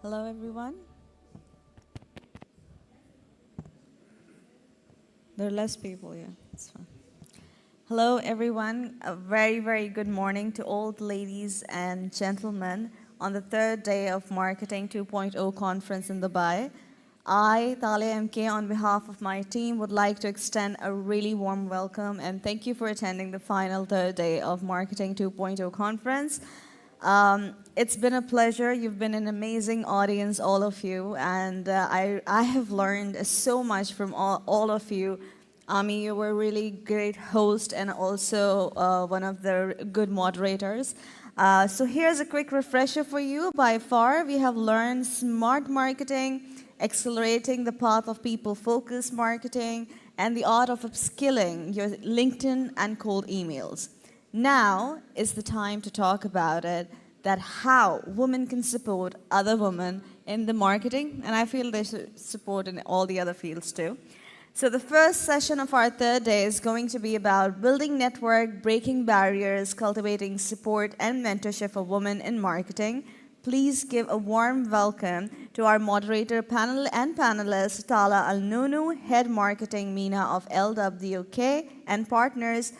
Hello, everyone. There are less people, yeah, it's fine. Hello, everyone. A very, very good morning to all the ladies and gentlemen on the third day of Marketing 2.0 conference in Dubai. I, Talia MK, on behalf of my team, would like to extend a really warm welcome and thank you for attending the final third day of Marketing 2.0 conference. It's been a pleasure. You've been an amazing audience, all of you, and I have learned so much from all of you. Ami, you were a really great host and also one of the good moderators. So here's a quick refresher for you. By far, we have learned smart marketing, accelerating the path of people-focused marketing, and the art of upskilling your LinkedIn and cold emails. Now is the time to talk about it, that how women can support other women in the marketing, and I feel they should support in all the other fields too. So the first session of our third day is going to be about building network, breaking barriers, cultivating support and mentorship for women in marketing. Please give a warm welcome to our moderator panel and panelists, Tala Al-Nunu, Head Marketing MENA of LWK, and partners,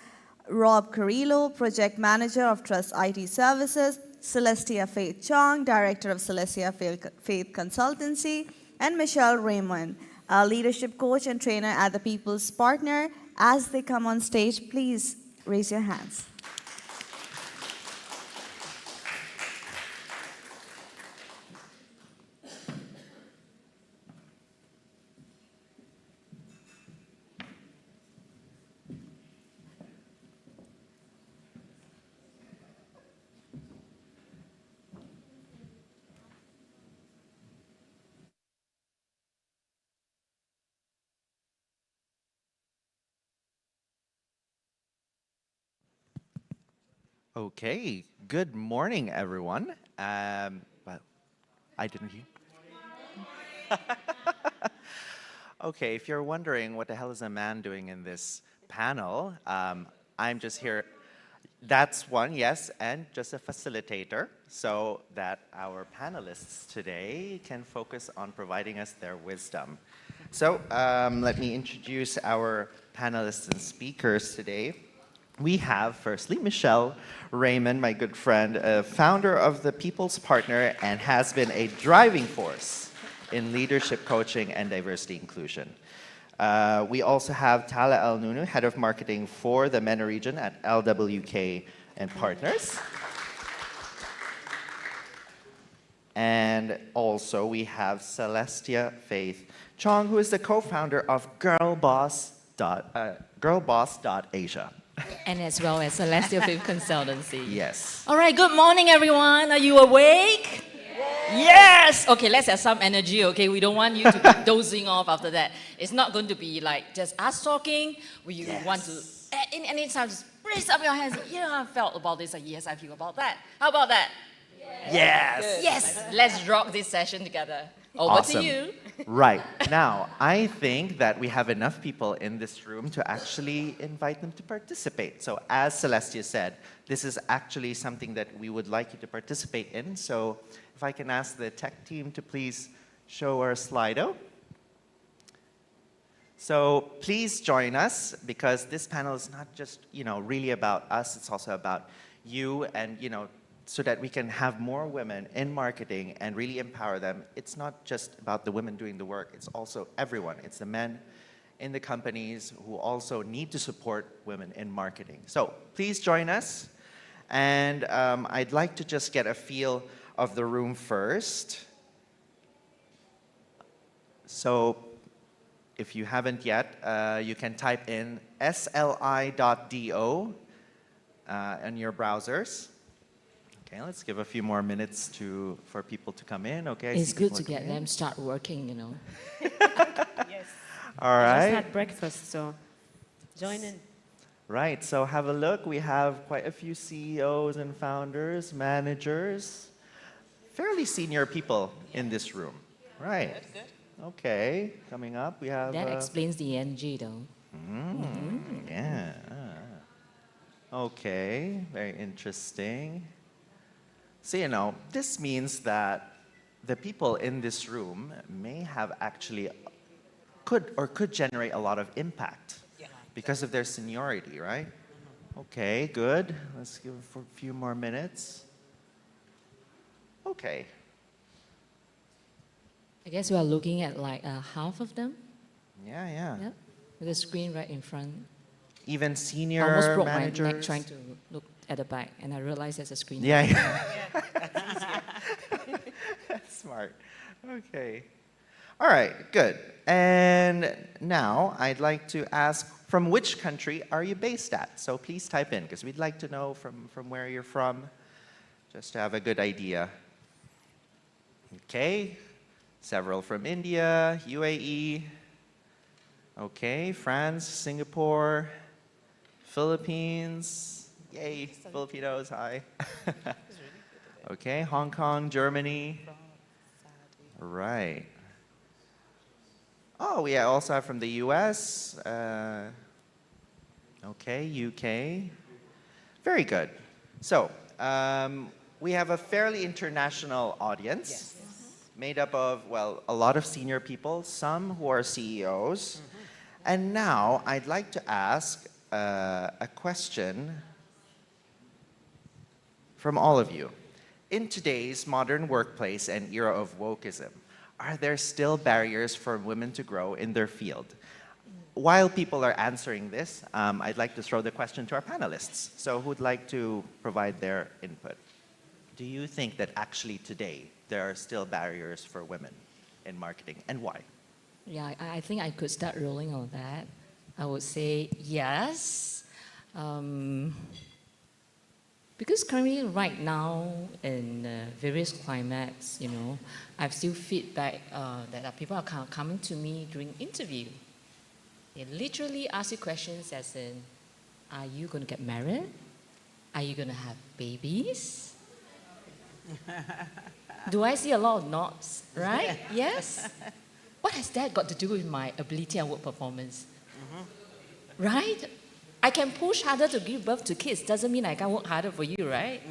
Rob Carrillo, Project Manager of Trust IT Services, Celestia Faith Chong, Director of Celestia Faith Consultancy, and Michelle Raymond, a leadership coach and trainer at the People's Partner. As they come on stage, please raise your hands. Okay, good morning, everyone. Well, I didn't hear. Okay, if you're wondering what the hell is a man doing in this panel, I'm just here. That's one, yes, and just a facilitator so that our panelists today can focus on providing us their wisdom. So let me introduce our panelists and speakers today. We have, firstly, Michelle Raymond, my good friend, founder of the People's Partner and has been a driving force in leadership coaching and diversity inclusion. We also have Tala Al-Nunu, Head of Marketing for the MENA region at LWK and Partners. And also we have Celestia Faith Chong, who is the co-founder of girlboss.asia. And as well as Celestial Faith Consultancy. Yes. All right, good morning, everyone. Are you awake? Yes! Okay, let's have some energy, okay? We don't want you to be dozing off after that. It's not going to be like just us talking. We want to add in any time, just raise up your hands. Yeah, I felt about this. Yes, I feel about that. How about that? Yes. Yes, let's rock this session together. Over to you. Right. Now, I think that we have enough people in this room to actually invite them to participate. So as Celestia said, this is actually something that we would like you to participate in. So if I can ask the tech team to please show our Slido. So please join us, because this panel is not just, really about us. It's also about you and, so that we can have more women in marketing and really empower them. It's not just about the women doing the work, it's also everyone. It's the men in the companies who also need to support women in marketing. So please join us. And I'd like to just get a feel of the room first. So if you haven't yet, you can type in sli.do in your browsers. Okay, let's give a few more minutes for people to come in. Okay, it's good to get them start working, Yes. All right. I just had breakfast, so join in. Right, so have a look. We have quite a few CEOs and founders, managers, fairly senior people in this room. Right. Good. Okay, coming up we have... That explains the NG, though. Yeah. Okay, very interesting. So, this means that the people in this room may have actually could generate a lot of impact because of their seniority, right? Okay, good. Let's give it for a few more minutes. Okay. I guess we are looking at like half of them. Yeah. Yep. With the screen right in front. Even senior I almost broke managers. my neck trying to look at the back, and I realized there's a screen. Yeah. That's smart. Okay. All right, good. And now I'd like to ask, from which country are you based at? So please type in, because we'd like to know from where you're from, just to have a good idea. Okay. Several from India, UAE. Okay, France, Singapore, Philippines. Yay, Filipinos, hi. Okay, Hong Kong, Germany. Right. Oh, we also have from the US. Okay, UK. Very good. So, we have a fairly international audience made up of, well, a lot of senior people, some who are CEOs. And now I'd like to ask a question from all of you. In today's modern workplace and era of wokeism, are there still barriers for women to grow in their field? While people are answering this, I'd like to throw the question to our panelists. So who'd like to provide their input? Do you think that actually today there are still barriers for women in marketing, and why? Yeah, I think I could start rolling on that. I would say yes. Because currently, right now, in various climates, I've still feedback that people are coming to me during interview. They literally ask you questions as in, are you going to get married? Are you going to have babies? Do I see a lot of nods, right? Yes? What has that got to do with my ability and work performance? Right? I can push harder to give birth to kids. Doesn't mean I can work harder for you, right?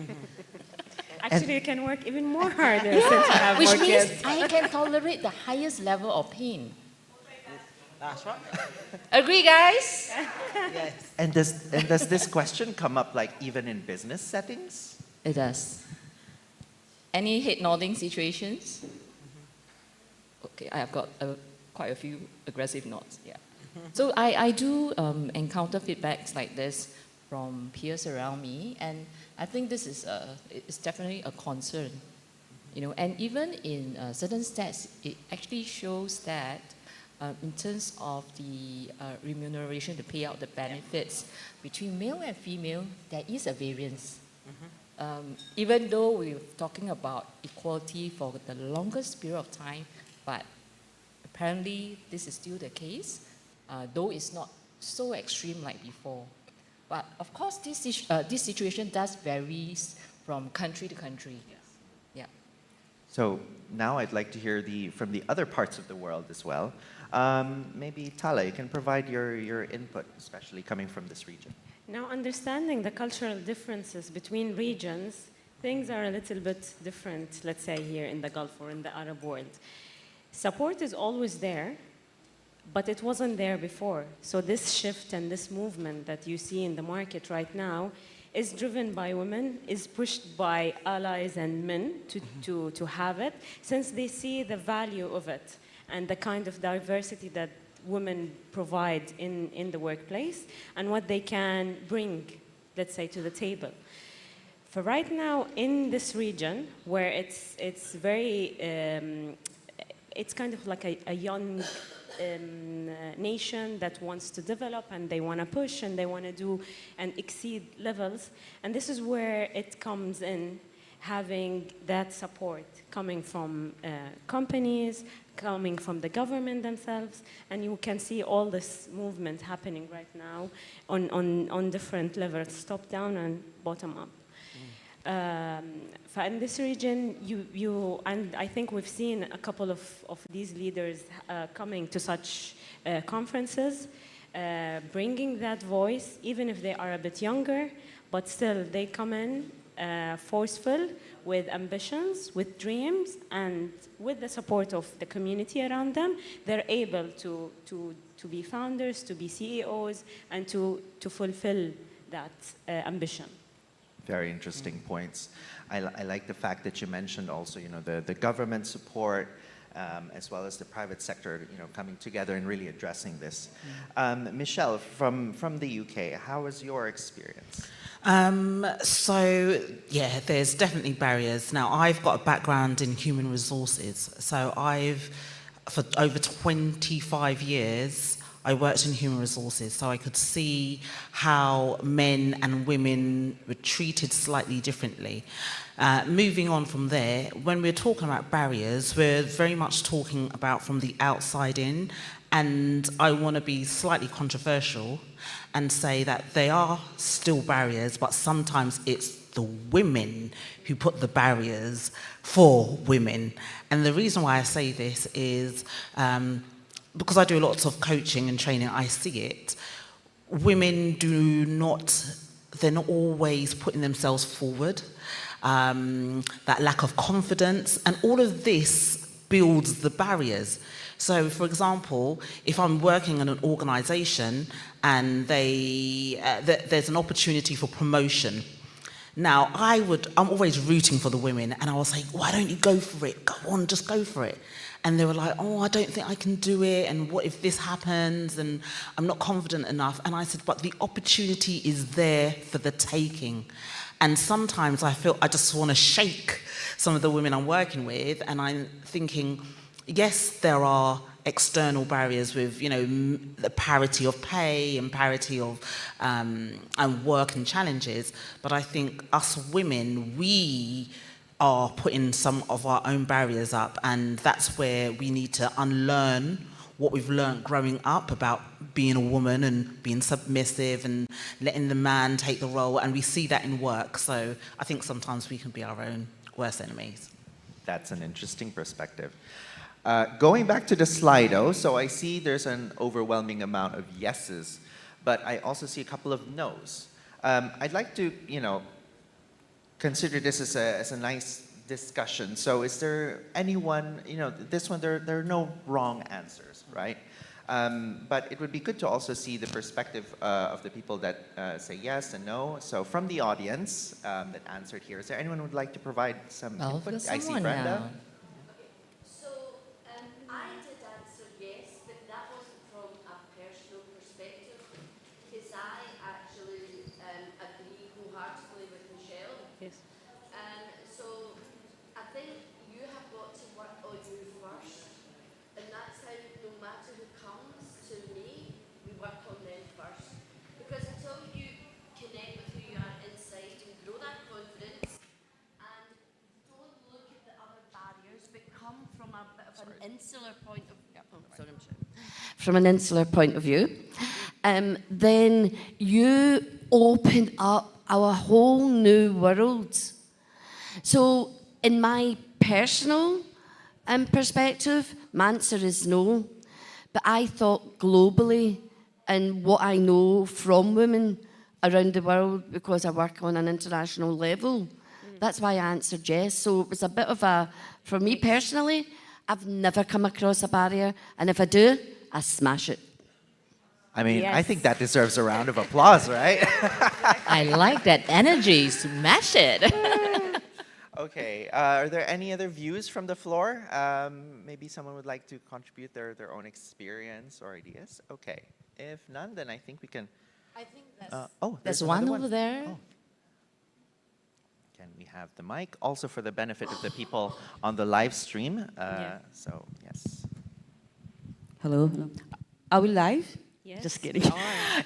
Actually, you can work even more harder since you have Which more means kids. I can tolerate the highest level of pain. That's right. Agree, guys? Yes. And does this question come up like even in business settings? It does. Any head nodding situations? Okay, I have got quite a few aggressive nods. Yeah. So I do encounter feedbacks like this from peers around me, and I think this is it's definitely a concern. And even in certain stats, it actually shows that in terms of the remuneration to pay out the benefits between male and female, there is a variance. Even though we're talking about equality for the longest period of time, but apparently this is still the case, though it's not so extreme like before. But of course, this situation does vary from country to country. Yeah. So now I'd like to hear from the other parts of the world as well. Maybe Tala, you can provide your input, especially coming from this region. Now, understanding the cultural differences between regions, things are a little bit different, let's say here in the Gulf or in the Arab world. Support is always there, but it wasn't there before. So this shift and this movement that you see in the market right now is driven by women, is pushed by allies and men to have it, since they see the value of it and the kind of diversity that women provide in the workplace and what they can bring, let's say, to the table. For right now, in this region, where it's very, it's kind of like a young nation that wants to develop and they want to push and they want to do and exceed levels. And this is where it comes in, having that support coming from companies, coming from the government themselves, and you can see all this movement happening right now on different levels, top down and bottom up. In this region, and I think we've seen a couple of these leaders coming to such conferences, bringing that voice, even if they are a bit younger, but still they come in forceful, with ambitions, with dreams, and with the support of the community around them, they're able to be founders, to be CEOs, and to fulfill that ambition. Very interesting points. I like the fact that you mentioned also, the government support, as well as the private sector, coming together and really addressing this. Michelle, from the UK, how was your experience? So, yeah, there's definitely barriers. Now, I've got a background in human resources. So for over 25 years, I worked in human resources. So I could see how men and women were treated slightly differently. Moving on from there, when we're talking about barriers, we're very much talking about from the outside in. And I want to be slightly controversial and say that they are still barriers, but sometimes it's the women who put the barriers for women. And the reason why I say this is because I do lots of coaching and training, I see it. Women they're not always putting themselves forward. That lack of confidence, and all of this builds the barriers. So, for example, if I'm working in an organisation and there's an opportunity for promotion, now I'm always rooting for the women, and I will say, why don't you go for it? Go on, just go for it. And they were like, oh, I don't think I can do it, and what if this happens, and I'm not confident enough. And I said, but the opportunity is there for the taking. And sometimes I feel I just want to shake some of the women I'm working with, and I'm thinking, yes, there are external barriers with, the parity of pay and parity of and work and challenges, but I think us women, we are putting some of our own barriers up, and that's where we need to unlearn what we've learned growing up about being a woman and being submissive and letting the man take the role, and we see that in work. So I think sometimes we can be our own worst enemies. That's an interesting perspective. Going back to the Slido, so I see there's an overwhelming amount of yeses, but I also see a couple of no's. I'd like to, consider this as a nice discussion. So is there anyone, this one, there are no wrong answers, right? But it would be good to also see the perspective of the people that say yes and no. So from the audience that answered here, is there anyone who would like to provide some input? I see Brenda. I did answer yes, but that wasn't from a personal perspective, because I actually agree wholeheartedly with Michelle. Yes. So I think you have got to work on you first, and that's how, no matter who comes to me, we work on them first. Because until you connect with who you are inside and grow that confidence, and don't look at the other barriers, but come from a bit of an insular point of from an insular point of view, then you open up our whole new world. So in my personal perspective, my answer is no. But I thought globally, and what I know from women around the world, because I work on an international level, that's why I answered yes. So it was a bit of for me personally, I've never come across a barrier, and if I do, I smash it. I mean, I Yes. think that deserves a round of applause, right? I like that energy. Smash it. Okay, are there any other views from the floor? Maybe someone would like to contribute their own experience or ideas? Okay, if none, then I think we can... I think that's... there's There's another one over there. Oh. Can we have the mic? Also for the benefit of the people on the live stream. So, yes. Hello. Are we live? Yes. Just kidding.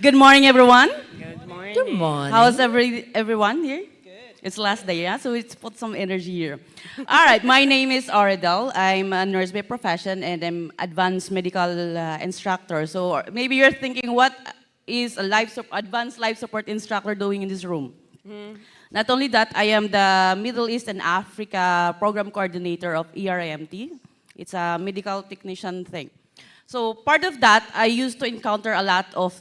Good morning, everyone. Good morning. Good morning. How's everyone here? Good. It's last day, yeah? So let's put some energy here. All right, my name is Aridel. I'm a nurse by profession, and I'm advanced medical instructor. So maybe you're thinking, what is a advanced life support instructor doing in this room? Not only that, I am the Middle East and Africa program coordinator of ERMT. It's a medical technician thing. So part of that, I used to encounter a lot of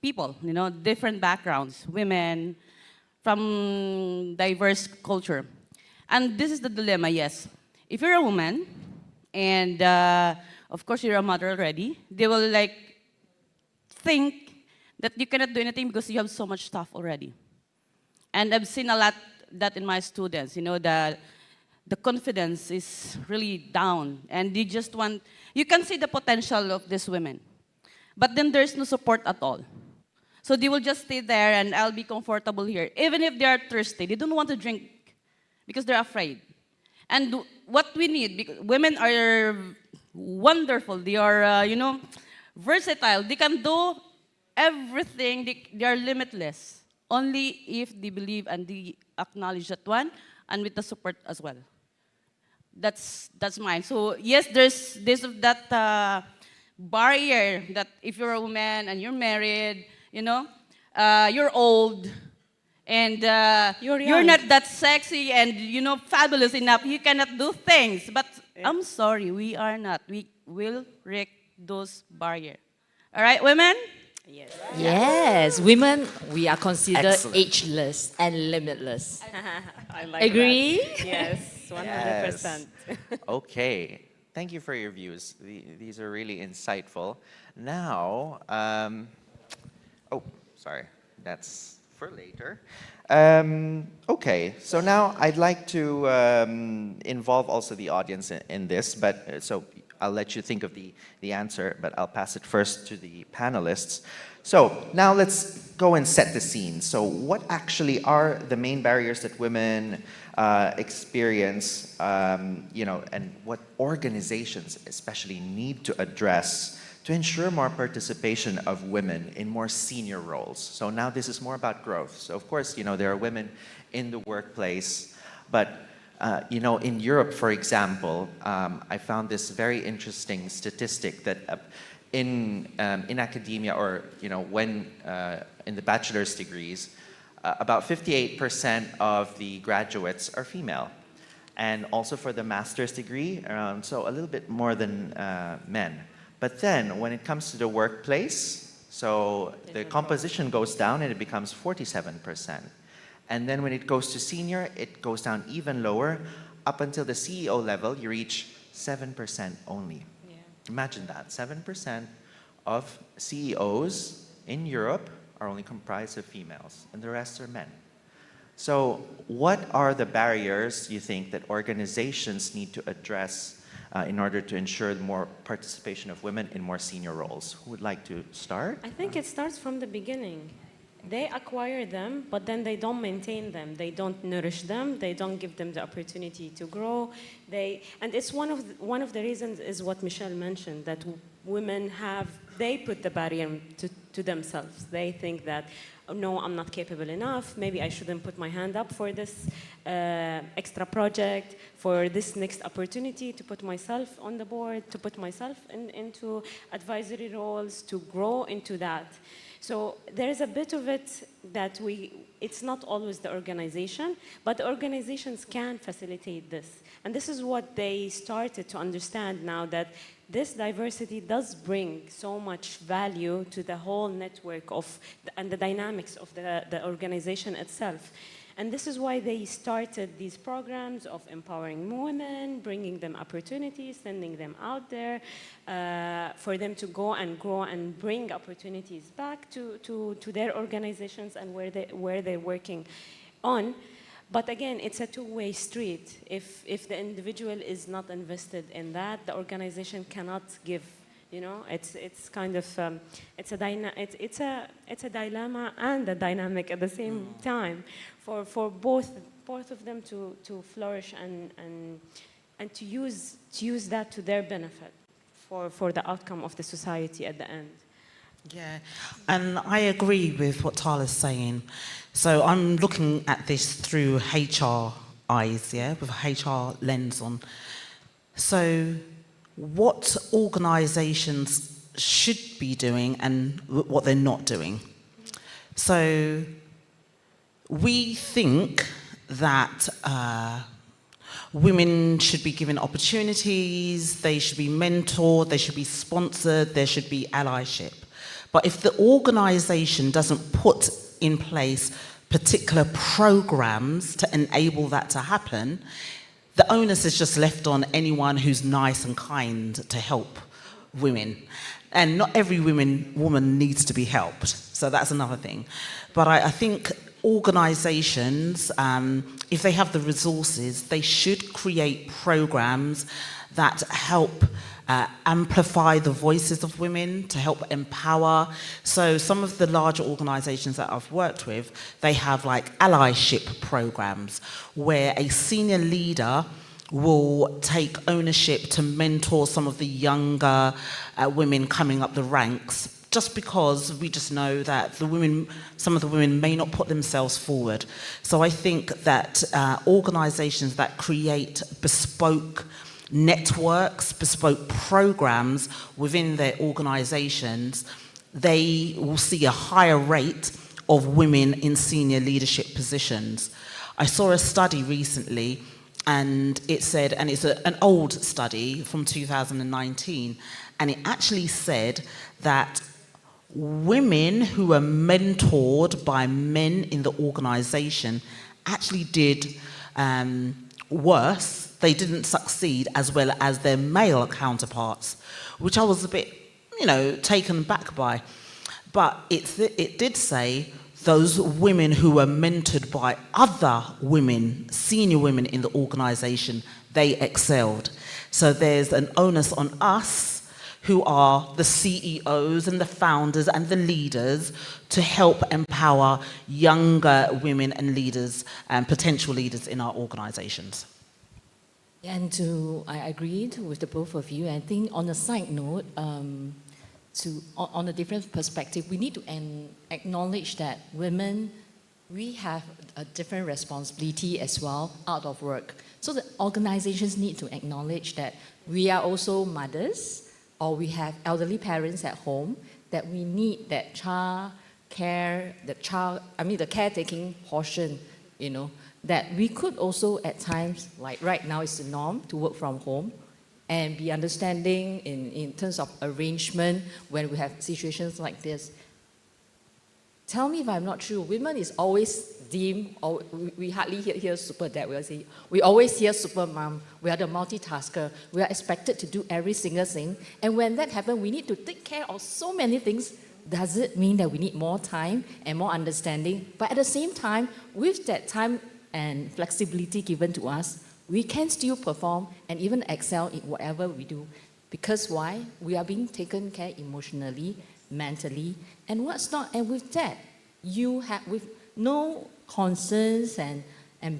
people, different backgrounds, women, from diverse culture. And this is the dilemma, yes. If you're a woman, and of course you're a mother already, they will like think that you cannot do anything because you have so much stuff already. And I've seen a lot that in my students, you know, the confidence is really down, and they just want, you can see the potential of these women, but then there's no support at all. So they will just stay there and I'll be comfortable here. Even if they are thirsty, they don't want to drink because they're afraid. And what we need, because women are wonderful, they are, you know, versatile, they can do everything, they are limitless. Only if they believe and they acknowledge that one, and with the support as well. That's mine. So yes, there's that barrier that if you're a woman and you're married, you know, you're old, and you're not that sexy and, you know, fabulous enough. You cannot do things. But I'm sorry, we are not. We will break those barriers. All right, women? Yes. Yes, women, we are considered Excellent. ageless and limitless. I like Agree? that. Yes, 100%. Okay. Thank you for your views. These are really insightful. Now, oh, sorry, that's for later. Okay, so now I'd like to involve also the audience in this, but so I'll let you think of the answer, but I'll pass it first to the panelists. So now let's go and set the scene. So what actually are the main barriers that women experience, you know, and what organizations especially need to address to ensure more participation of women in more senior roles? So now this is more about growth. So of course, you know, there are women in the workplace, but you know, in Europe, for example, I found this very interesting statistic that in academia, or you know, when in the bachelor's degrees, about 58% of the graduates are female, and also for the master's degree, so a little bit more than men. But then, when it comes to the workplace, so the composition goes down and it becomes 47%. And then when it goes to senior, it goes down even lower. Up until the CEO level, you reach 7% only. Yeah. Imagine that, 7% of CEOs in Europe are only comprised of females, and the rest are men. So what are the barriers you think that organizations need to address in order to ensure more participation of women in more senior roles? Who would like to start? I think it starts from the beginning. They acquire them, but then they don't maintain them. They don't nourish them. They don't give them the opportunity to grow. And it's one of the reasons is what Michelle mentioned, that women they put the barrier to themselves. They think that, oh, no, I'm not capable enough. Maybe I shouldn't put my hand up for this extra project, for this next opportunity to put myself on the board, to put myself into advisory roles, to grow into that. So there is a bit of it that it's not always the organization, but the organizations can facilitate this. And this is what they started to understand now, that this diversity does bring so much value to the whole network and the dynamics of the organization itself. And this is why they started these programs of empowering women, bringing them opportunities, sending them out there, for them to go and grow and bring opportunities back to their organizations and where they're working on. But again, it's a two-way street. If the individual is not invested in that, the organization cannot give. You know, it's kind of it's a dilemma and a dynamic at the same time for both of them to flourish and to use that to their benefit for the outcome of the society at the end. Yeah, and I agree with what Tala's saying. So I'm looking at this through HR eyes, yeah, with a HR lens on. So what organisations should be doing and what they're not doing. So we think that women should be given opportunities, they should be mentored, they should be sponsored, there should be allyship. But if the organisation doesn't put in place particular programs to enable that to happen, the onus is just left on anyone who's nice and kind to help women. And not every woman needs to be helped. So that's another thing. But I think organizations, if they have the resources, they should create programs that help amplify the voices of women, to help empower. So some of the larger organizations that I've worked with, they have like allyship programs where a senior leader will take ownership to mentor some of the younger women coming up the ranks, just because we just know that some of the women may not put themselves forward. So I think that organizations that create bespoke networks, bespoke programs within their organizations, they will see a higher rate of women in senior leadership positions. I saw a study recently, and it said, and it's an old study from 2019, and it actually said that women who were mentored by men in the organization actually did worse. They didn't succeed as well as their male counterparts, which I was a bit, taken back by. But it did say those women who were mentored by other women, senior women in the organization, they excelled. So there's an onus on us, who are the CEOs and the founders and the leaders, to help empower younger women and leaders and potential leaders in our organizations. And I agreed with the both of you. I think on a side note, on a different perspective, we need to acknowledge that women, we have a different responsibility as well out of work. So the organizations need to acknowledge that we are also mothers, or we have elderly parents at home, that we need that the caretaking portion, that we could also at times, like right now it's the norm to work from home and be understanding in terms of arrangement when we have situations like this. Tell me if I'm not true, women is always deemed, or we hardly hear super dad, we always hear super mom, we are the multitasker, we are expected to do every single thing, and when that happens, we need to take care of so many things. Does it mean that we need more time and more understanding? But at the same time, with that time and flexibility given to us, we can still perform and even excel in whatever we do. Because why? We are being taken care emotionally, mentally, and what's not. And with that, you have, with no concerns and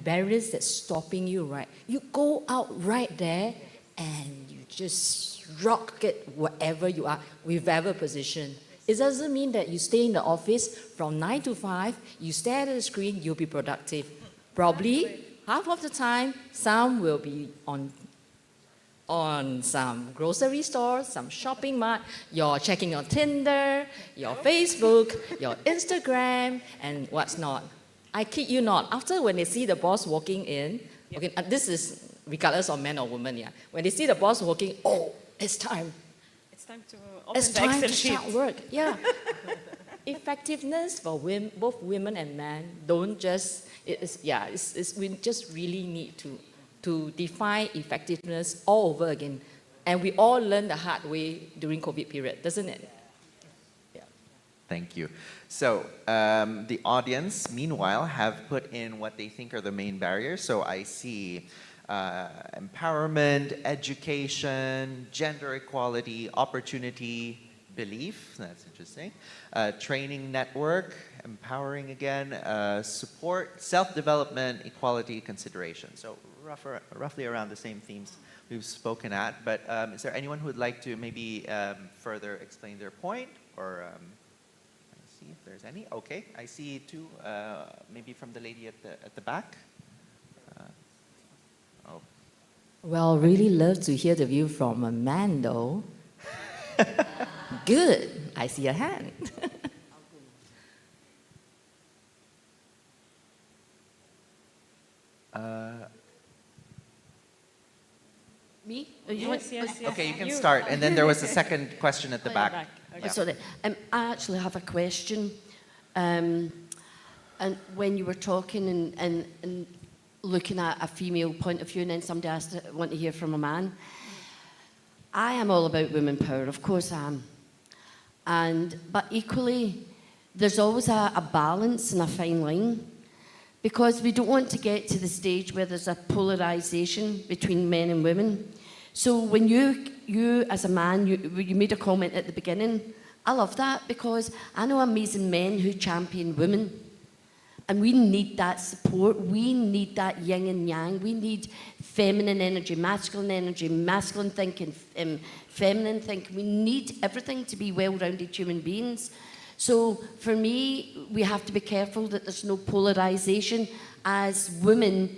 barriers that's stopping you, right? You go out right there and you just rock it wherever you are, whichever position. It doesn't mean that you stay in the office from 9 to 5, you stare at the screen, you'll be productive. Probably half of the time, some will be on some grocery store, some shopping mart, you're checking your Tinder, your Facebook, your Instagram, and what's not. I kid you not, after when they see the boss walking in, okay, this is regardless of man or woman, yeah. When they see the boss walking, oh, it's time. It's time to open It's the time Excel to sheet. start work, yeah. Effectiveness for both women and men don't just, we just really need to define effectiveness all over again. And we all learn the hard way during COVID period, doesn't it? Yeah. Thank you. So the audience, meanwhile, have put in what they think are the main barriers. So I see empowerment, education, gender equality, opportunity, belief, that's interesting, training network, empowering again, support, self-development, equality, consideration. So roughly around the same themes we've spoken at, but is there anyone who would like to maybe further explain their point, or let's see if there's any? Okay, I see two, maybe from the lady at the back. Oh. Well, really love to hear the view from a man though. Good, I see a hand. Me? Yes. Okay, you can start, and then there was a second question at the back. Okay. Yeah. Sorry, I actually have a question. and when you were talking and looking at a female point of view, and then somebody asked to want to hear from a man. I am all about women power, of course I am. But equally, there's always a balance and a fine line, because we don't want to get to the stage where there's a polarization between men and women. So when you as a man, you made a comment at the beginning, I love that, because I know amazing men who champion women. And we need that support. We need that yin and yang. We need feminine energy, masculine thinking, feminine thinking. We need everything to be well-rounded human beings. So for me, we have to be careful that there's no polarization as women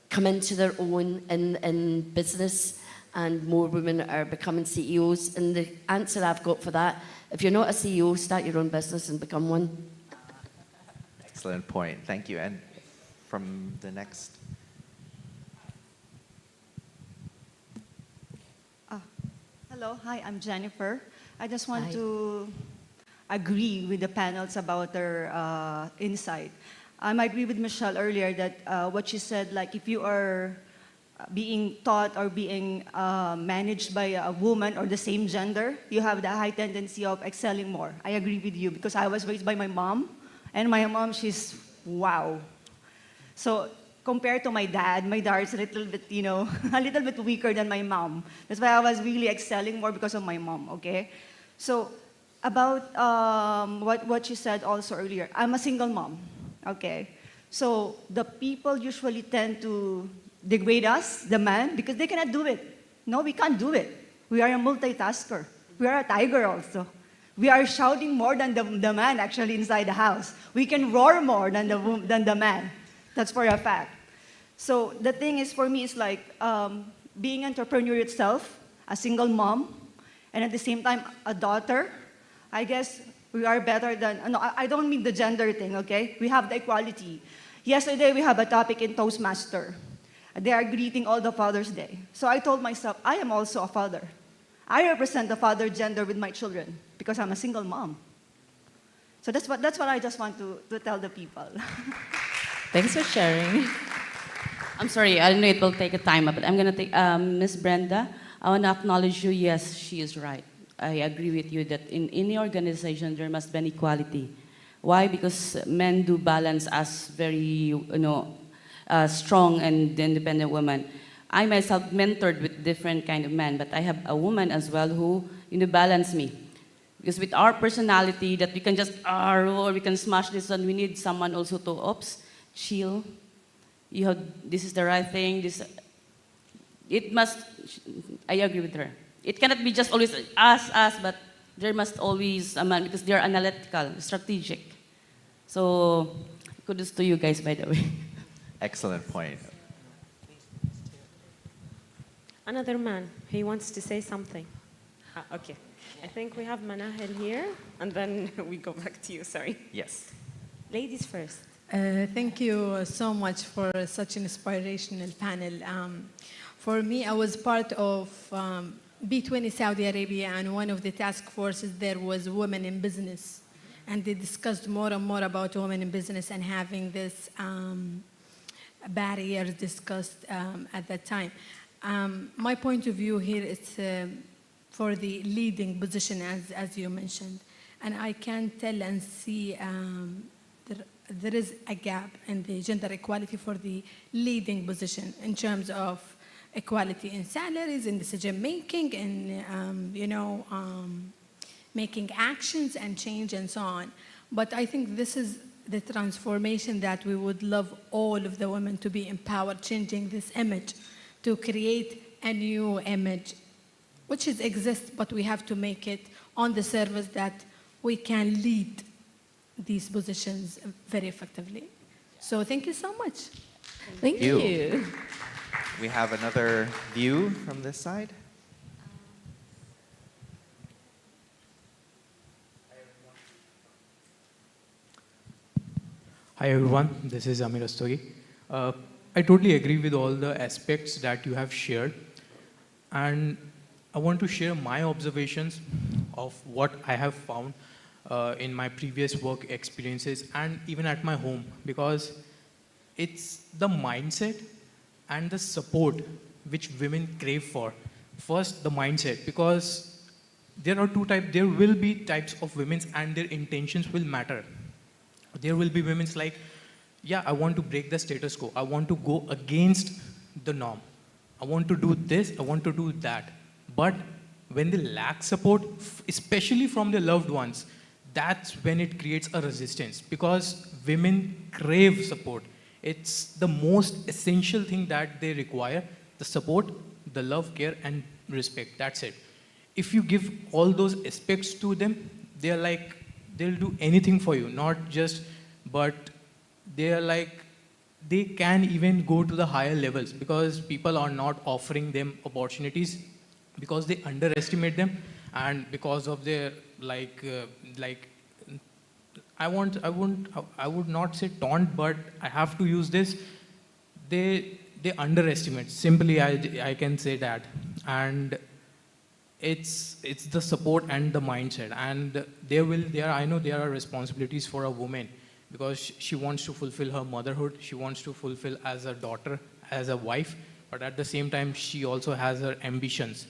come into their own in business, and more women are becoming CEOs. And the answer I've got for that, if you're not a CEO, start your own business and become one. Excellent point. Thank you. And from the next. Hello, hi, I'm Jennifer. I just want Hi. to agree with the panels about their insight. I agree with Michelle earlier that what she said, like if you are being taught or being managed by a woman or the same gender, you have the high tendency of excelling more. I agree with you, because I was raised by my mom, and my mom, she's wow. So compared to my dad is a little bit, a little bit weaker than my mom. That's why I was really excelling more because of my mom, okay? So about what you said also earlier, I'm a single mom, okay? So the people usually tend to degrade us, the man, because they cannot do it. No, we can't do it. We are a multitasker. We are a tiger also. We are shouting more than the man actually inside the house. We can roar more than the man. That's for a fact. So the thing is, for me, it's like being an entrepreneur itself, a single mom, and at the same time a daughter. I guess we are better than, no, I don't mean the gender thing, okay? We have the equality. Yesterday we have a topic in Toastmaster. They are greeting all the Father's Day. So I told myself, I am also a father. I represent the father gender with my children because I'm a single mom. So that's what I just want to tell the people. Thanks for sharing. I'm sorry, I know it will take a time up, but I'm going to take Miss Brenda. I want to acknowledge you. Yes, she is right. I agree with you that in any organization there must be an equality. Why? Because men do balance us very, strong and independent women. I myself mentored with different kind of men, but I have a woman as well who balance me. Because with our personality that we can just or we can smash this one, we need someone also to chill. This is the right thing. I agree with her. It cannot be just always us, but there must always a man, because they're analytical, strategic. So kudos to you guys, by the way. Excellent point. Another man, he wants to say something. Okay. I think we have Manahel here, and then we go back to you, sorry. Yes. Ladies first. Thank you so much for such an inspirational panel. For me, I was part of B20 Saudi Arabia, and one of the task forces there was women in business. And they discussed more and more about women in business and having this barriers discussed at that time. My point of view here is for the leading position, as you mentioned. And I can tell and see there is a gap in the gender equality for the leading position in terms of equality in salaries, in decision making, in making actions and change and so on. But I think this is the transformation that we would love all of the women to be empowered, changing this image to create a new image, which exists, but we have to make it on the service that we can lead these positions very effectively. So thank you so much. Thank you. We have another view from this side. Hi everyone, this is Amir Astogi. I totally agree with all the aspects that you have shared, and I want to share my observations of what I have found in my previous work experiences and even at my home, because it's the mindset and the support which women crave for. First, the mindset, because there are two types, there will be types of women and their intentions will matter. There will be women's like, yeah, I want to break the status quo. I want to go against the norm. I want to do this, I want to do that. But when they lack support, especially from their loved ones, that's when it creates a resistance, because women crave support. It's the most essential thing that they require, the support, the love, care, and respect. That's it. If you give all those aspects to them, they're like, they'll do anything for you, not just, but they're like, they can even go to the higher levels, because people are not offering them opportunities, because they underestimate them, and because of their I would not say taunt, but I have to use this. They underestimate. Simply, I can say that, and it's the support and the mindset, and I know there are responsibilities for a woman, because she wants to fulfill her motherhood, she wants to fulfill as a daughter, as a wife, but at the same time she also has her ambitions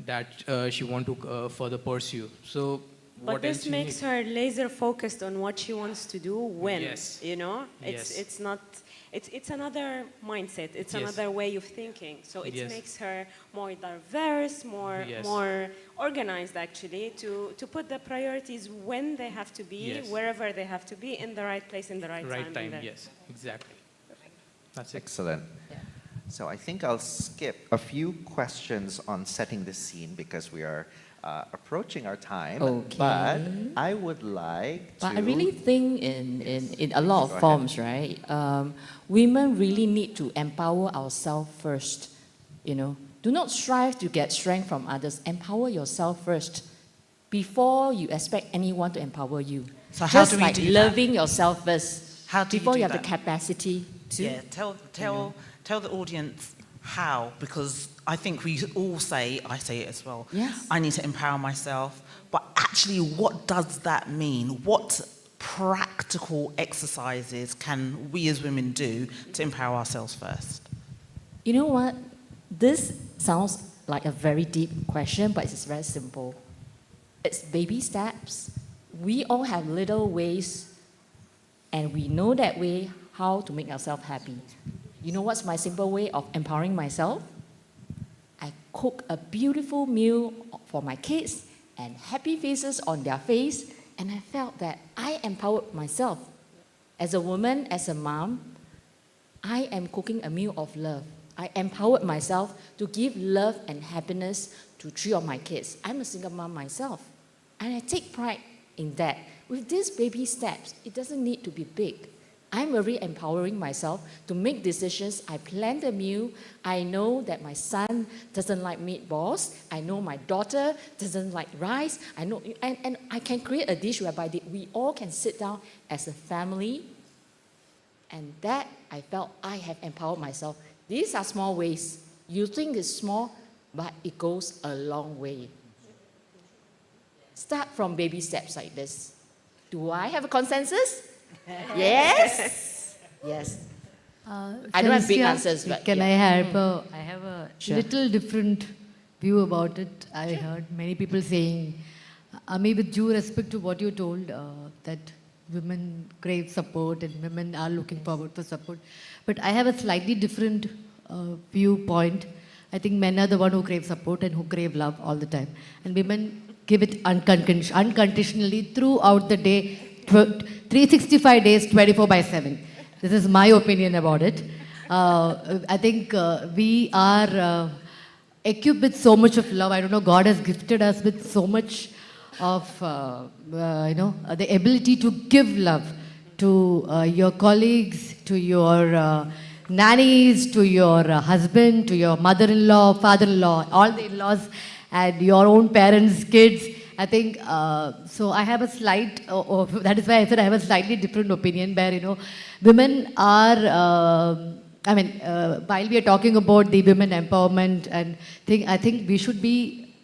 that she want to further pursue. So But what this else you makes need? her laser focused on what she wants to do when, Yes. you know? Yes. It's not, it's another mindset, it's Yes. another way of thinking. So it Yes. makes her more diverse, Yes. more organized actually, to put the priorities when they have to be, Yes. wherever they have to be, in the right place, in the right, Right time, in the- yes, exactly. That's it. Excellent. So I think I'll skip a few questions on setting the scene because we are approaching our time. Okay. But I would like to. But I really think in a lot Go of ahead. forms, right? Women really need to empower ourselves first. You know, do not strive to get strength from others. Empower yourself first before you expect anyone to empower you. So how Just do we like do that? loving yourself first. How do you before do you have that? the capacity to. Yeah, tell the audience how, because I think we all say, I say it as well, Yes. I need to empower myself, but actually what does that mean? What practical exercises can we as women do to empower ourselves first? You know what? This sounds like a very deep question, but it's very simple. It's baby steps. We all have little ways, and we know that way how to make ourselves happy. You know what's my simple way of empowering myself? I cook a beautiful meal for my kids and happy faces on their face, and I felt that I empowered myself. As a woman, as a mom, I am cooking a meal of love. I empowered myself to give love and happiness to 3 of my kids. I'm a single mom myself, and I take pride in that. With these baby steps, it doesn't need to be big. I'm really empowering myself to make decisions. I plan the meal. I know that my son doesn't like meatballs. I know my daughter doesn't like rice. I know, and I can create a dish whereby we all can sit down as a family. And that I felt I have empowered myself. These are small ways. You think it's small, but it goes a long way. Start from baby steps like this. Do I have a consensus? Yes. Yes. I don't have big answers, but can yeah. I have I have a Sure. little different view about it. I heard many people saying, maybe with due respect to what you told, that women crave support and women are looking forward for support. But I have a slightly different viewpoint. I think men are the one who crave support and who crave love all the time. And women give it unconditionally throughout the day, 365 days, 24/7. This is my opinion about it. I think we are equipped with so much of love. I don't know, God has gifted us with so much of, the ability to give love to your colleagues, to your nannies, to your husband, to your mother-in-law, father-in-law, all the in-laws, and your own parents, kids. I think, so I have a slight, that is why I said I have a slightly different opinion where, women are, while we are talking about the women empowerment and thing, I think we should be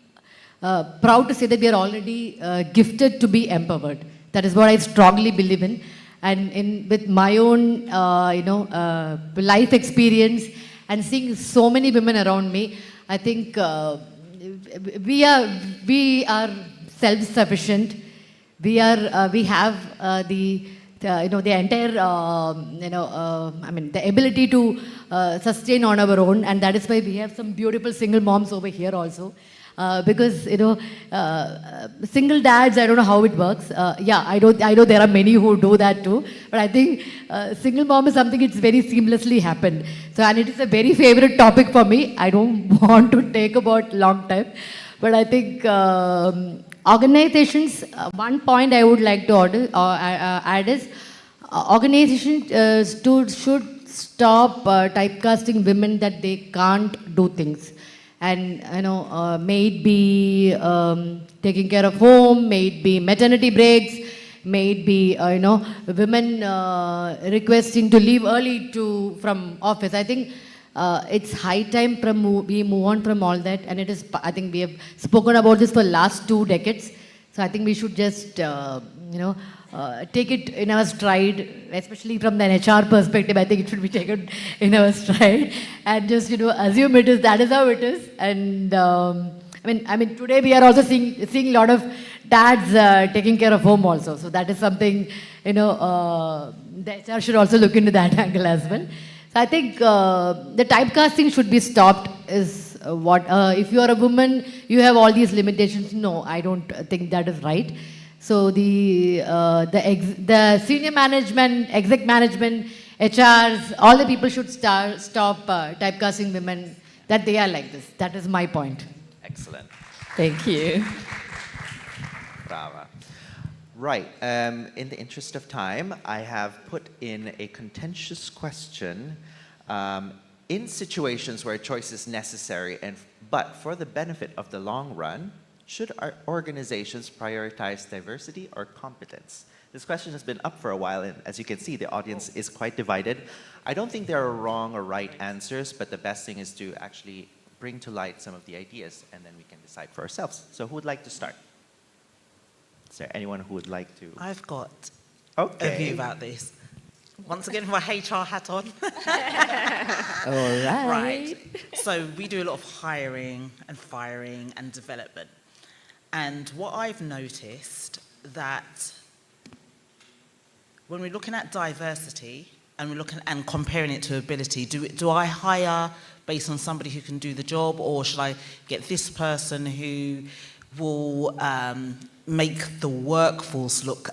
proud to say that we are already gifted to be empowered. That is what I strongly believe in. And with my own, life experience and seeing so many women around me, I think we are self-sufficient. We have the entire, the ability to sustain on our own, and that is why we have some beautiful single moms over here also. Because single dads, I don't know how it works. I know there are many who do that too, but I think single mom is something it's very seamlessly happened. So, and it is a very favorite topic for me. I don't want to take about long time, but I think organizations. One point I would like to add is organizations should stop typecasting women that they can't do things. And may it be taking care of home, may it be maternity breaks, may it be women requesting to leave early from office. I think it's high time we move on from all that, and it is. I think we have spoken about this for last 2 decades. So I think we should just take it in our stride, especially from the HR perspective. I think it should be taken in our stride and just assume that is how it is. And I mean today we are also seeing a lot of dads taking care of home also. So that is something the HR should also look into that angle as well. So I think the typecasting should be stopped. Is what if you are a woman, you have all these limitations. No, I don't think that is right. So the senior management, exec management, HRs, all the people should stop typecasting women that they are like this. That is my point. Excellent. Thank you. Brava. Right. In the interest of time, I have put in a contentious question. In situations where choice is necessary, but for the benefit of the long run, should our organizations prioritize diversity or competence? This question has been up for a while, and as you can see, the audience is quite divided. I don't think there are wrong or right answers, but the best thing is to actually bring to light some of the ideas, and then we can decide for ourselves. So who would like to start? Is there anyone who would like to? I've got Okay. a view about this. Once again, my HR hat on. All right. Right. So we do a lot of hiring and firing and development. And what I've noticed that when we're looking at diversity and we're looking and comparing it to ability, do I hire based on somebody who can do the job, or should I get this person who will make the workforce look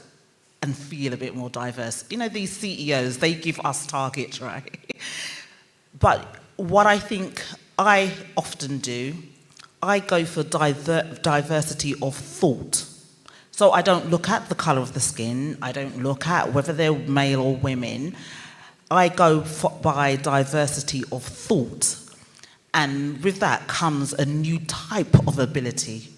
and feel a bit more diverse? These CEOs, they give us targets, right? But what I think I often do, I go for diversity of thought. So I don't look at the color of the skin. I don't look at whether they're male or women. I go by diversity of thought. And with that comes a new type of ability.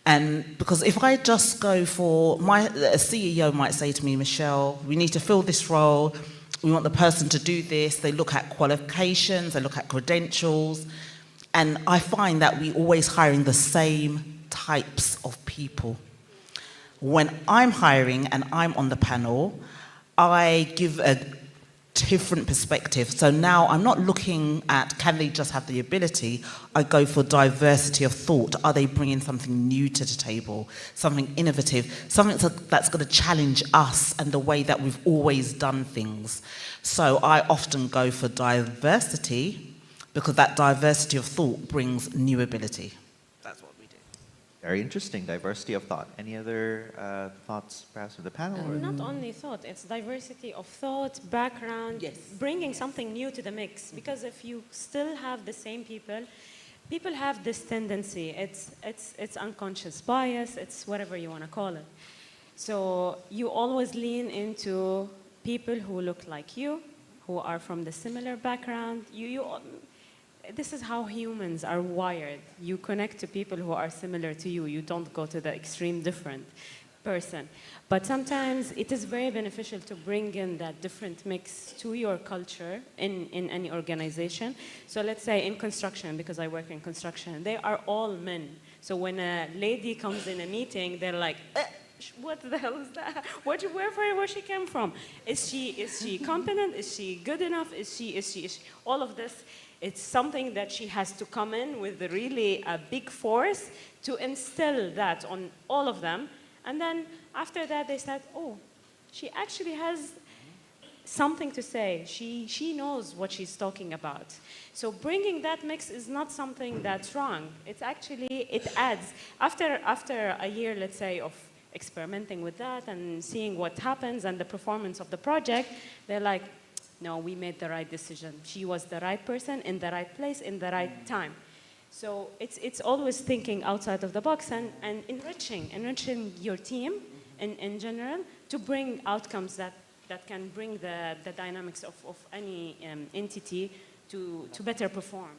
And because if I just go for a CEO might say to me, Michelle, we need to fill this role. We want the person to do this. They look at qualifications, they look at credentials. And I find that we always hiring the same types of people. When I'm hiring and I'm on the panel, I give a different perspective. So now I'm not looking at can they just have the ability. I go for diversity of thought. Are they bringing something new to the table, something innovative, something that's going to challenge us and the way that we've always done things? So I often go for diversity because that diversity of thought brings new ability. That's what we do. Very interesting, diversity of thought. Any other thoughts, perhaps, from the panel? Or? Not only thought, it's diversity of thought, background, bringing something new to the mix. Because if you still have the same people have this tendency. It's unconscious bias. It's whatever you want to call it. So you always lean into people who look like you, who are from the similar background. This is how humans are wired. You connect to people who are similar to you. You don't go to the extreme different person. But sometimes it is very beneficial to bring in that different mix to your culture in any organization. So let's say in construction, because I work in construction, they are all men. So when a lady comes in a meeting, they're like, what the hell is that? Where she came from? Is she competent? Is she good enough? Is she? All of this, it's something that she has to come in with really a big force to instill that on all of them. And then after that, they said, oh, she actually has something to say. She knows what she's talking about. So bringing that mix is not something that's wrong. It's actually, it adds. After a year, let's say, of experimenting with that and seeing what happens and the performance of the project, they're like, no, we made the right decision. She was the right person in the right place in the right time. So it's always thinking outside of the box and enriching your team in general to bring outcomes that can bring the dynamics of any entity to better perform.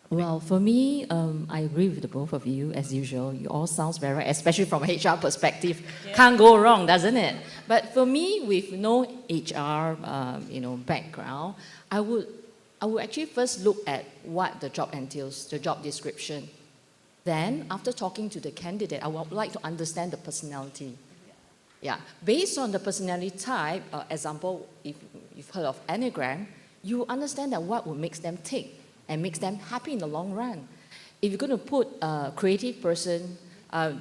Well, for me, I agree with the both of you, as usual. You all sounds very right, especially from a HR perspective. Yeah. Can't go wrong, doesn't it? But for me, with no HR, background, I would actually first look at what the job entails, the job description. Then, after talking to the candidate, I would like to understand the personality. Yeah, based on the personality type, example, if you've heard of Enneagram, you understand that what would make them tick and makes them happy in the long run. If you're going to put a creative person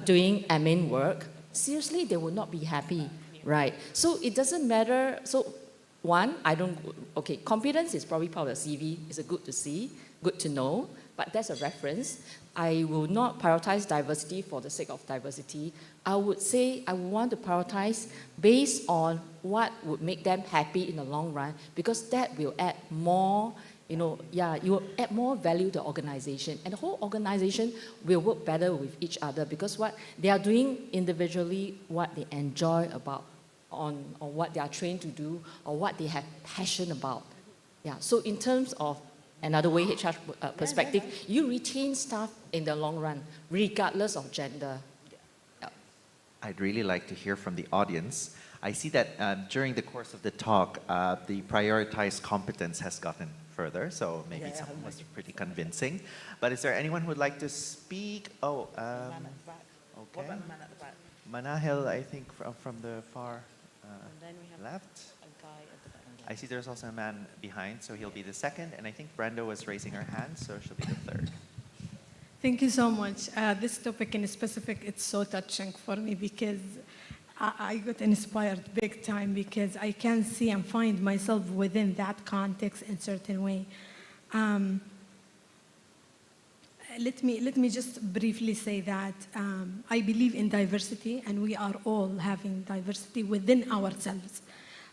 doing admin work, seriously, they will not be happy, right? So it doesn't matter. So one, competence is probably part of the CV. It's a good to see, good to know, but that's a reference. I will not prioritize diversity for the sake of diversity. I would say I want to prioritize based on what would make them happy in the long run, because that will add more, you will add more value to the organization. And the whole organization will work better with each other, because what they are doing individually, what they enjoy about, on what they are trained to do, or what they have passion about. Yeah, so in terms of another way, HR perspective, you retain staff in the long run, regardless of gender. Yeah. I'd really like to hear from the audience. I see that during the course of the talk, the prioritized competence has gotten further, so maybe someone was pretty convincing. But is there anyone who would like to speak? Oh, okay. Manahil, I think, from the far left. I see there's also a man behind, so he'll be the second. And I think Brenda was raising her hand, so she'll be the third. Thank you so much. This topic in specific, it's so touching for me, because I got inspired big time, because I can see and find myself within that context in a certain way. Let me just briefly say that I believe in diversity, and we are all having diversity within ourselves.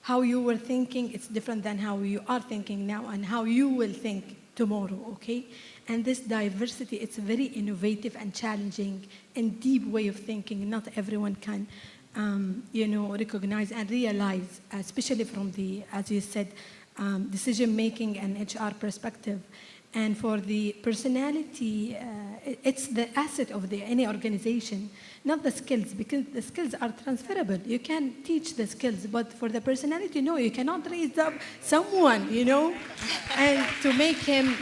How you were thinking, it's different than how you are thinking now and how you will think tomorrow, okay? And this diversity, it's a very innovative and challenging and deep way of thinking. Not everyone can, recognize and realize, especially from the, as you said, decision-making and HR perspective. And for the personality, it's the asset of any organization, not the skills, because the skills are transferable. You can teach the skills, but for the personality, no, you cannot raise up someone, and to make him,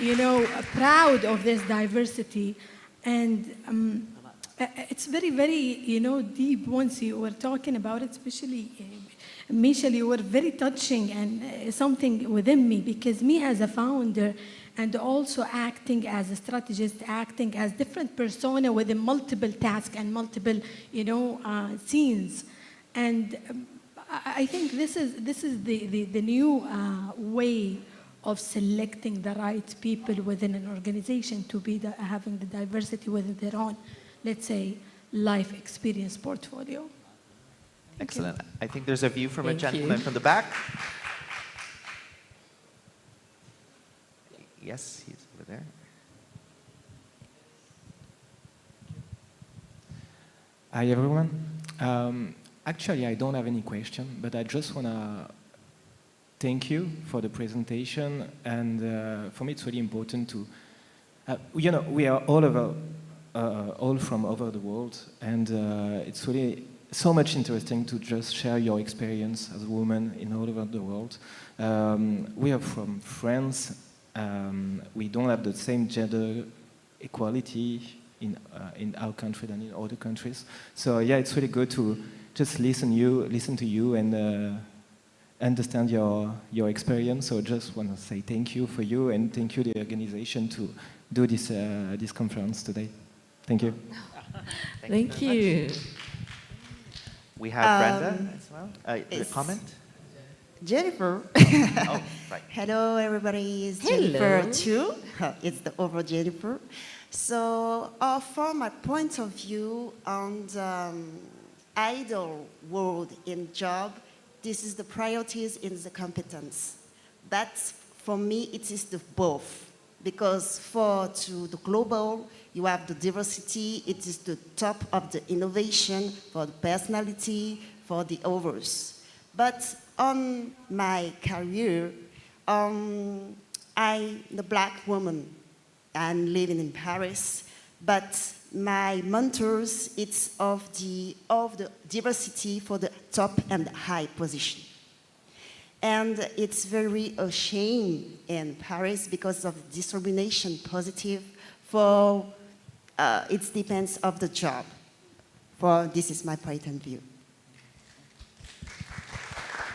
proud of this diversity. And it's very, very, deep once you were talking about it, especially Misha, you were very touching and something within me, because me as a founder, and also acting as a strategist, acting as different persona within multiple tasks and multiple, scenes. And I think this is the new way of selecting the right people within an organization to be having the diversity within their own, let's say, life experience portfolio. Excellent. I think there's a view from a gentleman from the back. Yes, he's over there. Hi, everyone. Actually, I don't have any question, but I just want to thank you for the presentation. And for me, it's really important to, we are all from over the world, and it's really so much interesting to just share your experience as a woman in all over the world. We are from France. We don't have the same gender equality in our country than in other countries. So yeah, it's really good to just listen to you and understand your experience. So just want to say thank you for you and thank you the organization to do this conference today. Thank you. Thank you. We have Brenda as well. A comment? Jennifer. Oh, right. Hello, everybody. It's Hello. Jennifer too. It's the overall Jennifer. So, from my point of view on the idle world in job, this is the priorities in the competence. But for me, it is the both. Because to the global, you have the diversity, it is the top of the innovation for the personality, for the others. But on my career, I'm the black woman and living in Paris, but my mentors, it's of the diversity for the top and high position. And it's very a shame in Paris because of discrimination positive for, it depends of the job. For this is my point of view.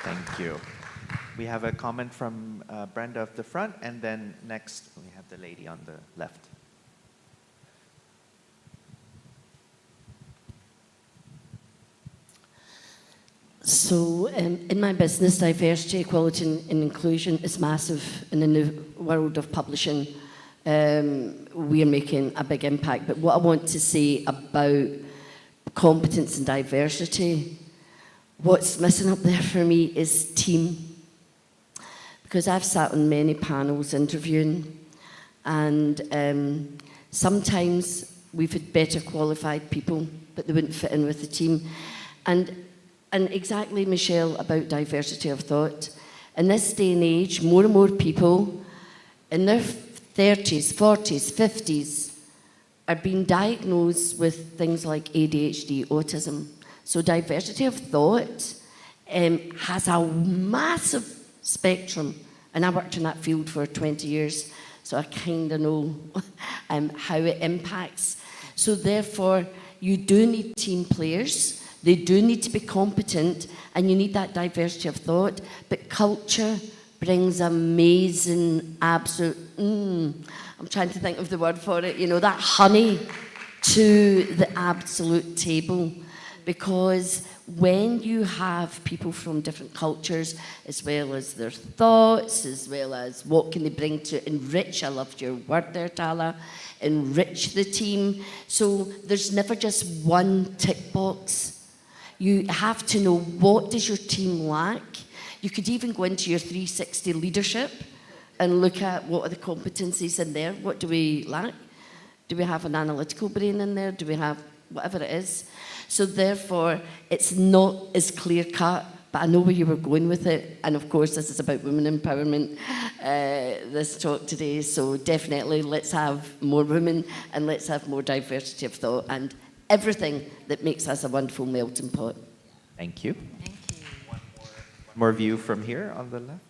Thank you. We have a comment from Brenda at the front, and then next we have the lady on the left. So in my business, diversity, equality and inclusion is massive, and in the world of publishing, we are making a big impact. But what I want to say about competence and diversity, what's missing up there for me is team. Because I've sat on many panels interviewing, and sometimes we've had better qualified people, but they wouldn't fit in with the team. And exactly, Michelle, about diversity of thought. In this day and age, more and more people in their 30s, 40s, 50s are being diagnosed with things like ADHD, autism. So diversity of thought has a massive spectrum, and I worked in that field for 20 years, so I kind of know how it impacts. So therefore, you do need team players. They do need to be competent, and you need that diversity of thought. But culture brings amazing, absolute, I'm trying to think of the word for it, you know, that honey to the absolute table. Because when you have people from different cultures, as well as their thoughts, as well as what can they bring to enrich, I loved your word there, Tala, enrich the team. So there's never just one tick box. You have to know, what does your team lack? You could even go into your 360 leadership and look at what are the competencies in there. What do we lack? Do we have an analytical brain in there? Do we have whatever it is? So therefore, it's not as clear cut, but I know where you were going with it. And of course, this is about women empowerment, this talk today. So definitely, let's have more women and let's have more diversity of thought and everything that makes us a wonderful melting pot. Thank you. One more view from here on the left.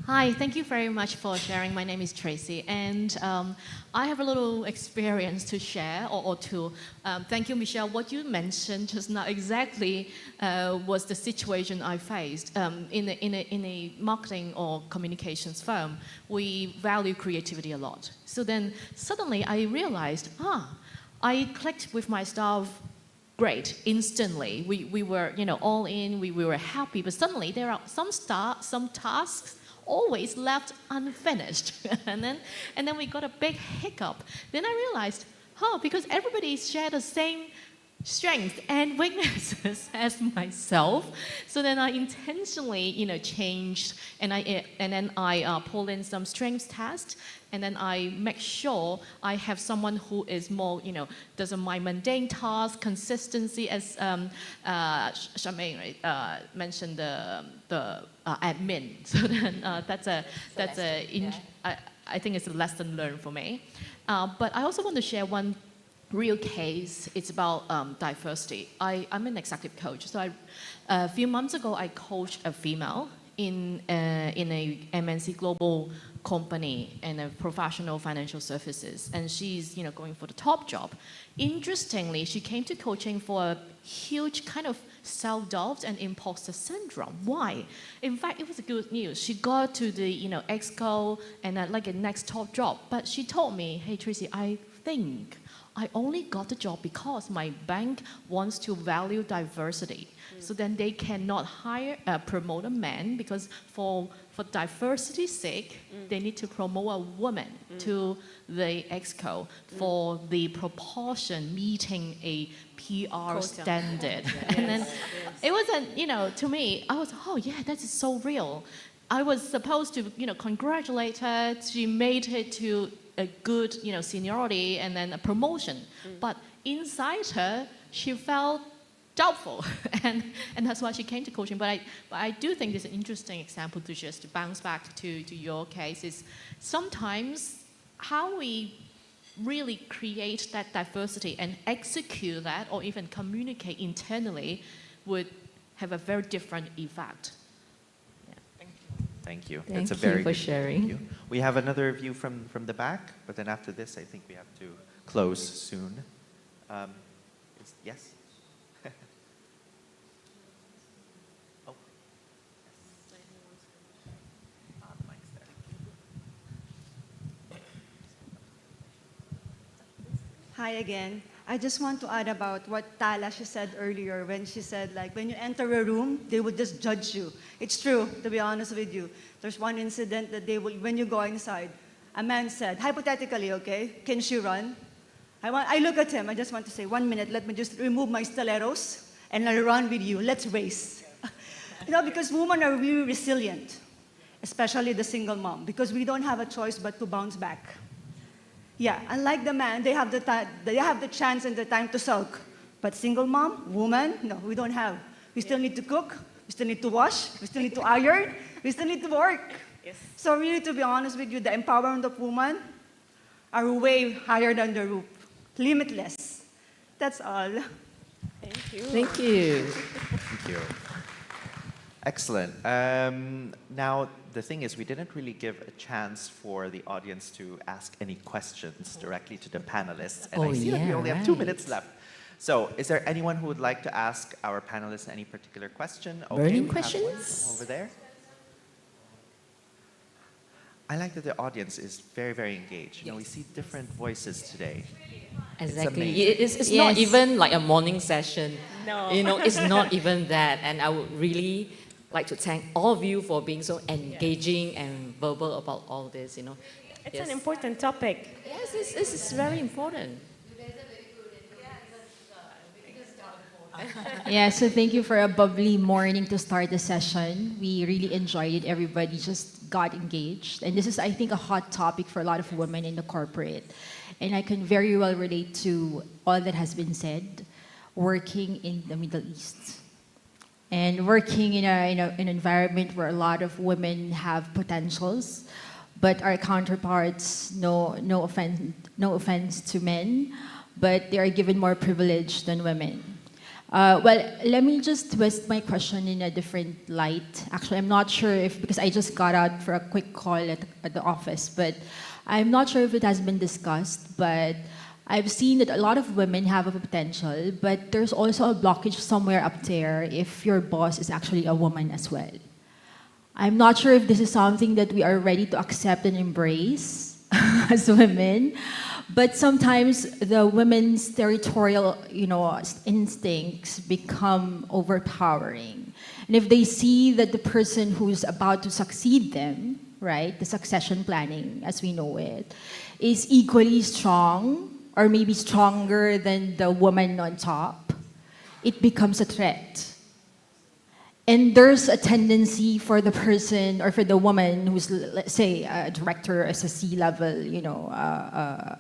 Hi, thank you very much for sharing. My name is Tracy, and I have a little experience to share or to thank you, Michelle. What you mentioned just now exactly was the situation I faced. In a marketing or communications firm, we value creativity a lot. So then suddenly I realized, I clicked with my staff great, instantly. We were, all in, we were happy, but suddenly there are some tasks always left unfinished. and then we got a big hiccup. Then I realized, because everybody share the same strengths and weaknesses as myself. So then I intentionally, changed, and then I pull in some strengths tests, and then I make sure I have someone who is more, does my mundane tasks, consistency, as Charmaine mentioned the admin. So then I think it's a lesson learned for me. But I also want to share one real case. It's about diversity. I'm an executive coach. So a few months ago, I coached a female in a MNC global company and a professional financial services, and she's going for the top job. Interestingly, she came to coaching for a huge kind of self-doubt and imposter syndrome. Why? In fact, it was good news. She got to the exco and like a next top job, but she told me, "Hey Tracy, I think I only got the job because my bank wants to value diversity. So then they cannot promote a man because for diversity's sake, they need to promote a woman to the exco for the proportion meeting a PR standard." And then it wasn't, to me, I was, oh yeah, that is so real. I was supposed to, congratulate her. She made it to a good, seniority and then a promotion. But inside her, she felt doubtful, and that's why she came to coaching. But I do think this is an interesting example to just bounce back to your case is sometimes how we really create that diversity and execute that or even communicate internally would have a very different effect. Thank you. Thank That's a you very for good sharing. view. We have another view from the back, but then after this, I think we have to close soon. Yes? Oh. The mic's there. Hi again. I just want to add about what Tala she said earlier when she said like when you enter a room, they would just judge you. It's true, to be honest with you. There's one incident that they will, when you go inside, a man said, hypothetically, okay, can she run? I look at him, I just want to say, 1 minute, let me just remove my stilettos and I'll run with you, let's race. Because women are really resilient, especially the single mom, because we don't have a choice but to bounce back. Yeah, unlike the man, they have the chance and the time to sulk. But single mom, woman, no, we don't have. We still need to cook, we still need to wash, we still need to iron, we still need to work. Yes. So really, to be honest with you, the empowerment of women are way higher than the roof. Limitless. That's all. Thank you. Thank you. Thank you. Excellent. Now, the thing is, we didn't really give a chance for the audience to ask any questions directly to the panelists. And I see that we only have 2 minutes left. So, is there anyone who would like to ask our panelists any particular question? Okay, Burning we have questions? one over there. I like that the audience is very, very engaged. We see different voices today. Exactly. It's It's not even like a morning session. No. It's not even that. And I would really like to thank all of you for being so engaging and verbal about all this. It's an important topic. Yes, this is very important. Yeah, so thank you for a bubbly morning to start the session. We really enjoyed it. Everybody just got engaged. And this is, I think, a hot topic for a lot of women in the corporate. And I can very well relate to all that has been said, working in the Middle East. And working in an environment where a lot of women have potentials, but our counterparts, no offense to men, but they are given more privilege than women. Well, let me just twist my question in a different light. Actually, I'm not sure if, because I just got out for a quick call at the office, but I'm not sure if it has been discussed, but I've seen that a lot of women have a potential, but there's also a blockage somewhere up there if your boss is actually a woman as well. I'm not sure if this is something that we are ready to accept and embrace as women, but sometimes the women's territorial, instincts become overpowering. And if they see that the person who's about to succeed them, right, the succession planning as we know it, is equally strong, or maybe stronger than the woman on top, it becomes a threat. And there's a tendency for the person or for the woman who's, let's say, a director as a C-level,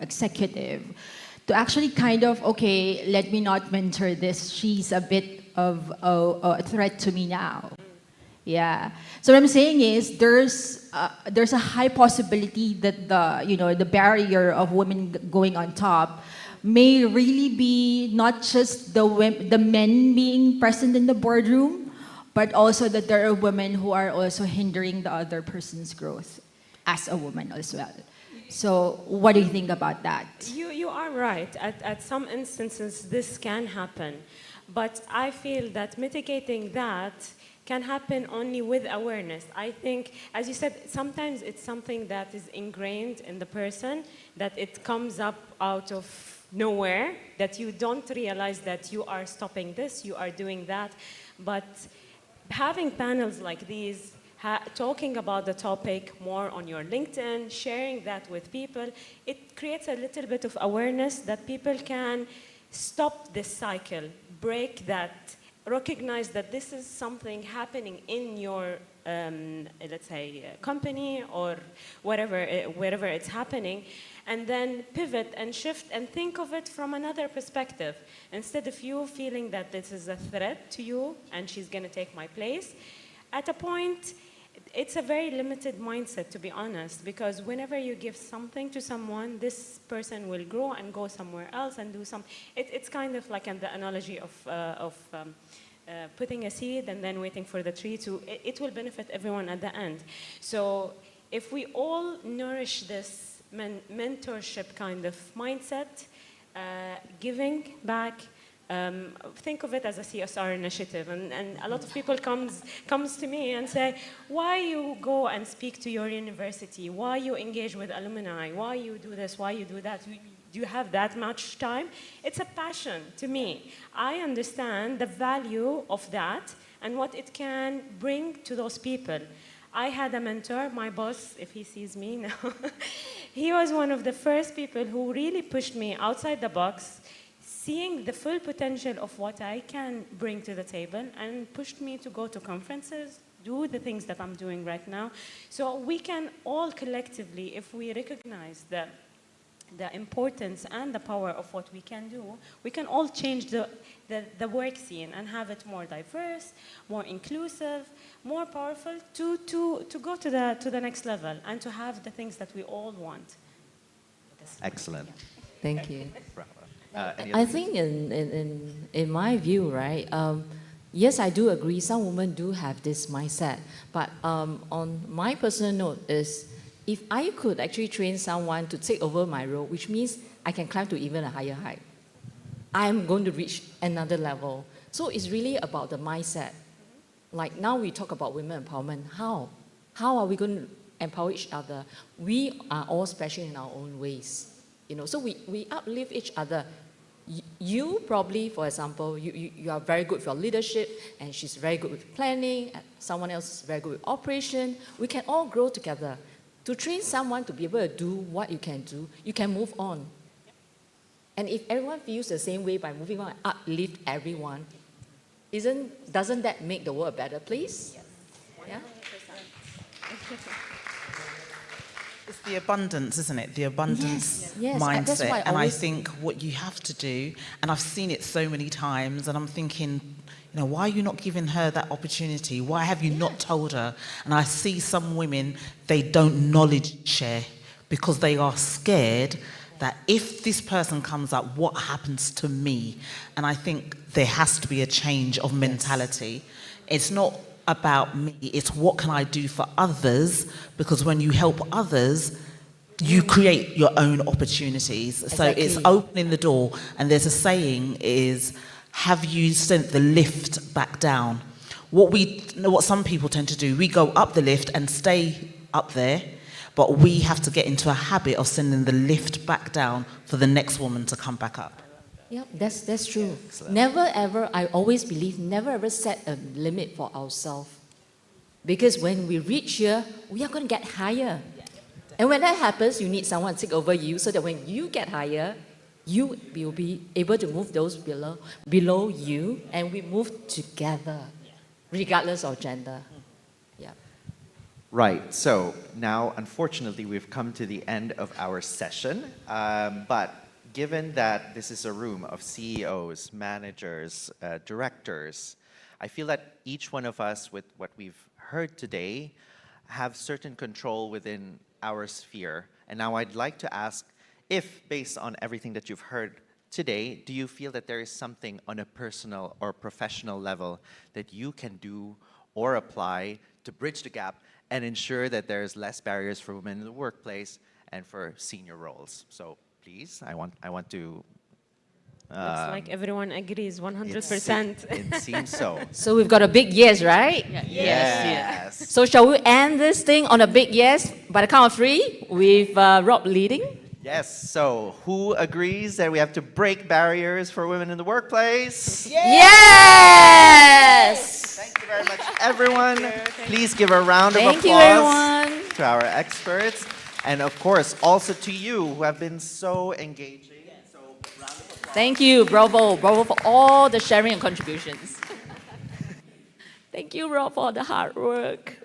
executive, to actually kind of, okay, let me not mentor this. She's a bit of a threat to me now. Yeah. So what I'm saying is there's a high possibility that the barrier of women going on top may really be not just the men being present in the boardroom, but also that there are women who are also hindering the other person's growth as a woman as well. So what do you think about that? You are right. At some instances, this can happen. But I feel that mitigating that can happen only with awareness. I think, as you said, sometimes it's something that is ingrained in the person, that it comes up out of nowhere, that you don't realize that you are stopping this, you are doing that. But having panels like these, talking about the topic more on your LinkedIn, sharing that with people, it creates a little bit of awareness that people can stop this cycle, break that, recognize that this is something happening in your, let's say, company or whatever, wherever it's happening, and then pivot and shift and think of it from another perspective. Instead of you feeling that this is a threat to you and she's going to take my place, at a point, it's a very limited mindset, to be honest, because whenever you give something to someone, this person will grow and go somewhere else and do some. It's kind of like the analogy of putting a seed and then waiting for the tree to. It will benefit everyone at the end. So if we all nourish this mentorship kind of mindset, giving back. Think of it as a CSR initiative, and a lot of people comes to me and say, why you go and speak to your university, why you engage with alumni, why you do this, why you do that, do you have that much time? It's a passion to me. I understand the value of that and what it can bring to those people. I had a mentor, my boss, if he sees me now, he was one of the first people who really pushed me outside the box, seeing the full potential of what I can bring to the table, and pushed me to go to conferences, do the things that I'm doing right now. So we can all collectively, if we recognize the importance and the power of what we can do, we can all change the work scene and have it more diverse, more inclusive, more powerful to go to the next level and to have the things that we all want. Excellent. Thank you. I think in my view, right, yes, I do agree, some women do have this mindset, but on my personal note is, if I could actually train someone to take over my role, which means I can climb to even a higher height, I'm going to reach another level. So it's really about the mindset. Like now we talk about women empowerment, how? How are we going to empower each other? We are all special in our own ways. So we uplift each other. You probably, for example, you are very good for leadership, and she's very good with planning, and someone else is very good with operation. We can all grow together. To train someone to be able to do what you can move on. And if everyone feels the same way by moving on and uplift everyone, doesn't that make the world a better place? Yes. Yeah? It's the abundance, isn't it? The abundance Yes, mindset. that's why I think what you have to do, and I've seen it so many times, and I'm thinking, why are you not giving her that opportunity? Why have you not told her? And I see some women, they don't knowledge share because they are scared that if this person comes up, what happens to me? And I think there has to be a change of mentality. It's not about me, it's what can I do for others, because when you help others, you create your own opportunities. Exactly. So it's opening the door, and there's a saying is, have you sent the lift back down? What some people tend to do, we go up the lift and stay up there, but we have to get into a habit of sending the lift back down for the next woman to come back up. Yeah, that's true. Never ever, I always believe, never ever set a limit for ourselves. Because when we reach here, we are going to get higher. And when that happens, you need someone to take over you, so that when you get higher, you will be able to move those below you, and we move together, regardless of gender. Yeah. Right, so now unfortunately we've come to the end of our session, but given that this is a room of CEOs, managers, directors, I feel that each one of us, with what we've heard today, have certain control within our sphere. And now I'd like to ask if, based on everything that you've heard today, do you feel that there is something on a personal or professional level that you can do or apply to bridge the gap and ensure that there's less barriers for women in the workplace and for senior roles? So please, I want to. Looks like everyone agrees 100%. It seems so. So we've got a big yes, right? Yes. So shall we end this thing on a big yes by the count of 3 with Rob leading? Yes. So who agrees that we have to break barriers for women in the workplace? Yes! Thank you very much, everyone. Please give a round of Thank applause you, everyone. to our experts. And of course, also to you who have been so engaging. So round of applause. Thank you, bravo, bravo for all the sharing and contributions. Thank you, Rob, for the hard work.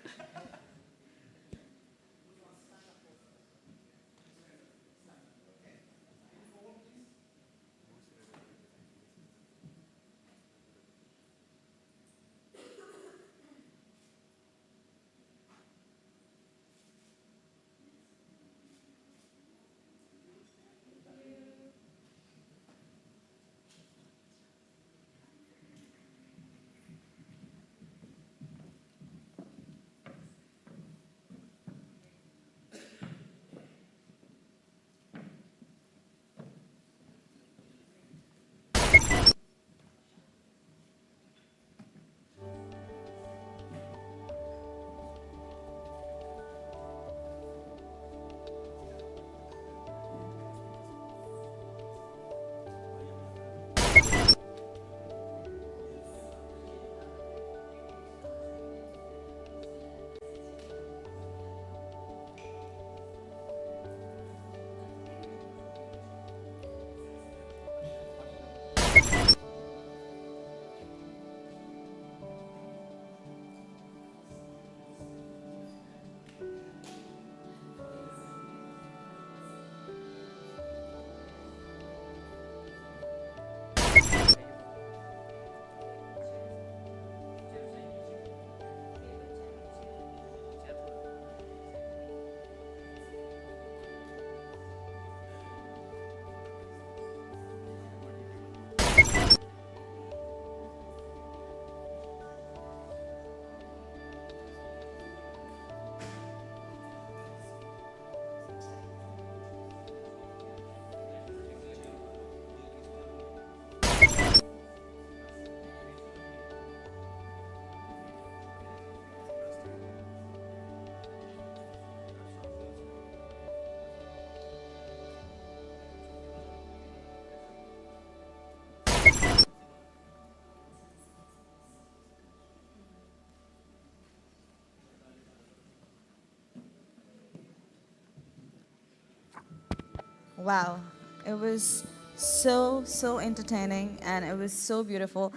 Wow, it was so entertaining and it was so beautiful.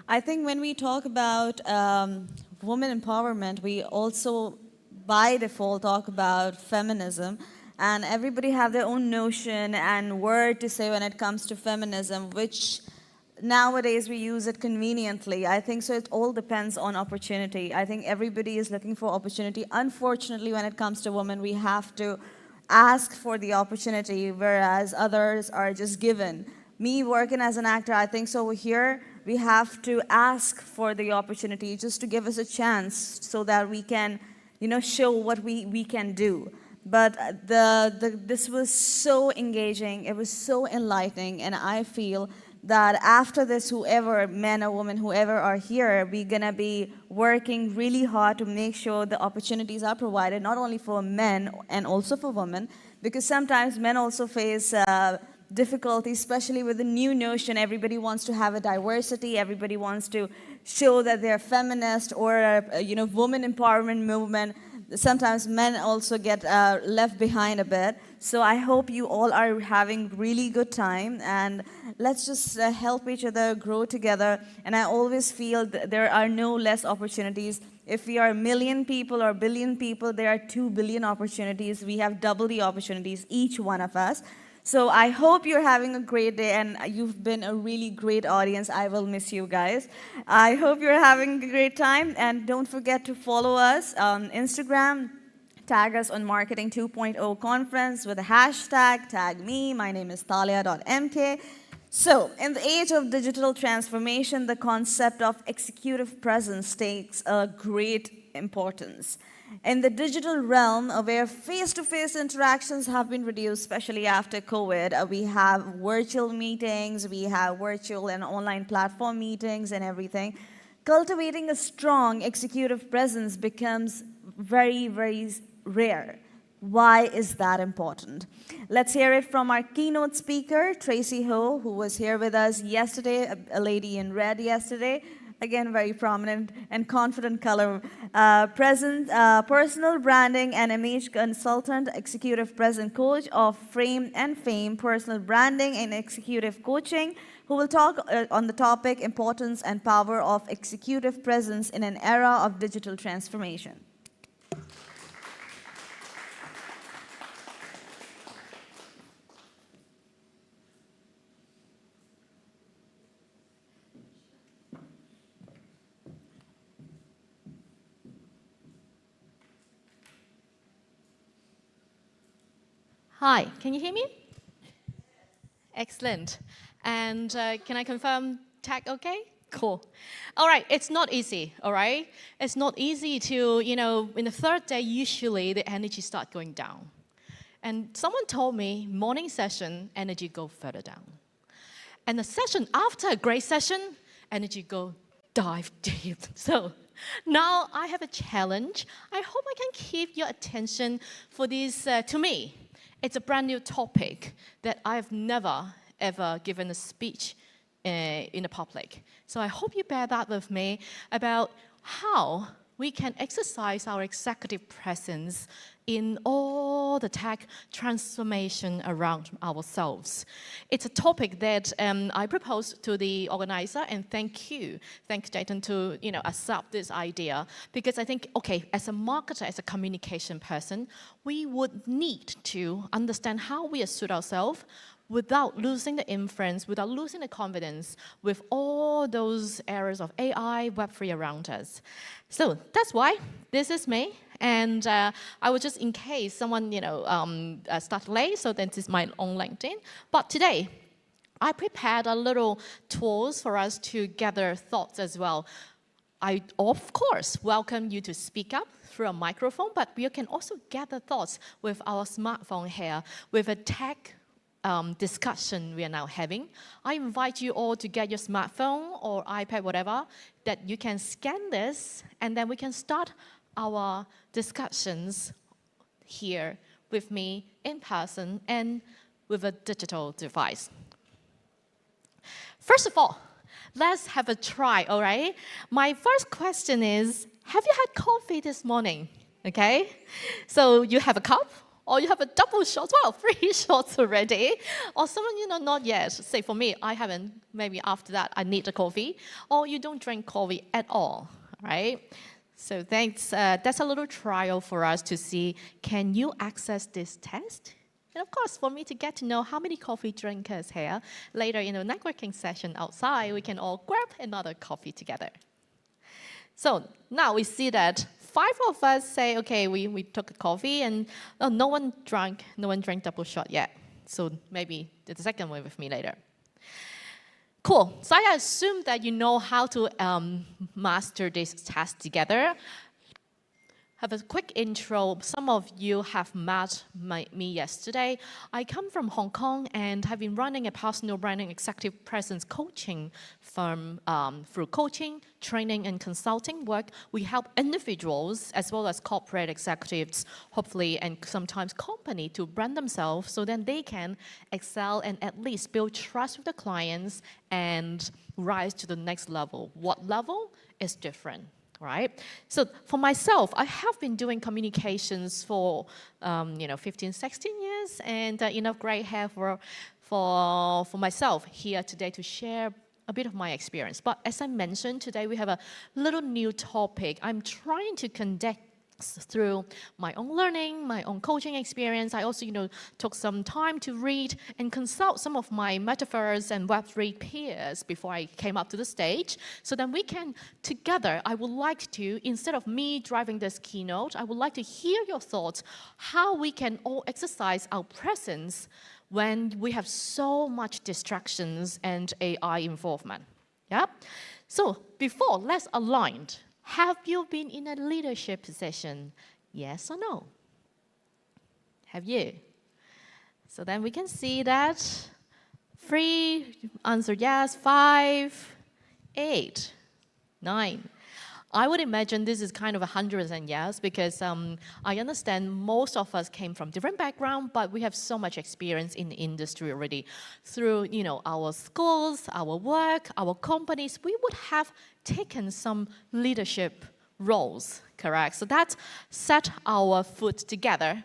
I think when we talk about women empowerment, we also by default talk about feminism, and everybody have their own notion and word to say when it comes to feminism, which nowadays we use it conveniently. I think so. It all depends on opportunity. I think everybody is looking for opportunity. Unfortunately, when it comes to women, we have to ask for the opportunity, whereas others are just given. Me working as an actor, I think so here we have to ask for the opportunity just to give us a chance so that we can, show what we can do. But this was so engaging, it was so enlightening, and I feel that after this, whoever, men or women, whoever are here, we're gonna be working really hard to make sure the opportunities are provided, not only for men and also for women, because sometimes men also face difficulties, especially with the new notion. Everybody wants to have a diversity, everybody wants to show that they're feminist or woman empowerment movement. Sometimes men also get left behind a bit. So I hope you all are having really good time, and let's just help each other grow together. And I always feel that there are no less opportunities. If we are a million people or billion people, there are 2 billion opportunities. We have double the opportunities, each one of us. So I hope you're having a great day, and you've been a really great audience. I will miss you guys. I hope you're having a great time, and don't forget to follow us on Instagram. Tag us on Marketing 2.0 Conference with a hashtag, tag me. My name is Talia.mk. So, in the age of digital transformation, the concept of executive presence takes a great importance. In the digital realm, where face-to-face interactions have been reduced, especially after COVID, we have virtual meetings, we have virtual and online platform meetings and everything. Cultivating a strong executive presence becomes very, very rare. Why is that important? Let's hear it from our keynote speaker, Tracy Ho, who was here with us yesterday, a lady in red yesterday. Again, very prominent and confident color. Personal branding and image consultant, executive presence coach of Frame and Fame, personal branding and executive coaching, who will talk on the topic importance and power of executive presence in an era of digital transformation. Hi, can you hear me? Excellent. And can I confirm tech okay? Cool. All right, it's not easy, all right? It's not easy to, in the third day, usually the energy start going down. And someone told me, morning session, energy go further down. And the session after a great session, energy go dive deep. So now I have a challenge. I hope I can keep your attention for this, to me. It's a brand new topic that I've never, ever given a speech in the public. So I hope you bear that with me about how we can exercise our executive presence in all the tech transformation around ourselves. It's a topic that I proposed to the organizer, and thank you, Dayton, to accept this idea, because I think, okay, as a marketer, as a communication person, we would need to understand how we assert ourselves without losing the influence, without losing the confidence with all those areas of AI, Web3 around us. So that's why this is me. And I was just, in case someone, start late, so this is my own LinkedIn. But today, I prepared a little tools for us to gather thoughts as well. I, of course, welcome you to speak up through a microphone, but we can also gather thoughts with our smartphone here, with a tech discussion we are now having. I invite you all to get your smartphone or iPad, whatever, that you can scan this, and then we can start our discussions here with me in person and with a digital device. First of all, let's have a try, all right? My first question is, have you had coffee this morning? Okay? So you have a cup? Or you have a double shot, well, 3 shots already. Or someone, not yet. Say for me, I haven't. Maybe after that, I need a coffee. Or you don't drink coffee at all, right? So thanks. That's a little trial for us to see, can you access this test? And of course, for me to get to know how many coffee drinkers here, later in a networking session outside, we can all grab another coffee together. So now we see that 5 of us say, okay, we took a coffee, and no one drank double shot yet. So maybe the second one with me later. Cool. So I assume that you know how to master this task together. Have a quick intro. Some of you have met me yesterday. I come from Hong Kong and have been running a personal branding executive presence coaching firm. Through coaching, training, and consulting work, we help individuals as well as corporate executives, hopefully, and sometimes company, to brand themselves so then they can excel and at least build trust with the clients and rise to the next level. What level is different? Right? So for myself, I have been doing communications for 15, 16 years, and enough gray hair for myself here today to share a bit of my experience. But as I mentioned, today we have a little new topic. I'm trying to conduct through my own learning, my own coaching experience. I also, took some time to read and consult some of my metaphors and Web3 peers before I came up to the stage. So then we can, together, I would like to, instead of me driving this keynote, I would like to hear your thoughts, how we can all exercise our presence when we have so much distractions and AI involvement. Yeah? So before, let's align. Have you been in a leadership position? Yes or no? Have you? So then we can see that 3 answered yes, 5, 8, 9. I would imagine this is kind of 100% yes, because I understand most of us came from different backgrounds, but we have so much experience in the industry already. Through our schools, our work, our companies, we would have taken some leadership roles, correct? So that set our foot together.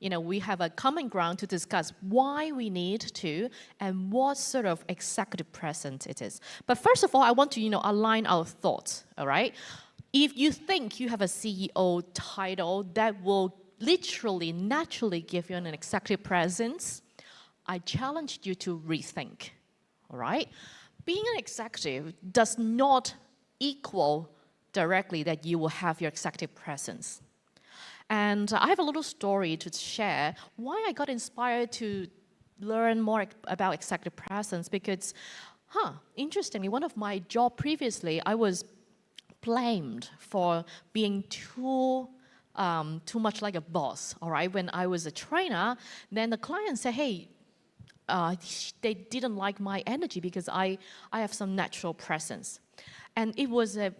We have a common ground to discuss why we need to and what sort of executive presence it is. But first of all, I want to, align our thoughts, all right? If you think you have a CEO title that will literally, naturally give you an executive presence, I challenge you to rethink, all right? Being an executive does not equal directly that you will have your executive presence. And I have a little story to share why I got inspired to learn more about executive presence, because, interestingly, one of my job previously, I was blamed for being too much like a boss, all right? When I was a trainer, then the client said, hey, they didn't like my energy because I have some natural presence. And it was a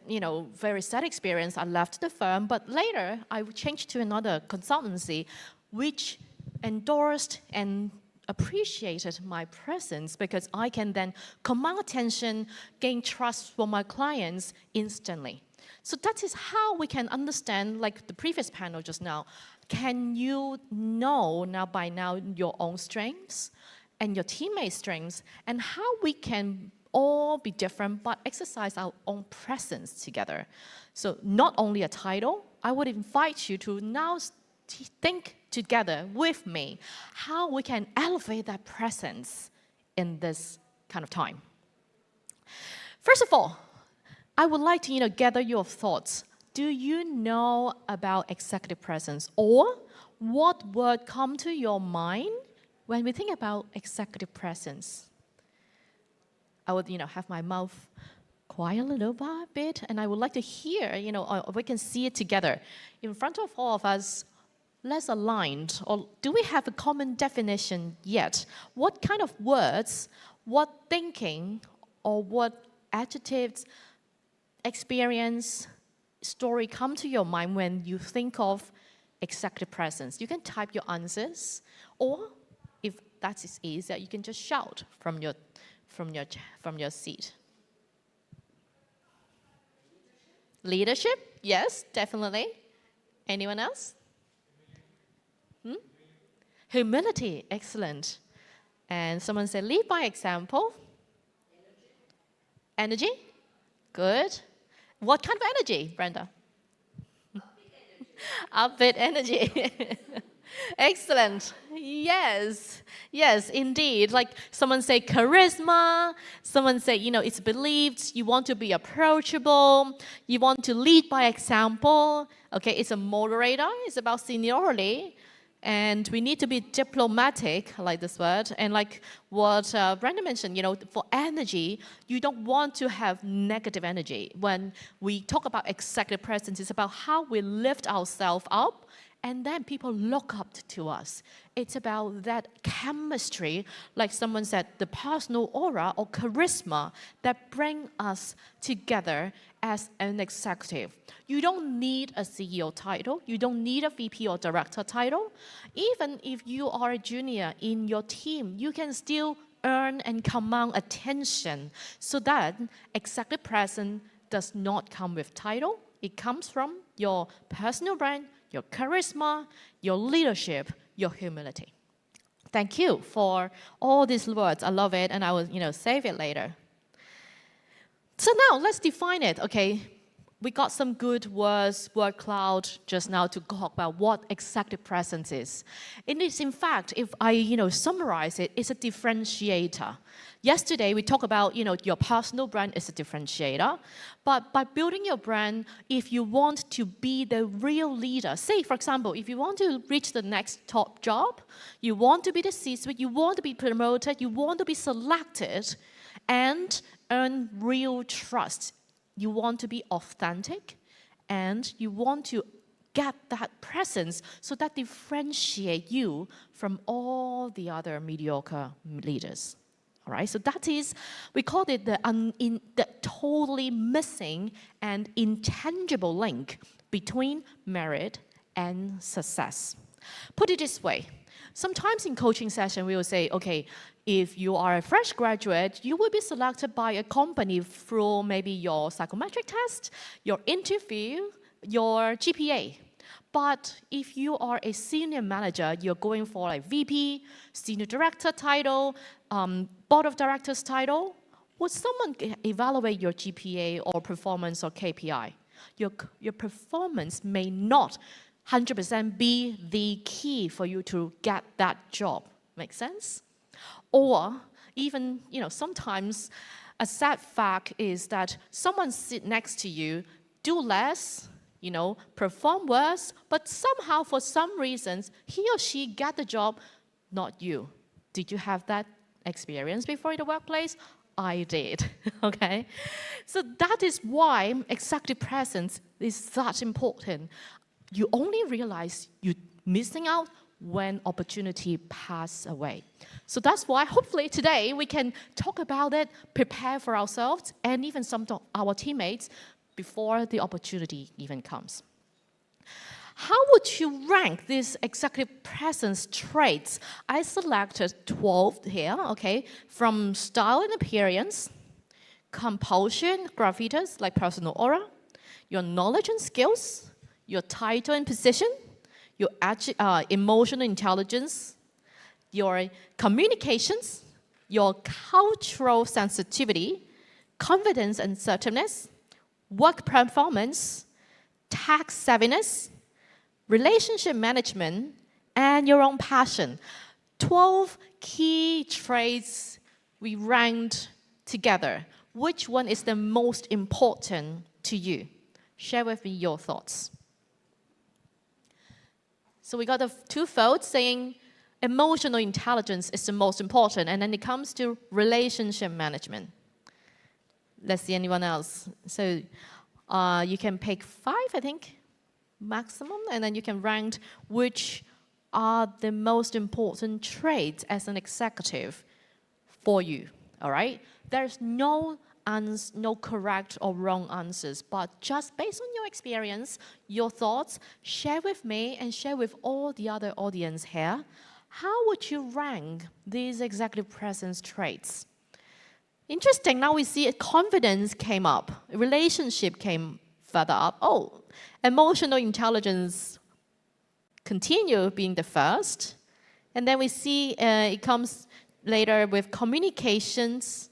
very sad experience. I left the firm, but later I changed to another consultancy, which endorsed and appreciated my presence, because I can then command attention, gain trust from my clients instantly. So that is how we can understand, like the previous panel just now, can you know by now your own strengths and your teammates' strengths, and how we can all be different, but exercise our own presence together. So not only a title, I would invite you to now think together with me how we can elevate that presence in this kind of time. First of all, I would like to gather your thoughts. Do you know about executive presence, or what word come to your mind when we think about executive presence? I would, have my mouth quiet a little bit, and I would like to hear, or we can see it together. In front of all of us, let's align, or do we have a common definition yet? What kind of words, what thinking, or what adjectives, experience, story come to your mind when you think of executive presence? You can type your answers, or if that is easier, you can just shout from your seat. Leadership? Yes, definitely. Anyone else? Humility, excellent. And someone said, lead by example. Energy? Good. What kind of energy, Brenda? Upbeat energy. Excellent. Yes. Yes, indeed. Like someone say charisma. Someone say, it's believed. You want to be approachable. You want to lead by example. Okay, it's a moderator. It's about seniority. And we need to be diplomatic, I like this word. And like what Brenda mentioned, for energy, you don't want to have negative energy. When we talk about executive presence, it's about how we lift ourselves up, and then people look up to us. It's about that chemistry, like someone said, the personal aura or charisma that bring us together as an executive. You don't need a CEO title. You don't need a VP or director title. Even if you are a junior in your team, you can still earn and command attention. So that executive presence does not come with title. It comes from your personal brand, your charisma, your leadership, your humility. Thank you for all these words. I love it, and I will, save it later. So now let's define it. Okay, we got some good words, word cloud just now to talk about what executive presence is. It is, in fact, if I summarize it, it's a differentiator. Yesterday, we talked about your personal brand is a differentiator. But by building your brand, if you want to be the real leader, say, for example, if you want to reach the next top job, you want to be the C-suite, you want to be promoted, you want to be selected, and earn real trust. You want to be authentic, and you want to get that presence so that differentiate you from all the other mediocre leaders. All right, so that is, we call it the totally missing and intangible link between merit and success. Put it this way, sometimes in coaching session, we will say, okay, if you are a fresh graduate, you will be selected by a company through maybe your psychometric test, your interview, your GPA. But if you are a senior manager, you're going for a VP, senior director title, board of directors title, would someone evaluate your GPA or performance or KPI? Your performance may not 100% be the key for you to get that job. Make sense? Or even, sometimes a sad fact is that someone sit next to you, do less, perform worse, but somehow for some reasons, he or she get the job, not you. Did you have that experience before in the workplace? I did, okay? So that is why executive presence is such important. You only realize you're missing out when opportunity pass away. So that's why hopefully today we can talk about it, prepare for ourselves, and even some of our teammates before the opportunity even comes. How would you rank these executive presence traits? I selected 12 here, okay, from style and appearance, compulsion, gravitas, like personal aura, your knowledge and skills, your title and position, your emotional intelligence, your communications, your cultural sensitivity, confidence and assertiveness, work performance, tax savviness, relationship management, and your own passion. 12 key traits we ranked together. Which one is the most important to you? Share with me your thoughts. So we got the 2 votes saying emotional intelligence is the most important, and then it comes to relationship management. Let's see anyone else. So you can pick 5, I think, maximum, and then you can rank which are the most important traits as an executive for you, all right? There's no correct or wrong answers, but just based on your experience, your thoughts, share with me and share with all the other audience here. How would you rank these executive presence traits? Interesting, now we see confidence came up, relationship came further up. Oh, emotional intelligence continue being the first. And then we see it comes later with communications,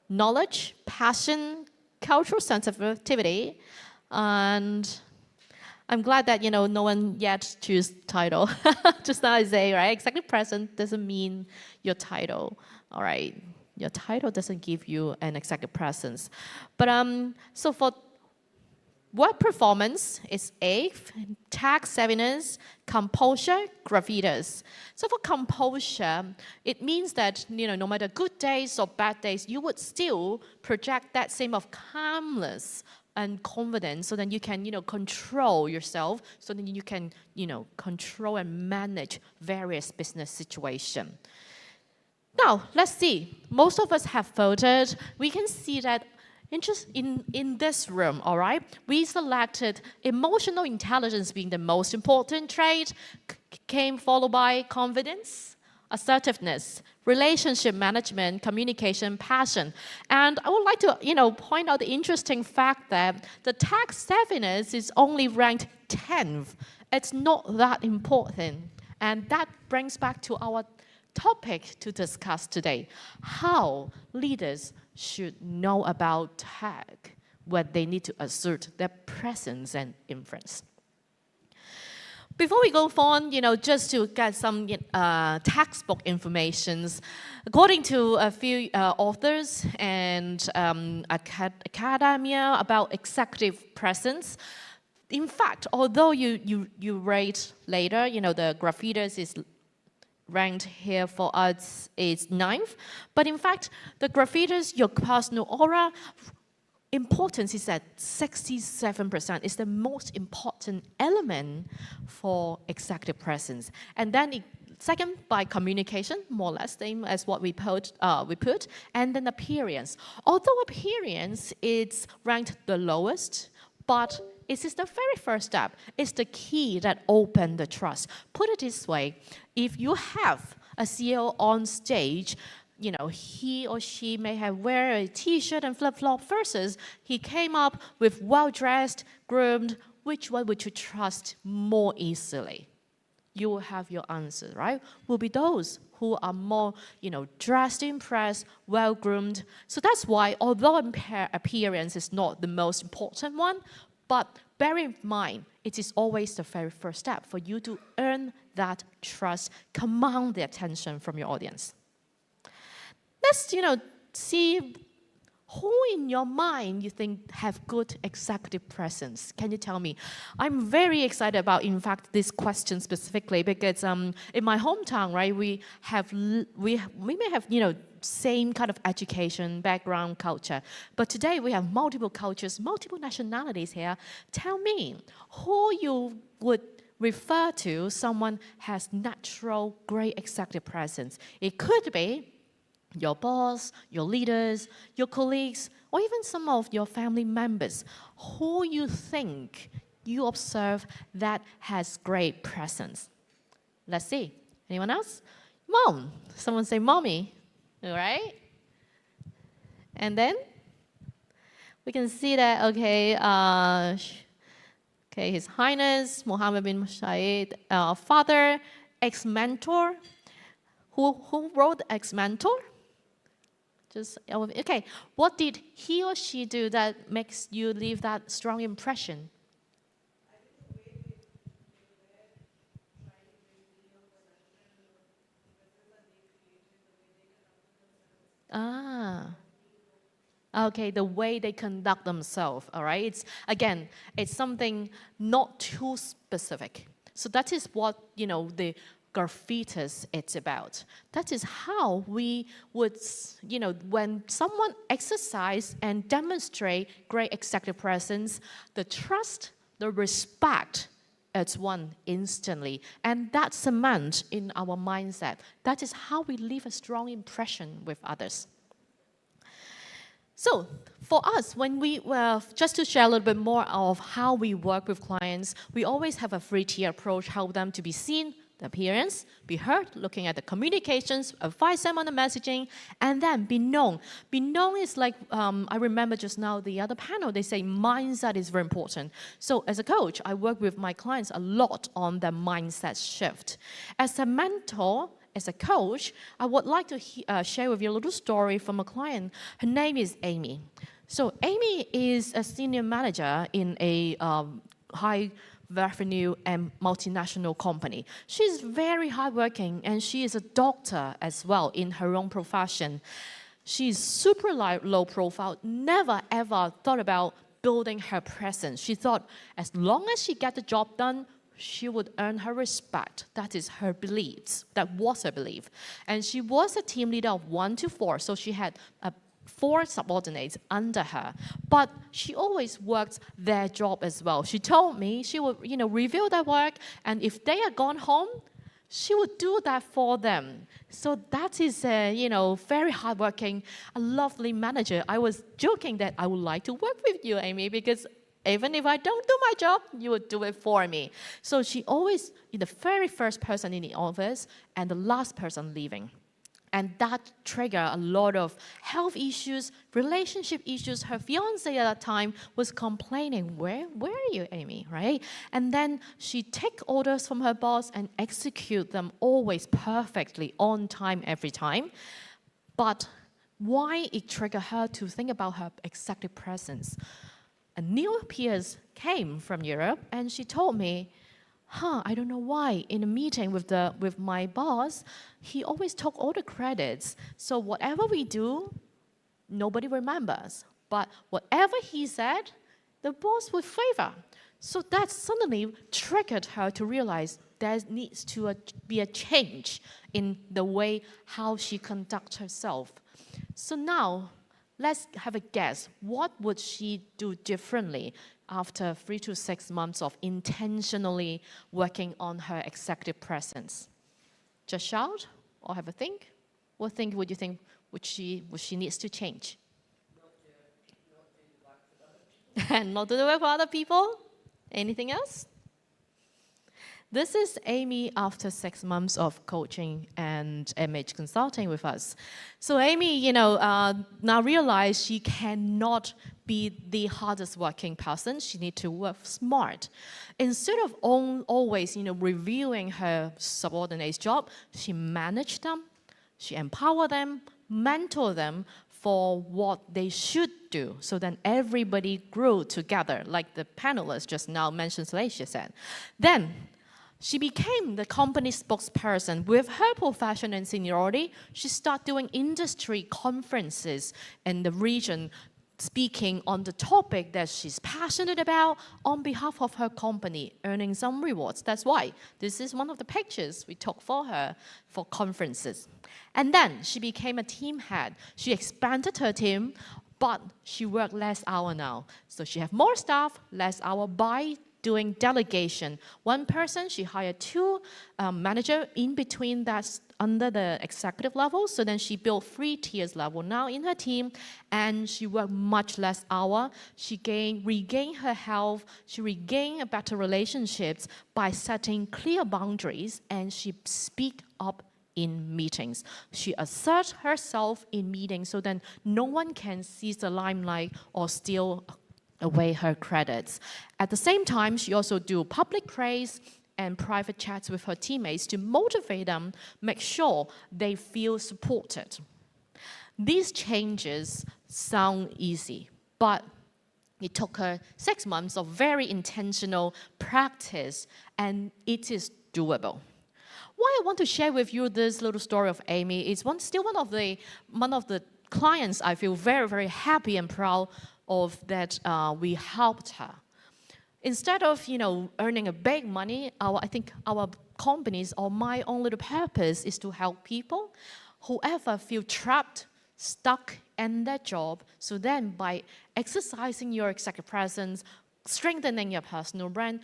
knowledge, passion, cultural sensitivity, and I'm glad that no one yet choose title. Just now I say, right, executive present doesn't mean your title, all right? Your title doesn't give you an executive presence. But so for work performance is A, tax savviness, composure, gravitas. So for composure, it means that no matter good days or bad days, you would still project that same of calmness and confidence, so then you can control yourself, so then you can control and manage various business situations. Now let's see. Most of us have voted. We can see that in this room, all right, we selected emotional intelligence being the most important trait, came followed by confidence, assertiveness, relationship management, communication, passion. And I would like to point out the interesting fact that the tax savviness is only ranked 10th. It's not that important. And that brings back to our topic to discuss today, how leaders should know about tech. when they need to assert their presence and influence. Before we go on, just to get some textbook informations, according to a few authors and academia about executive presence, in fact, although you rate later, the gravitas is ranked here for us is 9th, but in fact, the gravitas, your personal aura, importance is at 67%. It's the most important element for executive presence. And then second, by communication, more or less same as what we put, and then appearance. Although appearance is ranked the lowest, but it is the very first step. It's the key that opens the trust. Put it this way, if you have a CEO on stage, he or she may have wear a t-shirt and flip-flop versus he came up with well-dressed, groomed, which one would you trust more easily? You will have your answer, right? Will be those who are more, dressed to impress, well-groomed. So that's why, although appearance is not the most important one, but bear in mind, it is always the very first step for you to earn that trust, command the attention from your audience. Let's, see who in your mind you think have good executive presence. Can you tell me? I'm very excited about, in fact, this question specifically because in my hometown, right, we may have, same kind of education, background, culture. But today we have multiple cultures, multiple nationalities here. Tell me who you would refer to someone has natural, great executive presence. It could be your boss, your leaders, your colleagues, or even some of your family members, who you think you observe that has great presence. Let's see. Anyone else? Mom. Someone say mommy. All right? And then we can see that, okay, His Highness Mohammed bin Shayed, father, ex-mentor. Who wrote ex-mentor? Okay, what did he or she do that makes you leave that strong impression? Okay, the way they conduct themselves, all right? It's something not too specific. So that is what, the graphitis it's about. That is how we would, when someone exercise and demonstrate great executive presence, the trust, the respect, it's one instantly. And that cements in our mindset. That is how we leave a strong impression with others. So for us, when just to share a little bit more of how we work with clients, we always have a 3-tier approach, help them to be seen, the appearance, be heard, looking at the communications, advise them on the messaging, and then be known. Be known is like, I remember just now the other panel, they say mindset is very important. So as a coach, I work with my clients a lot on the mindset shift. As a mentor, as a coach, I would like to share with you a little story from a client. Her name is Amy. So Amy is a senior manager in a high revenue and multinational company. She's very hardworking and she is a doctor as well in her own profession. She's super low profile, never ever thought about building her presence. She thought as long as she get the job done, she would earn her respect. That is her beliefs. That was her belief. And she was a team leader of 1 to 4, so she had 4 subordinates under her. But she always worked their job as well. She told me she would, review their work, and if they had gone home, she would do that for them. So that is a, very hardworking, a lovely manager. I was joking that I would like to work with you, Amy, because even if I don't do my job, you would do it for me. So she always, the very first person in the office and the last person leaving. And that triggered a lot of health issues, relationship issues. Her fiance at that time was complaining, where are you, Amy, right? And then she take orders from her boss and execute them always perfectly, on time, every time. But why it triggered her to think about her executive presence? a new peers came from Europe, and she told me, I don't know why, in a meeting with my boss, he always took all the credits. So whatever we do, nobody remembers. But whatever he said, the boss would favor. So that suddenly triggered her to realize there needs to be a change in the way how she conducts herself. So now, let's have a guess. What would she do differently after 3 to 6 months of intentionally working on her executive presence? Just shout or have a think? What thing would you think would she needs to change? And not to do work for other people? Anything else? This is Amy after 6 months of coaching and image consulting with us. So Amy, now realize she cannot be the hardest working person. She needs to work smart. Instead of always, reviewing her subordinates' job, she managed them, she empowered them, mentor them for what they should do. So then everybody grew together, like the panelists just now mentioned, Celestia said. Then she became the company spokesperson. With her profession and seniority, she started doing industry conferences in the region, speaking on the topic that she's passionate about on behalf of her company, earning some rewards. That's why this is one of the pictures we took for her for conferences. And then she became a team head. She expanded her team, but she worked less hour now. So she have more staff, less hour by doing delegation. One person, she hired 2 managers in between that under the executive level. So then she built 3 tiers level now in her team, and she worked much less hour. She regained her health. She regained better relationships by setting clear boundaries, and she speak up in meetings. She asserts herself in meetings so then no one can seize the limelight or steal away her credits. At the same time, she also do public praise and private chats with her teammates to motivate them, make sure they feel supported. These changes sound easy, but it took her 6 months of very intentional practice, and it is doable. Why I want to share with you this little story of Amy is still one of the clients I feel very, very happy and proud of that we helped her. Instead of earning a big money, I think our companies or my own little purpose is to help people, whoever feel trapped, stuck in their job. So then by exercising your executive presence, strengthening your personal brand,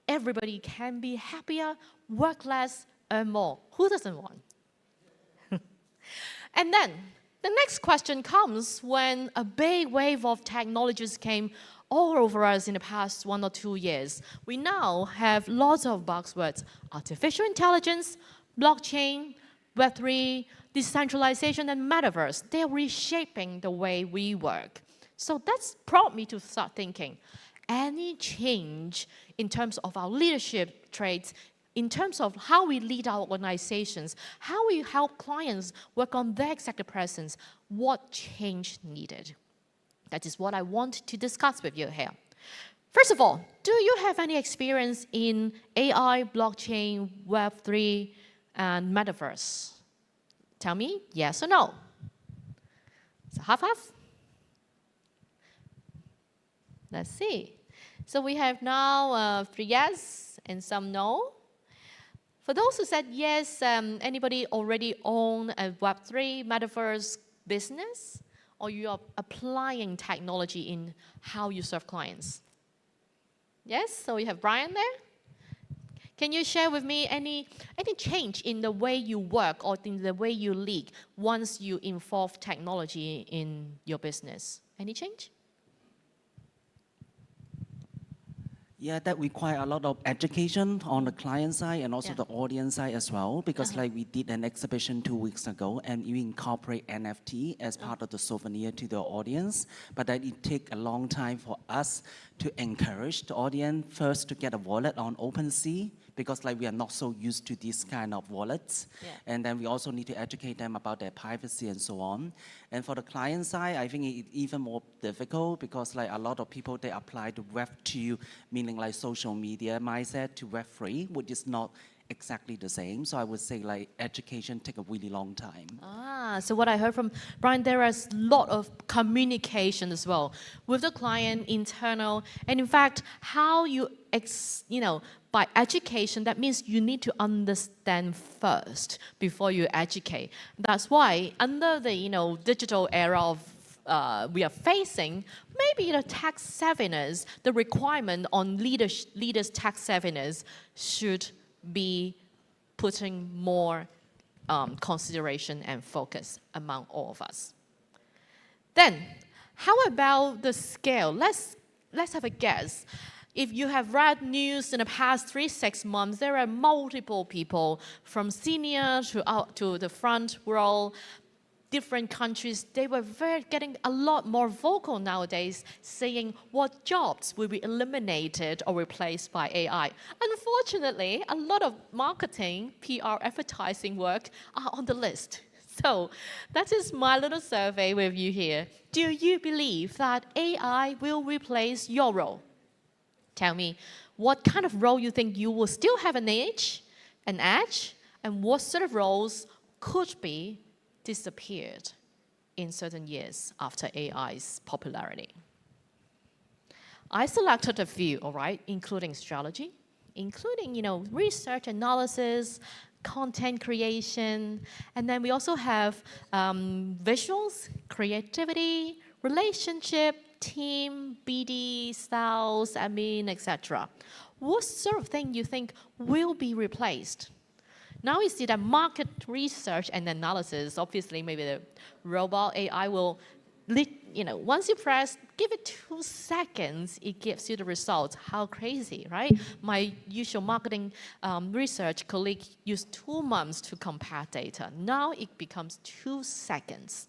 everybody can be happier, work less, earn more. Who doesn't want? And then the next question comes when a big wave of technologies came all over us in the past 1 or 2 years. We now have lots of buzzwords: artificial intelligence, blockchain, Web3, decentralization, and metaverse. They're reshaping the way we work. So that's prompted me to start thinking, any change in terms of our leadership traits, in terms of how we lead our organizations, how we help clients work on their executive presence, what change needed? That is what I want to discuss with you here. First of all, do you have any experience in AI, blockchain, Web3, and metaverse? Tell me yes or no. So half-half? Let's see. So we have now 3 yes and some no. For those who said yes, anybody already own a Web3 metaverse business, or you are applying technology in how you serve clients? Yes, so we have Brian there. Can you share with me any change in the way you work or in the way you lead once you involve technology in your business? Any change? Yeah, that require a lot of education on the client side and also the audience side as well, because like we did an exhibition 2 weeks ago and we incorporate NFT as part of the souvenir to the audience, but that it take a long time for us to encourage the audience first to get a wallet on OpenSea because like we are not so used to this kind of wallets. Yeah. And then we also need to educate them about their privacy and so on. And for the client side, I think it's even more difficult because like a lot of people, they apply the Web 2, meaning like social media mindset, to Web 3, which is not exactly the same. So I would say like education take a really long time. So what I heard from Brian, there is a lot of communication as well with the client, internal, and in fact, how you, by education, that means you need to understand first before you educate. That's why under the, digital era of we are facing, maybe tax savviness, the requirement on leaders' tax savviness should be putting more consideration and focus among all of us. Then, how about the scale? Let's have a guess. If you have read news in the past 3-6 months, there are multiple people from senior to the front world, different countries, they were getting a lot more vocal nowadays, saying what jobs will be eliminated or replaced by AI. Unfortunately, a lot of marketing, PR, advertising work are on the list. So that is my little survey with you here. Do you believe that AI will replace your role? Tell me, what kind of role you think you will still have an edge, and what sort of roles could be disappeared in certain years after AI's popularity. I selected a few, all right, including strategy, including, research analysis, content creation, and then we also have visuals, creativity, relationship, team, BD, sales, admin, etc. What sort of thing you think will be replaced? Now we see that market research and analysis, obviously maybe the robot AI will, once you press, give it 2 seconds, it gives you the results. How crazy, right? My usual marketing research colleague used 2 months to compare data. Now it becomes 2 seconds.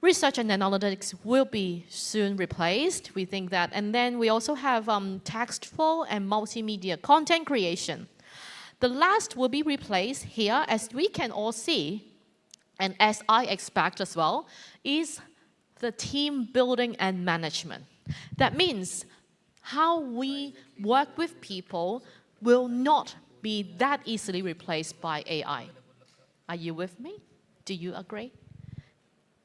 Research and analytics will be soon replaced. We think that. And then we also have textual and multimedia content creation. The last will be replaced here, as we can all see, and as I expect as well, is the team building and management. That means how we work with people will not be that easily replaced by AI. Are you with me? Do you agree?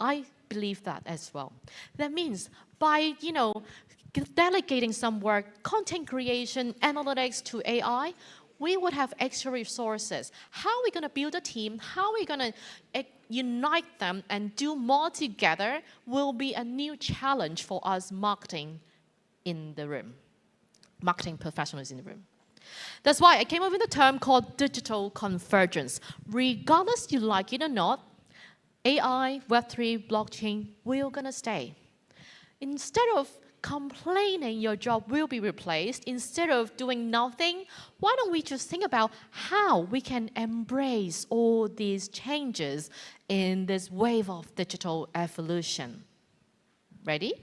I believe that as well. That means by, delegating some work, content creation, analytics to AI, we would have extra resources. How are we going to build a team? How are we going to unite them and do more together will be a new challenge for us marketing in the room, marketing professionals in the room. That's why I came up with a term called digital convergence. Regardless you like it or not, AI, Web3, blockchain, we're going to stay. Instead of complaining your job will be replaced, instead of doing nothing, why don't we just think about how we can embrace all these changes in this wave of digital evolution? Ready?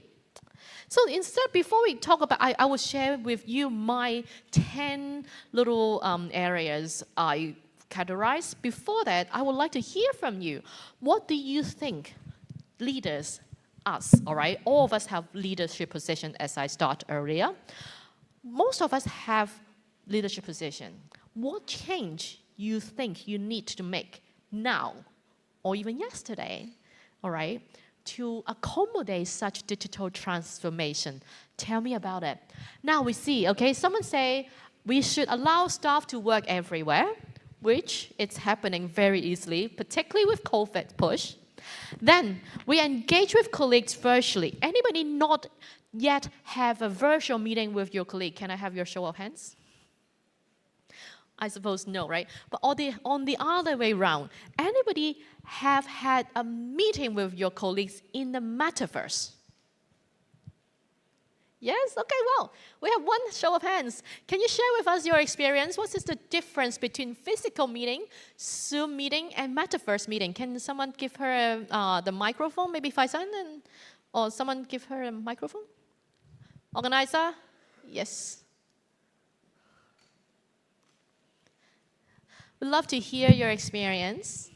So instead, before we talk about, I will share with you my 10 little areas I categorized. Before that, I would like to hear from you. What do you think leaders, us, all right? All of us have leadership position, as I started earlier. Most of us have leadership position. What change you think you need to make now, or even yesterday, all right, to accommodate such digital transformation? Tell me about it. Now we see, okay, someone say we should allow staff to work everywhere, which it's happening very easily, particularly with COVID push. Then we engage with colleagues virtually. Anybody not yet have a virtual meeting with your colleague? Can I have your show of hands? I suppose no, right? But on the other way around, anybody have had a meeting with your colleagues in the metaverse? Yes? Okay, well, we have one show of hands. Can you share with us your experience? What is the difference between physical meeting, Zoom meeting, and metaverse meeting? Can someone give her the microphone, maybe Faisan, or someone give her a microphone? Organizer? Yes. We'd love to hear your experience.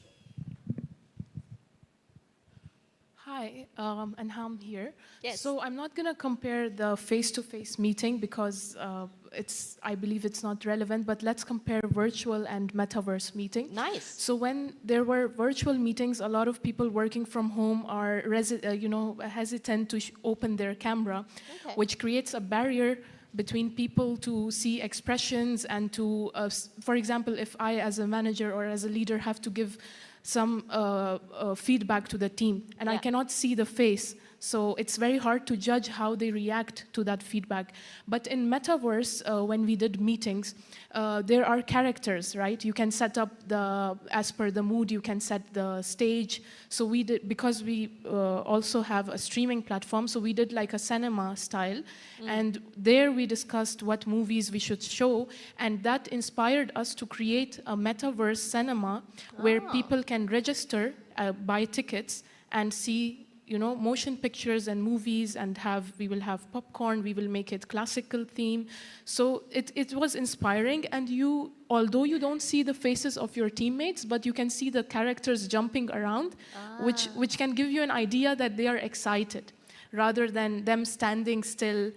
Hi, and Ham here. Yes. So I'm not going to compare the face-to-face meeting because I believe it's not relevant, but let's compare virtual and metaverse meeting. Nice. So when there were virtual meetings, a lot of people working from home are hesitant to open their camera, Okay. which creates a barrier between people to see expressions and to, for example, if I as a manager or as a leader have to give some feedback to the team and I cannot see the face, so it's very hard to judge how they react to that feedback. But in metaverse, when we did meetings, there are characters, right? You can set up as per the mood, you can set the stage. So we did, because we also have a streaming platform, so we did like a cinema style. And there we discussed what movies we should show, and that inspired us to create a metaverse cinema where people can register, buy tickets, and see motion pictures and movies, and we will have popcorn, we will make it classical theme. So it was inspiring, and although you don't see the faces of your teammates, but you can see the characters jumping around, which can give you an idea that they are excited, rather than them standing still,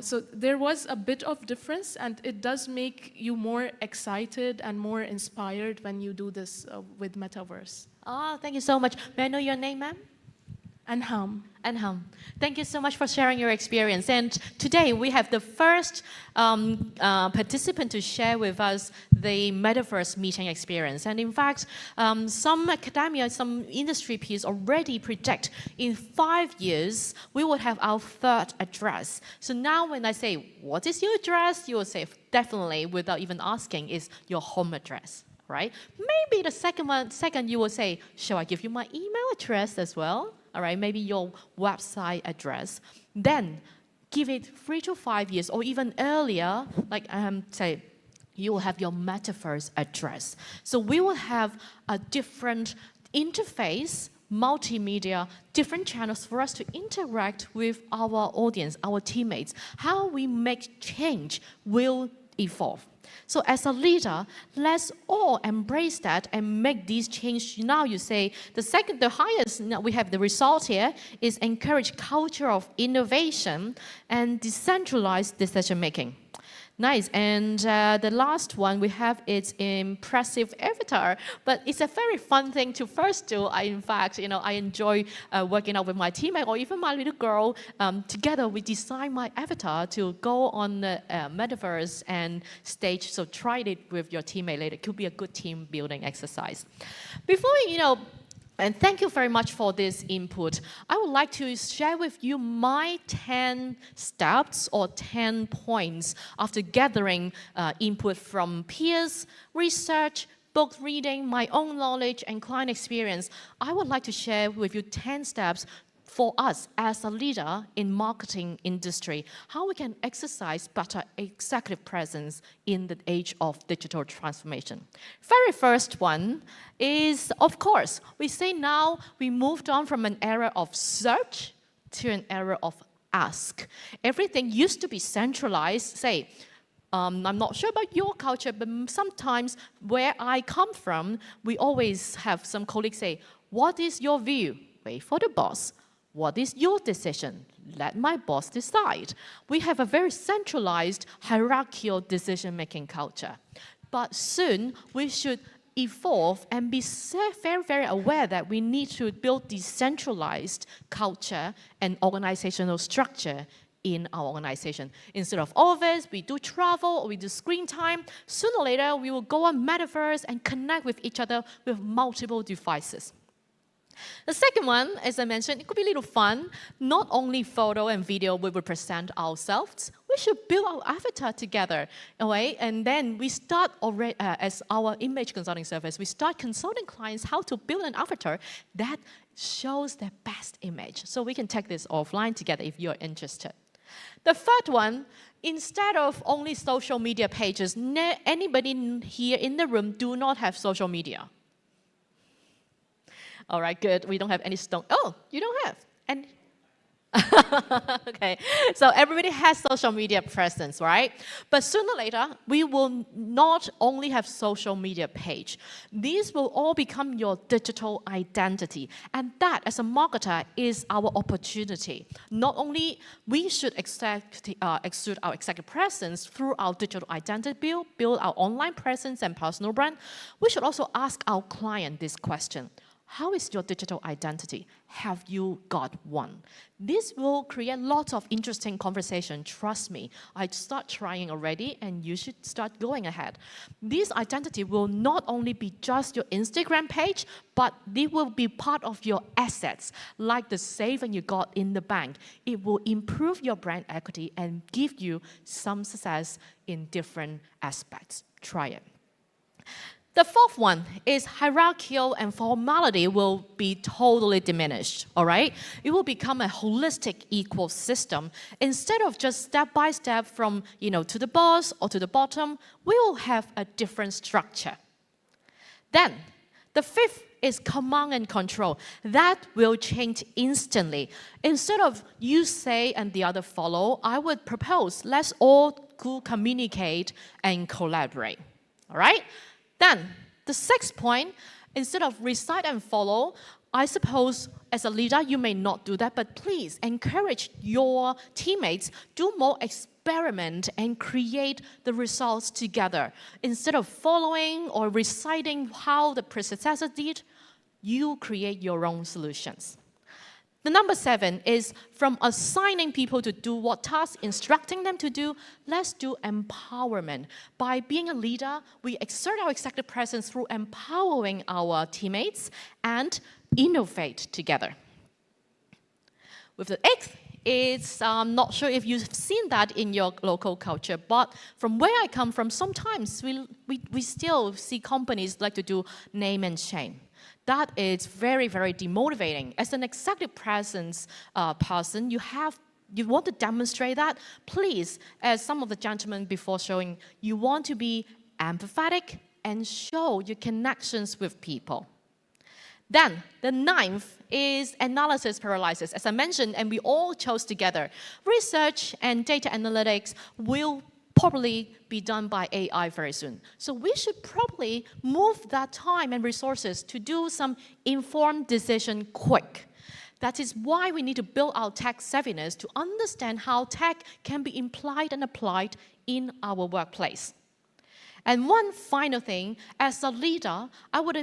So there was a bit of difference, and it does make you more excited and more inspired when you do this with metaverse. Oh, thank you so much. May I know your name, ma'am? Anham. Anham. Thank you so much for sharing your experience. And today we have the first participant to share with us the metaverse meeting experience. And in fact, some academia, some industry peers already predict in 5 years we will have our third address. So now when I say, what is your address? You will say, definitely, without even asking, is your home address. Right? Maybe the second you will say, shall I give you my email address as well? All right, maybe your website address. Then give it 3 to 5 years or even earlier, like say, you will have your metaverse address. So we will have a different interface, multimedia, different channels for us to interact with our audience, our teammates. How we make change will evolve. So as a leader, let's all embrace that and make these changes. Now you say, the highest, we have the result here, is encourage culture of innovation and decentralized decision making. Nice. And the last one we have is impressive avatar. But it's a very fun thing to first do. In fact, I enjoy working out with my teammate or even my little girl. Together, we design my avatar to go on the metaverse and stage. So try it with your teammate later. It could be a good team building exercise. Before and thank you very much for this input. I would like to share with you my 10 steps or 10 points after gathering input from peers, research, book reading, my own knowledge, and client experience. I would like to share with you 10 steps for us as a leader in marketing industry, how we can exercise better executive presence in the age of digital transformation. Very first one is, of course, we say now we moved on from an era of search to an era of ask. Everything used to be centralized, say, I'm not sure about your culture, but sometimes where I come from, we always have some colleagues say, what is your view? Wait for the boss. What is your decision? Let my boss decide. We have a very centralized, hierarchical decision-making culture. But soon, we should evolve and be very, very aware that we need to build decentralized culture and organizational structure in our organization. Instead of office, we do travel, or we do screen time. Sooner or later, we will go on metaverse and connect with each other with multiple devices. The second one, as I mentioned, it could be a little fun. Not only photo and video we will present ourselves, we should build our avatar together, okay? And then we start already, as our image consulting service, we start consulting clients how to build an avatar that shows their best image. So we can take this offline together if you're interested. The third one, instead of only social media pages, anybody here in the room do not have social media. All right, good. We don't have any stone. Oh, you don't have. And Okay, so everybody has social media presence, right? But sooner or later, we will not only have social media page. These will all become your digital identity. And that, as a marketer, is our opportunity. Not only we should exude our executive presence through our digital identity, build our online presence and personal brand, we should also ask our client this question. How is your digital identity? Have you got one? This will create lots of interesting conversation. Trust me, I start trying already, and you should start going ahead. This identity will not only be just your Instagram page, but it will be part of your assets, like the saving you got in the bank. It will improve your brand equity and give you some success in different aspects. Try it. The fourth one is hierarchical and formality will be totally diminished, all right? It will become a holistic ecosystem. Instead of just step by step from, to the boss or to the bottom, we will have a different structure. Then, the fifth is command and control. That will change instantly. Instead of you say and the other follow, I would propose let's all communicate and collaborate, all right? Then, the sixth point, instead of recite and follow, I suppose as a leader, you may not do that, but please encourage your teammates, do more experiment and create the results together. Instead of following or reciting how the predecessor did, you create your own solutions. The number 7 is from assigning people to do what tasks, instructing them to do, let's do empowerment. By being a leader, we exert our executive presence through empowering our teammates and innovate together. With the 8th, it's not sure if you've seen that in your local culture, but from where I come from, sometimes we still see companies like to do name and shame. That is very, very demotivating. As an executive presence person, you want to demonstrate that. Please, as some of the gentlemen before showing, you want to be empathetic and show your connections with people. Then, the 9th is analysis paralysis. As I mentioned, and we all chose together, research and data analytics will probably be done by AI very soon. So we should probably move that time and resources to do some informed decision quick. That is why we need to build our tech savviness to understand how tech can be implied and applied in our workplace. And one final thing, as a leader, I would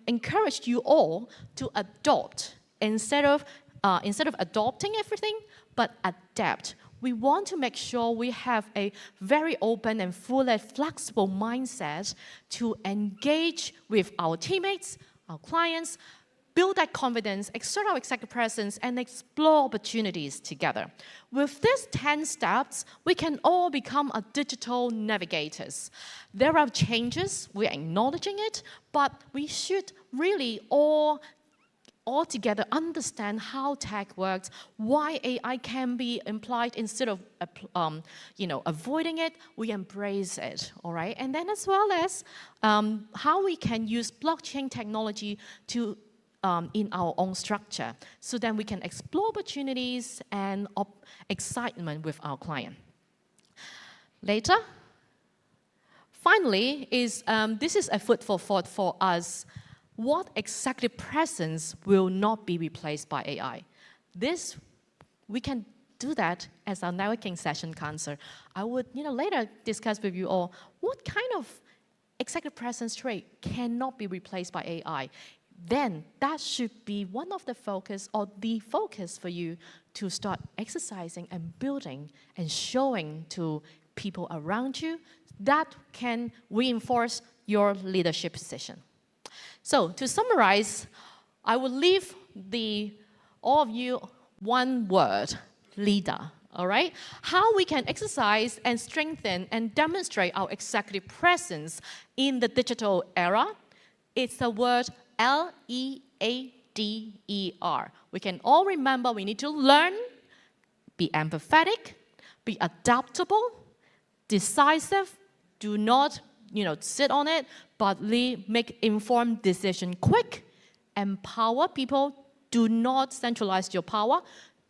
encourage you all to adopt instead of adopting everything, but adapt. We want to make sure we have a very open and full and flexible mindset to engage with our teammates, our clients, build that confidence, exert our executive presence, and explore opportunities together. With these 10 steps, we can all become a digital navigators. There are changes, we're acknowledging it, but we should really all together understand how tech works, why AI can be implied instead of avoiding it, we embrace it, all right? And then as well as how we can use blockchain technology to in our own structure, so then we can explore opportunities and excitement with our client. Later, finally, this is a food for thought for us. What executive presence will not be replaced by AI? We can do that as our networking session cancer. I would later discuss with you all what kind of executive presence trait cannot be replaced by AI. Then that should be one of the focus or the focus for you to start exercising and building and showing to people around you. That can reinforce your leadership position. So to summarize, I will leave all of you one word, leader, all right? How we can exercise and strengthen and demonstrate our executive presence in the digital era, it's the word L-E-A-D-E-R. We can all remember we need to learn, be empathetic, be adaptable, decisive, do not sit on it, but make informed decision quick, empower people, do not centralize your power,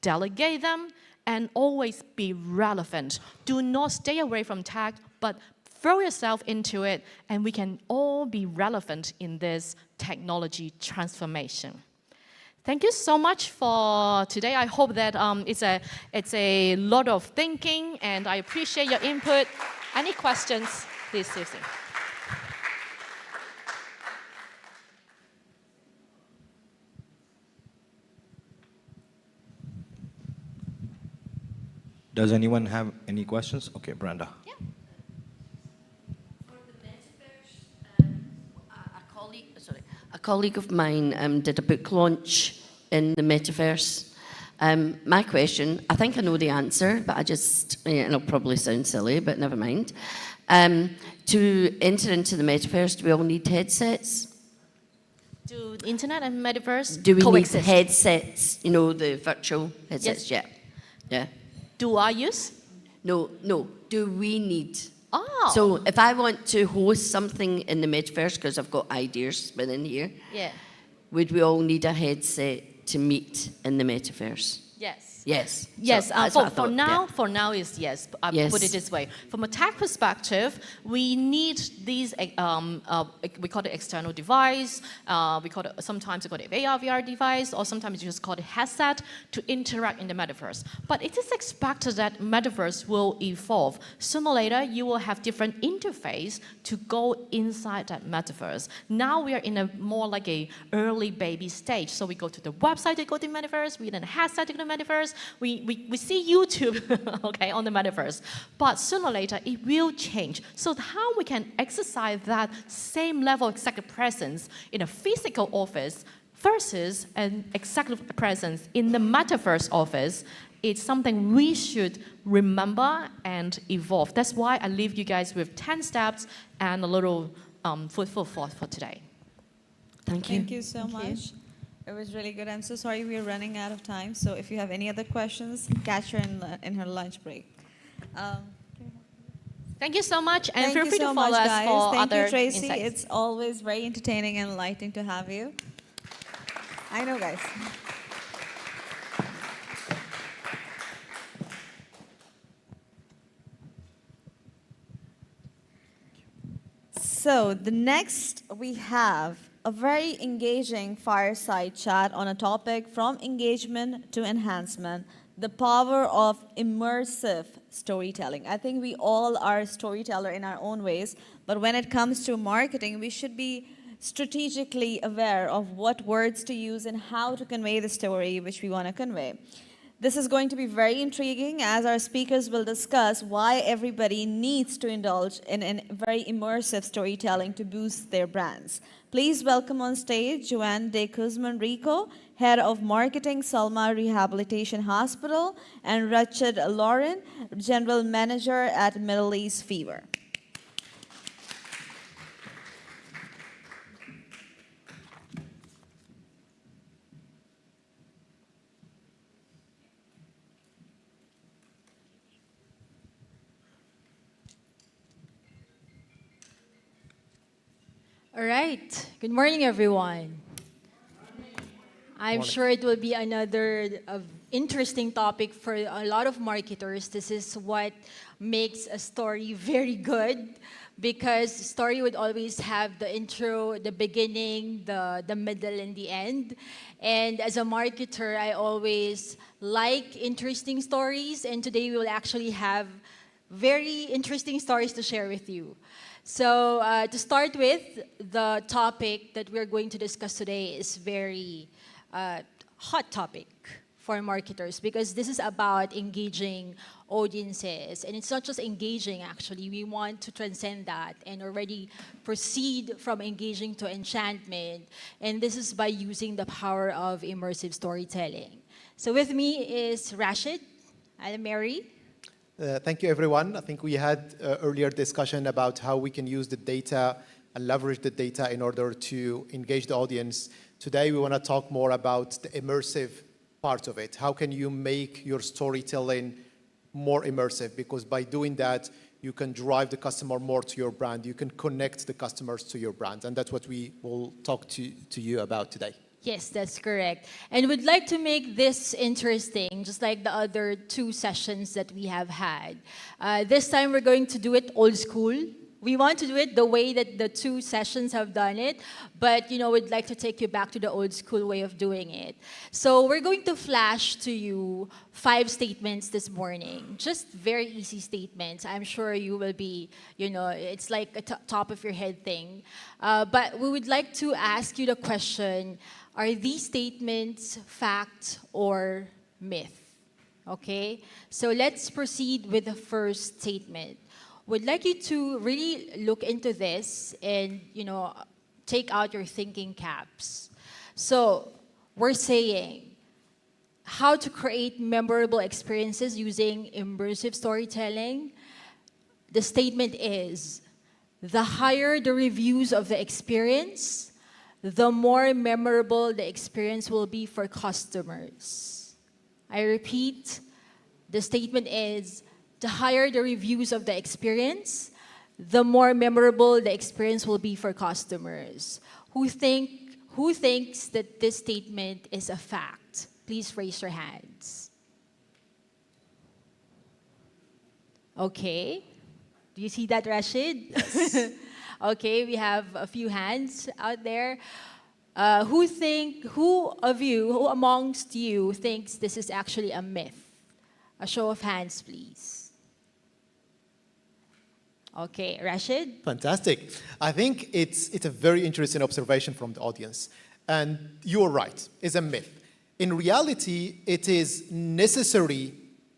delegate them, and always be relevant. Do not stay away from tech, but throw yourself into it, and we can all be relevant in this technology transformation. Thank you so much for today. I hope that it's a lot of thinking, and I appreciate your input. Any questions, please, Susie. Does anyone have any questions? Okay, Brenda. Yeah. For the metaverse, a colleague of mine did a book launch in the metaverse. My question, I think I know the answer, but it'll probably sound silly, but never mind. To enter into the metaverse, do we all need headsets? Do internet and metaverse Do we coexist? need headsets? You know, the virtual headsets? Yes. Yeah. Do I use? No. Do we need? Oh. So if I want to host something in the metaverse, because I've got ideas spinning here, Yeah. would we all need a headset to meet in the metaverse? Yes. Yes. Yes, So that's what I for thought, now, yeah. for now is yes. I Yes. put it this way: from a tech perspective, we need these. We call it external device. Sometimes we call it AR VR device, or sometimes you just call it headset to interact in the metaverse. But it is expected that metaverse will evolve. Sooner or later, you will have different interface to go inside that metaverse. Now we are in a more like a early baby stage. So we go to the website to go to the metaverse. We then headset to the metaverse. We see YouTube, okay, on the metaverse. But sooner or later, it will change. So how we can exercise that same level of executive presence in a physical office versus an executive presence in the metaverse office, it's something we should remember and evolve. That's why I leave you guys with 10 steps and a little food for thought for today. Thank you. Thank you so much. It was really good. I'm so sorry we're running out of time. So if you have any other questions, catch her in her lunch break. Thank you so much, and Thank feel you free so to follow much, us guys. for Thank other you, Tracy. insights. It's always very entertaining and enlightening to have you. I know, guys. So the next we have a very engaging fireside chat on a topic from engagement to enhancement, the power of immersive storytelling. I think we all are storyteller in our own ways, but when it comes to marketing, we should be strategically aware of what words to use and how to convey the story which we want to convey. This is going to be very intriguing as our speakers will discuss why everybody needs to indulge in very immersive storytelling to boost their brands. Please welcome on stage Joanne de Guzman Rico, Head of Marketing, Salma Rehabilitation Hospital, and Richard Lauren, General Manager at Middle East Fever. All right. Good morning, everyone. I'm sure it will be another interesting topic for a lot of marketers. This is what makes a story very good, because story would always have the intro, the beginning, the middle, and the end. And as a marketer, I always like interesting stories, and today we will actually have very interesting stories to share with you. So to start with, the topic that we're going to discuss today is very hot topic for marketers, because this is about engaging audiences. And it's not just engaging, actually. We want to transcend that and already proceed from engaging to enchantment. And this is by using the power of immersive storytelling. So with me is Rashid and Mary. Thank you, everyone. I think we had earlier discussion about how we can use the data and leverage the data in order to engage the audience. Today, we want to talk more about the immersive part of it. How can you make your storytelling more immersive? Because by doing that, you can drive the customer more to your brand. You can connect the customers to your brand. And that's what we will talk to you about today. Yes, that's correct. And we'd like to make this interesting, just like the other two sessions that we have had. This time we're going to do it old school. We want to do it the way that the two sessions have done it, but we'd like to take you back to the old school way of doing it. So we're going to flash to you 5 statements this morning, just very easy statements. I'm sure you will be, it's like a top of your head thing. But we would like to ask you the question, are these statements fact or myth? Okay, so let's proceed with the first statement. Would like you to really look into this and, take out your thinking caps. So we're saying how to create memorable experiences using immersive storytelling. The statement is, the higher the reviews of the experience, the more memorable the experience will be for customers. I repeat, the statement is, the higher the reviews of the experience, the more memorable the experience will be for customers. Who thinks that this statement is a fact? Please raise your hands. Okay. Do you see that, Rashid? Yes. Okay, we have a few hands out there. Who amongst you thinks this is actually a myth? A show of hands, please. Okay, Rashid? Fantastic. I think it's a very interesting observation from the audience. And you're right, it's a myth. In reality, it is necessary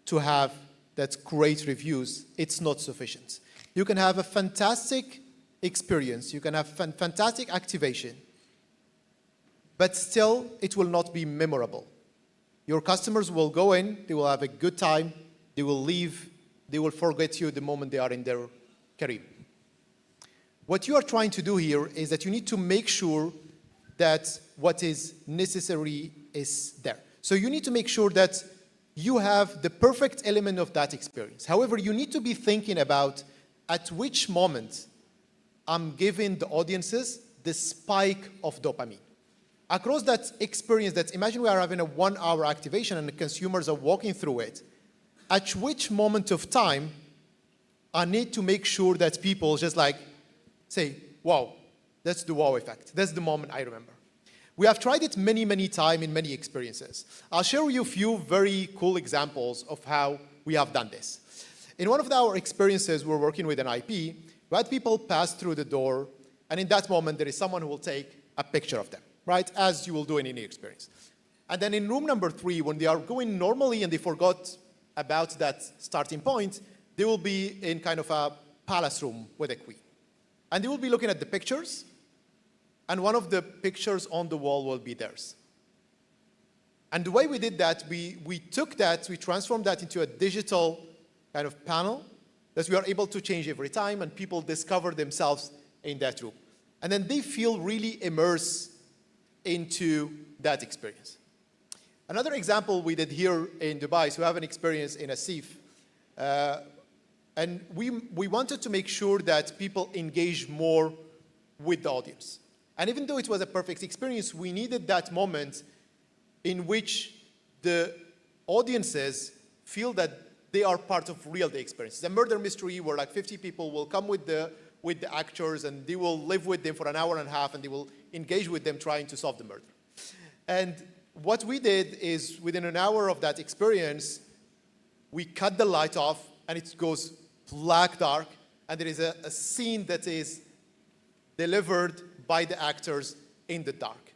to have that great reviews. It's not sufficient. You can have a fantastic experience, you can have fantastic activation, but still it will not be memorable. Your customers will go in, they will have a good time, they will leave, they will forget you the moment they are in their career. What you are trying to do here is that you need to make sure that what is necessary is there. So you need to make sure that you have the perfect element of that experience. However, you need to be thinking about at which moment I'm giving the audiences the spike of dopamine. Across that experience, imagine we are having a 1-hour activation and the consumers are walking through it. At which moment of time I need to make sure that people just say, wow, that's the wow effect. That's the moment I remember. We have tried it many, many times in many experiences. I'll share with you a few very cool examples of how we have done this. In one of our experiences, we're working with an IP. We had people pass through the door, and in that moment, there is someone who will take a picture of them, right? As you will do in any experience. And then in room number 3, when they are going normally and they forgot about that starting point, they will be in kind of a palace room with a queen. And they will be looking at the pictures, and one of the pictures on the wall will be theirs. And the way we did that, we took that, we transformed that into a digital kind of panel that we are able to change every time, and people discover themselves in that room. And then they feel really immersed into that experience. Another example we did here in Dubai, so we have an experience in Asif. And we wanted to make sure that people engage more with the audience. And even though it was a perfect experience, we needed that moment in which the audiences feel that they are part of real day experiences. A murder mystery where 50 people will come with the actors and they will live with them for an hour and a half and they will engage with them trying to solve the murder. And what we did is within an hour of that experience, we cut the light off and it goes black dark, and there is a scene that is delivered by the actors in the dark.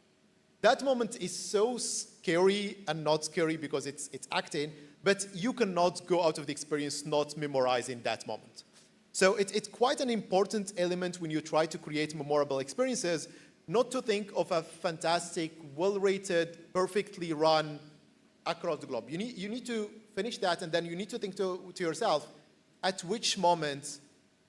That moment is so scary and not scary because it's acting, but you cannot go out of the experience not memorizing that moment. So it's quite an important element when you try to create memorable experiences, not to think of a fantastic, well-rated, perfectly run across the globe. You need to finish that, and then you need to think to yourself, at which moment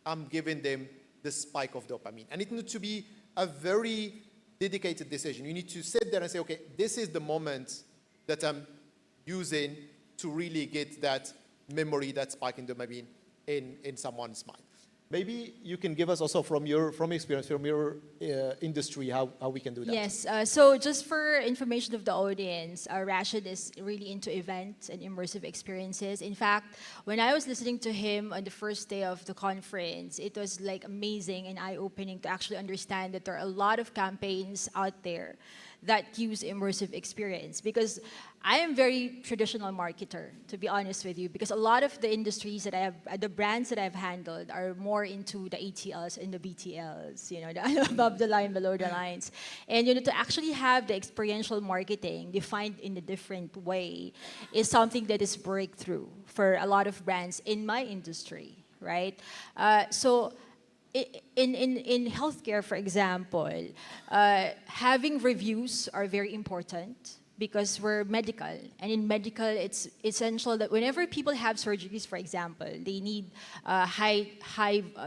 I'm giving them the spike of dopamine. And it needs to be a very dedicated decision. You need to sit there and say, okay, this is the moment that I'm using to really get that memory, that spike in dopamine in someone's mind. Maybe you can give us also from your experience, from your industry, how we can do that. Yes, so just for information of the audience, Rashid is really into events and immersive experiences. In fact, when I was listening to him on the first day of the conference, it was like amazing and eye-opening to actually understand that there are a lot of campaigns out there that use immersive experience, because I am very traditional marketer, to be honest with you, because a lot of the industries that I have, the brands that I've handled are more into the ATLs and the BTLs, you know, the above the line, below the lines. And you know, to actually have the experiential marketing defined in a different way is something that is breakthrough for a lot of brands in my industry, right? So in healthcare, for example, having reviews are very important because we're medical. And in medical, it's essential that whenever people have surgeries, for example, they need high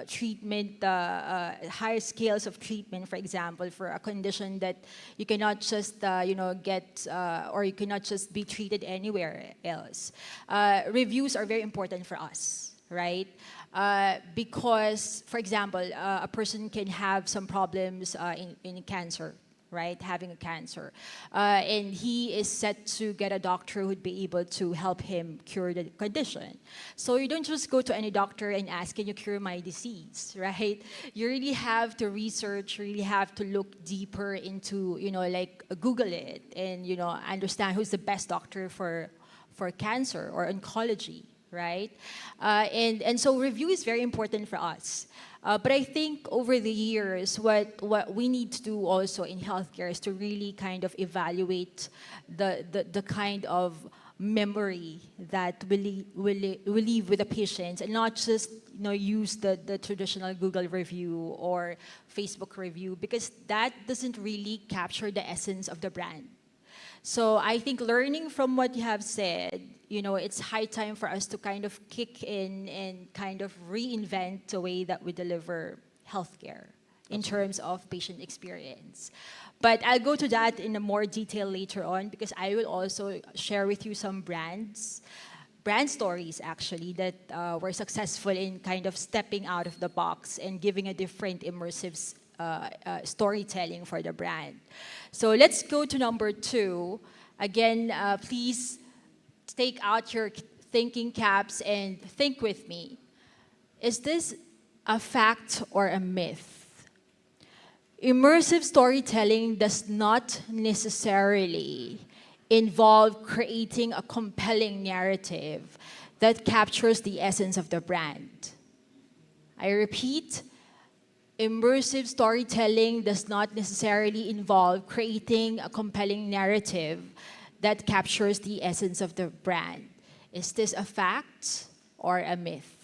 treatment, higher scales of treatment, for example, for a condition that you cannot just get, or you cannot just be treated anywhere else. Reviews are very important for us, right? Because, for example, a person can have some problems in cancer, right? Having a cancer. And he is set to get a doctor who would be able to help him cure the condition. So you don't just go to any doctor and ask, can you cure my disease, right? You really have to research, you really have to look deeper into, like Google it and, understand who's the best doctor for cancer or oncology, right? And so review is very important for us. But I think over the years, what we need to do also in healthcare is to really kind of evaluate the kind of memory that we leave with the patients, and not just use the traditional Google review or Facebook review, because that doesn't really capture the essence of the brand. So I think learning from what you have said, it's high time for us to kind of kick in and kind of reinvent the way that we deliver healthcare in terms of patient experience. But I'll go to that in a more detail later on, because I will also share with you some brand stories actually that were successful in kind of stepping out of the box and giving a different immersive storytelling for the brand. So let's go to number 2. Again, please take out your thinking caps and think with me. Is this a fact or a myth? Immersive storytelling does not necessarily involve creating a compelling narrative that captures the essence of the brand. I repeat, immersive storytelling does not necessarily involve creating a compelling narrative that captures the essence of the brand. Is this a fact or a myth?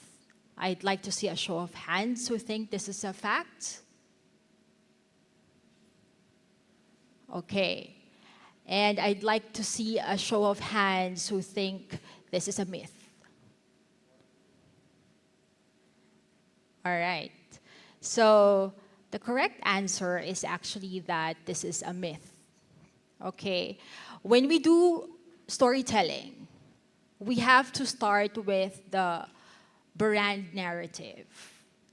I'd like to see a show of hands who think this is a fact. Okay. And I'd like to see a show of hands who think this is a myth. All right. So the correct answer is actually that this is a myth. Okay. When we do storytelling, we have to start with the brand narrative,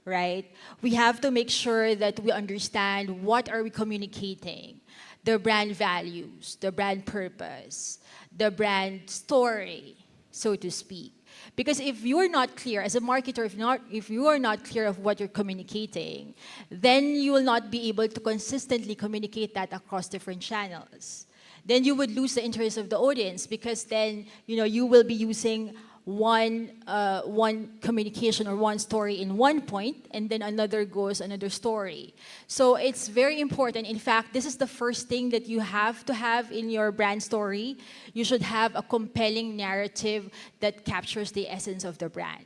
right? We have to make sure that we understand what are we communicating, the brand values, the brand purpose, the brand story, so to speak. Because if you're not clear, as a marketer, if you are not clear of what you're communicating, then you will not be able to consistently communicate that across different channels. Then you would lose the interest of the audience, because then you will be using one communication or one story in one point, and then another story. So it's very important. In fact, this is the first thing that you have to have in your brand story. You should have a compelling narrative that captures the essence of the brand,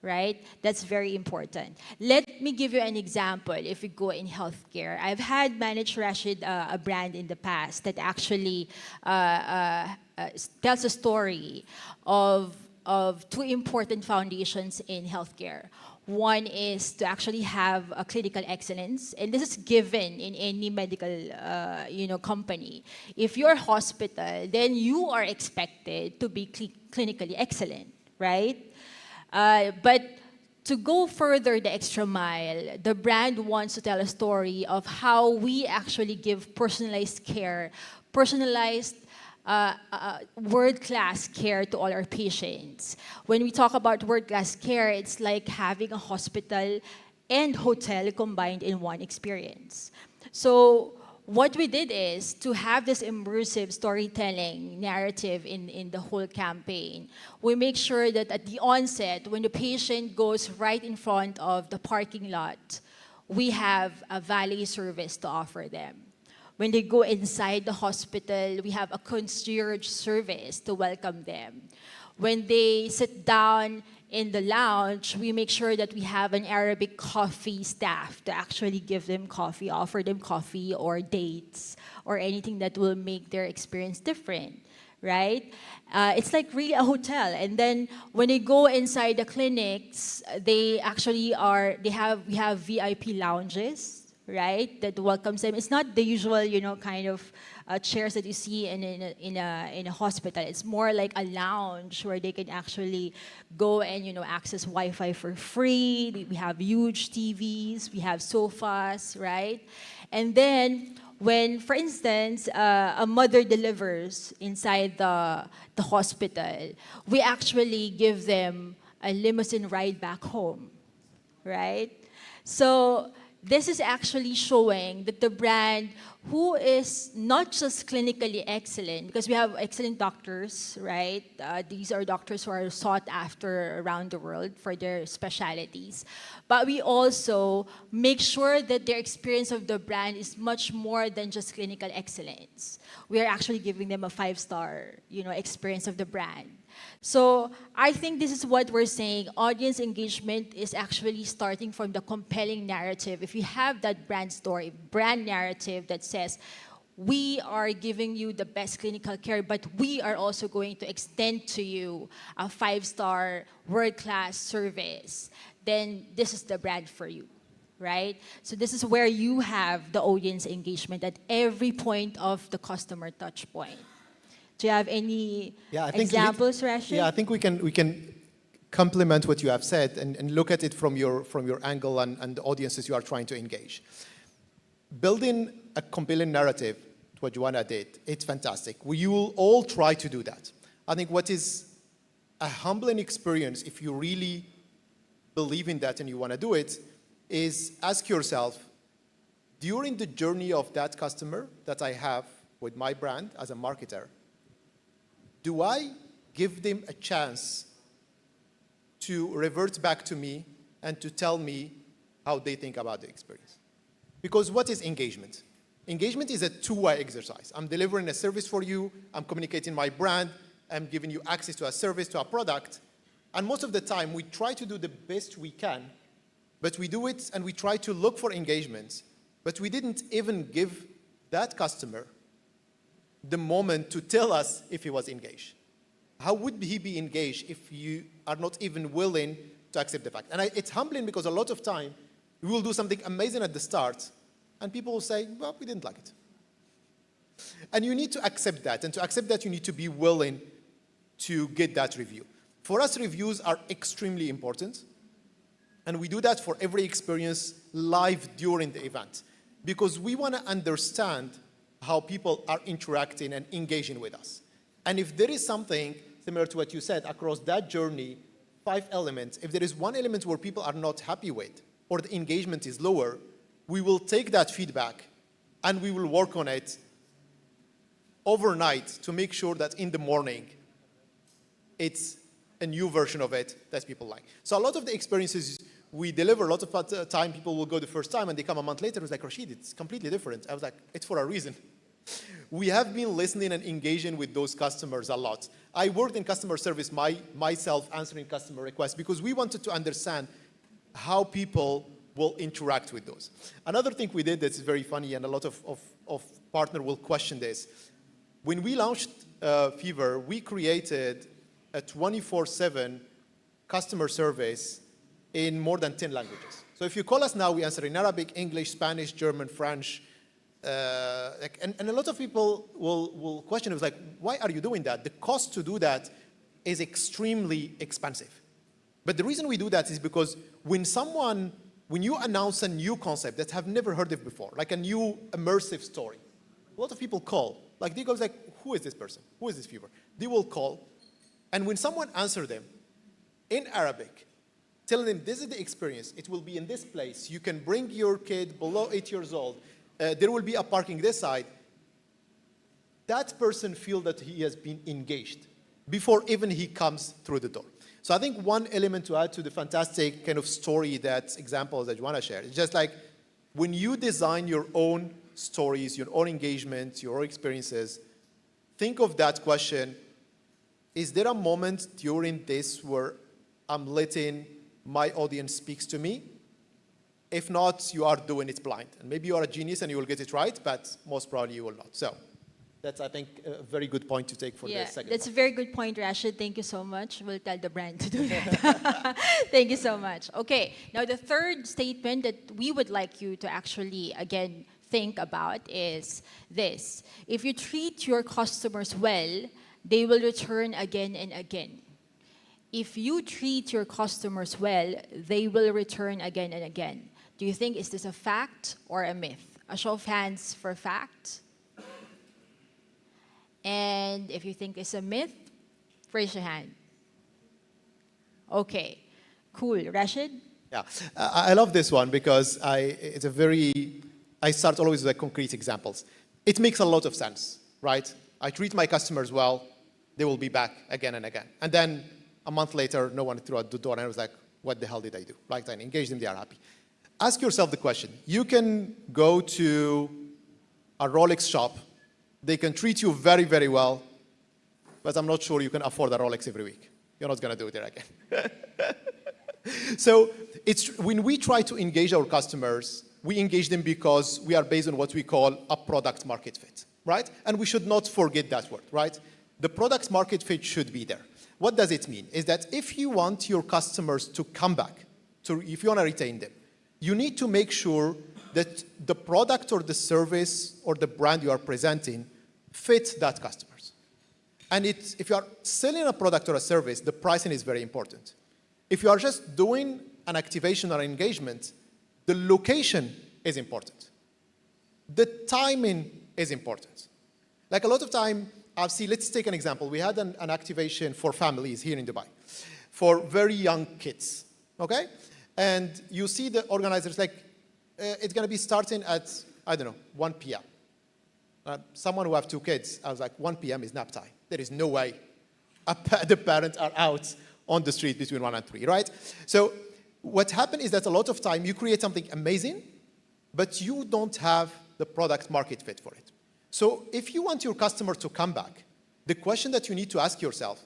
right? That's very important. Let me give you an example. If we go in healthcare, I've had managed Rashid a brand in the past that actually tells a story of 2 important foundations in healthcare. One is to actually have a clinical excellence, and this is given in any medical company. If you're a hospital, then you are expected to be clinically excellent, right? But to go further the extra mile, the brand wants to tell a story of how we actually give personalized care, personalized world-class care to all our patients. When we talk about world-class care, it's like having a hospital and hotel combined in one experience. So what we did is to have this immersive storytelling narrative in the whole campaign. We make sure that at the onset, when the patient goes right in front of the parking lot, we have a valet service to offer them. When they go inside the hospital, we have a concierge service to welcome them. When they sit down in the lounge, we make sure that we have an Arabic coffee staff to actually give them coffee, offer them coffee or dates or anything that will make their experience different, right? It's like really a hotel. And then when they go inside the clinics, they actually we have VIP lounges, right, that welcomes them. It's not the usual, kind of chairs that you see in a hospital. It's more like a lounge where they can actually go and access Wi-Fi for free. We have huge TVs, we have sofas, right? And then when, for instance, a mother delivers inside the hospital, we actually give them a limousine ride back home, right? So this is actually showing that the brand, who is not just clinically excellent, because we have excellent doctors, right? These are doctors who are sought after around the world for their specialties. But we also make sure that their experience of the brand is much more than just clinical excellence. We are actually giving them a 5-star, experience of the brand. So I think this is what we're saying. Audience engagement is actually starting from the compelling narrative. If you have that brand story, brand narrative that says, we are giving you the best clinical care, but we are also going to extend to you a 5-star world-class service, then this is the brand for you, right? So this is where you have the audience engagement at every point of the customer touch point. Do you have any examples, Rashid? Yeah, I think we can complement what you have said and look at it from your angle and the audiences you are trying to engage. Building a compelling narrative, what Joanna did, it's fantastic. We will all try to do that. I think what is a humbling experience, if you really believe in that and you want to do it, is ask yourself, during the journey of that customer that I have with my brand as a marketer, do I give them a chance to revert back to me and to tell me how they think about the experience? Because what is engagement? Engagement is a two-way exercise. I'm delivering a service for you, I'm communicating my brand, I'm giving you access to a service, to a product, and most of the time we try to do the best we can, but we do it and we try to look for engagement, but we didn't even give that customer the moment to tell us if he was engaged. How would he be engaged if you are not even willing to accept the fact? And it's humbling because a lot of time, we will do something amazing at the start, and people will say, well, we didn't like it. And you need to accept that, and to accept that, you need to be willing to get that review. For us, reviews are extremely important, and we do that for every experience live during the event, because we want to understand how people are interacting and engaging with us. And if there is something similar to what you said across that journey, 5 elements, if there is one element where people are not happy with or the engagement is lower, we will take that feedback and we will work on it overnight to make sure that in the morning it's a new version of it that people like. So a lot of the experiences we deliver, a lot of time people will go the first time and they come a month later, it's like, Rashid, it's completely different. I was like, it's for a reason. We have been listening and engaging with those customers a lot. I worked in customer service myself answering customer requests because we wanted to understand how people will interact with those. Another thing we did that's very funny and a lot of partner will question this. When we launched Fever, we created a 24/7 customer service in more than 10 languages. So if you call us now, we answer in Arabic, English, Spanish, German, French. And a lot of people will question us, like, why are you doing that? The cost to do that is extremely expensive. But the reason we do that is because when you announce a new concept that have never heard of before, like a new immersive story, a lot of people call. Like they go like, who is this person? Who is this viewer? They will call, and when someone answers them in Arabic, telling them this is the experience, it will be in this place, you can bring your kid below 8 years old, there will be a parking this side, that person feels that he has been engaged before even he comes through the door. So I think one element to add to the fantastic kind of story examples that you want to share is just like when you design your own stories, your own engagements, your own experiences, think of that question, is there a moment during this where I'm letting my audience speaks to me? If not, you are doing it blind. And maybe you are a genius and you will get it right, but most probably you will not. So that's, I think, a very good point to take for the second that's part. a very good point, Rashid. Thank you so much. We'll tell the brand to do that. Thank you so much. Okay, now the third statement that we would like you to actually, again, think about is this. If you treat your customers well, they will return again and again. If you treat your customers well, they will return again and again. Do you think, is this a fact or a myth? A show of hands for fact. And if you think it's a myth, raise your hand. Okay, cool. Rashid? Yeah, I love this one because I start always with concrete examples. It makes a lot of sense, right? I treat my customers well, they will be back again and again. And then a month later, no one threw out the door, and I was like, what the hell did I do? Right? I engaged them, they are happy. Ask yourself the question. You can go to a Rolex shop, they can treat you very, very well, but I'm not sure you can afford a Rolex every week. You're not going to do it there again. So when we try to engage our customers, we engage them because we are based on what we call a product market fit, right? And we should not forget that word, right? The product market fit should be there. What does it mean? Is that if you want your customers to come back, if you want to retain them, you need to make sure that the product or the service or the brand you are presenting fits that customers. And if you are selling a product or a service, the pricing is very important. If you are just doing an activation or engagement, the location is important. The timing is important. Like a lot of time, I've seen, let's take an example. We had an activation for families here in Dubai, for very young kids, okay? And you see the organizers like, it's going to be starting at, I don't know, 1 p.m. Someone who have 2 kids, I was like, 1 p.m. is nap time. There is no way the parents are out on the street between 1 and 3, right? So what happened is that a lot of time you create something amazing, but you don't have the product market fit for it. So if you want your customer to come back, the question that you need to ask yourself,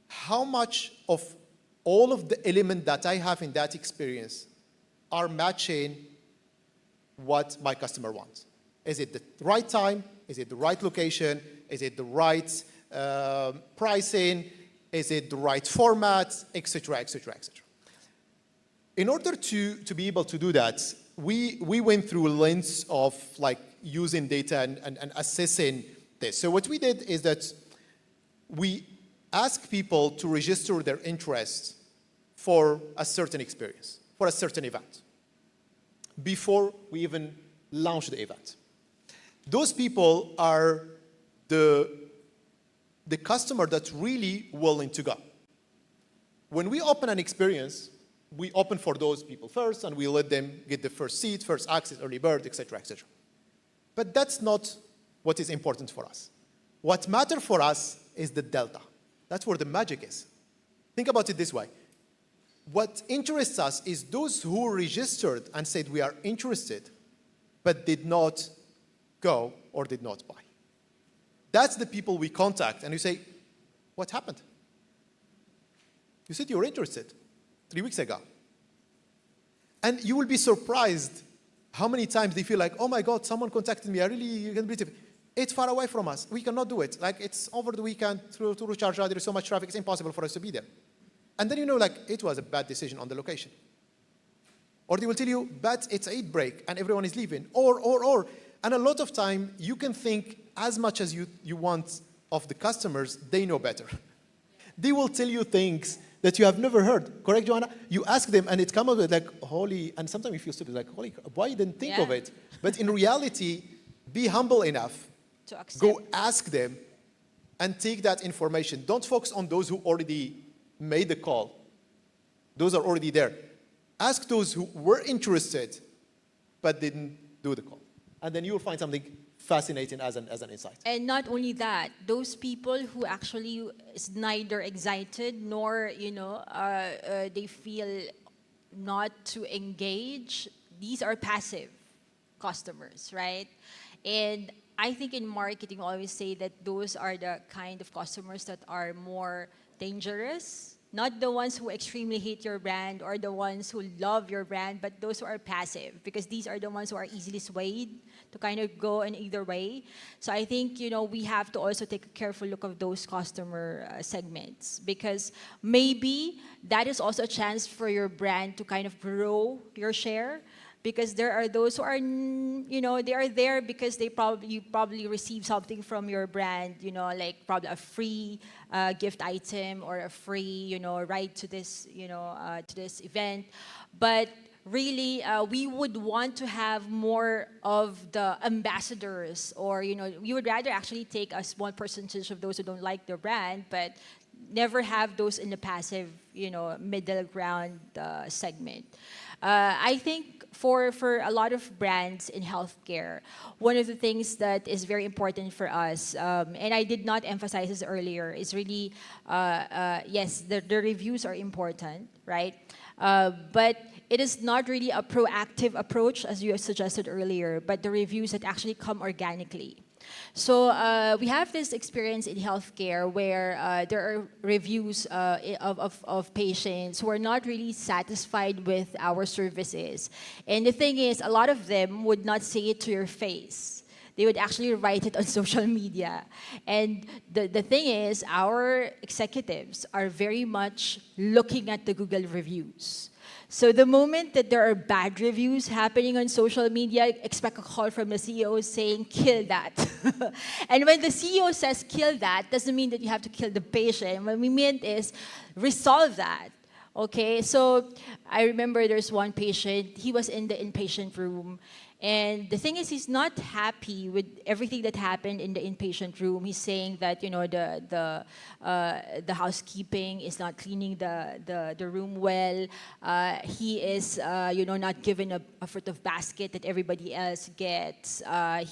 how much of all of the elements that I have in that experience are matching what my customer wants? Is it the right time? Is it the right location? Is it the right pricing? Is it the right format? Et cetera, et cetera, et cetera. In order to be able to do that, we went through a lens of like using data and assessing this. So what we did is that we asked people to register their interest for a certain experience, for a certain event, before we even launch the event. Those people are the customer that's really willing to go. When we open an experience, we open for those people first, and we let them get the first seat, first access, early bird, et cetera, et cetera. But that's not what is important for us. What matters for us is the delta. That's where the magic is. Think about it this way. What interests us is those who registered and said we are interested, but did not go or did not buy. That's the people we contact, and you say, what happened? You said you were interested 3 weeks ago. And you will be surprised how many times they feel like, oh my God, someone contacted me, you can believe it. It's far away from us. We cannot do it. Like, it's over the weekend through Sharjah, there is so much traffic, it's impossible for us to be there. And then you know, like, it was a bad decision on the location. Or they will tell you, but it's Eid break and everyone is leaving. Or. And a lot of time, you can think as much as you want of the customers, they know better. They will tell you things that you have never heard. Correct, Joanna? You ask them and it comes up with like, holy, and sometimes you feel stupid, like, holy, why you didn't think of it? But in reality, be humble enough. To accept. Go ask them and take that information. Don't focus on those who already made the call. Those are already there. Ask those who were interested but didn't do the call. And then you will find something fascinating as an insight. And not only that, those people who actually is neither excited nor, they feel not to engage, these are passive customers, right? And I think in marketing, we always say that those are the kind of customers that are more dangerous. Not the ones who extremely hate your brand or the ones who love your brand, but those who are passive, because these are the ones who are easily swayed to kind of go in either way. So I think, we have to also take a careful look of those customer segments, because maybe that is also a chance for your brand to kind of grow your share. Because there are those who are, they are there because you probably receive something from your brand, like probably a free gift item or a free, ride to this, to this event. But really, we would want to have more of the ambassadors, or, we would rather actually take a small percentage of those who don't like their brand, but never have those in the passive, middle ground segment. I think for a lot of brands in healthcare, one of the things that is very important for us, and I did not emphasize this earlier, is really, yes, the reviews are important, right? But it is not really a proactive approach, as you suggested earlier, but the reviews that actually come organically. So we have this experience in healthcare where there are reviews of patients who are not really satisfied with our services. And the thing is, a lot of them would not say it to your face. They would actually write it on social media. And the thing is, our executives are very much looking at the Google reviews. So the moment that there are bad reviews happening on social media, expect a call from the CEO saying, kill that. And when the CEO says kill that, doesn't mean that you have to kill the patient. What we meant is resolve that. Okay, so I remember there's one patient, he was in the inpatient room, and the thing is, he's not happy with everything that happened in the inpatient room. He's saying that, the housekeeping is not cleaning the room well. He is, not given a sort of basket that everybody else gets.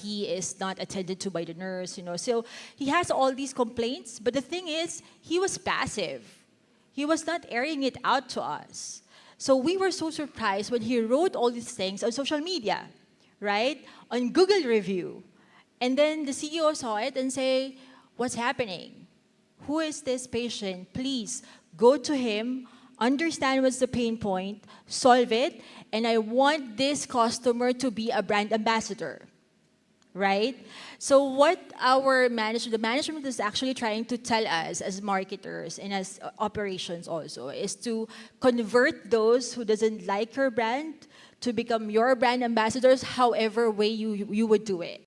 He is not attended to by the nurse, So he has all these complaints, but the thing is, he was passive. He was not airing it out to us. So we were so surprised when he wrote all these things on social media, right? On Google review. And then the CEO saw it and say, what's happening? Who is this patient? Please go to him, understand what's the pain point, solve it, and I want this customer to be a brand ambassador. Right? So what the management is actually trying to tell us as marketers and as operations also is to convert those who doesn't like your brand to become your brand ambassadors, however way you would do it.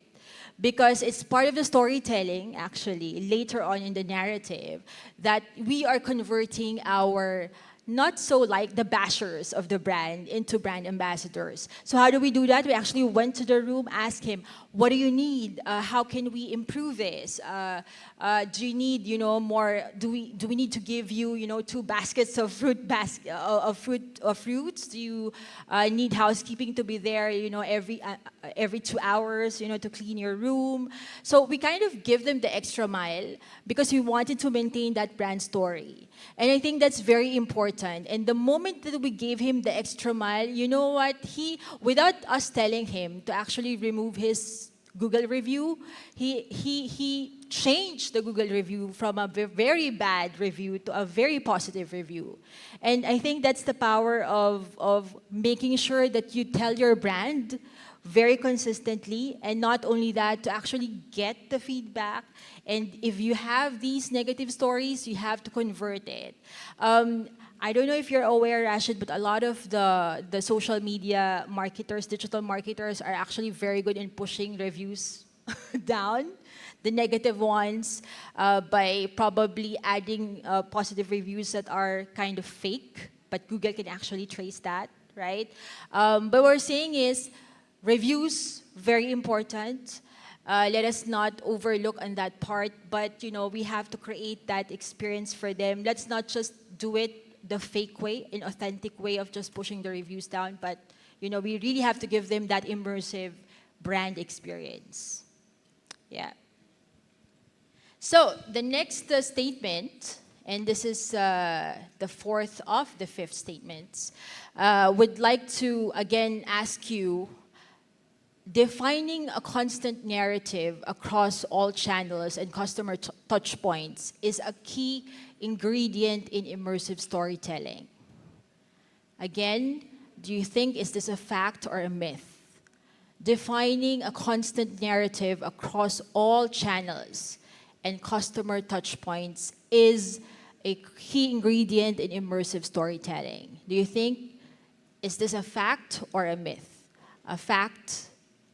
Because it's part of the storytelling, actually, later on in the narrative, that we are converting our not so like the bashers of the brand into brand ambassadors. So how do we do that? We actually went to the room, asked him, what do you need? How can we improve this? Do you need, more? Do we need to give you, 2 baskets of fruits? Do you need housekeeping to be there, every 2 hours, to clean your room? So we kind of give them the extra mile because we wanted to maintain that brand story. And I think that's very important. And the moment that we gave him the extra mile, you know what? Without us telling him to actually remove his Google review, he changed the Google review from a very bad review to a very positive review. And I think that's the power of making sure that you tell your brand very consistently, and not only that, to actually get the feedback. And if you have these negative stories, you have to convert it. I don't know if you're aware, Rashid, but a lot of the social media marketers, digital marketers, are actually very good in pushing reviews down the negative ones by probably adding positive reviews that are kind of fake, but Google can actually trace that, right? But what we're saying is reviews, very important. Let us not overlook on that part, but we have to create that experience for them. Let's not just do it the fake way, an authentic way of just pushing the reviews down, but we really have to give them that immersive brand experience. Yeah. So the next statement, and this is the fourth of the fifth statements, would like to again ask you, defining a constant narrative across all channels and customer touch points is a key ingredient in immersive storytelling. Again, do you think, is this a fact or a myth? Defining a constant narrative across all channels and customer touch points is a key ingredient in immersive storytelling. Do you think, is this a fact or a myth? A fact?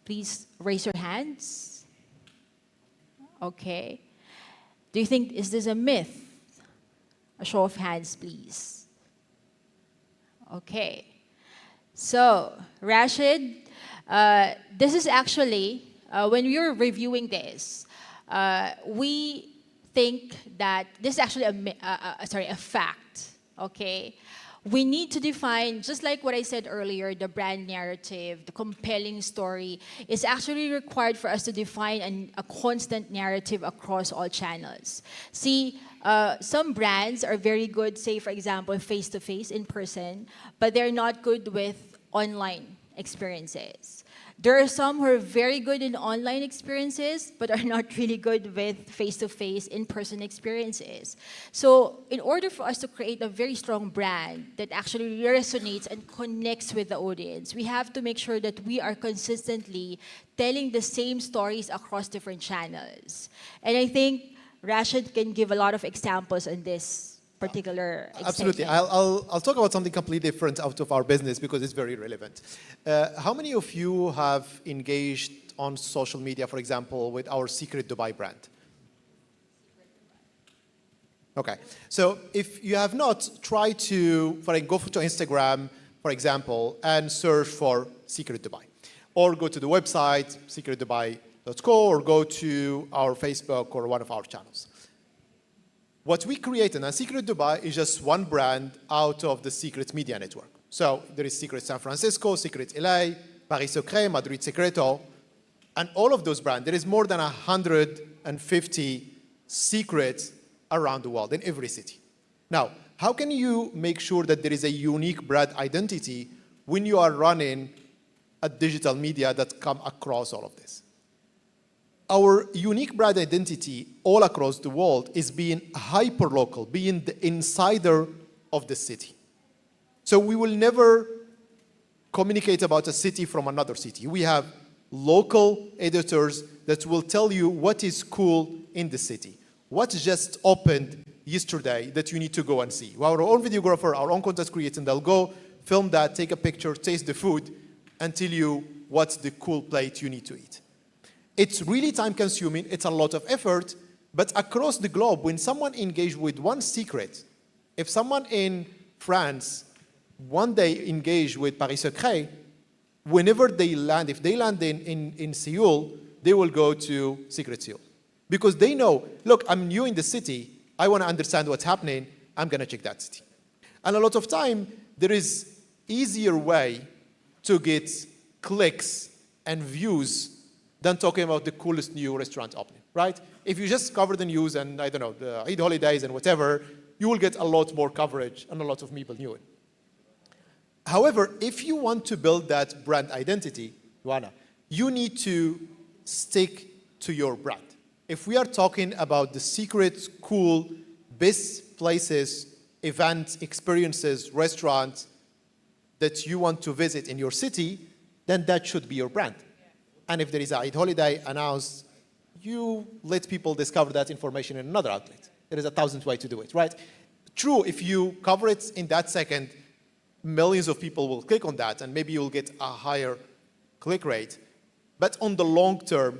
Please raise your hands. Okay. Do you think, is this a myth? A show of hands, please. Okay. So, Rashid, this is actually, when we were reviewing this, we think that this is actually a fact, okay? We need to define, just like what I said earlier, the brand narrative, the compelling story, is actually required for us to define a constant narrative across all channels. See, some brands are very good, say, for example, face-to-face, in person, but they're not good with online experiences. There are some who are very good in online experiences, but are not really good with face-to-face, in-person experiences. So in order for us to create a very strong brand that actually resonates and connects with the audience, we have to make sure that we are consistently telling the same stories across different channels. And I think Rashid can give a lot of examples on this particular Absolutely. I'll talk about something completely different out of our business because it's very relevant. How many of you have engaged on social media, for example, with our Secret Dubai brand? Okay. So if you have not, try to go to Instagram, for example, and search for Secret Dubai. Or go to the website, secretdubai.co, or go to our Facebook or one of our channels. What we created, and Secret Dubai is just one brand out of the Secret Media Network. So there is Secret San Francisco, Secret LA, Paris Secret, Madrid Secreto, and all of those brands. There is more than 150 secrets around the world in every city. Now, how can you make sure that there is a unique brand identity when you are running a digital media that come across all of this? Our unique brand identity all across the world is being hyper-local, being the insider of the city. So we will never communicate about a city from another city. We have local editors that will tell you what is cool in the city, what just opened yesterday that you need to go and see. Our own videographer, our own content creator, they'll go film that, take a picture, taste the food, and tell you what's the cool plate you need to eat. It's really time-consuming, it's a lot of effort, but across the globe, when someone engaged with one secret, if someone in France one day engaged with Paris Secret, whenever they land, if they land in Seoul, they will go to Secret Seoul. Because they know, look, I'm new in the city, I want to understand what's happening, I'm going to check that city. And a lot of time, there is easier way to get clicks and views than talking about the coolest new restaurant opening, right? If you just cover the news and, I don't know, the Eid holidays and whatever, you will get a lot more coverage and a lot of people knew it. However, if you want to build that brand identity, Joanna, you need to stick to your brand. If we are talking about the secret, cool, best places, events, experiences, restaurants that you want to visit in your city, then that should be your brand. And if there is a Eid holiday announced, you let people discover that information in another outlet. There is 1,000 ways to do it, right? True, if you cover it in that second, millions of people will click on that, and maybe you'll get a higher click rate. But on the long term,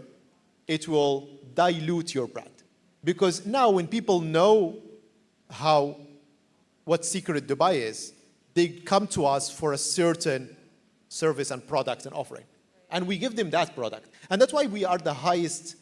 it will dilute your brand. Because now when people know what Secret Dubai is, they come to us for a certain service and product and offering. And we give them that product. And that's why we are the highest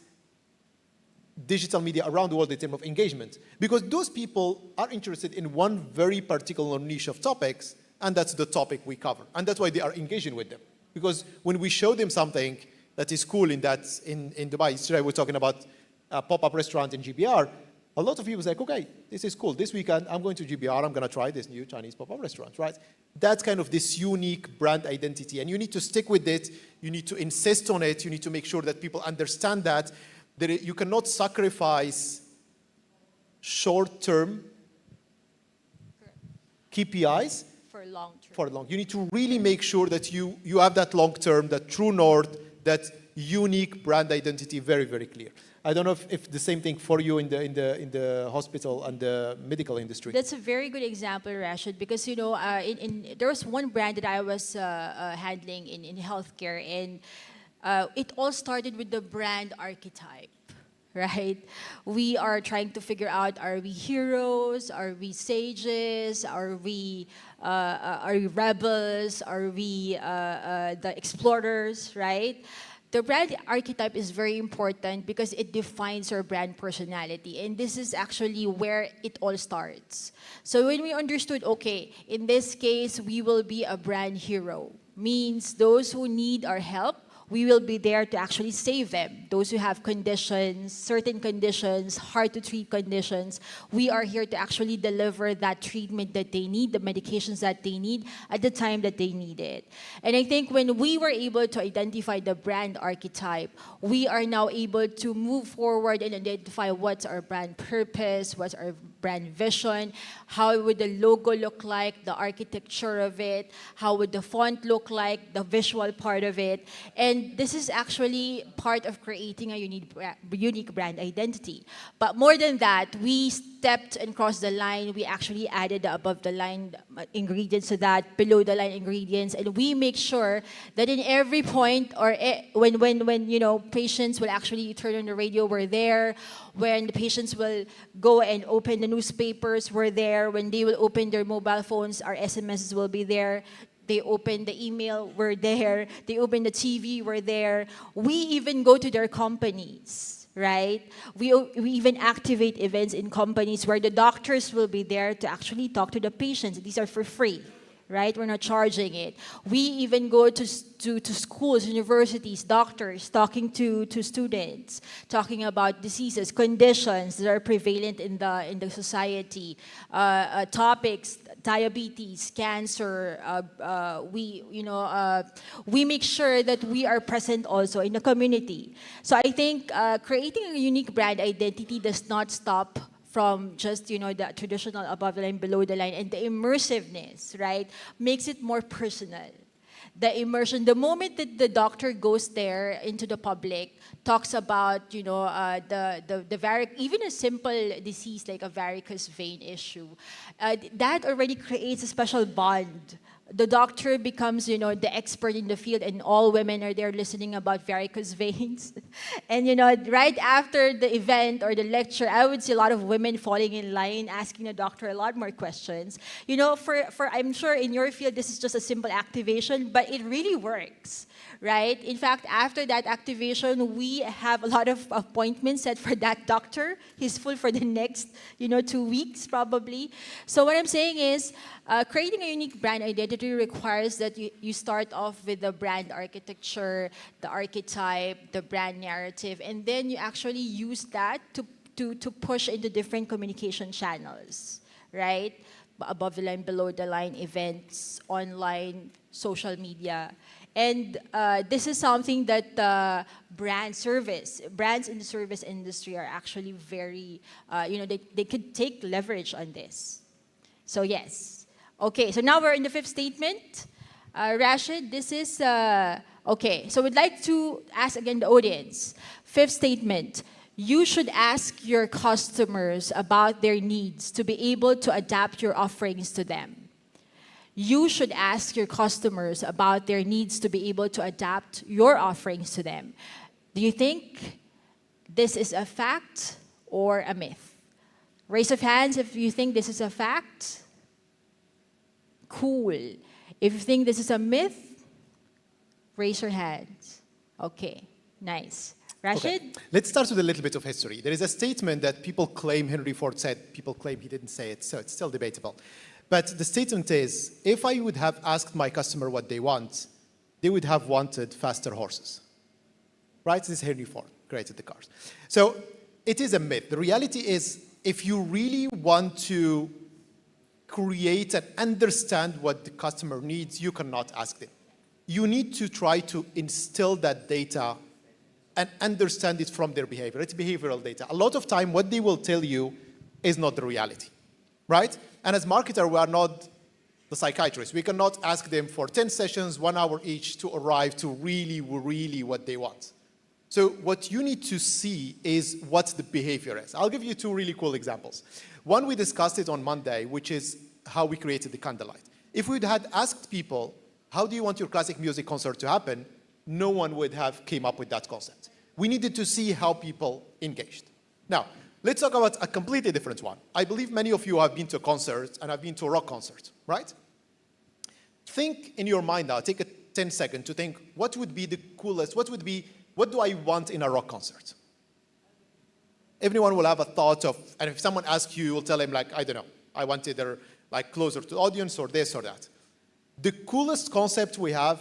digital media around the world in terms of engagement. Because those people are interested in one very particular niche of topics, and that's the topic we cover. And that's why they are engaging with them. Because when we show them something that is cool in Dubai, yesterday we're talking about a pop-up restaurant in GBR, a lot of people say, okay, this is cool. This weekend, I'm going to GBR, I'm going to try this new Chinese pop-up restaurant, right? That's kind of this unique brand identity. And you need to stick with it. You need to insist on it. You need to make sure that people understand that you cannot sacrifice short-term KPIs for long. You need to really make sure that you have that long-term, that true north, that unique brand identity very, very clear. I don't know if the same thing for you in the hospital and the medical industry. That's a very good example, Rashid, because there was one brand that I was handling in healthcare, and it all started with the brand archetype, right? We are trying to figure out: are we heroes? Are we sages? Are we rebels? Are we the explorers? Right? The brand archetype is very important because it defines your brand personality. And this is actually where it all starts. So when we understood, okay, in this case, we will be a brand hero, means those who need our help, we will be there to actually save them. Those who have conditions, certain conditions, hard to treat conditions, we are here to actually deliver that treatment that they need, the medications that they need at the time that they need it. And I think when we were able to identify the brand archetype, we are now able to move forward and identify what's our brand purpose, what's our brand vision, how would the logo look like, the architecture of it, how would the font look like, the visual part of it. And this is actually part of creating a unique brand identity. But more than that, we stepped and crossed the line. We actually added the above the line ingredients to that, below the line ingredients, and we make sure that in every point, or when patients will actually turn on the radio, we're there. When the patients will go and open the newspapers, we're there. When they will open their mobile phones, our SMSs will be there. They open the email, we're there. They open the TV, we're there. We even go to their companies, right? We even activate events in companies where the doctors will be there to actually talk to the patients. These are for free, right? We're not charging it. We even go to schools, universities, doctors, talking to students, talking about diseases, conditions that are prevalent in the society, topics, diabetes, cancer. We make sure that we are present also in the community. So I think creating a unique brand identity does not stop from just the traditional above the line, below the line, and the immersiveness, right, makes it more personal. The immersion, the moment that the doctor goes there into the public, talks about even a simple disease like a varicose vein issue, that already creates a special bond. The doctor becomes, the expert in the field, and all women are there listening about varicose veins. And, right after the event or the lecture, I would see a lot of women falling in line, asking the doctor a lot more questions. I'm sure in your field, this is just a simple activation, but it really works, right? In fact, after that activation, we have a lot of appointments set for that doctor. He's full for the next, 2 weeks probably. So what I'm saying is, creating a unique brand identity requires that you start off with the brand architecture, the archetype, the brand narrative, and then you actually use that to push into different communication channels, right? Above the line, below the line, events, online, social media. And this is something that brands in the service industry are actually very, they could take leverage on this. So yes. Okay, so now we're in the fifth statement. Rashid, this is, okay, so we'd like to ask again the audience. Fifth statement, you should ask your customers about their needs to be able to adapt your offerings to them. You should ask your customers about their needs to be able to adapt your offerings to them. Do you think this is a fact or a myth? Raise of hands if you think this is a fact. Cool. If you think this is a myth, raise your hands. Okay, nice. Rashid? Okay. Let's start with a little bit of history. There is a statement that people claim Henry Ford said, people claim he didn't say it, so it's still debatable. But the statement is, if I would have asked my customer what they want, they would have wanted faster horses. Right? This is Henry Ford created the cars. So it is a myth. The reality is, if you really want to create and understand what the customer needs, you cannot ask them. You need to try to instill that data and understand it from their behavior. It's behavioral data. A lot of time, what they will tell you is not the reality, right? And as marketers, we are not the psychiatrists. We cannot ask them for 10 sessions, 1 hour each, to arrive to really what they want. So what you need to see is what the behavior is. I'll give you 2 really cool examples. One, we discussed it on Monday, which is how we created the candlelight. If we'd had asked people, how do you want your classic music concert to happen? No one would have came up with that concept. We needed to see how people engaged. Now, let's talk about a completely different one. I believe many of you have been to concerts and have been to a rock concert, right? Think in your mind now, take a 10 seconds to think, what would be the coolest, what do I want in a rock concert? Everyone will have a thought of, and if someone asks you, you'll tell him like, I don't know, I want either like closer to the audience or this or that. The coolest concept we have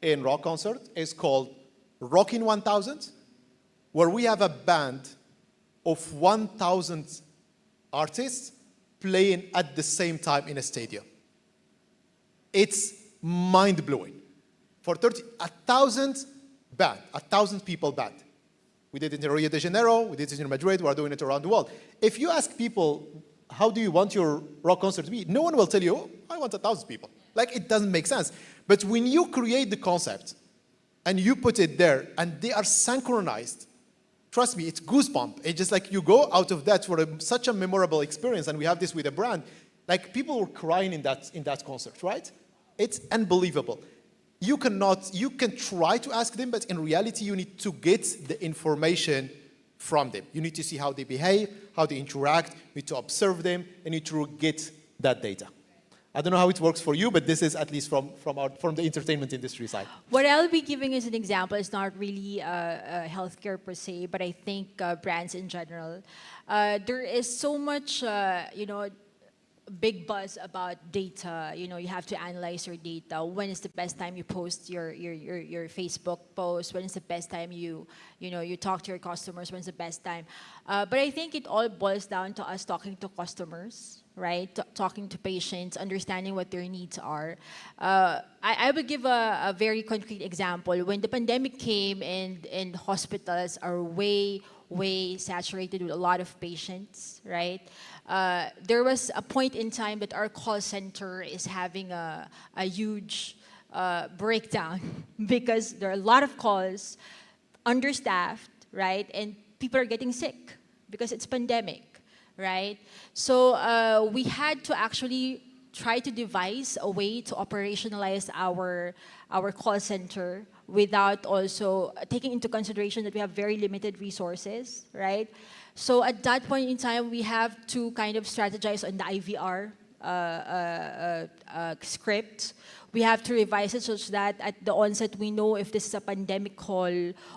in rock concert is called Rockin' 1000, where we have a band of 1,000 artists playing at the same time in a stadium. It's mind-blowing. For 1,000 band, 1,000 people band. We did it in Rio de Janeiro, we did it in Madrid, we're doing it around the world. If you ask people, how do you want your rock concert to be? No one will tell you, oh, I want 1,000 people. Like, it doesn't make sense. But when you create the concept and you put it there and they are synchronized, trust me, it's goosebump. It's just like you go out of that for such a memorable experience, and we have this with a brand. Like, people were crying in that concert, right? It's unbelievable. You can try to ask them, but in reality, you need to get the information from them. You need to see how they behave, how they interact, you need to observe them, and you need to get that data. I don't know how it works for you, but this is at least from the entertainment industry side. What I'll be giving as an example is not really healthcare per se, but I think brands in general. There is so much, big buzz about data. You have to analyze your data. When is the best time you post your Facebook post? When is the best time you talk to your customers? When's the best time? But I think it all boils down to us talking to customers, right? Talking to patients, understanding what their needs are. I will give a very concrete example. When the pandemic came and hospitals are way saturated with a lot of patients, right? There was a point in time that our call center is having a huge breakdown because there are a lot of calls, understaffed, right? And people are getting sick because it's pandemic, right? So we had to actually try to devise a way to operationalize our call center without also taking into consideration that we have very limited resources, right? So at that point in time, we have to kind of strategize on the IVR script. We have to revise it such that at the onset we know if this is a pandemic call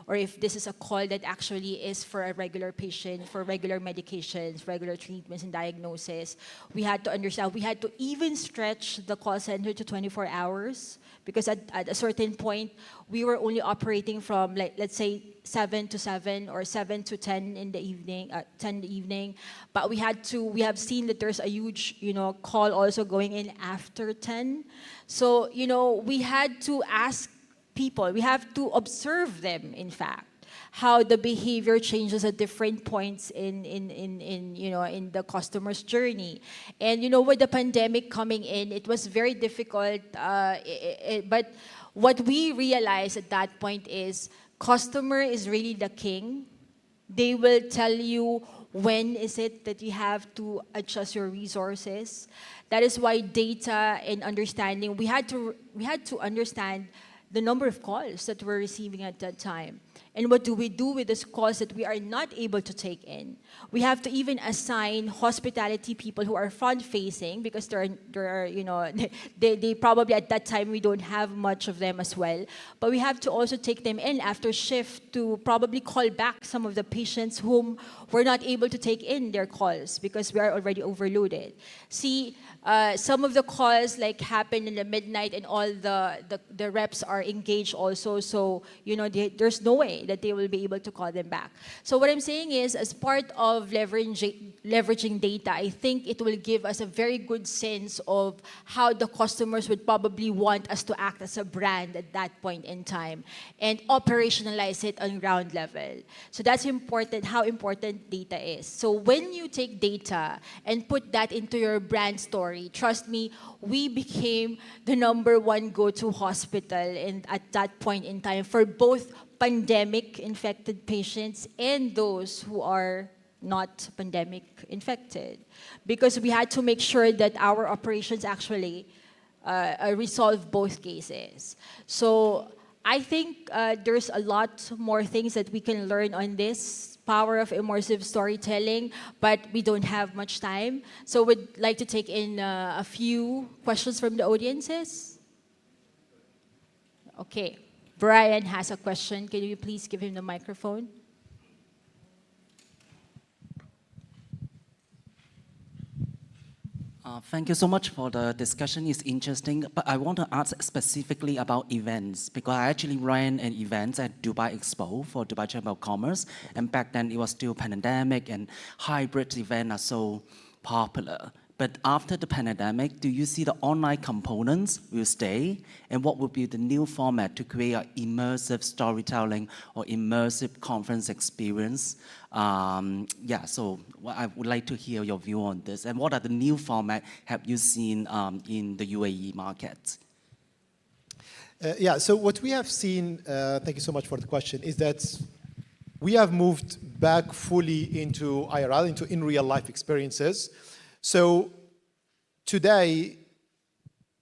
or if this is a call that actually is for a regular patient, for regular medications, regular treatments and diagnosis. We had to understand, we had to even stretch the call center to 24 hours because at a certain point, we were only operating from, let's say, 7 to 7 or 7 to 10 in the evening, 10 in the evening. But we have seen that there's a huge, call also going in after 10. So, we had to ask people, we have to observe them, in fact, how the behavior changes at different points in the customer's journey. And, with the pandemic coming in, it was very difficult, but what we realized at that point is customer is really the king. They will tell you when is it that you have to adjust your resources. That is why data and understanding, we had to understand the number of calls that we're receiving at that time. And what do we do with those calls that we are not able to take in? We have to even assign hospitality people who are front-facing because there are they probably at that time we don't have much of them as well. But we have to also take them in after shift to probably call back some of the patients whom we're not able to take in their calls because we are already overloaded. See, some of the calls like happen in the midnight and all the reps are engaged also. So, there's no way that they will be able to call them back. So what I'm saying is, as part of leveraging data, I think it will give us a very good sense of how the customers would probably want us to act as a brand at that point in time and operationalize it on ground level. So that's important, how important data is. So when you take data and put that into your brand story, trust me, we became the #1 go-to hospital at that point in time for both pandemic-infected patients and those who are not pandemic-infected. Because we had to make sure that our operations actually resolve both cases. So I think there's a lot more things that we can learn on this power of immersive storytelling, but we don't have much time. So we'd like to take in a few questions from the audiences. Okay, Brian has a question. Can you please give him the microphone? Thank you so much for the discussion. It's interesting, but I want to ask specifically about events because I actually ran an event at Dubai Expo for Dubai Chamber of Commerce, and back then it was still pandemic and hybrid events are so popular. But after the pandemic, do you see the online components will stay? And what would be the new format to create an immersive storytelling or immersive conference experience? So I would like to hear your view on this. And what are the new format have you seen in the UAE market? So what we have seen, thank you so much for the question, is that we have moved back fully into IRL, into in real life experiences. So today,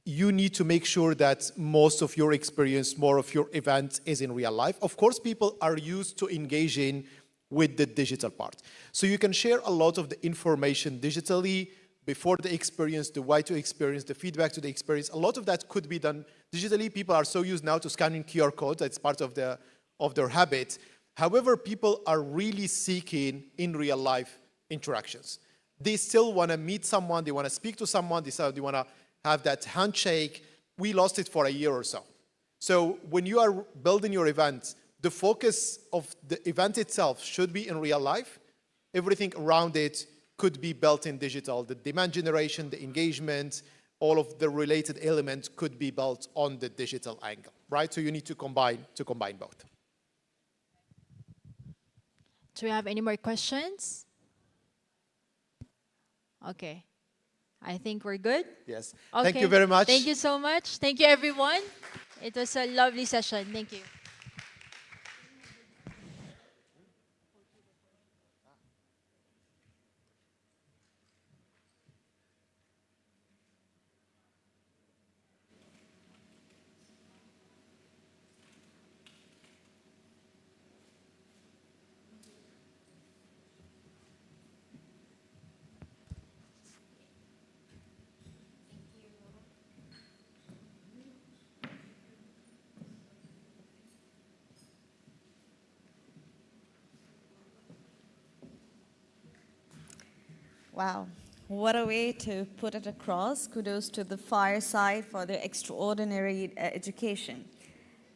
you need to make sure that most of your experience, more of your event is in real life. Of course, people are used to engaging with the digital part. So you can share a lot of the information digitally before the experience, the way to experience, the feedback to the experience. A lot of that could be done digitally. People are so used now to scanning QR codes. That's part of their habit. However, people are really seeking in real life interactions. They still want to meet someone, they want to speak to someone, they want to have that handshake. We lost it for a year or so. So when you are building your event, the focus of the event itself should be in real life. Everything around it could be built in digital. The demand generation, the engagement, all of the related elements could be built on the digital angle, right? So you need to combine both. Do we have any more questions? Okay. I think we're good. Yes. Okay. Thank you very much. Thank you so much. Thank you, everyone. It was a lovely session. Thank you. Wow, what a way to put it across. Kudos to the Fireside for their extraordinary education.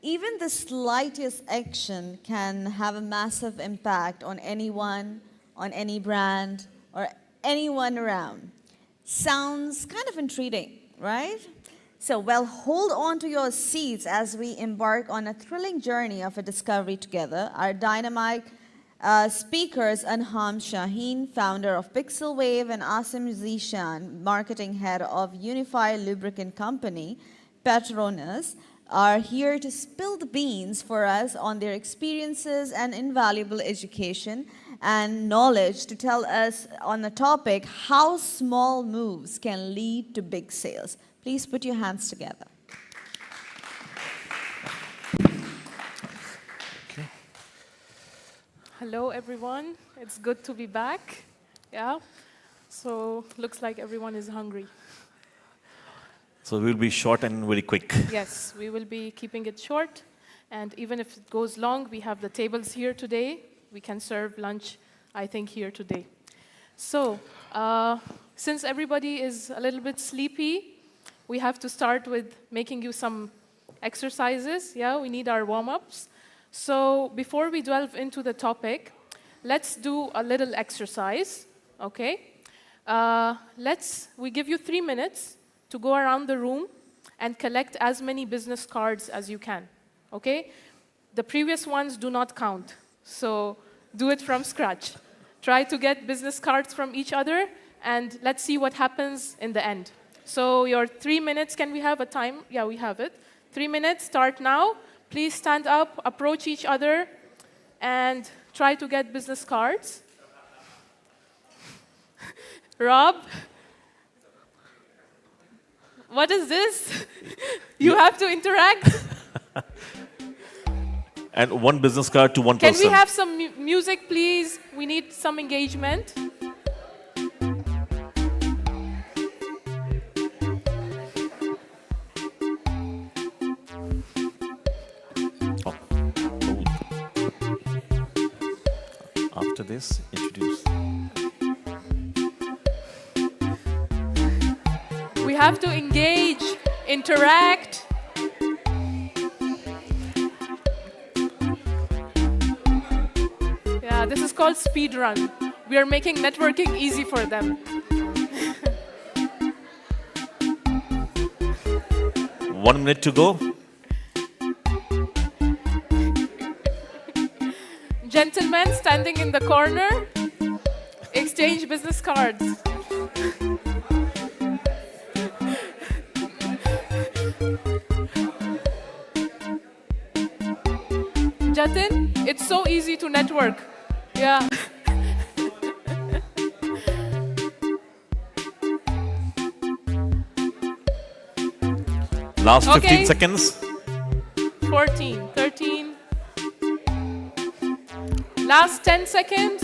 Even the slightest action can have a massive impact on anyone, on any brand, or anyone around. Sounds kind of intriguing, right? So, well, hold on to your seats as we embark on a thrilling journey of a discovery together. Our dynamic speakers, Anham Shaheen, founder of Pixel Wave, and Asim Zishan, marketing head of Unified Lubricant Company, Petronas, are here to spill the beans for us on their experiences and invaluable education and knowledge to tell us on the topic how small moves can lead to big sales. Please put your hands together. Hello, everyone. It's good to be back. Yeah. So looks like everyone is hungry. So we'll be short and very quick. Yes, we will be keeping it short. And even if it goes long, we have the tables here today. We can serve lunch, I think, here today. So since everybody is a little bit sleepy, we have to start with making you some exercises. Yeah, we need our warm-ups. So before we delve into the topic, let's do a little exercise, okay? We give you 3 minutes to go around the room and collect as many business cards as you can, okay? The previous ones do not count, so do it from scratch. Try to get business cards from each other, and let's see what happens in the end. So your 3 minutes, can we have a time? Yeah, we have it. 3 minutes, start now. Please stand up, approach each other, and try to get business cards. Rob? What is this? You have to interact? And one business card to one Can person. we have some music, please? We need some engagement. After this, introduce. We have to engage, interact. Yeah, this is called speed run. We are making networking easy for them. 1 minute to go. Gentlemen standing in the corner, exchange business cards. Jatin, it's so easy to network. Yeah. Last 15 Okay. seconds. 14, 13. Last 10 seconds.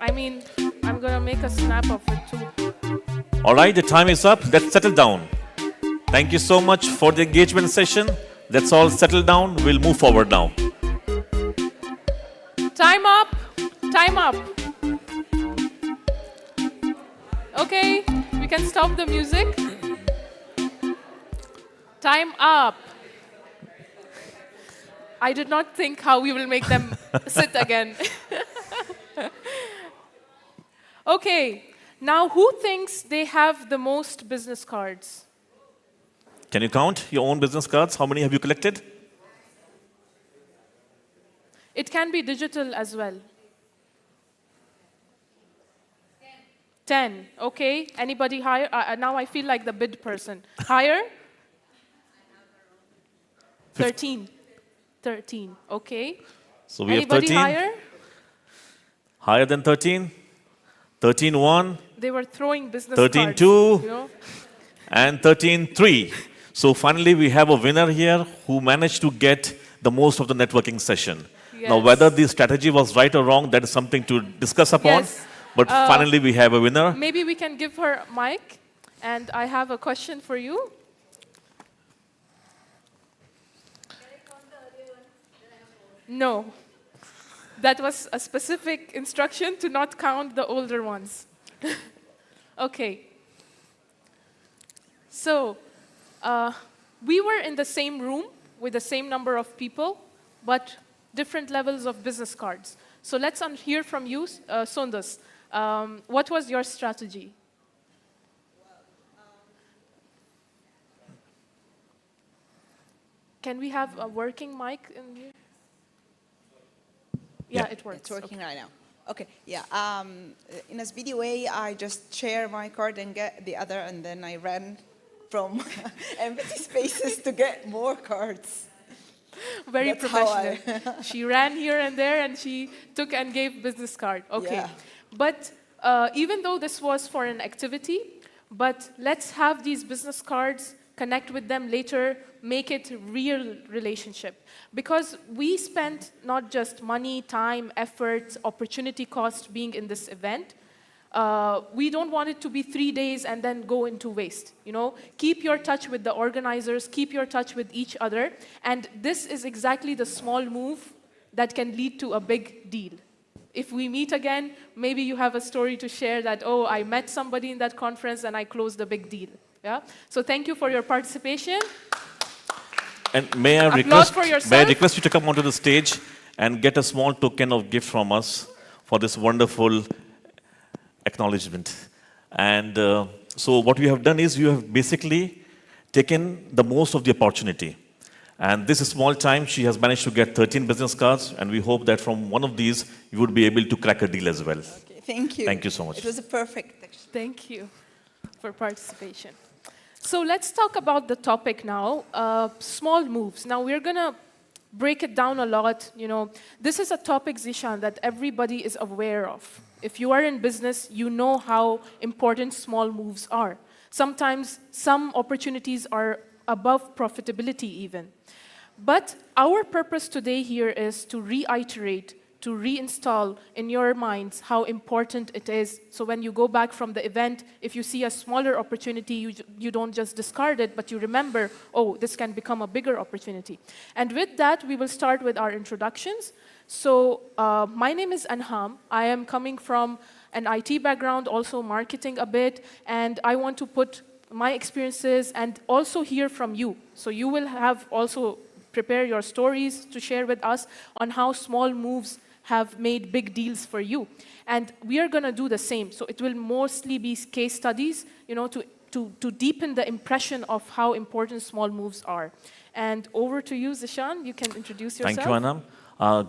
I mean, I'm gonna make a snap of it too. All right, the time is up. Let's settle down. Thank you so much for the engagement session. Let's all settle down. We'll move forward now. Time up. Time up. Okay, we can stop the music. Time up. I did not think how we will make them sit again. Okay, now who thinks they have the most business cards? Can you count your own business cards? How many have you collected? It can be digital as well. 10, okay. Anybody higher? Now I feel like the bid person. Higher? 13. 13, okay. So we Anybody have 13. higher? Higher than 13. 13-1. They were throwing business 13-2. cards. You know? And 13-3. So finally, we have a winner here who managed to get the most of the networking session. Now, Yes. whether the strategy was right or wrong, that is something to discuss upon. Yes. But finally, we have a winner. Maybe we can give her a mic. And I have a question for you. No. That was a specific instruction to not count the older ones. Okay. So, we were in the same room with the same number of people, but different levels of business cards. So let's hear from you, Sundas. What was your strategy? Can we have a working mic in here? Yeah, it works. It's working right now. Okay, yeah. In a speedy way, I just share my card and get the other, and then I ran from empty spaces to get more cards. Very That's how professional. She ran here and there, and she took and gave business card. Okay. Yeah. But even though this was for an activity, but let's have these business cards connect with them later, make it real relationship. Because we spent not just money, time, efforts, opportunity cost being in this event. We don't want it to be 3 days and then go into waste. Keep your touch with the organizers, keep your touch with each other, and this is exactly the small move that can lead to a big deal. If we meet again, maybe you have a story to share that, oh, I met somebody in that conference and I closed a big deal. Yeah? So thank you for your participation. And may I Applaud for yourself. request you to come onto the stage and get a small token of gift from us for this wonderful acknowledgement. And so what you have done is you have basically taken the most of the opportunity. And this small time, she has managed to get 13 business cards, and we hope that from one of these, you would be able to crack a deal as well. Okay, thank you. Thank you so much. It was a perfect. Thank you for participation. So let's talk about the topic now, small moves. Now we're going to break it down a lot. This is a topic, Zishan, that everybody is aware of. If you are in business, you know how important small moves are. Sometimes some opportunities are above profitability even. But our purpose today here is to reiterate, to reinstall in your minds how important it is. So when you go back from the event, if you see a smaller opportunity, you don't just discard it, but you remember, oh, this can become a bigger opportunity. And with that, we will start with our introductions. So my name is Anham. I am coming from an IT background, also marketing a bit, and I want to put my experiences and also hear from you. So you will have also prepare your stories to share with us on how small moves have made big deals for you. And we are going to do the same. So it will mostly be case studies, to deepen the impression of how important small moves are. And over to you, Zishan. You can introduce yourself. Thank you, Anam.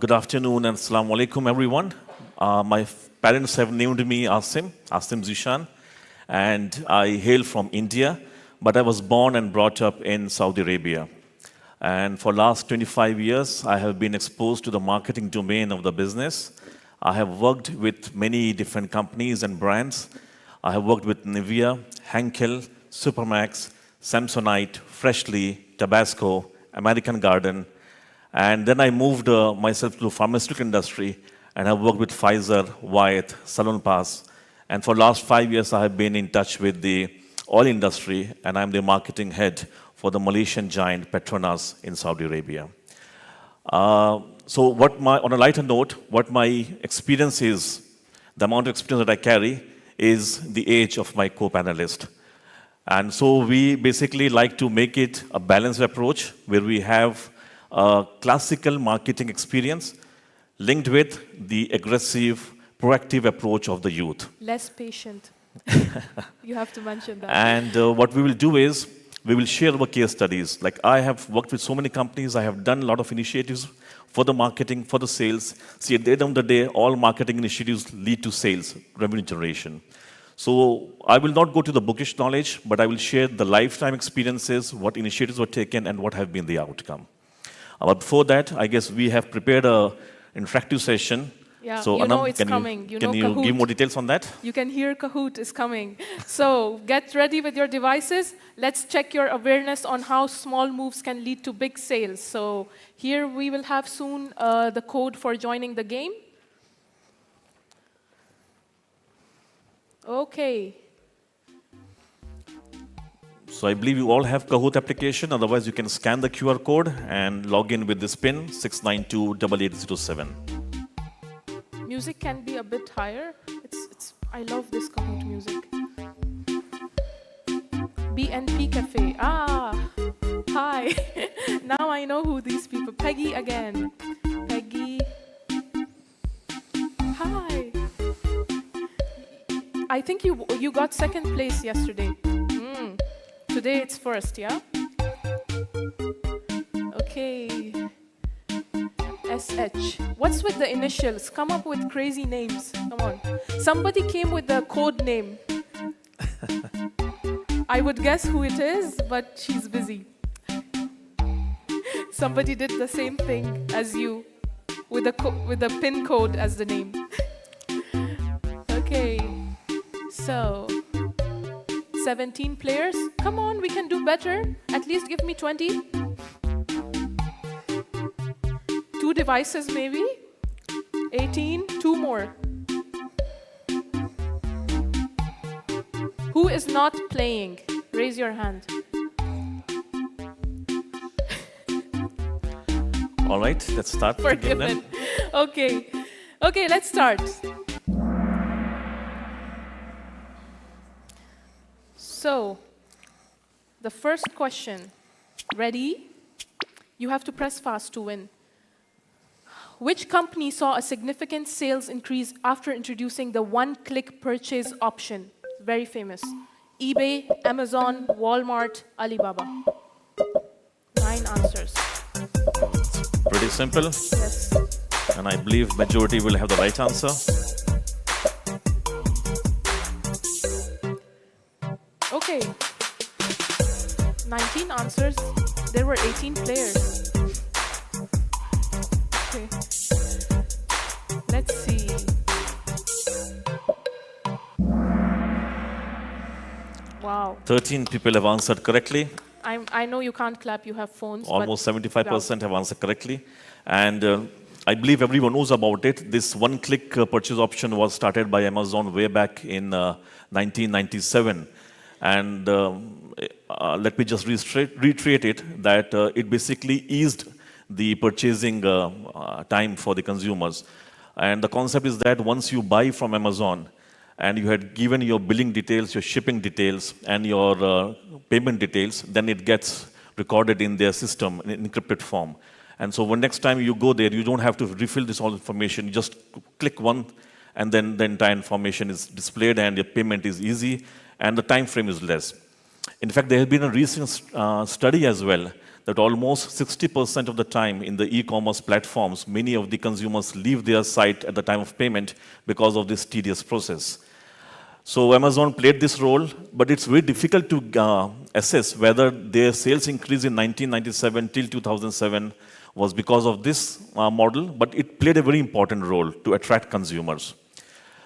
Good afternoon and assalamu alaikum, everyone. My parents have named me Asim Zishan, and I hail from India, but I was born and brought up in Saudi Arabia. And for last 25 years, I have been exposed to the marketing domain of the business. I have worked with many different companies and brands. I have worked with Nivea, Henkel, Supermax, Samsonite, Freshly, Tabasco, American Garden. And then I moved myself to the pharmaceutical industry and have worked with Pfizer, Wyeth, Salonpas. And for last 5 years, I have been in touch with the oil industry, and I'm the marketing head for the Malaysian giant Petronas in Saudi Arabia. So on a lighter note, what my experience is, the amount of experience that I carry is the age of my co-panelist. And so we basically like to make it a balanced approach where we have a classical marketing experience linked with the aggressive, proactive approach of the youth. Less patient. You have to mention that. And what we will do is, we will share our case studies. Like I have worked with so many companies, I have done a lot of initiatives for the marketing, for the sales. See, at the end of the day, all marketing initiatives lead to sales, revenue generation. So I will not go to the bookish knowledge, but I will share the lifetime experiences, what initiatives were taken, and what have been the outcome. But before that, I guess we have prepared an interactive session. Yeah, so Anam, it's coming. Can you give more details on that? You can hear Kahoot is coming. So get ready with your devices. Let's check your awareness on how small moves can lead to big sales. So here we will have soon the code for joining the game. Okay. So I believe you all have Kahoot application. Otherwise, you can scan the QR code and log in with this PIN 6928807. Music can be a bit higher. I love this Kahoot music. BNP Cafe. Hi. Now I know who these people. Peggy again. Peggy. Hi. I think you got second place yesterday. Today it's first, yeah? Okay. SH. What's with the initials? Come up with crazy names. Come on. Somebody came with the code name. I would guess who it is, but she's busy. Somebody did the same thing as you, with the PIN code as the name. Okay. So, 17 players. Come on, we can do better. At least give me 20. 2 devices maybe. 18, 2 more. Who is not playing? Raise your hand. All right, let's start. the game then. Forgiven. Okay. Okay, let's start. So, the first question. Ready? You have to press fast to win. Which company saw a significant sales increase after introducing the one-click purchase option? Very famous. eBay, Amazon, Walmart, Alibaba. 9 answers. Pretty simple. Yes. And I believe majority will have the right answer. Okay. 19 answers. There were 18 players. Okay. Let's see. Wow. 13 people have answered correctly. I know you can't clap, you have phones. Almost but 75% have answered correctly. And I believe everyone knows about it. This one-click purchase option was started by Amazon way back in 1997. And let me just reiterate it, that it basically eased the purchasing time for the consumers. And the concept is that once you buy from Amazon, and you had given your billing details, your shipping details, and your payment details, then it gets recorded in their system in encrypted form. And so when next time you go there, you don't have to refill this all information. You just click one, and then the entire information is displayed, and your payment is easy, and the time frame is less. In fact, there has been a recent study as well that almost 60% of the time in the e-commerce platforms, many of the consumers leave their site at the time of payment because of this tedious process. So Amazon played this role, but it's very difficult to assess whether their sales increase in 1997 till 2007 was because of this model, but it played a very important role to attract consumers.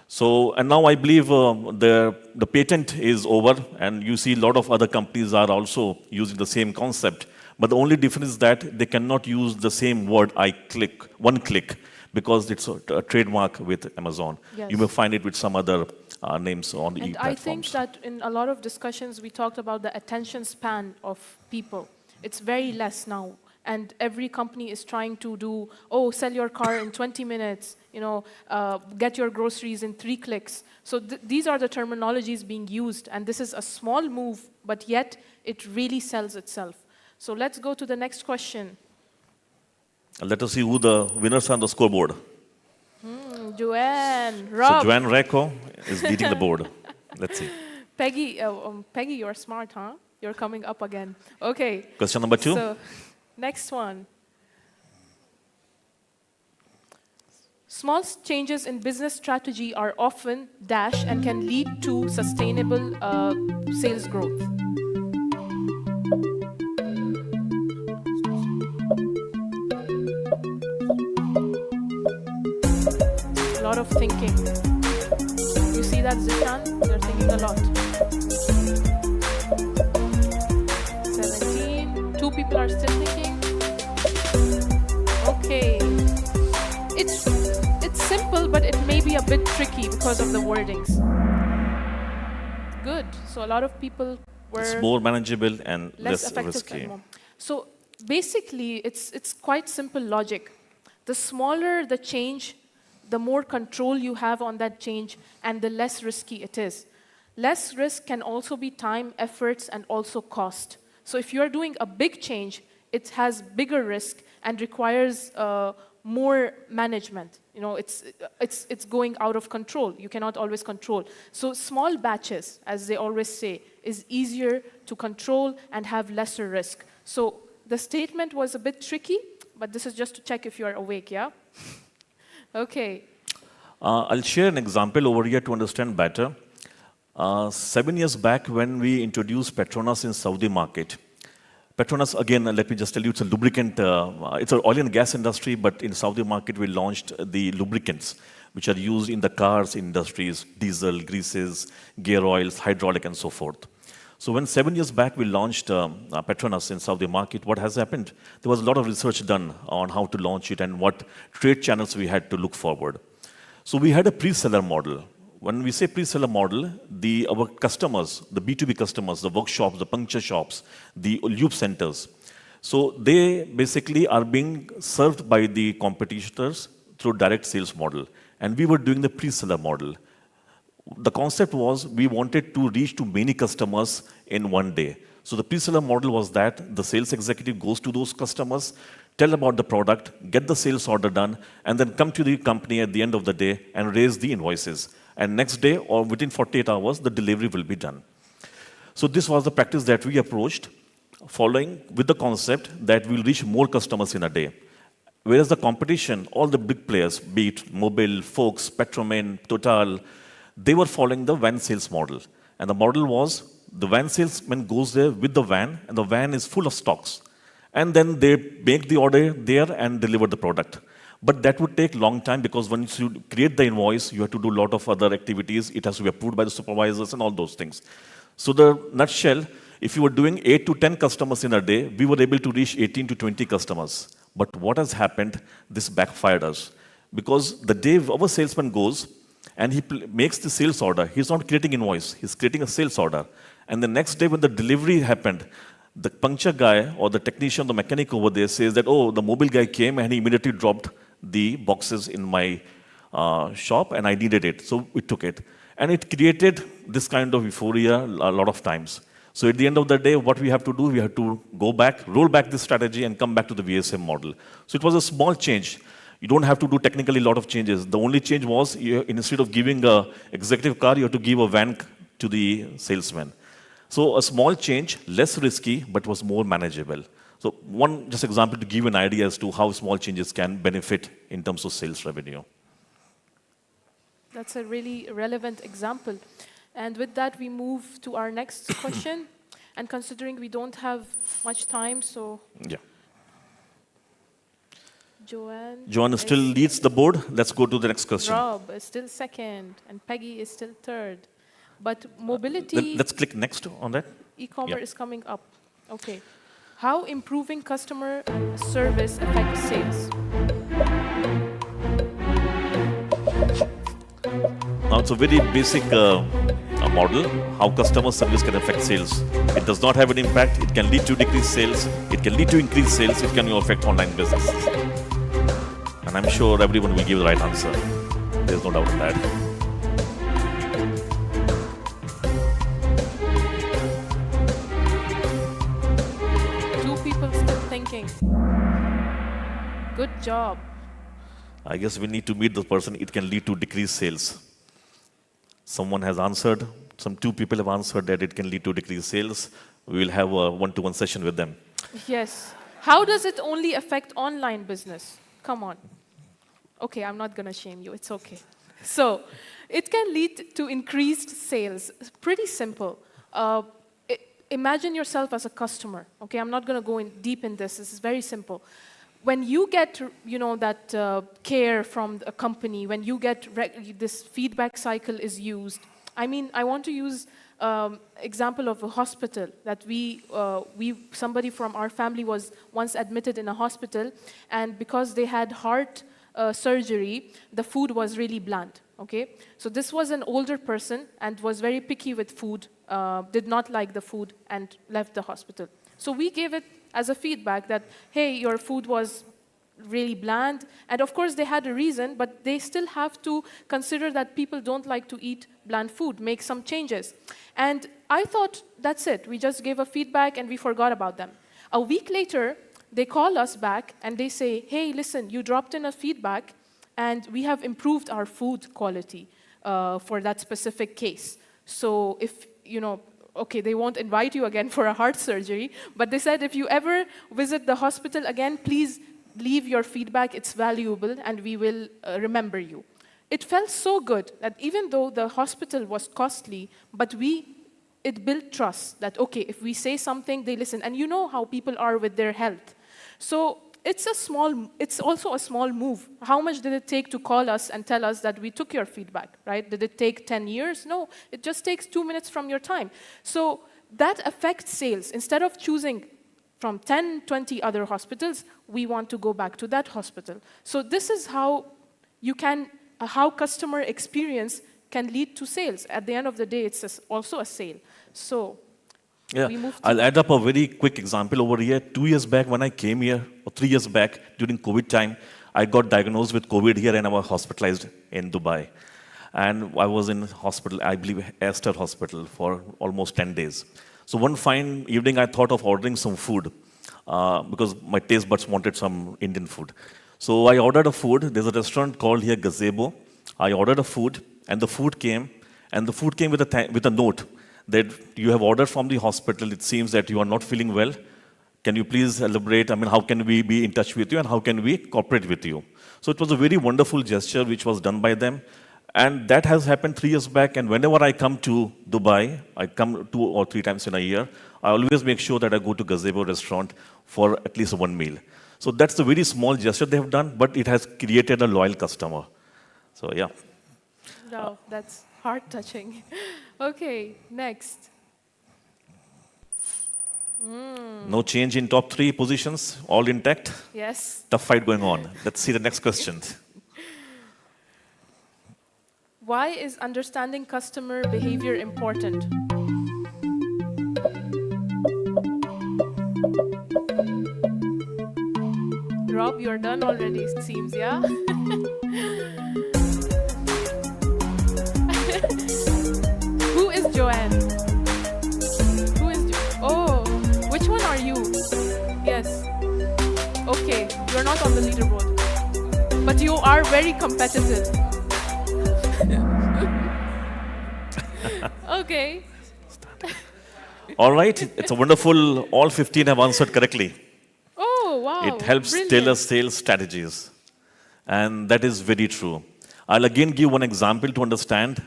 So, and now I believe the patent is over, and you see a lot of other companies are also using the same concept. But the only difference is that they cannot use the same word, one click, because it's a trademark with Amazon. Yes. You may find it with some other names on the And e-platforms. I think that in a lot of discussions, we talked about the attention span of people. It's very less now. And every company is trying to do, oh, sell your car in 20 minutes, get your groceries in 3 clicks. So these are the terminologies being used. And this is a small move, but yet it really sells itself. So let's go to the next question. Let us see who the winners are on the scoreboard. Joanne, Rob. So Joanne Reco is leading the board. Let's see. Peggy, Peggy, you're smart, huh? You're coming up again. Okay. Question number 2. So, next one. Small changes in business strategy are often dash and can lead to sustainable sales growth. A lot of thinking. You see that, Zishan? They're thinking a lot. 17. 2 people are still thinking. Okay. It's simple, but it may be a bit tricky because of the wordings. Good. So a lot of people were It's more manageable and less effective risky. and more. So basically, it's quite simple logic. The smaller the change, the more control you have on that change, and the less risky it is. Less risk can also be time, efforts, and also cost. So if you're doing a big change, it has bigger risk and requires more management. It's going out of control. You cannot always control. So small batches, as they always say, is easier to control and have lesser risk. So the statement was a bit tricky, but this is just to check if you are awake, yeah? Okay. I'll share an example over here to understand better. 7 years back, when we introduced Petronas in Saudi market, Petronas, again, let me just tell you, it's a lubricant, it's an oil and gas industry, but in Saudi market, we launched the lubricants, which are used in the cars industries, diesel, greases, gear oils, hydraulic, and so forth. So when 7 years back we launched Petronas in Saudi market, what has happened? There was a lot of research done on how to launch it and what trade channels we had to look forward. So we had a pre-seller model. When we say pre-seller model, our customers, the B2B customers, the workshops, the puncture shops, the lube centers, so they basically are being served by the competitors through direct sales model. And we were doing the pre-seller model. The concept was we wanted to reach to many customers in one day. So the pre-seller model was that the sales executive goes to those customers, tell about the product, get the sales order done, and then come to the company at the end of the day and raise the invoices. And next day or within 48 hours, the delivery will be done. So this was the practice that we approached, following with the concept that we'll reach more customers in a day. Whereas the competition, all the big players, be it Mobil, Fox, Petromain, Total, they were following the van sales model. And the model was the van salesman goes there with the van, and the van is full of stocks. And then they make the order there and deliver the product. But that would take a long time because once you create the invoice, you have to do a lot of other activities. It has to be approved by the supervisors and all those things. So the nutshell, if you were doing 8 to 10 customers in a day, we were able to reach 18 to 20 customers. But what has happened, this backfired us. Because the day our salesman goes and he makes the sales order, he's not creating invoice, he's creating a sales order. And the next day when the delivery happened, the puncture guy or the technician, the mechanic over there says that, oh, the mobile guy came and he immediately dropped the boxes in my shop and I needed it. So we took it. And it created this kind of euphoria a lot of times. So at the end of the day, what we have to do, we have to go back, roll back this strategy and come back to the VSM model. So it was a small change. You don't have to do technically a lot of changes. The only change was instead of giving an executive car, you have to give a van to the salesman. So a small change, less risky, but was more manageable. So one just example to give an idea as to how small changes can benefit in terms of sales revenue. That's a really relevant example. And with that, we move to our next question. And considering we don't have much time, so... Yeah. Joanne still leads the board. Let's go to the next question. Rob is still second, and Peggy is still third. But mobility... Let's click next on that. E-commerce is coming up. Okay. How improving customer service affects sales? Now, it's a very basic model, how customer service can affect sales. It does not have an impact. It can lead to decreased sales. It can lead to increased sales. It can affect online businesses. And I'm sure everyone will give the right answer. There's no doubt in that. Two people still thinking. Good job. I guess we need to meet the person. It can lead to decreased sales. Someone has answered. Some 2 people have answered that it can lead to decreased sales. We will have a one-to-one session with them. Yes. How does it only affect online business? Come on. Okay, I'm not going to shame you. It's okay. So, it can lead to increased sales. Pretty simple. Imagine yourself as a customer. Okay, I'm not going to go in deep in this. This is very simple. When you get, that care from a company, when you get this feedback cycle is used. I mean, I want to use example of a hospital that somebody from our family was once admitted in a hospital, and because they had heart surgery, the food was really bland. Okay, so this was an older person and was very picky with food, did not like the food, and left the hospital. So we gave it as a feedback that, hey, your food was really bland. And of course, they had a reason, but they still have to consider that people don't like to eat bland food, make some changes. And I thought, that's it. We just gave a feedback and we forgot about them. A week later, they call us back and they say, hey, listen, you dropped in a feedback and we have improved our food quality for that specific case. So if, okay, they won't invite you again for a heart surgery, but they said if you ever visit the hospital again, please leave your feedback. It's valuable, and we will remember you. It felt so good that even though the hospital was costly, but it built trust that, okay, if we say something, they listen. And you know how people are with their health. So it's also a small move. How much did it take to call us and tell us that we took your feedback, right? Did it take 10 years? No, it just takes 2 minutes from your time. So that affects sales. Instead of choosing from 10, 20 other hospitals, we want to go back to that hospital. So this is how you can, how customer experience can lead to sales. At the end of the day, it's also a sale. So Yeah, we move to I'll add up a very quick example over here. 2 years back when I came here, or 3 years back during COVID time, I got diagnosed with COVID here and I was hospitalized in Dubai. And I was in hospital, I believe Esther Hospital, for almost 10 days. So one fine evening, I thought of ordering some food because my taste buds wanted some Indian food. So I ordered a food. There's a restaurant called here Gazebo. I ordered a food, and the food came, with a note that you have ordered from the hospital. It seems that you are not feeling well. Can you please elaborate? I mean, how can we be in touch with you, and how can we cooperate with you? So it was a very wonderful gesture which was done by them. And that has happened 3 years back, and whenever I come to Dubai, I come 2 or 3 times in a year, I always make sure that I go to Gazebo restaurant for at least one meal. So that's a very small gesture they have done, but it has created a loyal customer. So yeah. No, that's heart-touching. Okay, next. No change in top 3 positions, all intact? Yes. Tough fight going on. Let's see the next question. Why is understanding customer behavior important? Rob, you're done already, it seems, yeah? Who is Joanne? Who is Oh, which one are you? Yes. Okay, you're not on the leaderboard. But you are very competitive. Okay. All right, it's a wonderful, all 15 have answered correctly. Oh, wow. It helps Brilliant. tailor sales strategies. And that is very true. I'll again give one example to understand.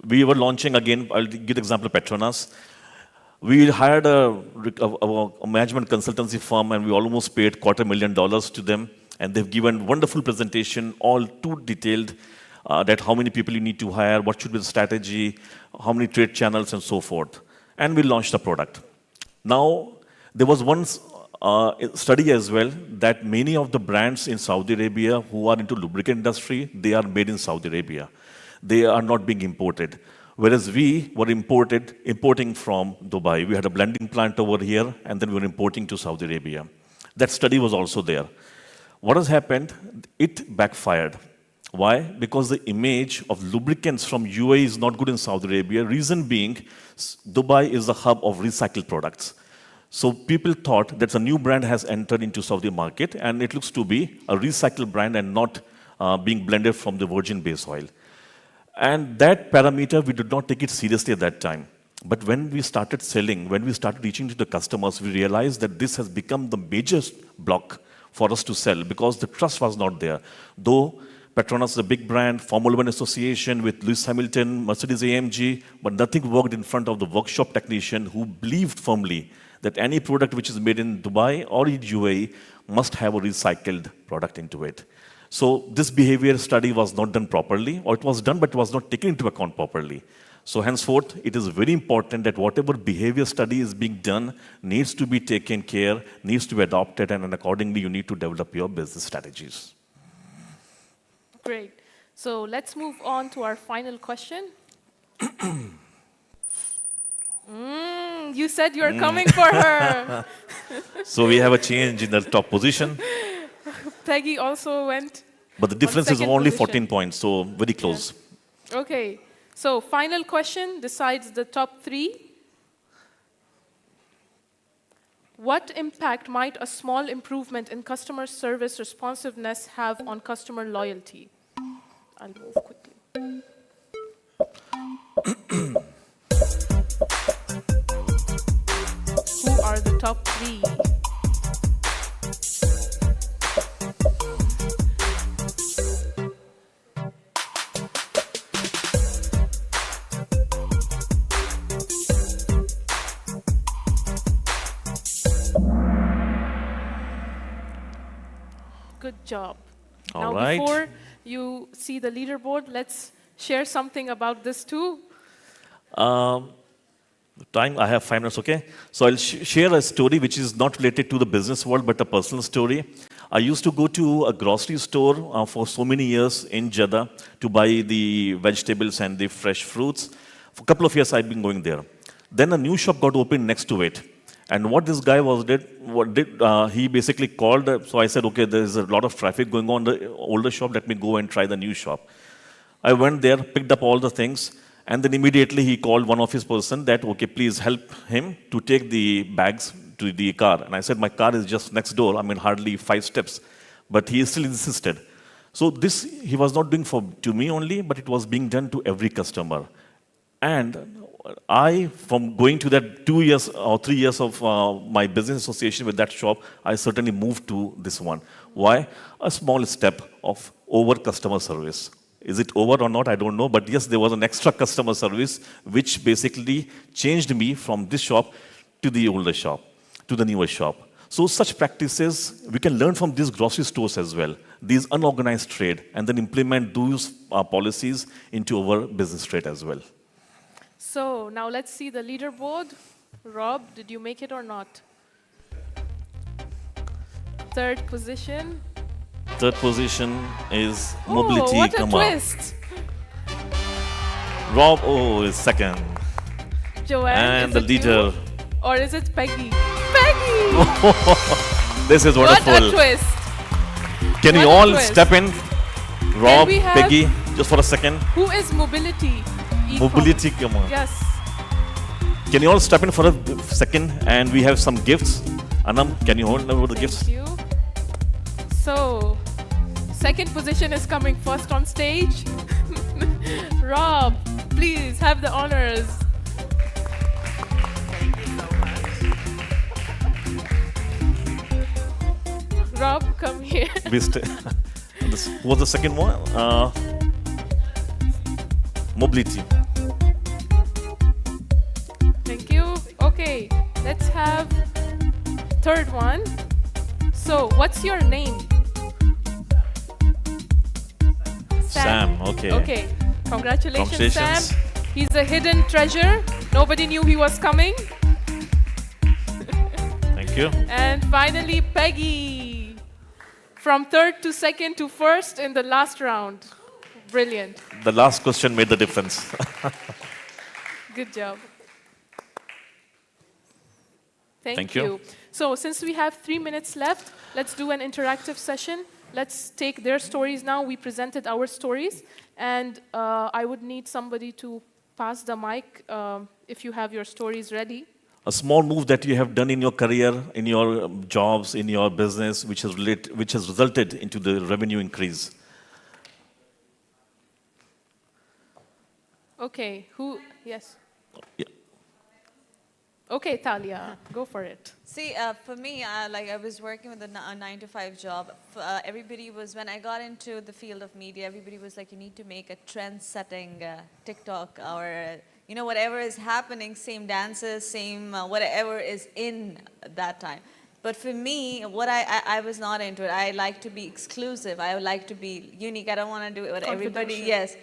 We were launching again, I'll give the example of Petronas. We hired a management consultancy firm and we almost paid $250,000 to them. And they've given wonderful presentation, all too detailed, that how many people you need to hire, what should be the strategy, how many trade channels and so forth. And we launched the product. Now, there was one study as well that many of the brands in Saudi Arabia who are into lubricant industry, they are made in Saudi Arabia. They are not being imported. Whereas we were importing from Dubai. We had a blending plant over here and then we were importing to Saudi Arabia. That study was also there. What has happened? It backfired. Why? Because the image of lubricants from UAE is not good in Saudi Arabia. Reason being, Dubai is the hub of recycled products. So people thought that a new brand has entered into Saudi market and it looks to be a recycled brand and not being blended from the virgin base oil. And that parameter, we did not take it seriously at that time. But when we started selling, when we started reaching to the customers, we realized that this has become the major block for us to sell because the trust was not there. Though Petronas is a big brand, Formula One Association with Lewis Hamilton, Mercedes-AMG, but nothing worked in front of the workshop technician who believed firmly that any product which is made in Dubai or in UAE must have a recycled product into it. So this behavior study was not done properly, or it was done but it was not taken into account properly. So henceforth, it is very important that whatever behavior study is being done needs to be taken care, needs to be adopted, and accordingly you need to develop your business strategies. Great. So let's move on to our final question. You said you are coming for her. So we have a change in the top position. Peggy also went. But the difference is second only position. 14 points, so very close. Yeah. Okay. So final question decides the top 3. What impact might a small improvement in customer service responsiveness have on customer loyalty? I'll move quickly. Who are the top 3? Good job. All now, right. before you see the leaderboard, let's share something about this too. Time, I have 5 minutes, okay? So I'll share a story which is not related to the business world, but a personal story. I used to go to a grocery store for so many years in Jeddah to buy the vegetables and the fresh fruits. For a couple of years, I've been going there. Then a new shop got opened next to it. And what this guy he basically called, so I said, okay, there's a lot of traffic going on in the older shop, let me go and try the new shop. I went there, picked up all the things, and then immediately he called one of his person that, okay, please help him to take the bags to the car. And I said, my car is just next door, I mean, hardly 5 steps. But he still insisted. So this, he was not doing to me only, but it was being done to every customer. And I, from going to that 2 years or 3 years of my business association with that shop, I certainly moved to this one. Why? A small step of over customer service. Is it over or not? I don't know. But yes, there was an extra customer service which basically changed me from this shop to the older shop, to the newer shop. So such practices, we can learn from these grocery stores as well, these unorganized trade, and then implement those policies into our business trade as well. So now let's see the leaderboard. Rob, did you make it or not? 3rd position. 3rd position is mobility. Oh, what a twist! Rob, is 2nd. Joanne, and the leader. You? Or is it Peggy? Peggy! This is wonderful. What a twist! Can you all step in? Rob, Peggy, just for a second. Who is mobility? Mobility, come on. Yes. Can you all step in for a second? And we have some gifts. Anam, can you hold over the gifts? Thank you. So, 2nd position is coming first on stage. Rob, please have the honors. Rob, come here. Who was the second one? Mobility. Thank you. Okay, let's have 3rd one. So, what's your name? Sam, okay. Okay, congratulations, Sam. He's a hidden treasure. Nobody knew he was coming. Thank you. And finally, Peggy. From 3rd to 2nd to 1st in the last round. Brilliant. The last question made the difference. Good job. Thank you. So since we have 3 minutes left, let's do an interactive session. Let's take their stories now. We presented our stories. And I would need somebody to pass the mic if you have your stories ready. A small move that you have done in your career, in your jobs, in your business, which has resulted into the revenue increase. Okay, who? Yes. Yeah. Okay, Talia, go for it. See, for me, I was working with a 9-to-5 job. Everybody was, when I got into the field of media, everybody was like, you need to make a trend-setting TikTok or, whatever is happening, same dances, same whatever is in that time. But for me, what I was not into it. I like to be exclusive. I would like to be unique. I don't want to do it with everybody. Yes.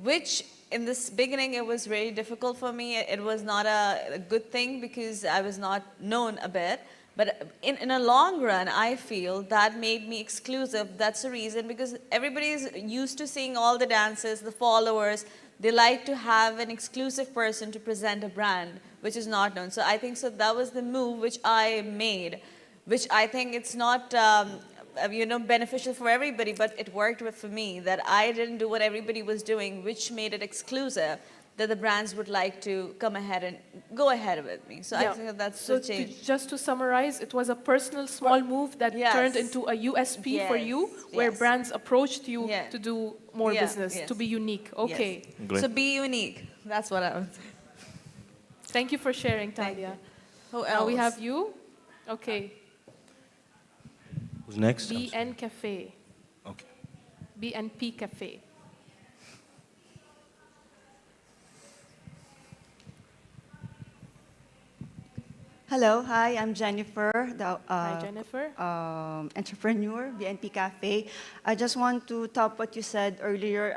Which in this beginning, it was very difficult for me. It was not a good thing because I was not known a bit. But in a long run, I feel that made me exclusive. That's the reason, because everybody is used to seeing all the dances, the followers. They like to have an exclusive person to present a brand, which is not known. So I think that was the move which I made, which I think it's not beneficial for everybody, but it worked for me, that I didn't do what everybody was doing, which made it exclusive, that the brands would like to come ahead and go ahead with me. So I think that's the change. Just to summarize, it was a personal small move that turned into a USP for you, where brands approached you to do more business, to be unique. Okay. Yes. So be unique. That's what I would say. Thank you for sharing, Talia. Who else? Now we have you. Okay. Who's next? BN Cafe. Okay. BNP Cafe. Hello, hi, I'm Jennifer, the Hi, Jennifer. entrepreneur, BNP Cafe. I just want to top what you said earlier,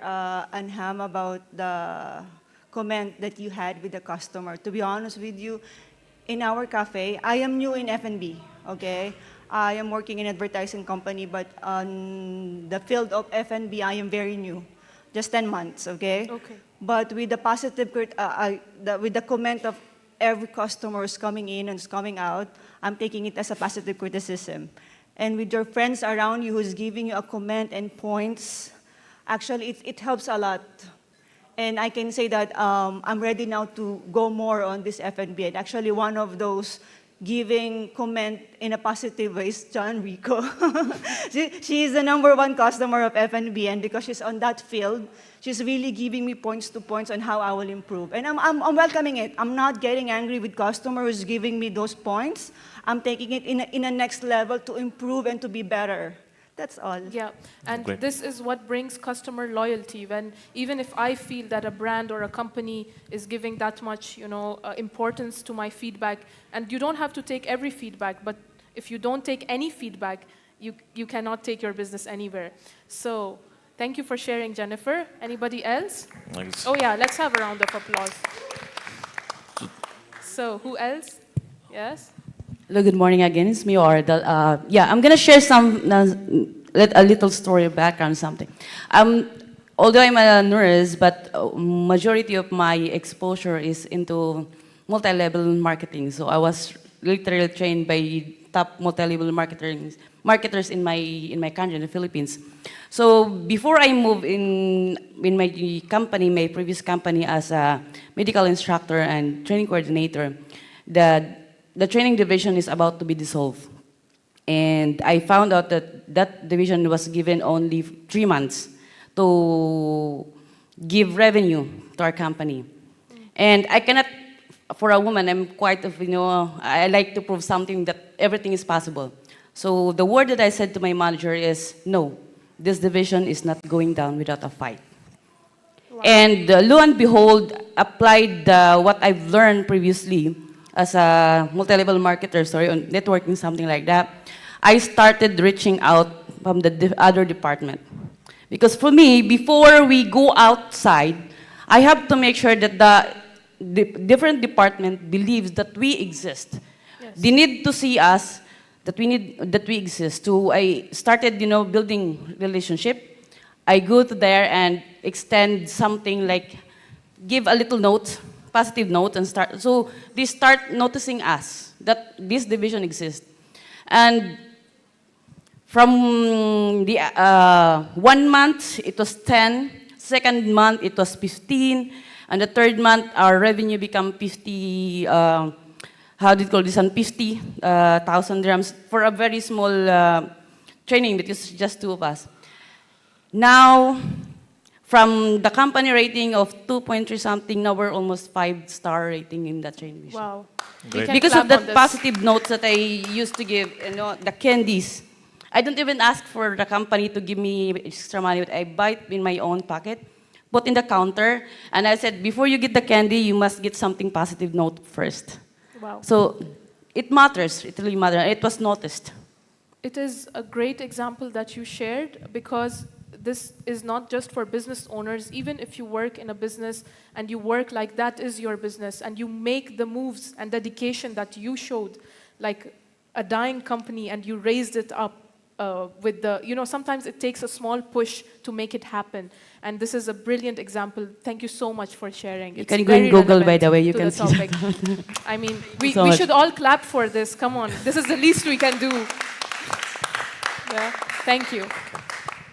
Anham, about the comment that you had with the customer. To be honest with you, in our cafe, I am new in F&B, okay? I am working in advertising company, but on the field of F&B, I am very new, just 10 months, okay? Okay. But with the positive, with the comment of every customer who's coming in and who's coming out, I'm taking it as a positive criticism. And with your friends around you who's giving you a comment and points, actually it helps a lot. And I can say that I'm ready now to go more on this F&B. And actually one of those giving comment in a positive way is John Rico. she is the #1 customer of F&B, and because she's on that field, she's really giving me points on how I will improve. And I'm welcoming it. I'm not getting angry with customers giving me those points. I'm taking it in a next level to improve and to be better. That's all. Yeah, and Great. this is what brings customer loyalty. When even if I feel that a brand or a company is giving that much, importance to my feedback, and you don't have to take every feedback, but if you don't take any feedback, you cannot take your business anywhere. So, thank you for sharing, Jennifer. Anybody else? Nice. Oh yeah, let's have a round of applause. So, who else? Yes. Hello, good morning again. It's me, Orda. Yeah, I'm gonna share a little story background, something. Although I'm a nurse, but majority of my exposure is into multi-level marketing. So I was literally trained by top multi-level marketers in my country, in the Philippines. So before I moved in my company, my previous company, as a medical instructor and training coordinator, the training division is about to be dissolved. And I found out that that division was given only 3 months to give revenue to our company. And I cannot, for a woman, I'm quite, I like to prove something that everything is possible. So the word that I said to my manager is, no, this division is not going down without a fight. Wow. And lo and behold, applied what I've learned previously as a multi-level marketer, on networking, something like that, I started reaching out from the other department. Because for me, before we go outside, I have to make sure that the different department believes that we exist. Yes. They need to see us, that we exist. So I started, building relationship. I go to there and extend something like, give a little note, positive note, and start. So they start noticing us, that this division exists. And from the 1 month, it was 10. Second month, it was 15. And the third month, our revenue became 50, 50,000 dirhams for a very small training, because just 2 of us. Now, from the company rating of 2.3 something, now we're almost 5-star rating in that training. Wow. Because of that positive notes that I used to give, the candies. I don't even ask for the company to give me extra money, but I buy it in my own pocket, put in the counter, and I said, before you get the candy, you must get something positive note first. Wow. So it matters, it really matters. It was noticed. It is a great example that you shared, because this is not just for business owners. Even if you work in a business and you work like that is your business, and you make the moves and dedication that you showed, like a dying company, and you raised it up with the, sometimes it takes a small push to make it happen. And this is a brilliant example. Thank you so much for sharing. You can go in Google, by the way, you can see topic. that. I mean, we should all clap for this. Come on, this is the least we can do. Yeah, thank you.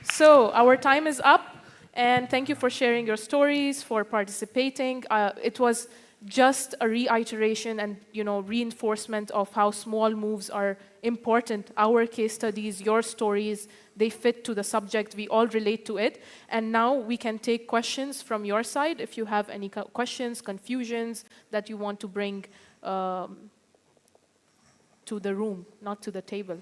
So our time is up, and thank you for sharing your stories, for participating. It was just a reiteration and reinforcement of how small moves are important. Our case studies, your stories, they fit to the subject. We all relate to it. And now we can take questions from your side. If you have any questions, confusions that you want to bring to the room, not to the table.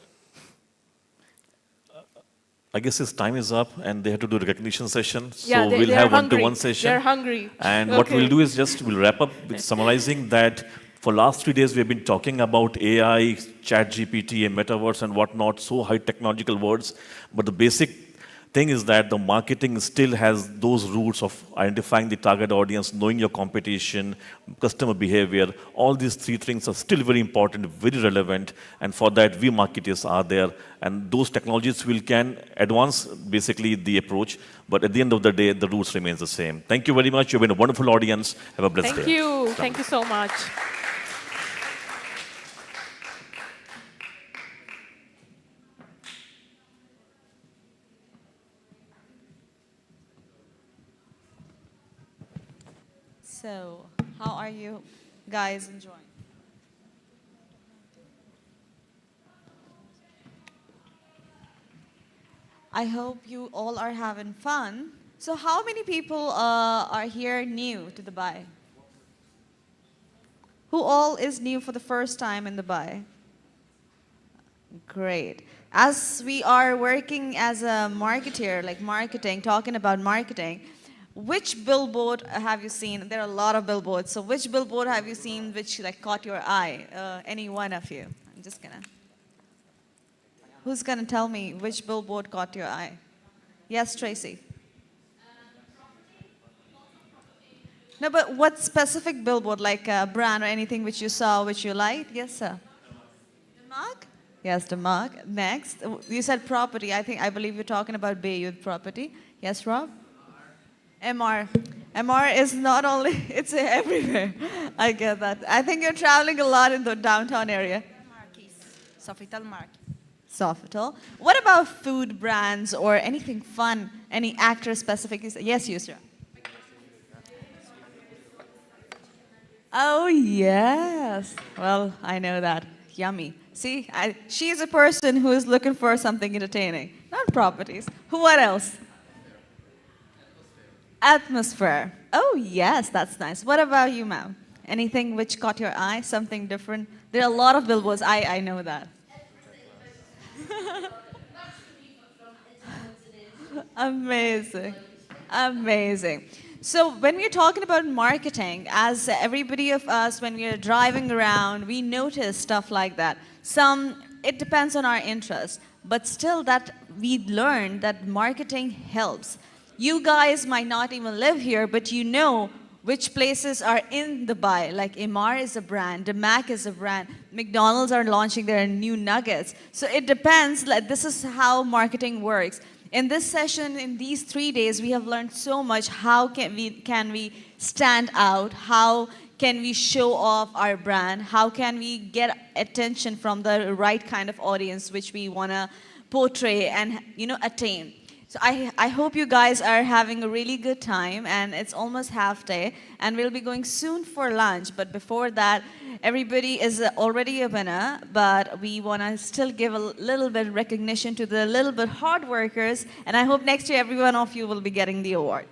I guess his time is up, and they have to do the recognition session. Yeah, so we'll have one-to-one session. They're hungry. And what we'll do is we'll wrap up with summarizing that for last 3 days we've been talking about AI, ChatGPT, and metaverse and whatnot, so high technological words. But the basic thing is that the marketing still has those roots of identifying the target audience, knowing your competition, customer behavior. All these three things are still very important, very relevant, and for that, we marketers are there. And those technologies can advance basically the approach, but at the end of the day, the roots remains the same. Thank you very much. You've been a wonderful audience. Have a blessed day. Thank you. Thank you so much. So, how are you guys enjoying? I hope you all are having fun. So, how many people are here new to Dubai? Who all is new for the first time in Dubai? Great. As we are working as a marketer, like marketing, talking about marketing, which billboard have you seen? There are a lot of billboards. So which billboard have you seen which like caught your eye? Any one of you? I'm just gonna. Who's gonna tell me which billboard caught your eye? Yes, Tracy. No, but what specific billboard, like a brand or anything which you saw, which you liked? Yes, sir. The mark? Yes, the mark. Next, you said property. I believe you're talking about Bay Youth property. Yes, Rob? MR. MR is not only, it's everywhere. I get that. I think you're traveling a lot in the downtown area. Sofitel Mark. Sofitel. What about food brands or anything fun? Any actor specific? Yes, Yusra. Oh, yes. Well, I know that. Yummy. See, she's a person who is looking for something entertaining, not properties. What else? Atmosphere. Oh, yes, that's nice. What about you, ma'am? Anything which caught your eye? Something different? There are a lot of billboards. I know that. Amazing. Amazing. So when we're talking about marketing, as everybody of us, when we're driving around, we notice stuff like that. It depends on our interest, but still that we learn that marketing helps. You guys might not even live here, but you know which places are in Dubai. Like Emar is a brand, Mac is a brand, McDonald's are launching their new nuggets. So it depends, like this is how marketing works. In this session, in these 3 days, we have learned so much. How can we stand out? How can we show off our brand? How can we get attention from the right kind of audience which we want to portray and attain? So I hope you guys are having a really good time, and it's almost half day, and we'll be going soon for lunch. But before that, everybody is already a winner, but we want to still give a little bit recognition to the little bit hard workers, and I hope next year every one of you will be getting the award.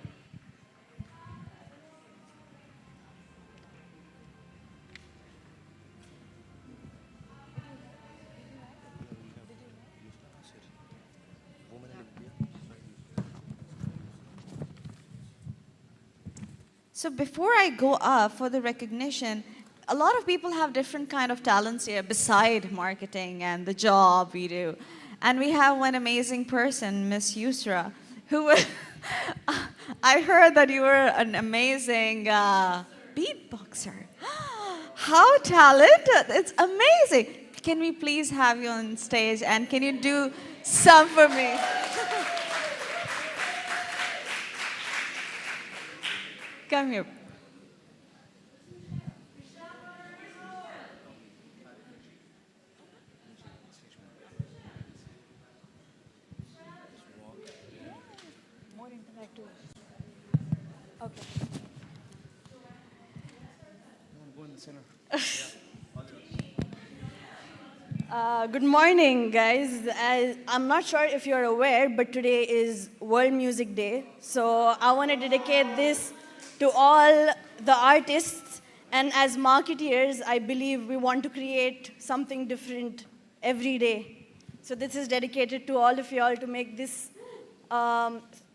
So before I go up for the recognition, a lot of people have different kind of talents here beside marketing and the job we do. And we have one amazing person, Miss Yusra, who I heard that you were an amazing beatboxer. How talented! It's amazing. Can we please have you on stage, and can you do some for me? Come here. Okay. Good morning, guys. I'm not sure if you're aware, but today is World Music Day. So I want to dedicate this to all the artists. And as marketeers, I believe we want to create something different every day. So this is dedicated to all of y'all to make this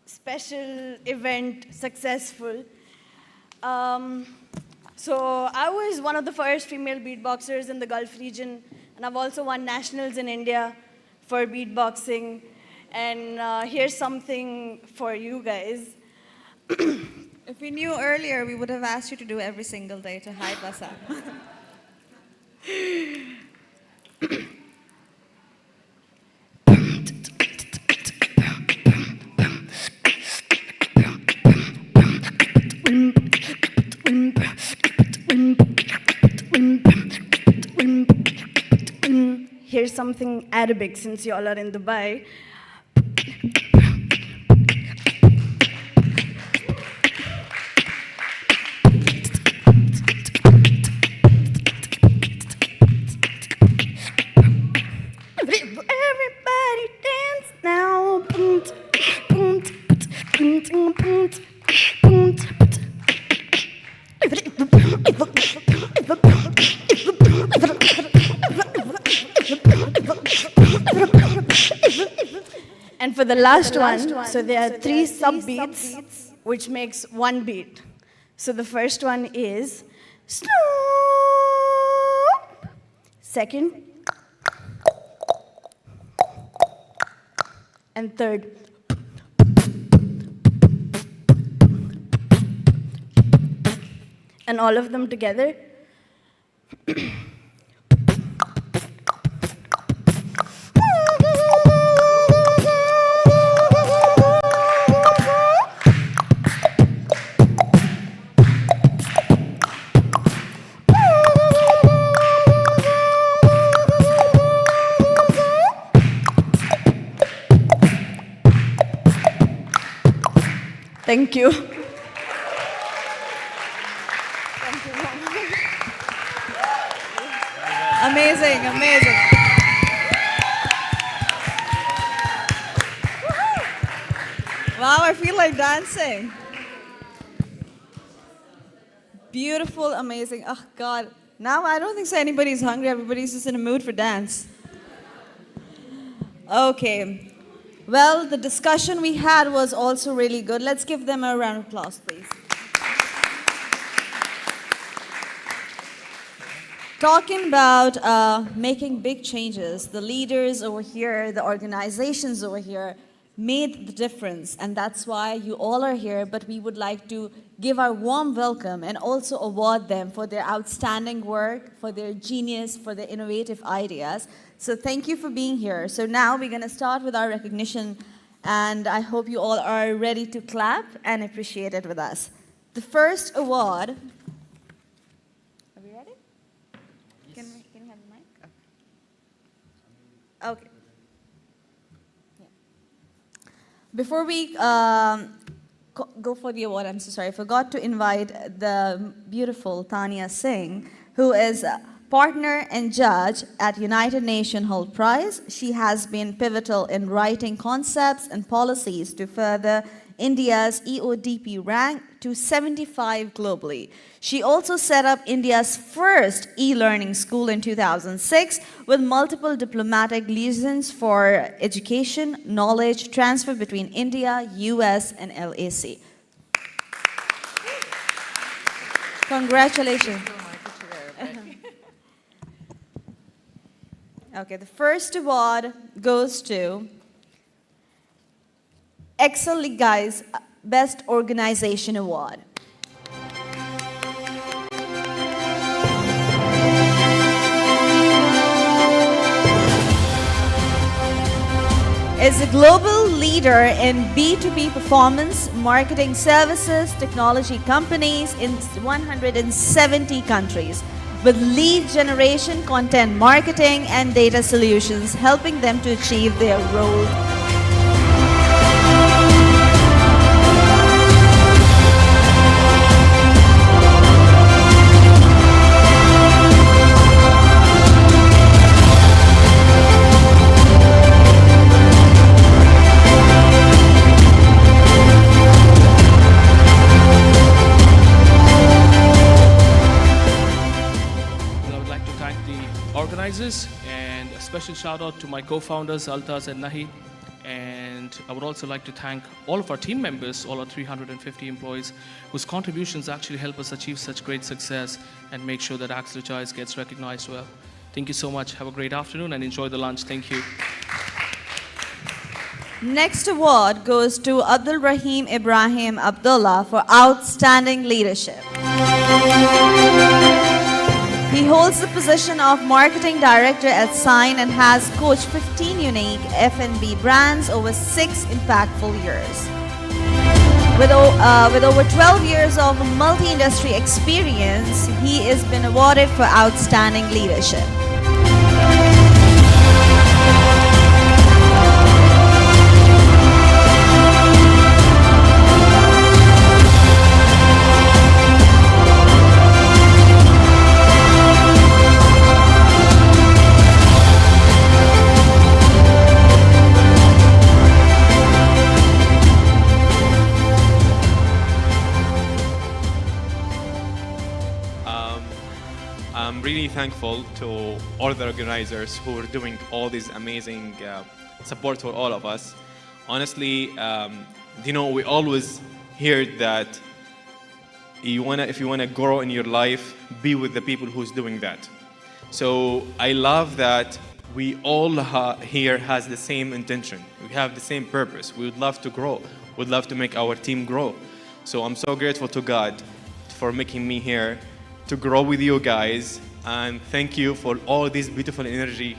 special event successful. So I was one of the first female beatboxers in the Gulf region, and I've also won nationals in India for beatboxing. And here's something for you guys. If we knew earlier, we would have asked you to do every single day to hype us up. Here's something Arabic, since you all are in Dubai. Everybody dance now. And for the last one, so there are three sub-beats, which makes one beat. So the first one is Snoop. Second, and third. And all of them together. Thank you. Amazing, amazing. Wow, I feel like dancing. Beautiful, amazing. Oh, God. Now I don't think so anybody's hungry. Everybody's just in a mood for dance. Okay. Well, the discussion we had was also really good. Let's give them a round of applause, please. Talking about making big changes, the leaders over here, the organizations over here made the difference, and that's why you all are here, but we would like to give our warm welcome and also award them for their outstanding work, for their genius, for their innovative ideas. So thank you for being here. So now we're going to start with our recognition, and I hope you all are ready to clap and appreciate it with us. The first award... Are we ready? Can we have the mic? Okay. Yeah. Before we go for the award, I'm so sorry, I forgot to invite the beautiful Tanya Singh, who is a partner and judge at United Nations Health Prize. She has been pivotal in writing concepts and policies to further India's EODP rank to 75 globally. She also set up India's first e-learning school in 2006 with multiple diplomatic liaisons for education, knowledge transfer between India, US, and LAC. Congratulations. Okay, the first award goes to exhilarating Best Organization Award. Is a global leader in B2B performance marketing services, technology companies in 170 countries, with lead generation, content marketing, and data solutions, helping them to achieve their role. Organizers, and a special shout out to my co-founders Altaz and Nahi, and I would also like to thank all of our team members, all our 350 employees whose contributions actually help us achieve such great success and make sure that Exhilarating gets recognized well. Thank you so much. Have a great afternoon and enjoy the lunch. Thank you. Next award goes to Abdul Rahim Ibrahim Abdullah for outstanding leadership. He holds the position of Marketing Director at Sign and has coached 15 unique F&B brands over 6 impactful years. With over 12 years of multi-industry experience, he has been awarded for outstanding leadership. I'm really thankful to all the organizers who are doing all this amazing support for all of us. Honestly, we always hear that if you wanna grow in your life, be with the people who's doing that. So I love that we all here has the same intention. We have the same purpose. We would love to grow. We'd love to make our team grow. So I'm so grateful to God for making me here to grow with you guys, and thank you for all this beautiful energy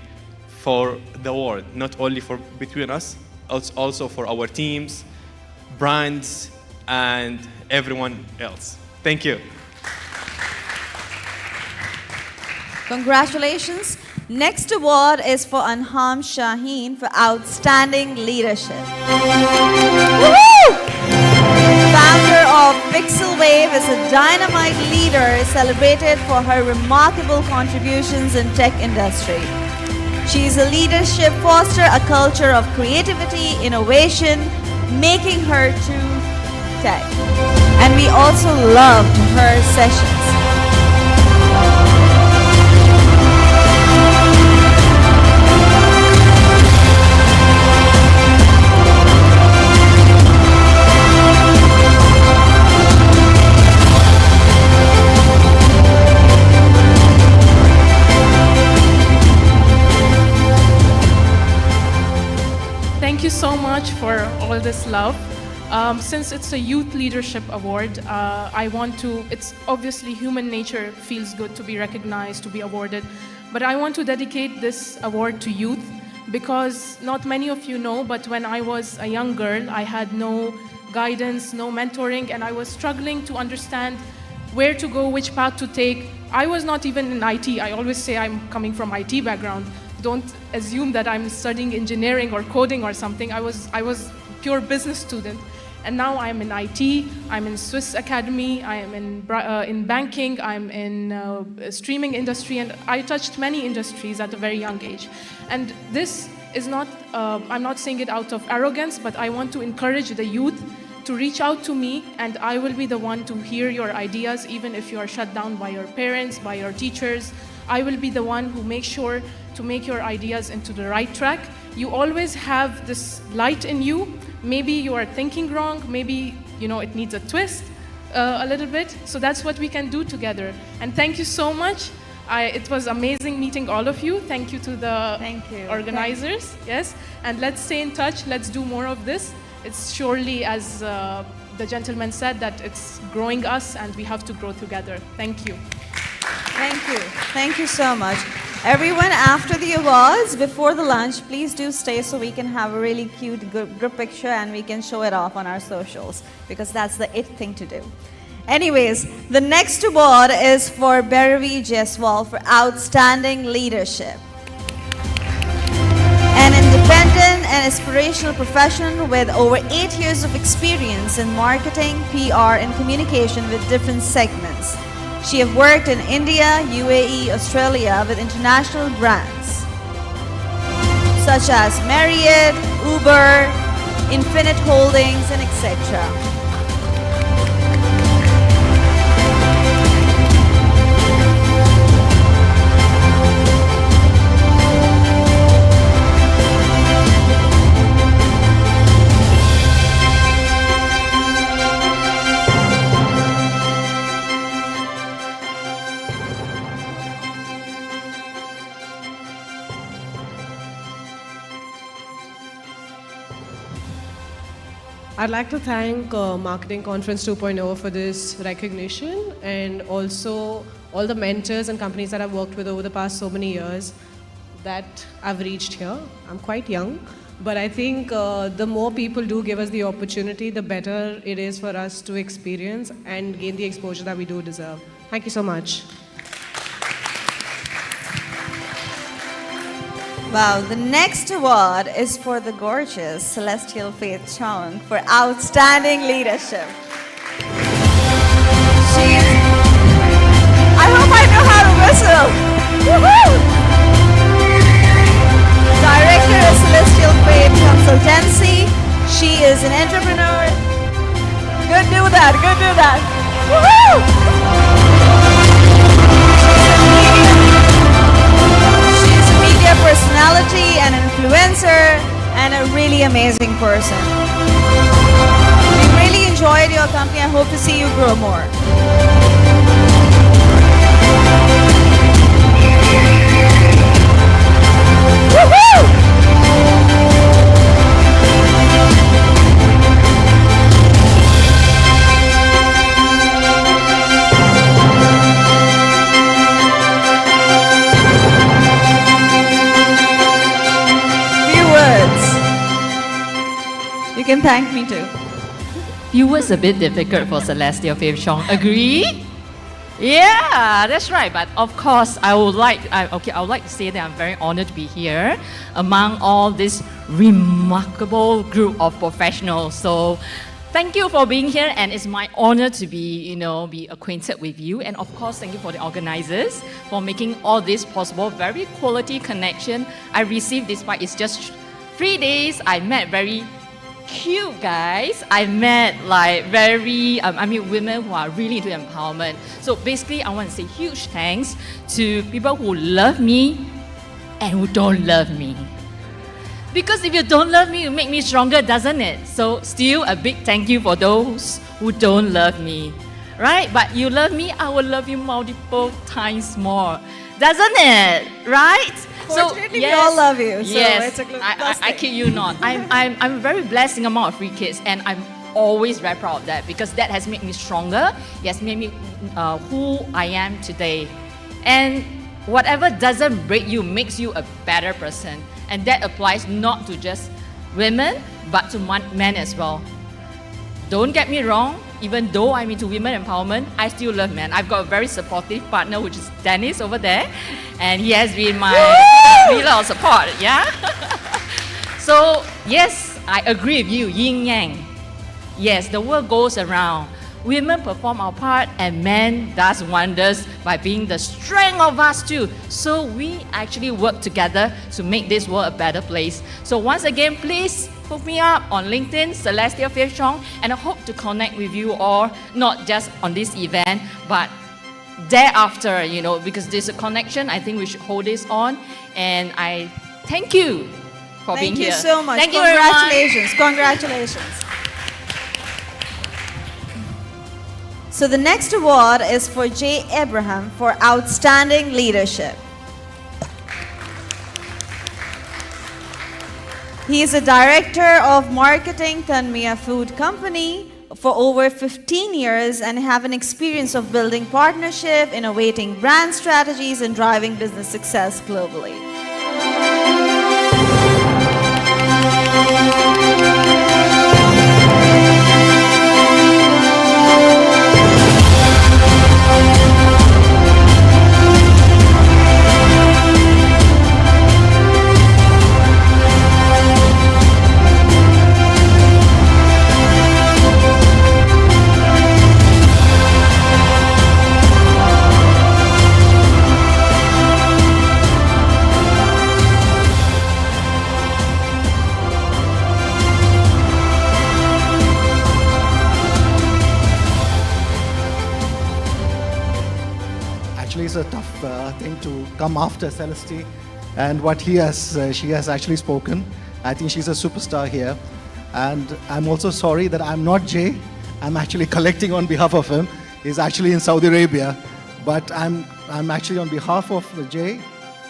for the world, not only for between us, also for our teams, brands, and everyone else. Thank you. Congratulations. Next award is for Anham Shaheen for outstanding leadership. Woohoo! Founder of Pixel Wave is a dynamite leader celebrated for her remarkable contributions in tech industry. She is a leadership foster a culture of creativity, innovation, making her true tech. And we also loved her sessions. Thank you so much for all this love. Since it's a Youth Leadership Award, it's obviously human nature feels good to be recognized, to be awarded, but I want to dedicate this award to youth because not many of you know, but when I was a young girl, I had no guidance, no mentoring, and I was struggling to understand where to go, which path to take. I was not even in IT. I always say I'm coming from IT background. Don't assume that I'm studying engineering or coding or something. I was pure business student. And now I'm in IT, I'm in Swiss Academy, I am in banking, I'm in streaming industry, and I touched many industries at a very young age. And this is not, I'm not saying it out of arrogance, but I want to encourage the youth to reach out to me, and I will be the one to hear your ideas, even if you are shut down by your parents, by your teachers. I will be the one who makes sure to make your ideas into the right track. You always have this light in you. Maybe you are thinking wrong, maybe it needs a twist a little bit. So that's what we can do together. And thank you so much. It was amazing meeting all of you. Thank you to the organizers. Yes, and let's stay in touch. Let's do more of this. It's surely, as the gentleman said, that it's growing us and we have to grow together. Thank you. Thank you. Thank you so much. Everyone, after the awards, before the lunch, please do stay so we can have a really cute group picture and we can show it off on our socials, because that's the it thing to do. Anyways, the next award is for Baravi Jaiswal for outstanding leadership. An independent and inspirational professional with over 8 years of experience in marketing, PR, and communication with different segments. She has worked in India, UAE, Australia with international brands such as Marriott, Uber, Infinite Holdings, and etc. I'd like to thank Marketing Conference 2.0 for this recognition, and also all the mentors and companies that I've worked with over the past so many years that I've reached here. I'm quite young, but I think the more people do give us the opportunity, the better it is for us to experience and gain the exposure that we do deserve. Thank you so much. Wow, the next award is for the gorgeous Celestial Faith Chong for outstanding leadership. I hope I know how to whistle. Woohoo! Director of Celestial Faith Consultancy. She is an entrepreneur. Good do that, good do that. Woohoo! Personality and influencer and a really amazing person. We really enjoyed your company. I hope to see you grow more. Woohoo! You can thank me too. Few words a bit difficult for Celestial Faith Chong. Agree? Yeah, that's right. But of course, I would like to say that I'm very honored to be here among all this remarkable group of professionals. So, thank you for being here, and it's my honor to be acquainted with you. And of course, thank you for the organizers for making all this possible. Very quality connection I received despite it's just 3 days. I met very cute guys. I met women who are really into empowerment. So basically, I want to say huge thanks to people who love me and who don't love me. Because if you don't love me, you make me stronger, doesn't it? So still a big thank you for those who don't love me, right? But you love me, I will love you multiple times more, doesn't it? Right? Fortunately, we all love you. So yes, it's a I kid you not. I'm a very blessed single mom of 3 kids, and I'm always very proud of that because that has made me stronger. It has made me who I am today. And whatever doesn't break you makes you a better person. And that applies not to just women, but to men as well. Don't get me wrong, even though I'm into women empowerment, I still love men. I've got a very supportive partner, which is Dennis over there, and he has been my pillar of support, yeah? So, yes, I agree with you, yin yang. Yes, the world goes around. Women perform our part and men does wonders by being the strength of us too. So we actually work together to make this world a better place. So once again, please hook me up on LinkedIn, Celestial Faith Chong, and I hope to connect with you all, not just on this event, but thereafter, because there's a connection. I think we should hold this on. And I thank you for being here. Thank you so much. Thank you, Congratulations. everyone. Congratulations. So the next award is for Jay Abraham for outstanding leadership. He is a director of marketing Tanmia Food Company for over 15 years and have an experience of building partnership, innovating brand strategies, and driving business success globally. It's a tough thing to come after Celeste, and what she has actually spoken. I think she's a superstar here, and I'm also sorry that I'm not Jay. I'm actually collecting on behalf of him. He's actually in Saudi Arabia, but I'm actually on behalf of Jay.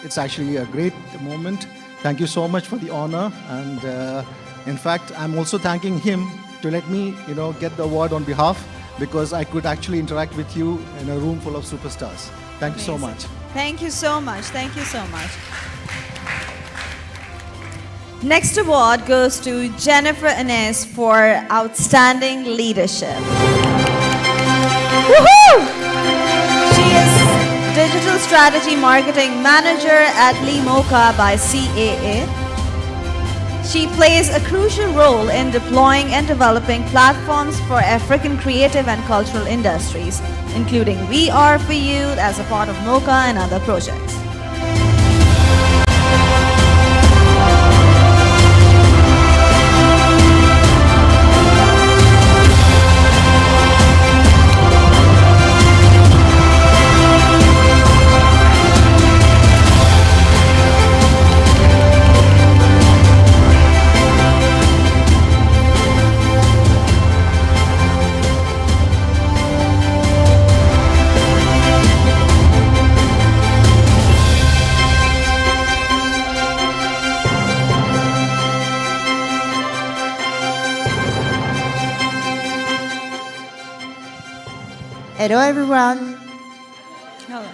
It's actually a great moment. Thank you so much for the honor, and in fact, I'm also thanking him to let me, get the award on behalf, because I could actually interact with you in a room full of superstars. Thank you so Amazing. much. Thank you so much. Thank you so much. Next award goes to Jennifer Inez for outstanding leadership. Woohoo! She is Digital Strategy Marketing Manager at Limoca by CAA. She plays a crucial role in deploying and developing platforms for African creative and cultural industries, including We Are For You as a part of MOCA and other projects. Hello, everyone. Hello.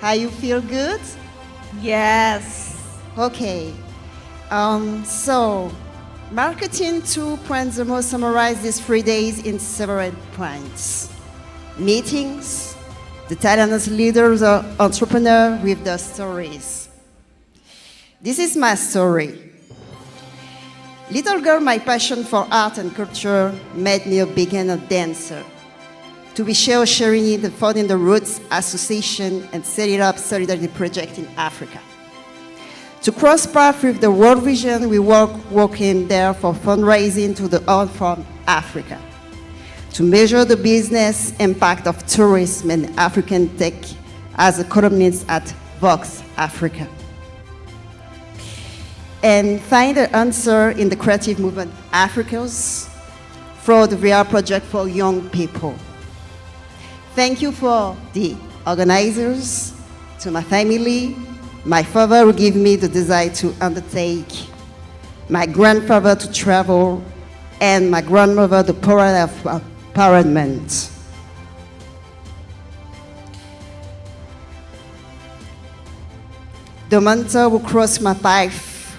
How you feel good? Yes. Okay. So, Marketing 2.0 summarized these 3 days in several points. Meetings, the talented leaders or entrepreneurs with their stories. This is my story. Little girl, my passion for art and culture made me a beginner dancer. To be sharing the Founding the Roots Association and setting up Solidarity Project in Africa. To cross paths with the World Vision, we working there for fundraising to the Earth from Africa. To measure the business impact of tourism and African tech as economists at Vox Africa. And find an answer in the creative movement Africans through the VR project for young people. Thank you for the organizers, to my family, my father who gave me the desire to undertake, my grandfather to travel, and my grandmother the power of empowerment. The mentor who crossed my path,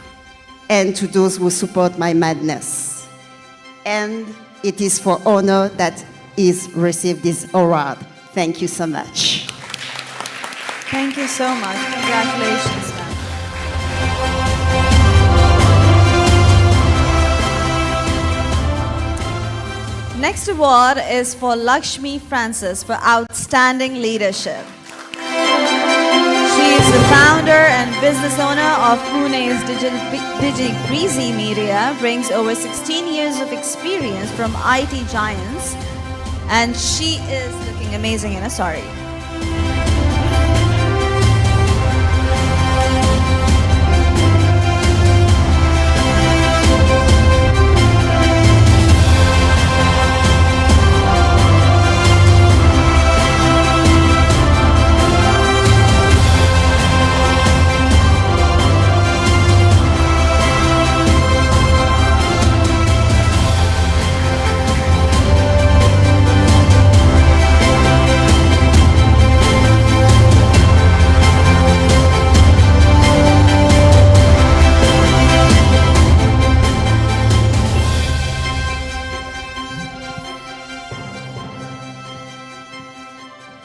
and to those who support my madness. And it is for honor that is received this award. Thank you so much. Thank you so much. Congratulations, ma'am. Next award is for Lakshmi Francis for outstanding leadership. She is the founder and business owner of Pune's DigiBreezy Media, brings over 16 years of experience from IT giants, and she is looking amazing in a sari.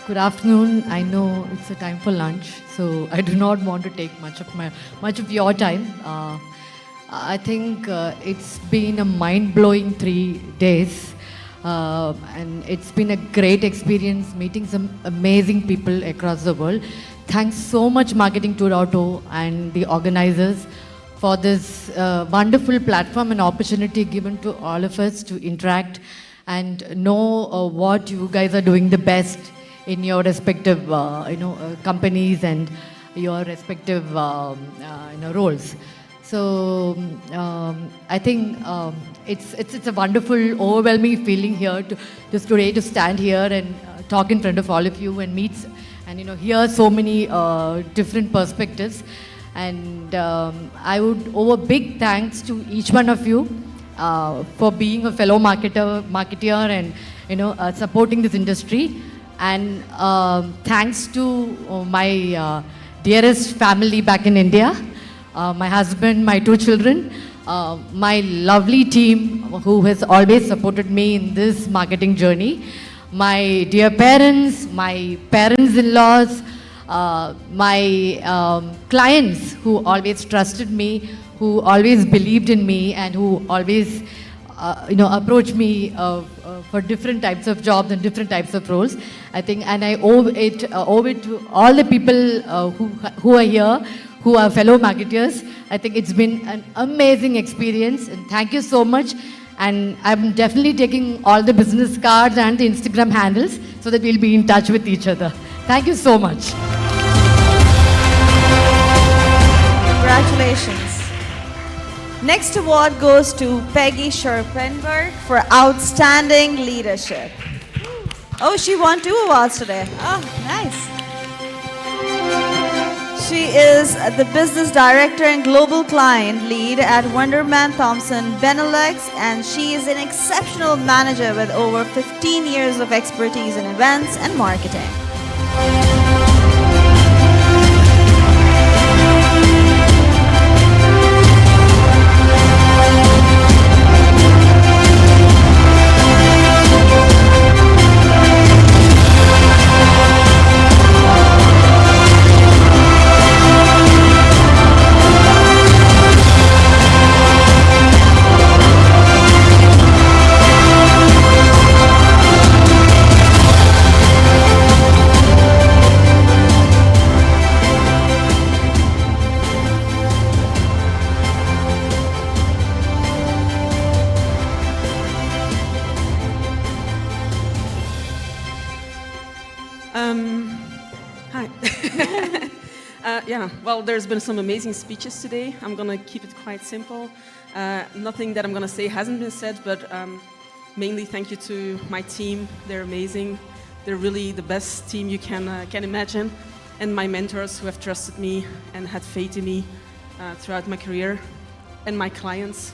Good afternoon. I know it's a time for lunch, so I do not want to take much of your time. I think it's been a mind-blowing 3 days, and it's been a great experience meeting some amazing people across the world. Thanks so much, Marketing 2.0 and the organizers, for this wonderful platform and opportunity given to all of us to interact and know what you guys are doing the best in your respective companies and your respective roles. So I think it's a wonderful, overwhelming feeling here just today to stand here and talk in front of all of you and meet and hear so many different perspectives. And I would owe a big thanks to each one of you for being a fellow marketer and supporting this industry. And thanks to my dearest family back in India, my husband, my 2 children, my lovely team who has always supported me in this marketing journey, my dear parents, my parents-in-laws, my clients who always trusted me, who always believed in me, and who always approached me for different types of jobs and different types of roles. I think, and I owe it to all the people who are here, who are fellow marketers. I think it's been an amazing experience, and thank you so much. And I'm definitely taking all the business cards and the Instagram handles so that we'll be in touch with each other. Thank you so much. Congratulations. Next award goes to Peggy Scherpenberg for outstanding leadership. Oh, she won 2 awards today. Oh, nice. She is the business director and global client lead at Wonderman Thompson Benelux, and she is an exceptional manager with over 15 years of expertise in events and marketing. Hi. Yeah, well, there's been some amazing speeches today. I'm going to keep it quite simple. Nothing that I'm going to say hasn't been said, but mainly thank you to my team. They're amazing. They're really the best team you can imagine. And my mentors who have trusted me and had faith in me throughout my career. And my clients.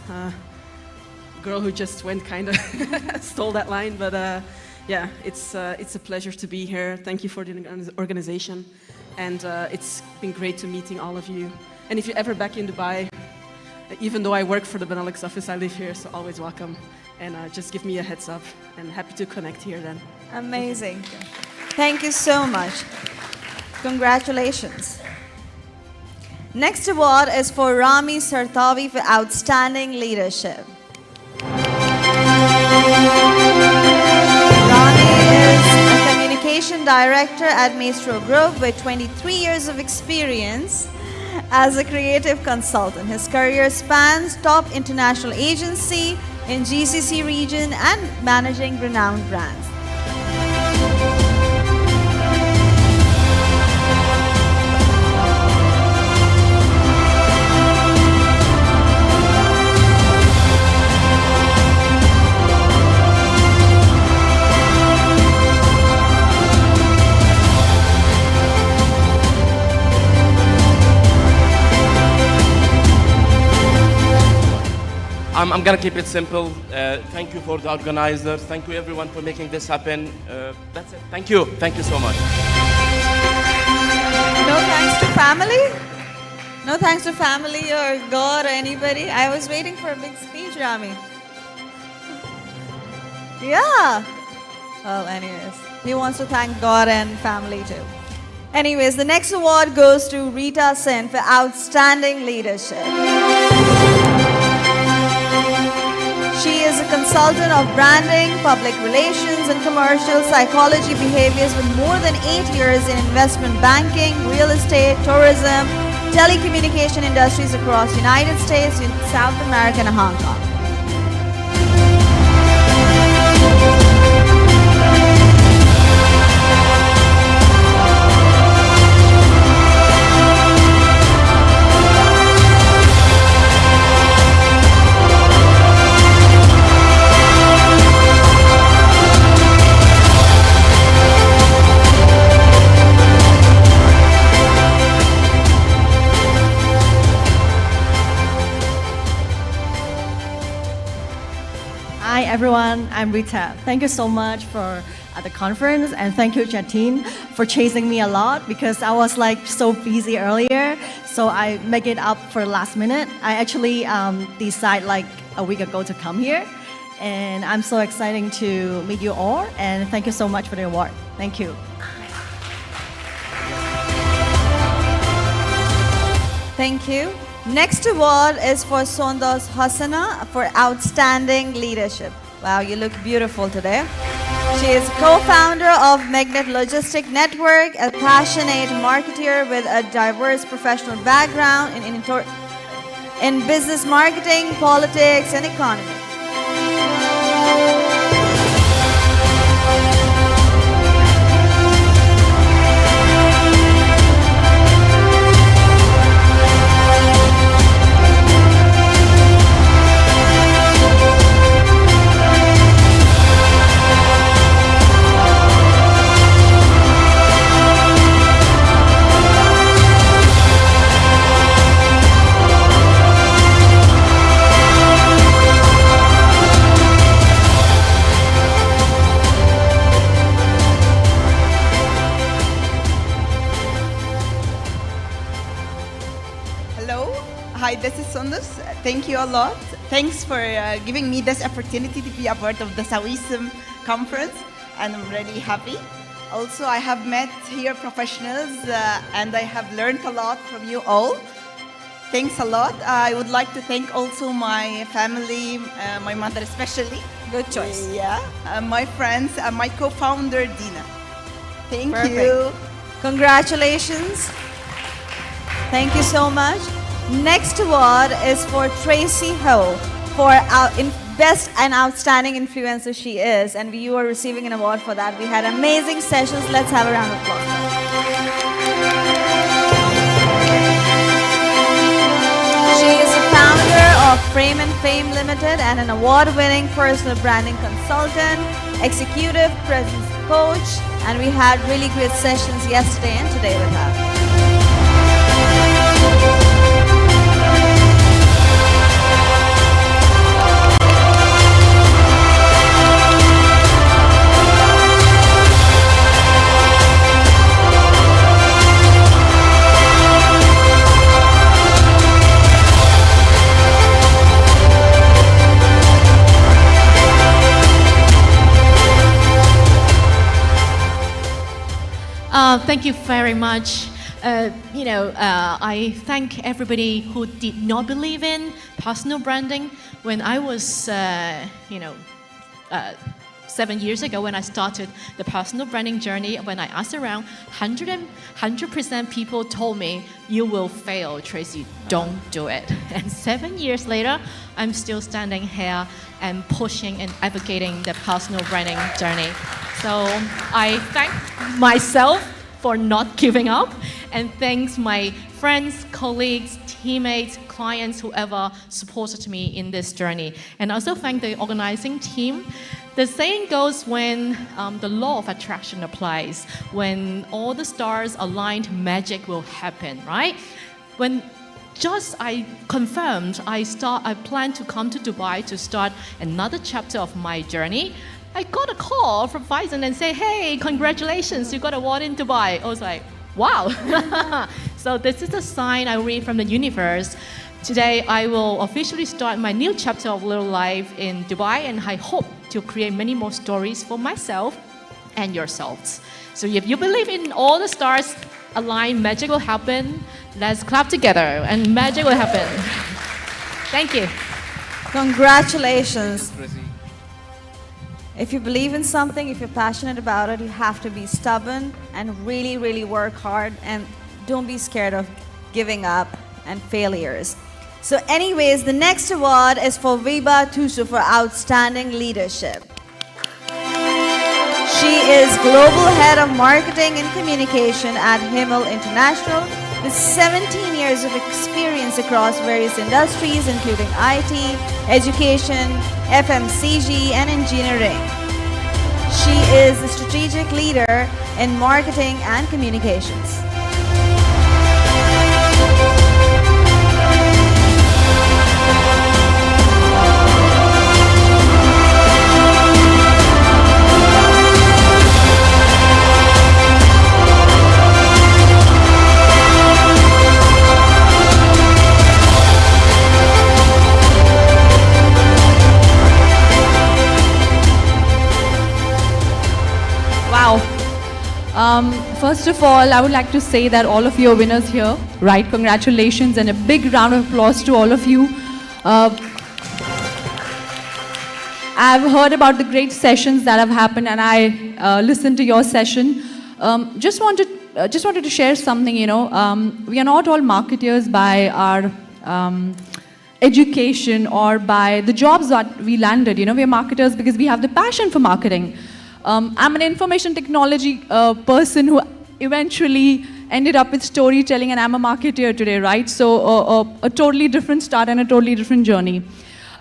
Girl who just went kind of stole that line, but yeah, it's a pleasure to be here. Thank you for the organization, and it's been great to meeting all of you. And if you're ever back in Dubai, even though I work for the Benelux office, I live here, so always welcome. And just give me a heads up, and happy to connect here then. Amazing. Thank you so much. Congratulations. Next award is for Rami Sartavi for outstanding leadership. Rami is a communication director at Maestro Group with 23 years of experience as a creative consultant. His career spans top international agency in GCC region and managing renowned brands. I'm going to keep it simple. Thank you for the organizers. Thank you everyone for making this happen. That's it. Thank you. Thank you so much. No thanks to family? No thanks to family or God or anybody? I was waiting for a big speech, Rami. Yeah. Well, anyways, he wants to thank God and family too. Anyways, the next award goes to Rita Sen for outstanding leadership. She is a consultant of branding, public relations, and commercial psychology behaviors with more than 8 years in investment banking, real estate, tourism, telecommunication industries across United States, South America, and Hong Kong. everyone. I'm Rita. Thank you so much for the conference, and thank you, Jatin, for chasing me a lot because I was like so busy earlier. So I make it up for last minute. I actually decided like a week ago to come here, and I'm so excited to meet you all. And thank you so much for the award. Thank you. Thank you. Next award is for Sondos Hasana for outstanding leadership. Wow, you look beautiful today. She is co-founder of Magnet Logistic Network, a passionate marketer with a diverse professional background in business marketing, politics, and economy. Hi, this is Sondos. Thank you a lot. Thanks for giving me this opportunity to be a part of the Sawism conference, and I'm really happy. Also, I have met here professionals and I have learned a lot from you all. Thanks a lot. I would like to thank also my family, my mother especially. Good choice. Yeah, my friends, my co-founder, Dina. Thank Perfect. you. Congratulations. Thank you so much. Next award is for Tracy Ho for Best and Outstanding Influencer she is, and you are receiving an award for that. We had amazing sessions. Let's have a round of applause. She is the founder of Frame and Fame Limited and an award-winning personal branding consultant, executive presence coach, and we had really great sessions yesterday and today with her. Thank you very much. I thank everybody who did not believe in personal branding. When I was, 7 years ago when I started the personal branding journey, when I asked around, 100% people told me, you will fail, Tracy, don't do it. And 7 years later, I'm still standing here and pushing and advocating the personal branding journey. So I thank myself for not giving up, and thanks my friends, colleagues, teammates, clients, whoever supported me in this journey. And also thank the organizing team. The saying goes when the law of attraction applies, when all the stars aligned, magic will happen, right? When just I confirmed I plan to come to Dubai to start another chapter of my journey, I got a call from Faizan and say, hey, congratulations, you got an award in Dubai. I was like, wow. So this is a sign I read from the universe. Today, I will officially start my new chapter of little life in Dubai, and I hope to create many more stories for myself and yourselves. So if you believe in all the stars align, magic will happen. Let's clap together and magic will happen. Thank you. Congratulations. If you believe in something, if you're passionate about it, you have to be stubborn and really, really work hard, and don't be scared of giving up and failures. So anyways, the next award is for Viba Tusu for outstanding leadership. She is Global Head of Marketing and Communication at Himmel International with 17 years of experience across various industries including IT, education, FMCG, and engineering. She is a strategic leader in marketing and communications. First of all, I would like to say that all of you are winners here, right? Congratulations and a big round of applause to all of you. I've heard about the great sessions that have happened, and I listened to your session. Just wanted to share something. We are not all marketers by our education or by the jobs that we landed. We are marketers because we have the passion for marketing. I'm an information technology person who eventually ended up with storytelling, and I'm a marketer today, right? So a totally different start and a totally different journey.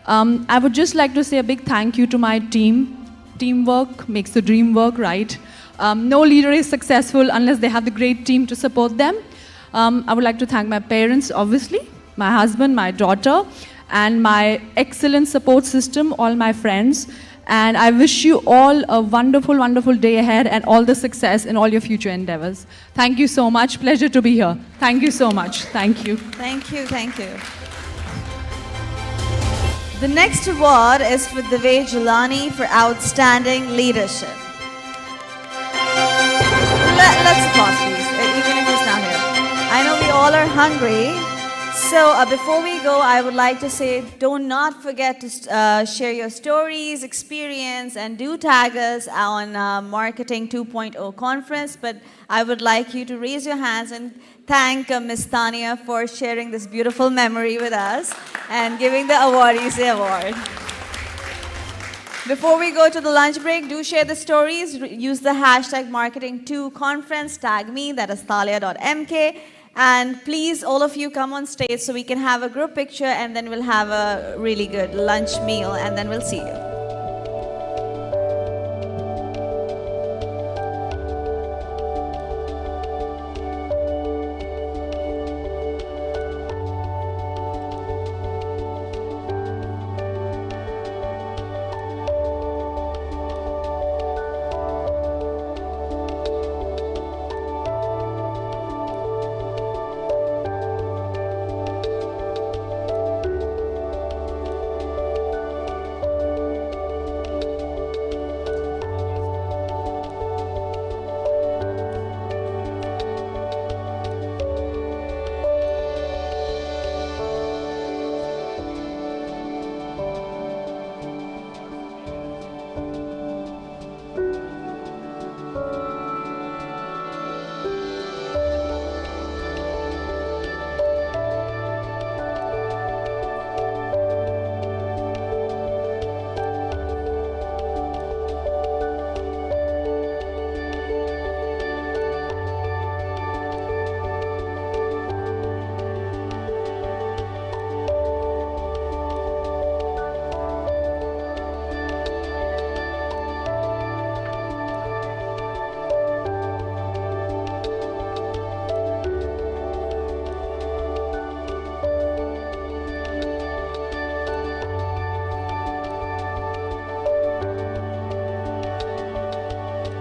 I would just like to say a big thank you to my team. Teamwork makes the dream work, right? No leader is successful unless they have the great team to support them. I would like to thank my parents, obviously, my husband, my daughter, and my excellent support system, all my friends. And I wish you all a wonderful, wonderful day ahead and all the success in all your future endeavors. Thank you so much. Pleasure to be here. Thank you so much. Thank you. Thank you, thank you. The next award is for Divya Jalani for outstanding leadership. Let's applause, please, even if he's not here. I know we all are hungry. So before we go, I would like to say, do not forget to share your stories, experience, and do tag us on Marketing 2.0 conference. But I would like you to raise your hands and thank Ms. Tania for sharing this beautiful memory with us and giving the awardees the award. Before we go to the lunch break, do share the stories. Use the hashtag Marketing2Conference. Tag me, that is thalia.mk. And please, all of you come on stage so we can have a group picture, and then we'll have a really good lunch meal, and then we'll see you.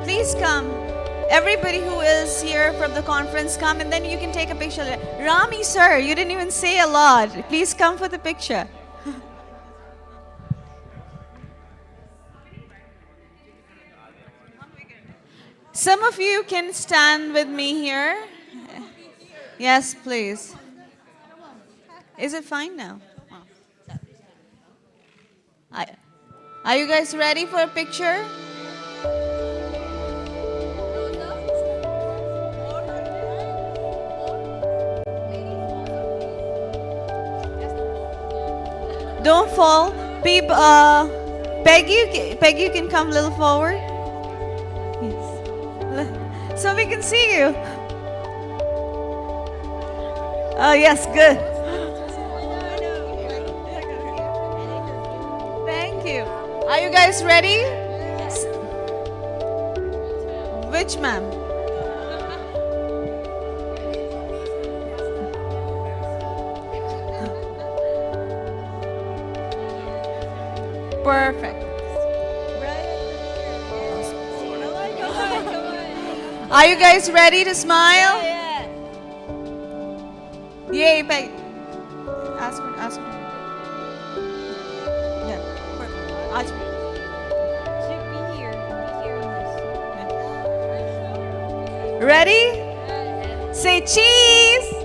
Please come. Everybody who is here from the conference, come, and then you can take a picture. Rami, sir, you didn't even say a lot. Please come for the picture. Some of you can stand with me here. Yes, please. Is it fine now? Are you guys ready for a picture? Don't fall. Peggy, you can come a little forward. Yes. So we can see you. Oh, yes, good. Thank you. Are you guys ready? Which ma'am? Perfect. Are you guys ready to smile? Yay, Peggy. Ask her. Yeah, perfect. Ask her. Ready? Say cheese.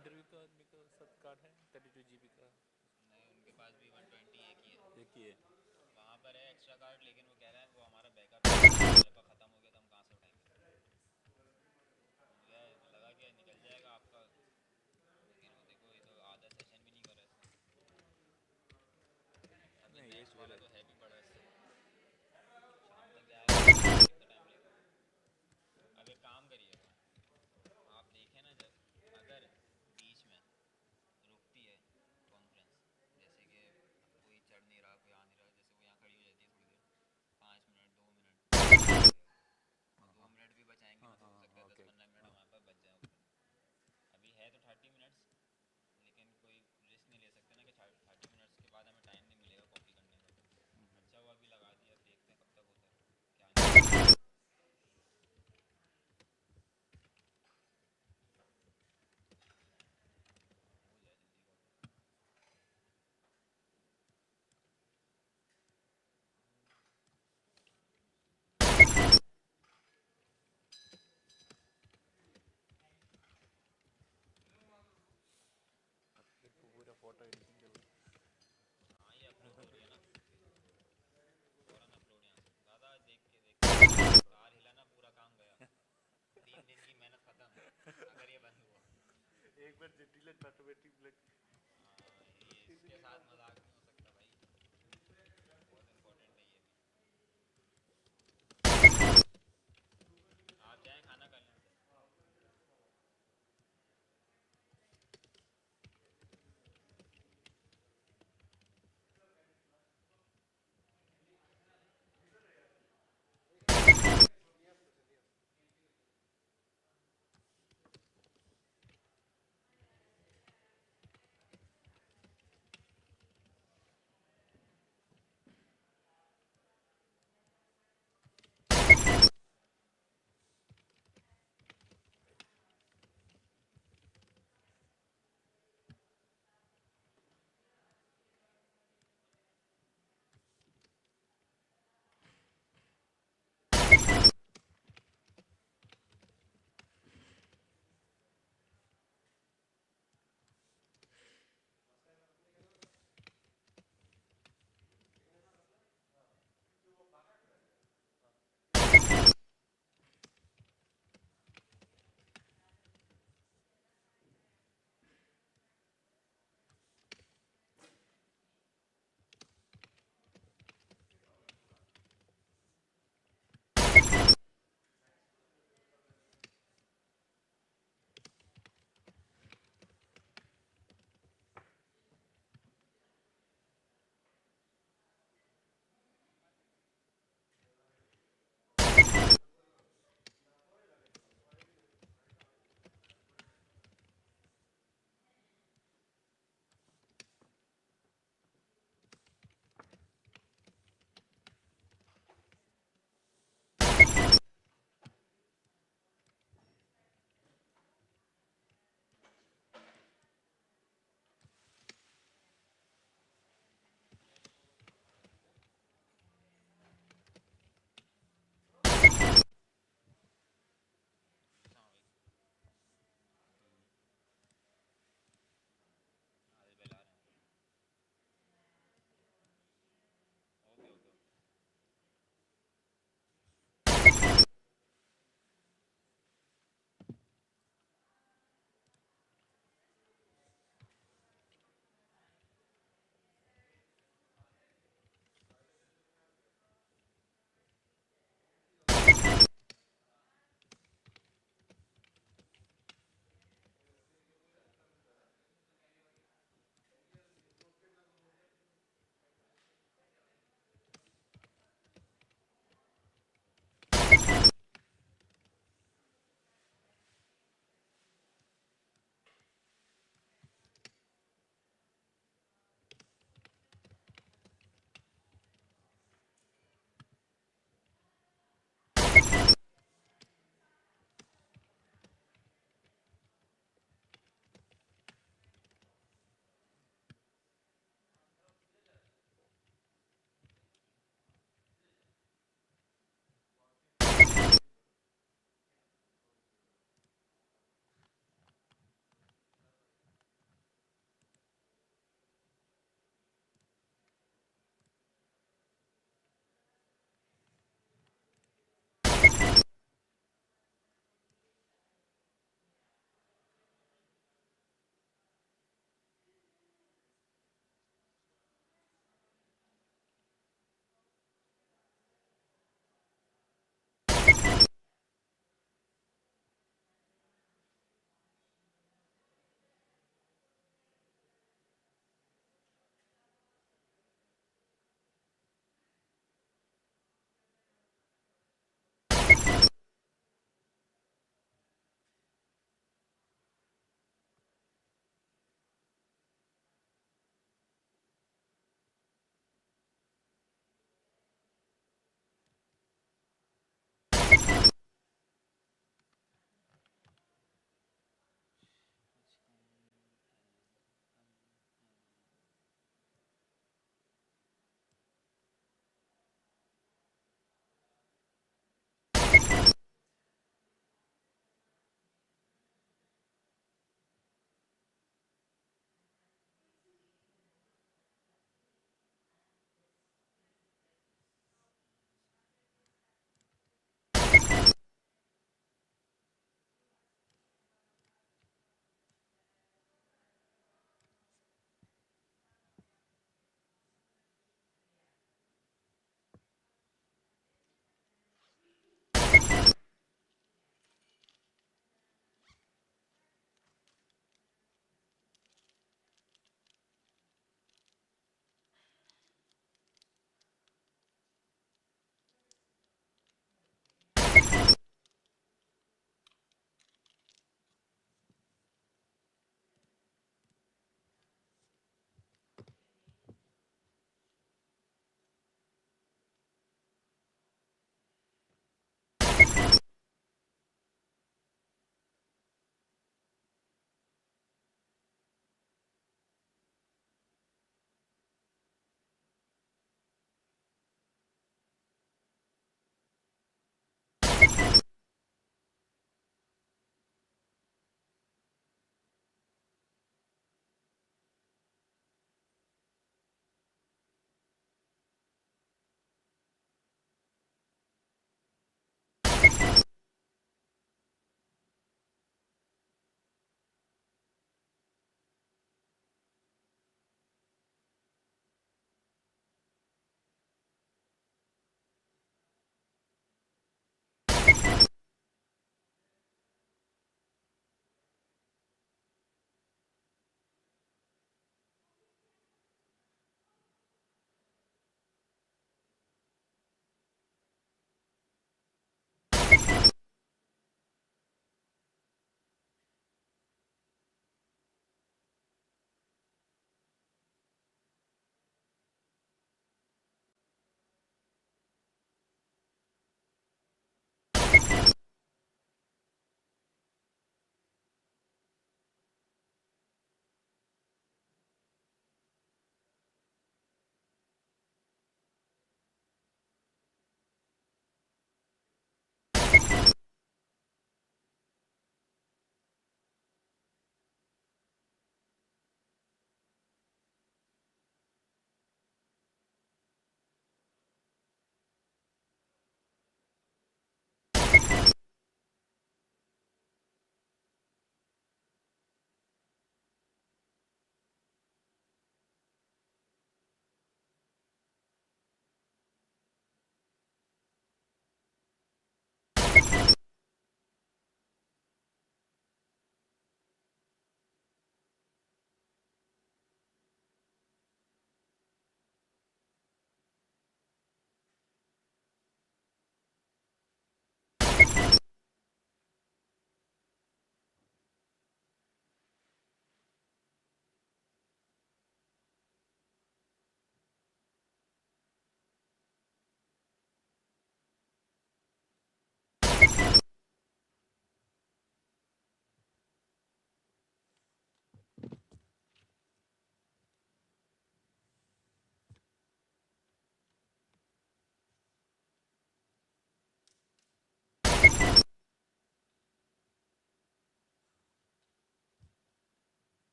Interview का आदमी का सब card है 32 GB का? नहीं, उनके पास भी 120 एक ही है। वहाँ पर है एक्स्ट्रा कार्ड, लेकिन वो कह रहे हैं वो हमारा बैकअप मेरे पास ख़त्म हो गया तो हम कहाँ से उठाएंगे। मुझे लगा कि निकल जाएगा आपका, लेकिन वो देखो ये तो आधा सेशन भी नहीं कर रहे। अभी नेक्स्ट वाला तो है भी बड़ा, शाम तक जाएगा, कितना टाइम लेगा। अब एक काम करिएगा, आप देखें ना, जब अगर बीच में रुकती है कॉन्फ्रेंस, जैसे कि कोई चढ़ नहीं रहा, कोई आ नहीं रहा, जैसे वो यहाँ खड़ी हो जाती है थोड़ी देर, 5 मिनट 2 मिनट, 2 मिनट भी बचाएंगे ना, तो हो सकता है 10-15 मिनट हमारे पास बच जाए ऊपर। अभी है तो 30 मिनट्स, लेकिन कोई रिस्क नहीं ले सकते ना कि 30 मिनट्स के बाद हमें टाइम नहीं मिलेगा कॉपी करने का। अच्छा वो अभी लगा दिया, देखते हैं कब तक होता है क्या नहीं। पूरा फोटो एडिटिंग कर हाँ ये अपलोड हो रही है ना, फौरन अपलोड यहाँ से। दादा देख के कार हिलाना, पूरा काम गया। 3 दिन की मेहनत खत्म अगर ये बंद हुआ। एक बार डिलीट ऑटोमेटिक लग। इसके साथ मजाक नहीं हो सकता भाई, बहुत इम्पोर्टेंट है ये भी। आप जाएं खाना खा लें।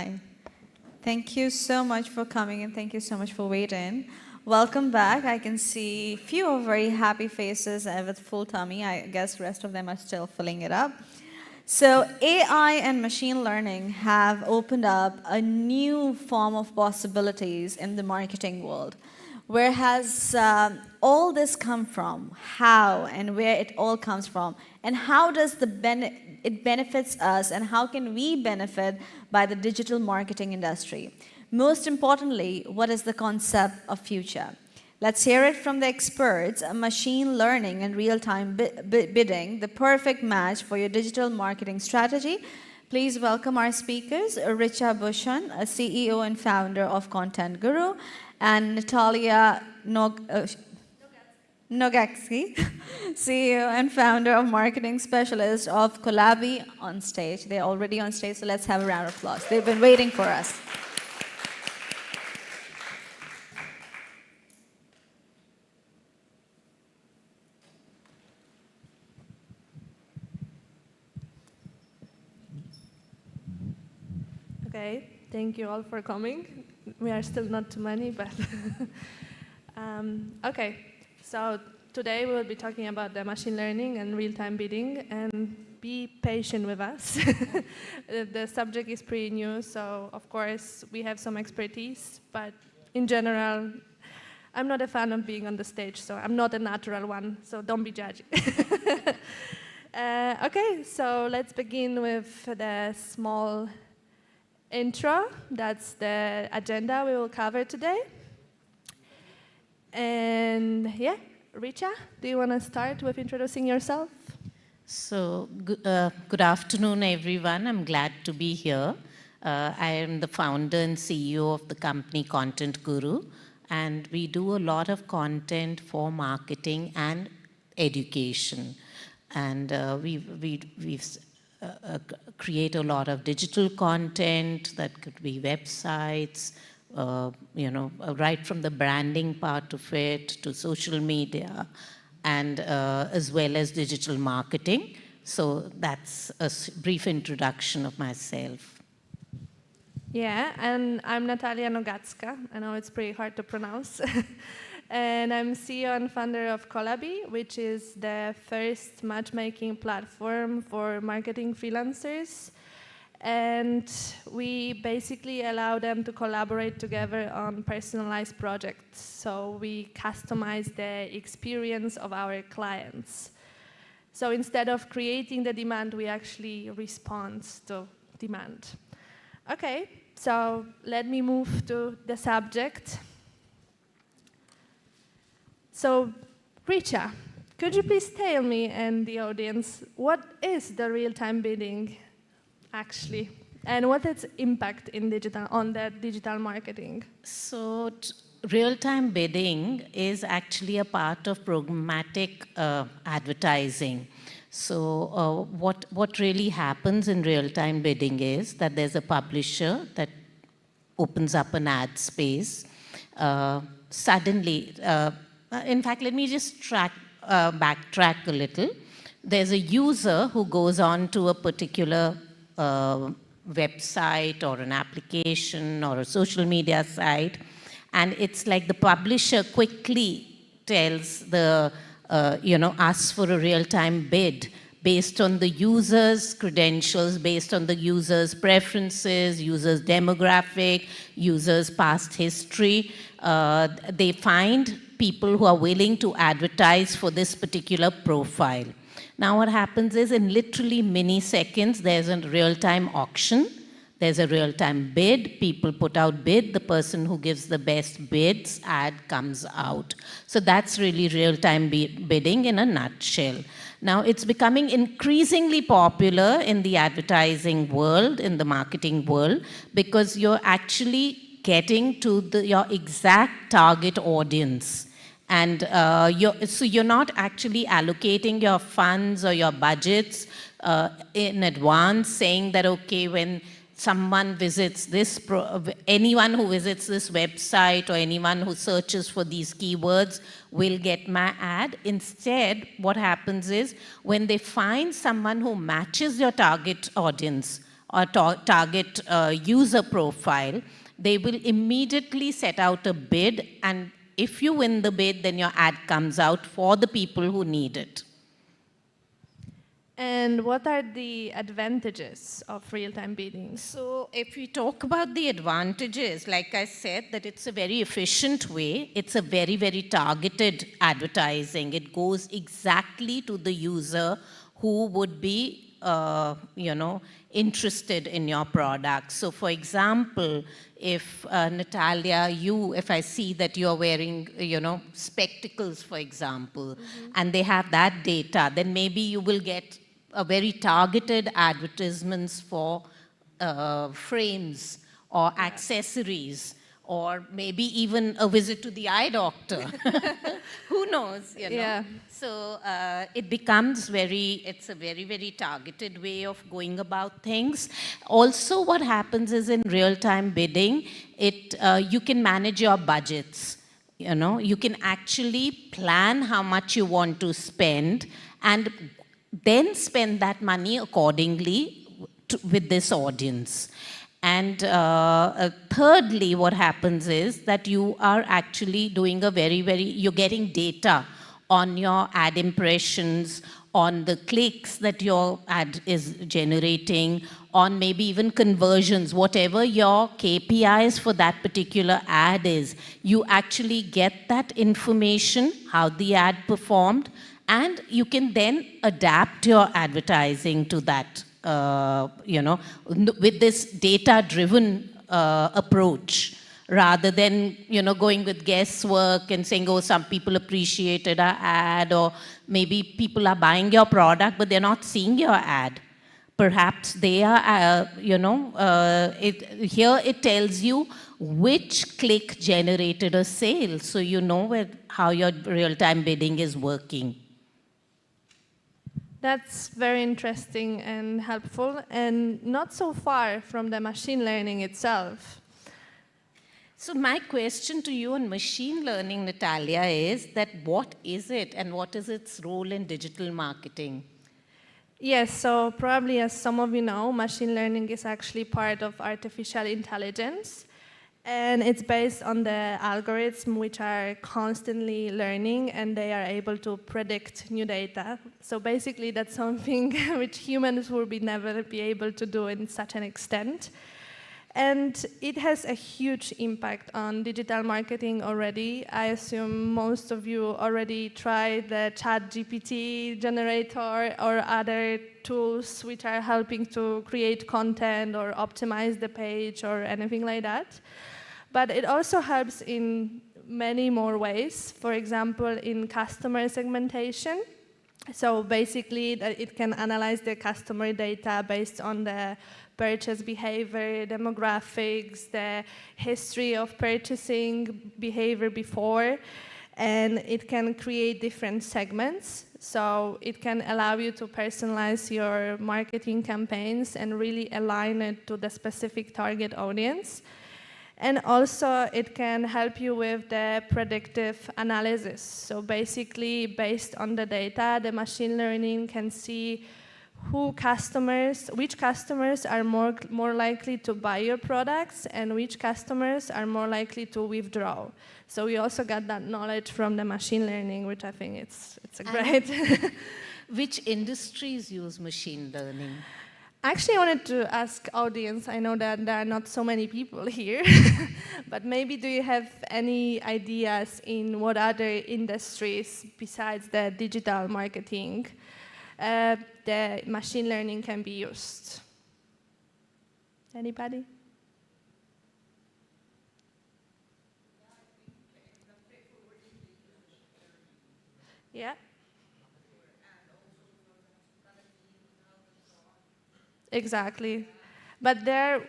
Hi. Thank you so much for coming and thank you so much for waiting. Welcome back. I can see few very happy faces with full tummy. I guess the rest of them are still filling it up. So AI and machine learning have opened up a new form of possibilities in the marketing world. Where has all this come from? How and where it all comes from? And how does it benefits us and how can we benefit by the digital marketing industry? Most importantly, what is the concept of future? Let's hear it from the experts, machine learning and real-time bidding, the perfect match for your digital marketing strategy. Please welcome our speakers, Richa Bhushan, a CEO and founder of Content Guru, and Natalia Nogatsky, CEO and founder of marketing specialist of Collabi on stage. They're already on stage, so let's have a round of applause. They've been waiting for us. Okay, thank you all for coming. We are still not too many, but okay. So today we will be talking about the machine learning and real-time bidding, and be patient with us. The subject is pretty new, so of course we have some expertise, but in general, I'm not a fan of being on the stage, so I'm not a natural one, so don't be judgy. Okay, so let's begin with the small intro. That's the agenda we will cover today. And yeah, Richa, do you want to start with introducing yourself? So, good afternoon, everyone. I'm glad to be here. I am the founder and CEO of the company Content Guru, and we do a lot of content for marketing and education. And we've create a lot of digital content that could be websites, right from the branding part of it to social media, and as well as digital marketing. So that's a brief introduction of myself. Yeah, and I'm Natalia Nogatska. I know it's pretty hard to pronounce. And I'm CEO and founder of Collabi, which is the first matchmaking platform for marketing freelancers. And we basically allow them to collaborate together on personalized projects. So we customize the experience of our clients. So instead of creating the demand, we actually respond to demand. Okay, so let me move to the subject. So, Richa, could you please tell me and the audience what is the real-time bidding actually, and what its impact on the digital marketing? So, real-time bidding is actually a part of programmatic advertising. So, what really happens in real-time bidding is that there's a publisher that opens up an ad space. Suddenly, in fact, let me just backtrack a little. There's a user who goes on to a particular website or an application or a social media site, and it's like the publisher quickly tells the, asks for a real-time bid based on the user's credentials, based on the user's preferences, user's demographic, user's past history. They find people who are willing to advertise for this particular profile. Now what happens is in literally milliseconds, there's a real-time auction, there's a real-time bid, people put out bid, the person who gives the best bids, ad comes out. So that's really real-time bidding in a nutshell. Now it's becoming increasingly popular in the advertising world, in the marketing world, because you're actually getting to your exact target audience. And so you're not actually allocating your funds or your budgets in advance, saying that, okay, when someone visits this, anyone who visits this website or anyone who searches for these keywords will get my ad. Instead, what happens is when they find someone who matches your target audience or target user profile, they will immediately set out a bid, and if you win the bid, then your ad comes out for the people who need it. And what are the advantages of real-time bidding? So if we talk about the advantages, like I said, that it's a very efficient way. It's a very, very targeted advertising. It goes exactly to the user who would be, interested in your product. So for example, if Natalia, if I see that you're wearing, spectacles, for example, and they have that data, then maybe you will get a very targeted advertisements for frames or accessories, or maybe even a visit to the eye doctor. Who knows, Yeah. So it becomes it's a very, very targeted way of going about things. Also, what happens is in real-time bidding, you can manage your budgets. You can actually plan how much you want to spend and then spend that money accordingly with this audience. And thirdly, what happens is that you are actually doing you're getting data on your ad impressions, on the clicks that your ad is generating, on maybe even conversions, whatever your KPIs for that particular ad is. You actually get that information, how the ad performed, and you can then adapt your advertising to that, with this data-driven approach, rather than, going with guesswork and saying, oh, some people appreciated our ad, or maybe people are buying your product, but they're not seeing your ad. Perhaps they are, here it tells you which click generated a sale, so you know how your real-time bidding is working. That's very interesting and helpful, and not so far from the machine learning itself. So my question to you on machine learning, Natalia, is that what is it and what is its role in digital marketing? Yes, so probably as some of you know, machine learning is actually part of artificial intelligence. And it's based on the algorithms which are constantly learning, and they are able to predict new data. So basically that's something which humans will never be able to do in such an extent. And it has a huge impact on digital marketing already. I assume most of you already tried the ChatGPT generator or other tools which are helping to create content or optimize the page or anything like that. But it also helps in many more ways. For example, in customer segmentation. So basically, it can analyze the customer data based on the purchase behavior, demographics, the history of purchasing behavior before, and it can create different segments. So it can allow you to personalize your marketing campaigns and really align it to the specific target audience. And also, it can help you with the predictive analysis. So basically, based on the data, the machine learning can see which customers are more likely to buy your products and which customers are more likely to withdraw. So we also got that knowledge from the machine learning, which I think it's a great. Which industries use machine learning? Actually, I wanted to ask audience, I know that there are not so many people here, but maybe do you have any ideas in what other industries besides the digital marketing the machine learning can be used? Anybody? Yeah. Exactly. But there are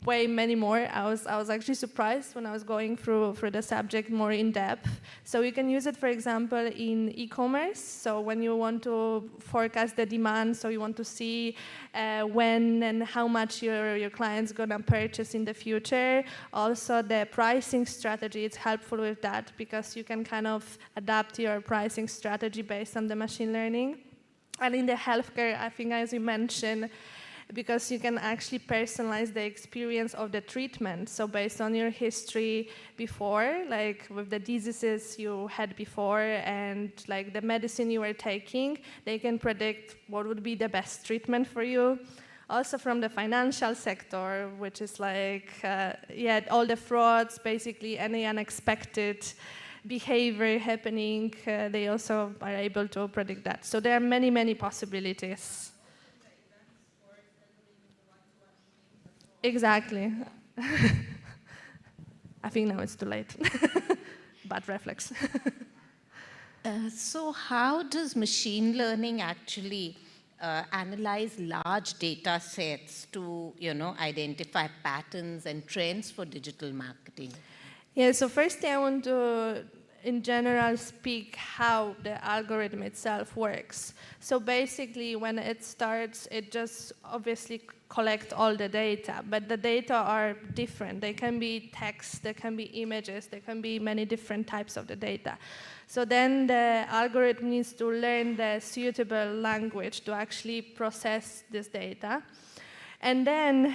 way many more. I was actually surprised when I was going through the subject more in depth. So you can use it, for example, in e-commerce. So when you want to forecast the demand, so you want to see when and how much your client's gonna purchase in the future. Also, the pricing strategy is helpful with that because you can kind of adapt your pricing strategy based on the machine learning. And in the healthcare, I think as you mentioned, because you can actually personalize the experience of the treatment. So based on your history before, like with the diseases you had before and like the medicine you were taking, they can predict what would be the best treatment for you. Also from the financial sector, which is like, all the frauds, basically any unexpected behavior happening, they also are able to predict that. So there are many, many possibilities. Exactly. I think now it's too late. Bad reflex. So how does machine learning actually analyze large data sets to, identify patterns and trends for digital marketing? Yeah, so firstly I want to, in general, speak how the algorithm itself works. So basically when it starts, it just obviously collect all the data, but the data are different. They can be text, they can be images, there can be many different types of the data. So then the algorithm needs to learn the suitable language to actually process this data. And then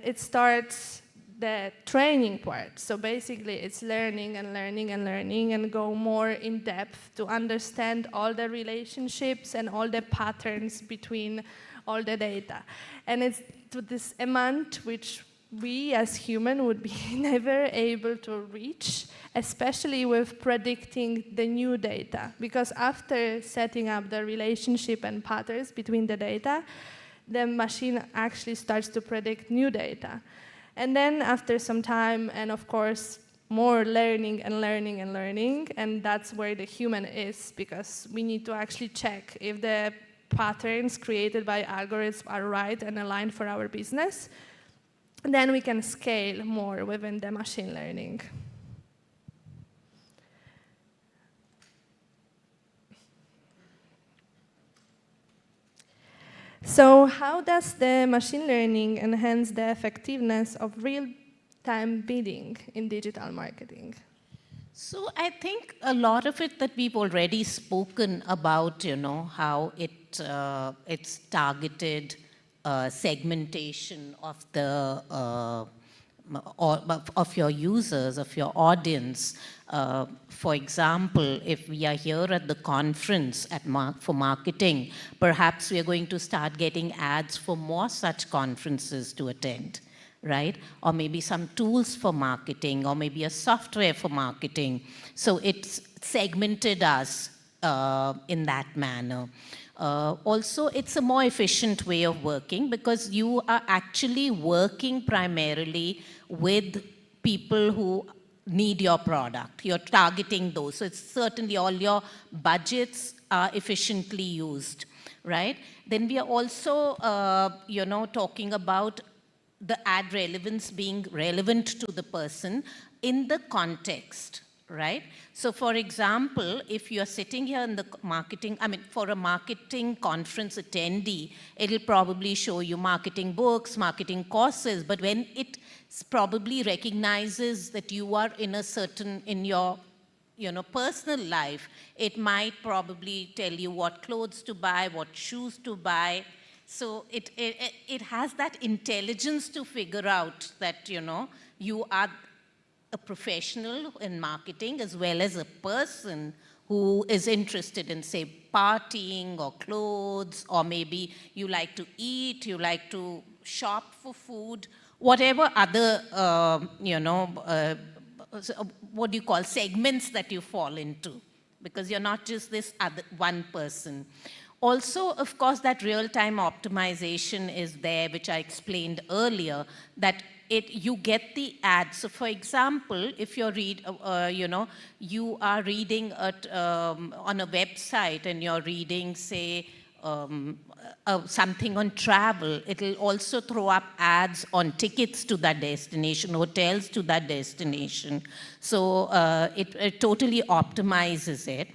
it starts the training part. So basically it's learning and learning and learning and go more in depth to understand all the relationships and all the patterns between all the data. And it's to this amount which we as humans would be never able to reach, especially with predicting the new data. Because after setting up the relationship and patterns between the data, the machine actually starts to predict new data. And then after some time, and of course, more learning and learning and learning, and that's where the human is, because we need to actually check if the patterns created by algorithms are right and aligned for our business. Then we can scale more within the machine learning. So how does the machine learning enhance the effectiveness of real-time bidding in digital marketing? So I think a lot of it that we've already spoken about, how it's targeted segmentation of the of your users, of your audience. For example, if we are here at the conference for marketing, perhaps we are going to start getting ads for more such conferences to attend, right? Or maybe some tools for marketing, or maybe a software for marketing. So it's segmented us in that manner. Also, it's a more efficient way of working because you are actually working primarily with people who need your product. You're targeting those. So it's certainly all your budgets are efficiently used, right? Then we are also, talking about the ad relevance being relevant to the person in the context, right? So for example, if you're sitting here in the for a marketing conference attendee, it'll probably show you marketing books, marketing courses, but when it probably recognizes that you are in your personal life, it might probably tell you what clothes to buy, what shoes to buy. So it has that intelligence to figure out that, you are a professional in marketing as well as a person who is interested in, say, partying or clothes, or maybe you like to eat, you like to shop for food, whatever other, what do you call, segments that you fall into, because you're not just this other one person. Also, of course, that real-time optimization is there, which I explained earlier, that you get the ads. So for example, if you are reading on a website and you're reading, say, something on travel, it'll also throw up ads on tickets to that destination, hotels to that destination. So it totally optimizes it.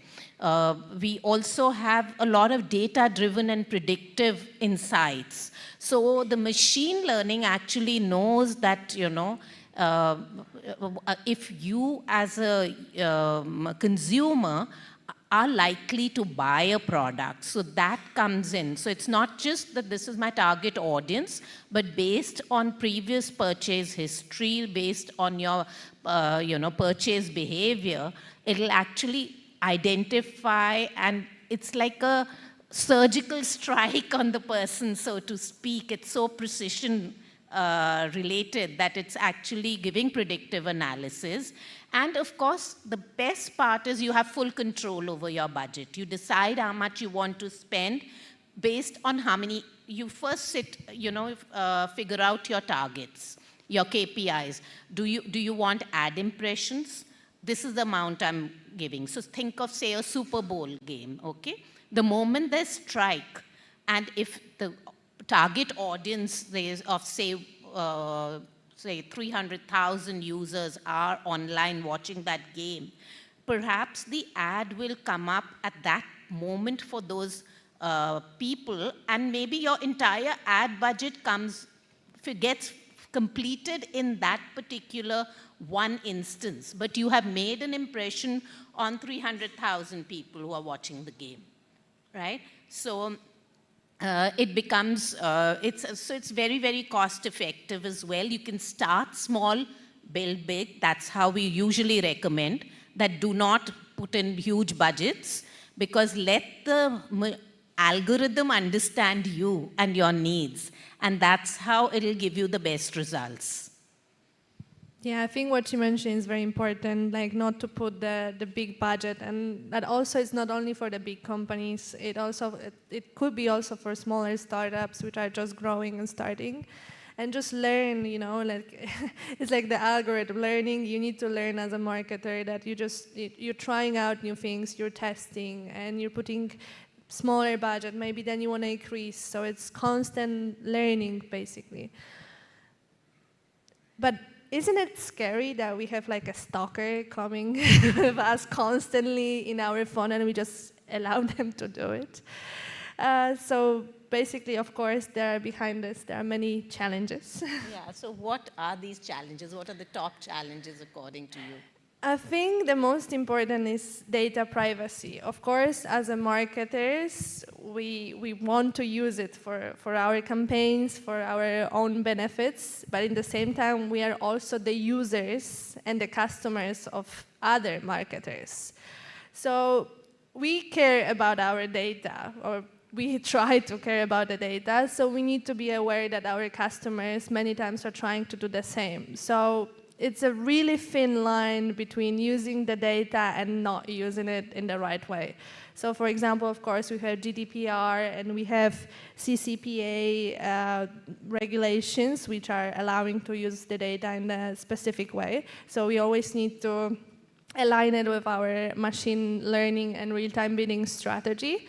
We also have a lot of data-driven and predictive insights. So the machine learning actually knows that, if you as a consumer are likely to buy a product. So that comes in. So it's not just that this is my target audience, but based on previous purchase history, based on your purchase behavior, it'll actually identify, and it's like a surgical strike on the person, so to speak. It's so precision related that it's actually giving predictive analysis. And of course, the best part is you have full control over your budget. You decide how much you want to spend based on how many, you first figure out your targets, your KPIs. Do you want ad impressions? This is the amount I'm giving. So think of, say, a Super Bowl game, okay? The moment there's strike, and if the target audience of, say 300,000 users are online watching that game, perhaps the ad will come up at that moment for those people, and maybe your entire ad budget gets completed in that particular one instance, but you have made an impression on 300,000 people who are watching the game, right? So it becomes, it's very, very cost effective as well. You can start small, build big. That's how we usually recommend, that do not put in huge budgets, because let the algorithm understand you and your needs, and that's how it'll give you the best results. Yeah, I think what you mentioned is very important, like not to put the big budget, and that also is not only for the big companies, it could be also for smaller startups which are just growing and starting, and just learn, like it's like the algorithm learning. You need to learn as a marketer that you're trying out new things, you're testing, and you're putting smaller budget, maybe then you want to increase, so it's constant learning basically. But isn't it scary that we have like a stalker coming with us constantly in our phone and we just allow them to do it? So basically, of course, there are many challenges. Yeah, so what are these challenges? What are the top challenges according to you? I think the most important is data privacy. Of course, as a marketers, we want to use it for our campaigns, for our own benefits, but in the same time, we are also the users and the customers of other marketers. So we care about our data, or we try to care about the data, so we need to be aware that our customers many times are trying to do the same. So it's a really thin line between using the data and not using it in the right way. So for example, of course, we have GDPR and we have CCPA regulations which are allowing to use the data in a specific way. So we always need to align it with our machine learning and real-time bidding strategy.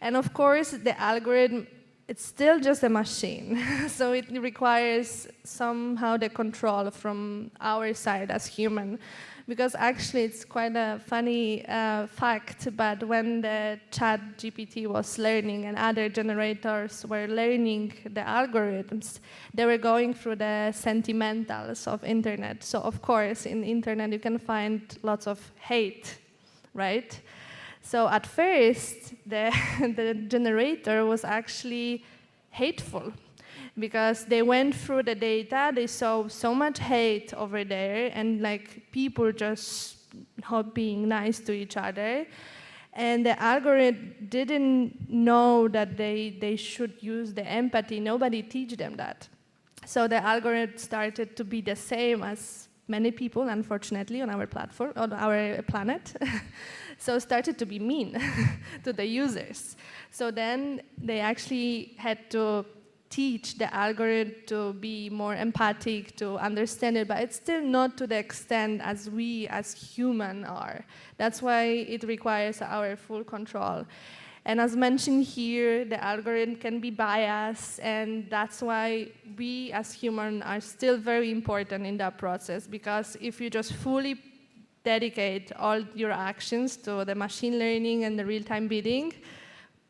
And of course, the algorithm, it's still just a machine. So it requires somehow the control from our side as human. Because actually it's quite a funny fact, but when the ChatGPT was learning and other generators were learning the algorithms, they were going through the sentimentals of internet. So of course, in internet you can find lots of hate, right? So at first, the generator was actually hateful because they went through the data, they saw so much hate over there and like people just not being nice to each other. And the algorithm didn't know that they should use the empathy. Nobody teach them that. So the algorithm started to be the same as many people, unfortunately, on our platform, on our planet. So started to be mean to the users. So then they actually had to teach the algorithm to be more empathic, to understand it, but it's still not to the extent as we as human are. That's why it requires our full control. And as mentioned here, the algorithm can be biased, and that's why we as humans are still very important in that process, because if you just fully dedicate all your actions to the machine learning and the real-time bidding,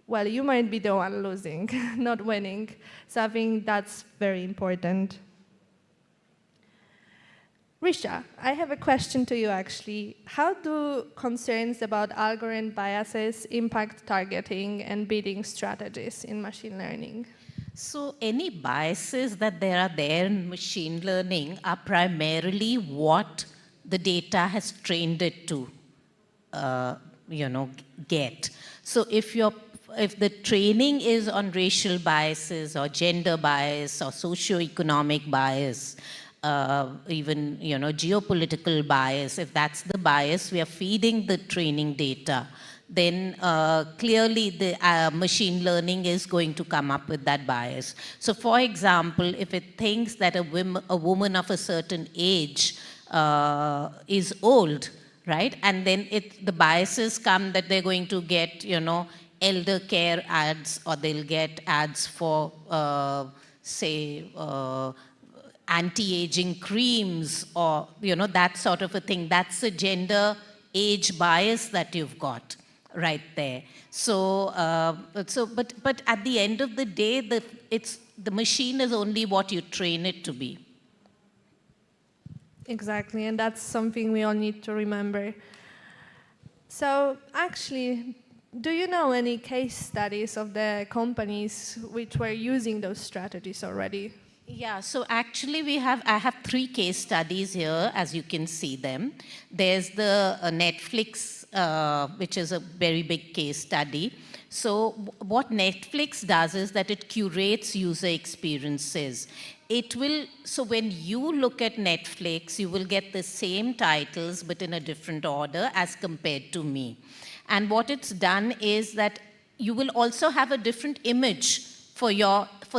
well, you might be the one losing, not winning. So I think that's very important. Risha, I have a question to you actually. How do concerns about algorithm biases impact targeting and bidding strategies in machine learning? So any biases that there are there in machine learning are primarily what the data has trained it to, get. So if the training is on racial biases or gender bias or socioeconomic bias, even geopolitical bias, if that's the bias we are feeding the training data, then clearly the machine learning is going to come up with that bias. So for example, if it thinks that a woman of a certain age is old, right? And then the biases come that they're going to get, elder care ads, or they'll get ads for, say, anti-aging creams, or, that sort of a thing. That's a gender age bias that you've got right there. So, but at the end of the day, the machine is only what you train it to be. Exactly, and that's something we all need to remember. So actually, do you know any case studies of the companies which were using those strategies already? Yeah, so actually I have 3 case studies here, as you can see them. There's the Netflix, which is a very big case study. So what Netflix does is that it curates user experiences. So when you look at Netflix, you will get the same titles, but in a different order as compared to me. And what it's done is that you will also have a different image for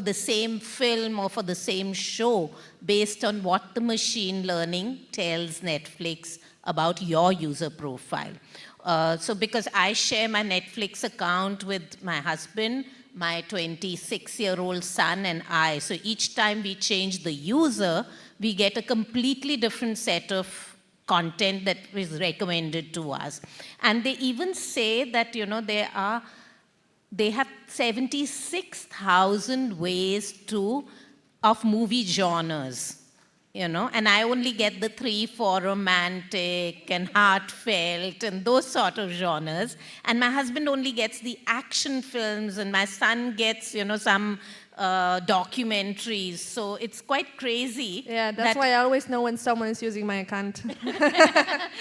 the same film or for the same show based on what the machine learning tells Netflix about your user profile. So because I share my Netflix account with my husband, my 26-year-old son and I, so each time we change the user, we get a completely different set of content that is recommended to us. And they even say that, they have 76,000 ways of movie genres, and I only get the 3 for romantic and heartfelt and those sort of genres. And my husband only gets the action films, and my son gets, some documentaries. So it's quite crazy. Yeah, that's why I always know when someone is using my account.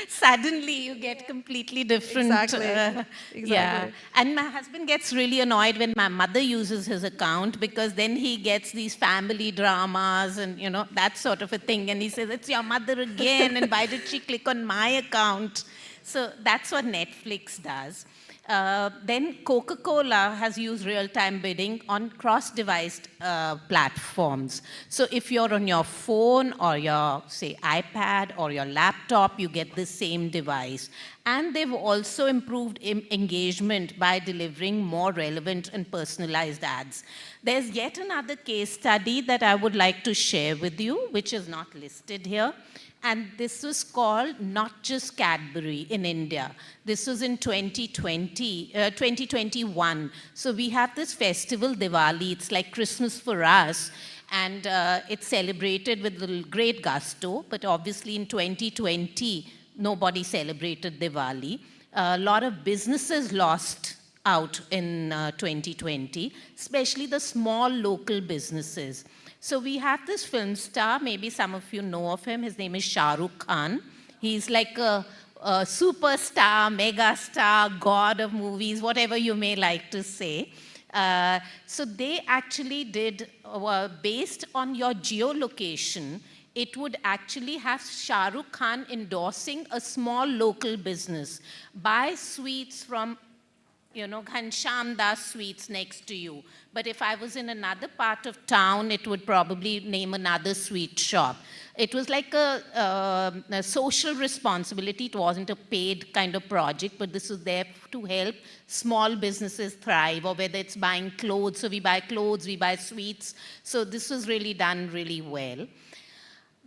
Suddenly you get completely different. Exactly. Yeah. And my husband gets really annoyed when my mother uses his account, because then he gets these family dramas and, that sort of a thing. And he says, it's your mother again, and why did she click on my account? So that's what Netflix does. Then Coca-Cola has used real-time bidding on cross-device platforms. So if you're on your phone or your, say, iPad or your laptop, you get the same device. And they've also improved engagement by delivering more relevant and personalized ads. There's yet another case study that I would like to share with you, which is not listed here. And this was called Not Just Cadbury in India. This was in 2021. So we have this festival, Diwali. It's like Christmas for us. And it's celebrated with great gusto. But obviously in 2020, nobody celebrated Diwali. A lot of businesses lost out in 2020, especially the small local businesses. So we have this film star, maybe some of you know of him. His name is Shah Rukh Khan. He's like a superstar, mega star, god of movies, whatever you may like to say. So they actually did, based on your geolocation, it would actually have Shah Rukh Khan endorsing a small local business. Buy sweets from Ghanshyam Das Sweets next to you. But if I was in another part of town, it would probably name another sweet shop. It was like a social responsibility. It wasn't a paid kind of project, but this was there to help small businesses thrive, or whether it's buying clothes. So we buy clothes, we buy sweets. So this was really done really well.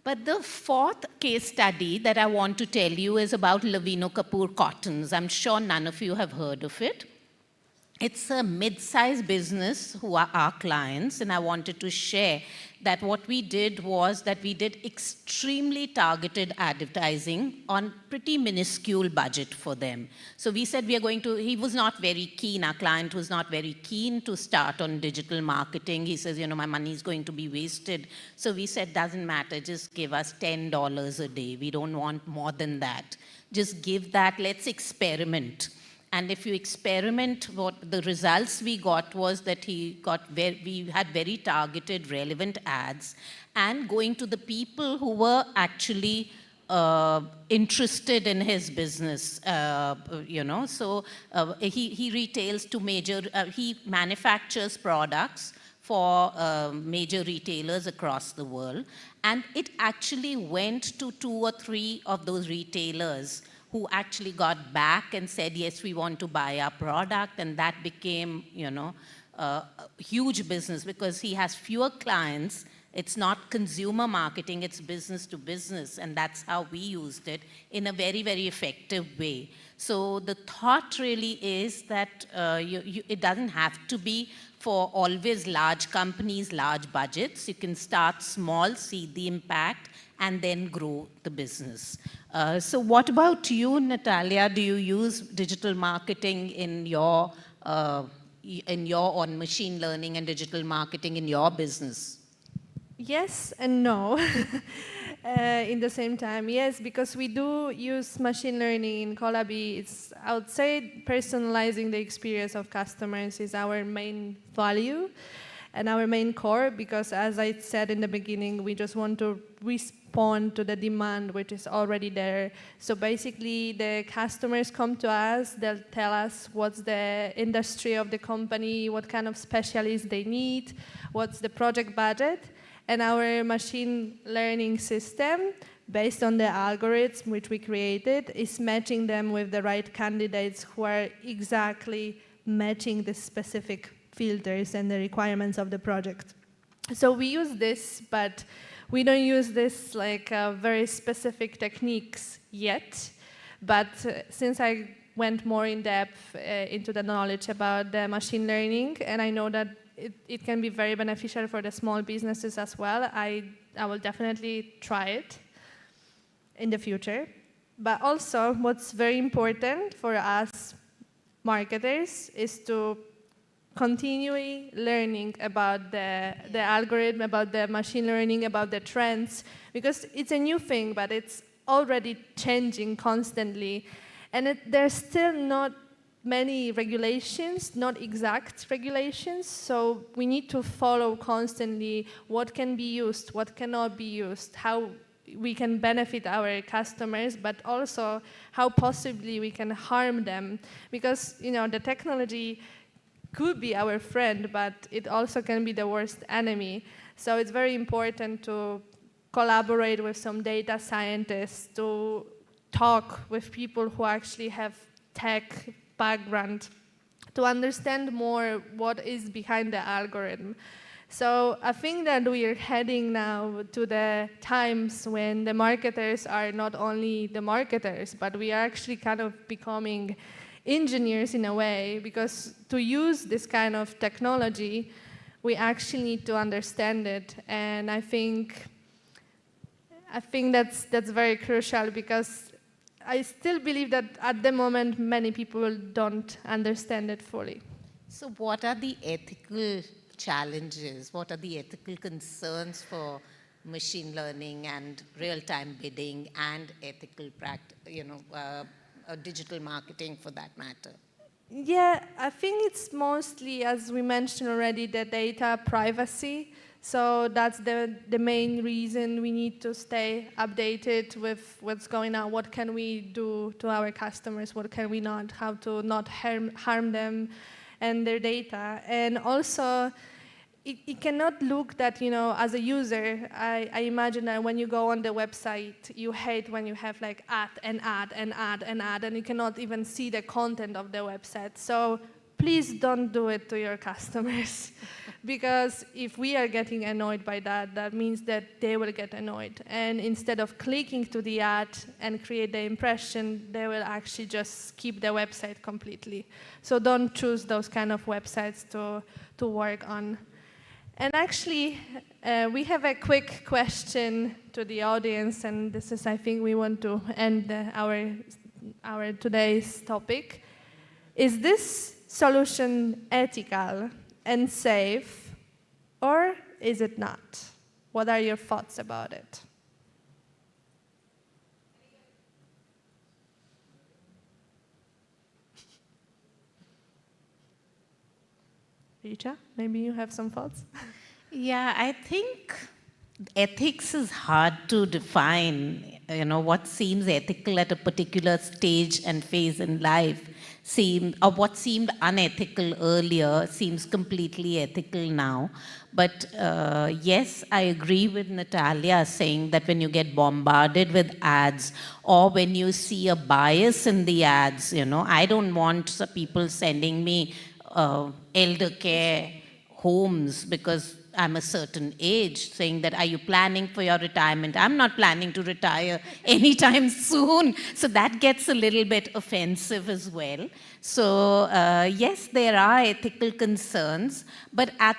But the 4th case study that I want to tell you is about Lavino Kapoor Cottons. I'm sure none of you have heard of it. it's a mid-sized business who are our clients, and I wanted to share that what we did was that we did extremely targeted advertising on pretty minuscule budget for them. So we said we are going to, he was not very keen, our client was not very keen to start on digital marketing. He says, you know, my money is going to be wasted. So we said, doesn't matter, just give us $10 a day. We don't want more than that. Just give that, let's experiment. And if you experiment, what the results we got was that we had very targeted, relevant ads, and going to the people who were actually interested in his business, you know. So he retails to major, he manufactures products for major retailers across the world. And it actually went to 2 or 3 of those retailers who actually got back and said, yes, we want to buy our product. And that became, you know, a huge business because he has fewer clients. It's not consumer marketing, it's business to business. And that's how we used it in a very, very effective way. So the thought really is that it doesn't have to be for always large companies, large budgets. You can start small, see the impact, and then grow the business. So what about you, Natalia? Do you use digital marketing in your on machine learning and digital marketing in your business? Yes and no. In the same time, yes, because we do use machine learning in Colabi. It's, I would say, personalizing the experience of customers is our main value and our main core, because as I said in the beginning, we just want to respond to the demand which is already there. So basically, the customers come to us, they'll tell us what's the industry of the company, what kind of specialists they need, what's the project budget. And our machine learning system, based on the algorithm which we created, is matching them with the right candidates who are exactly matching the specific filters and the requirements of the project. So we use this, but we don't use this like very specific techniques yet. But since I went more in depth into the knowledge about the machine learning, and I know that it can be very beneficial for the small businesses as well, I will definitely try it in the future. But also, what's very important for us marketers is to continually learning about the algorithm, about the machine learning, about the trends, because it's a new thing, but it's already changing constantly. And there's still not many regulations, not exact regulations, so we need to follow constantly what can be used, what cannot be used, how we can benefit our customers, but also how possibly we can harm them. Because, you know, the technology could be our friend, but it also can be the worst enemy. So it's very important to collaborate with some data scientists, to talk with people who actually have tech background, to understand more what is behind the algorithm. So I think that we are heading now to the times when the marketers are not only the marketers, but we are actually kind of becoming engineers in a way, because to use this kind of technology, we actually need to understand it. And I think that's very crucial, because I still believe that at the moment, many people don't understand it fully. So what are the ethical challenges? What are the ethical concerns for machine learning and real-time bidding and ethical digital marketing for that matter? Yeah, I think it's mostly, as we mentioned already, the data privacy. So that's the main reason we need to stay updated with what's going on. What can we do to our customers? What can we not? How to not harm them and their data. And also, it cannot look that, you know, as a user, I imagine that when you go on the website, you hate when you have like ad, and you cannot even see the content of the website. So please don't do it to your customers. Because if we are getting annoyed by that, that means that they will get annoyed. And instead of clicking to the ad and create the impression, they will actually just skip the website completely. So don't choose those kind of websites to work on. And actually, we have a quick question to the audience, and this is, I think, we want to end our today's topic. Is this solution ethical and safe, or is it not? What are your thoughts about it? Richa, maybe you have some thoughts? Yeah, I think ethics is hard to define. You know, what seems ethical at a particular stage and phase in life or what seemed unethical earlier seems completely ethical now. But yes, I agree with Natalia saying that when you get bombarded with ads or when you see a bias in the ads, you know, I don't want people sending me elder care homes because I'm a certain age, saying that, are you planning for your retirement? I'm not planning to retire anytime soon. So that gets a little bit offensive as well. So yes, there are ethical concerns, but I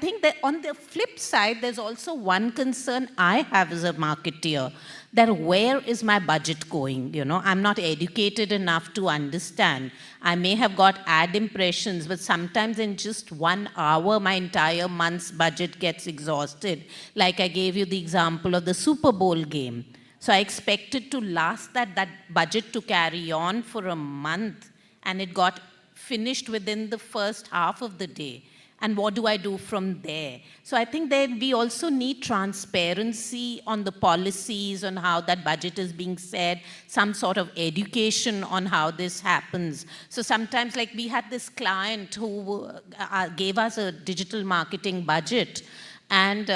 think that on the flip side, there's also one concern I have as a marketeer, that where is my budget going? You know, I'm not educated enough to understand. I may have got ad impressions, but sometimes in just 1 hour, my entire month's budget gets exhausted. Like I gave you the example of the Super Bowl game. So I expected to last that budget to carry on for a month, and it got finished within the first half of the day. And what do I do from there? So I think that we also need transparency on the policies, on how that budget is being set, some sort of education on how this happens. So sometimes, like we had this client who gave us a digital marketing budget, and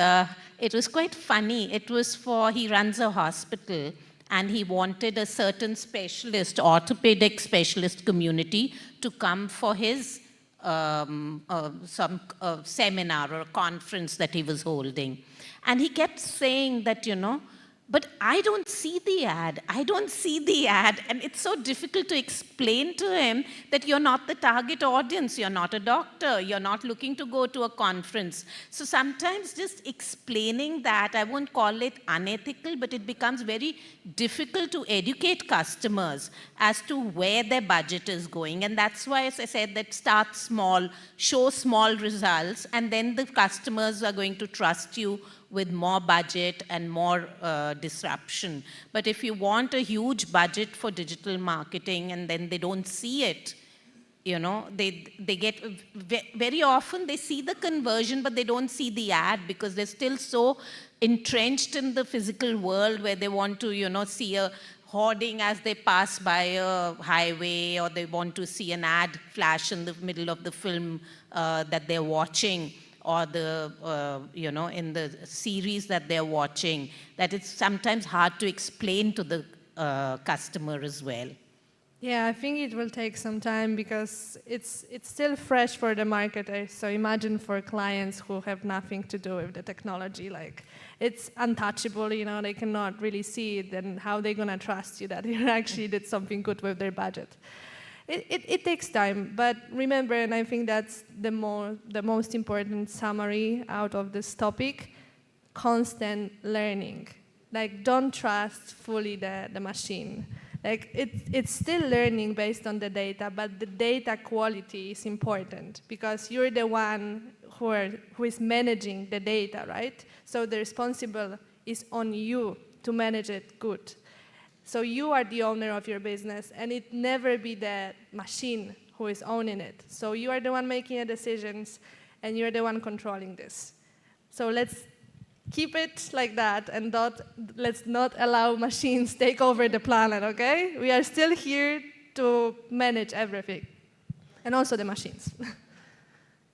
it was quite funny. It was he runs a hospital, and he wanted a certain specialist, orthopedic specialist community to come for his some seminar or a conference that he was holding. And he kept saying that, you know, but I don't see the ad. I don't see the ad. And it's so difficult to explain to him that you're not the target audience. You're not a doctor. You're not looking to go to a conference. So sometimes just explaining that, I won't call it unethical, but it becomes very difficult to educate customers as to where their budget is going. And that's why, as I said, that start small, show small results, and then the customers are going to trust you with more budget and more disruption. But if you want a huge budget for digital marketing and then they don't see it, you know, they get, very often they see the conversion, but they don't see the ad because they're still so entrenched in the physical world where they want to, you know, see a hoarding as they pass by a highway, or they want to see an ad flash in the middle of the film that they're watching, or you know, in the series that they're watching, that it's sometimes hard to explain to the customer as well. Yeah, I think it will take some time because it's still fresh for the marketers. So imagine for clients who have nothing to do with the technology, like it's untouchable, you know, they cannot really see it, then how are they gonna trust you that you actually did something good with their budget? It takes time, but remember, and I think that's the most important summary out of this topic, constant learning. Like, don't trust fully the machine. Like, it's still learning based on the data, but the data quality is important because you're the one who is managing the data, right? So the responsible is on you to manage it good. So you are the owner of your business, and it never be the machine who is owning it. So you are the one making the decisions, and you're the one controlling this. So let's keep it like that, and let's not allow machines take over the planet, okay? We are still here to manage everything, and also the machines.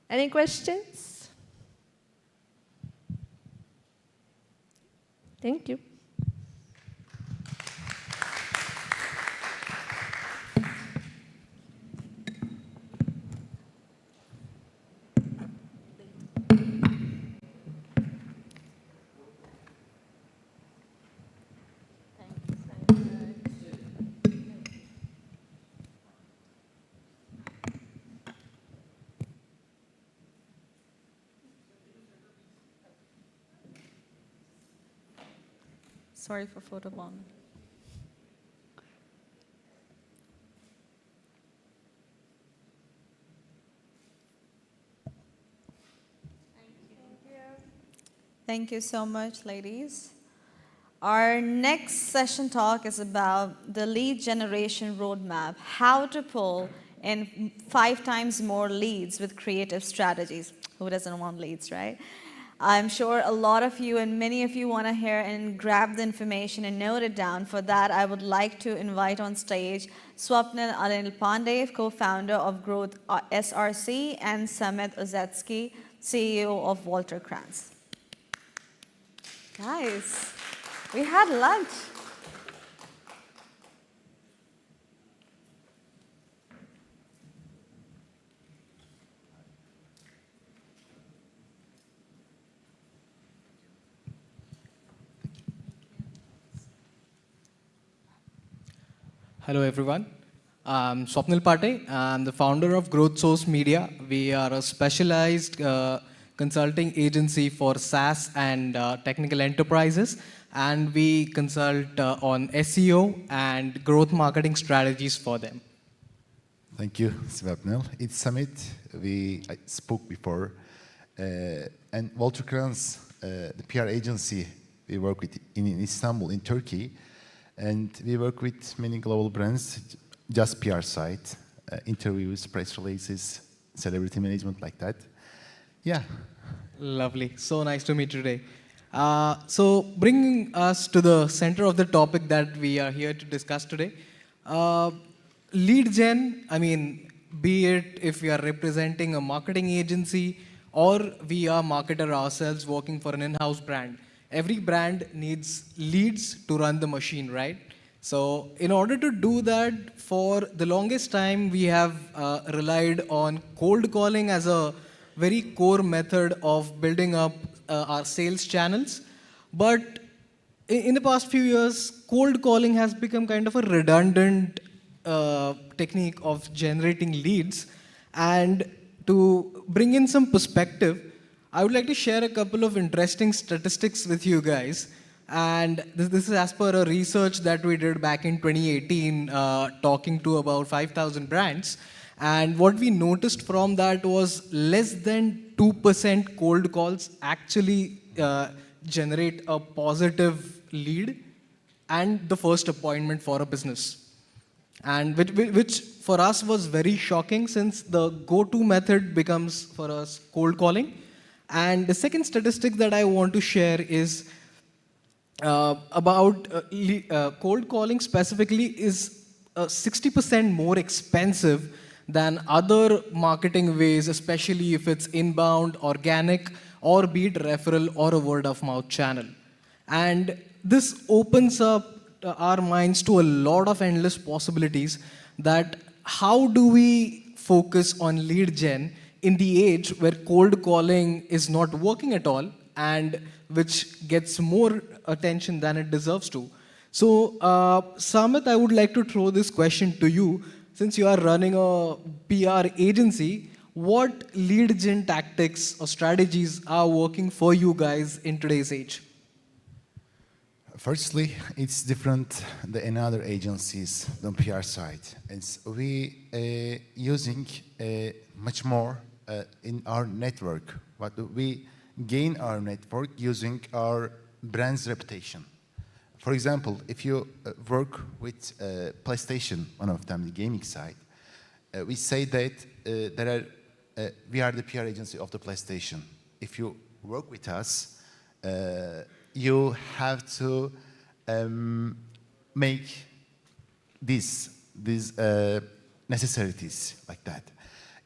Any questions? Thank you. Sorry for photobomb. Thank you so much, ladies. Our next session talk is about the lead generation roadmap, how to pull in 5 times more leads with creative strategies. Who doesn't want leads, right? I'm sure a lot of you and many of you want to hear and grab the information and note it down. For that, I would like to invite on stage Swapnil Anil Pandey, co-founder of Growth SRC, and Samit Ozetsky, CEO of Walter Krantz. Guys, we had lunch. Hello everyone. I'm Swapnil Pandey. I'm the founder of Growth Source Media. We are a specialized consulting agency for SaaS and technical enterprises, and we consult on SEO and growth marketing strategies for them. Thank you, Swapnil. It's Samit. I spoke before. And Walter Krantz, the PR agency we work with in Istanbul, in Turkey. And we work with many global brands, just PR side, interviews, press releases, celebrity management, like that. Yeah. Lovely. So nice to meet you today. So bringing us to the center of the topic that we are here to discuss today. Lead gen, I mean, be it if we are representing a marketing agency or we are marketer ourselves working for an in-house brand. Every brand needs leads to run the machine, right? So in order to do that, for the longest time, we have relied on cold calling as a very core method of building up our sales channels. But in the past few years, cold calling has become kind of a redundant technique of generating leads. And to bring in some perspective, I would like to share a couple of interesting statistics with you guys. And this is as per a research that we did back in 2018, talking to about 5,000 brands. And what we noticed from that was less than 2% cold calls actually generate a positive lead and the first appointment for a business. And which for us was very shocking, since the go-to method becomes for us cold calling. And the second statistic that I want to share is about cold calling specifically is 60% more expensive than other marketing ways, especially if it's inbound, organic, or be it referral or a word of mouth channel. And this opens up our minds to a lot of endless possibilities, that how do we focus on lead gen in the age where cold calling is not working at all, and which gets more attention than it deserves to. So, Samit, I would like to throw this question to you. Since you are running a PR agency, what lead gen tactics or strategies are working for you guys in today's age? Firstly, it's different than in other agencies than PR side. We using much more in our network. But we gain our network using our brand's reputation. For example, if you work with PlayStation, one of them, the gaming side, we say that we are the PR agency of the PlayStation. If you work with us, you have to make these necessities like that.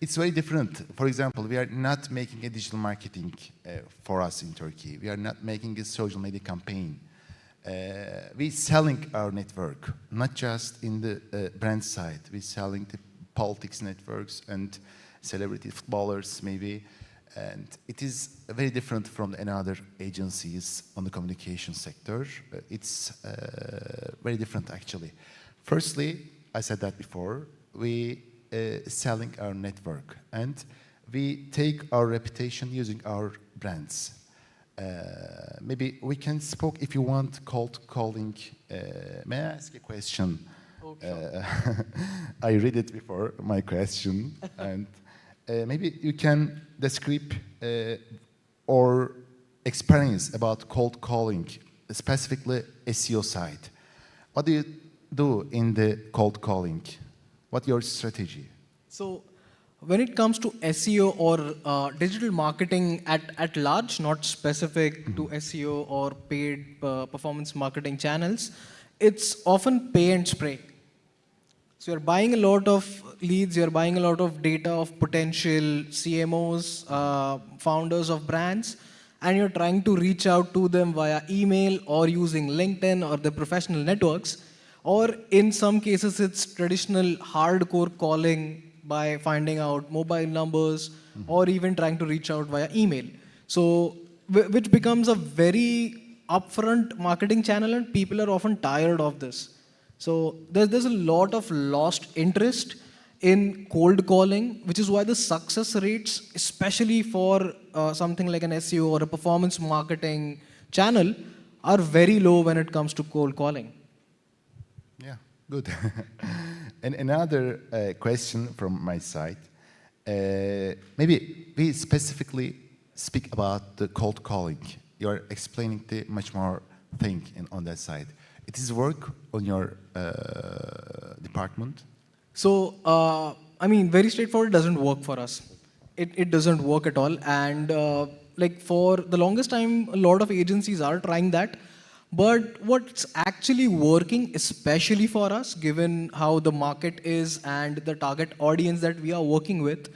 It's very different. For example, we are not making a digital marketing for us in Turkey. We are not making a social media campaign. We're selling our network, not just in the brand side. We're selling the politics networks and celebrity footballers, maybe. And it is very different from another agencies on the communication sector. It's very different, actually. Firstly, I said that before, we selling our network, and we take our reputation using our brands. Maybe we can spoke if you want cold calling. May I ask a question? Oh, sure. I read it before my question, and maybe you can describe or experience about cold calling, specifically SEO side. What do you do in the cold calling? What's your strategy? So when it comes to SEO or digital marketing at large, not specific to SEO or paid performance marketing channels, it's often pay and spray. So you're buying a lot of leads, you're buying a lot of data of potential CMOs, founders of brands, and you're trying to reach out to them via email or using LinkedIn or the professional networks, or in some cases it's traditional hardcore calling by finding out mobile numbers or even trying to reach out via email. So which becomes a very upfront marketing channel, and people are often tired of this. So there's a lot of lost interest in cold calling, which is why the success rates, especially for something like an SEO or a performance marketing channel, are very low when it comes to cold calling. Yeah, good. And another question from my side. Maybe we specifically speak about the cold calling. You're explaining the much more thing on that side. It is work on your department? So, I mean, very straightforward, it doesn't work for us. It doesn't work at all. And like for the longest time, a lot of agencies are trying that. But what's actually working, especially for us, given how the market is and the target audience that we are working with,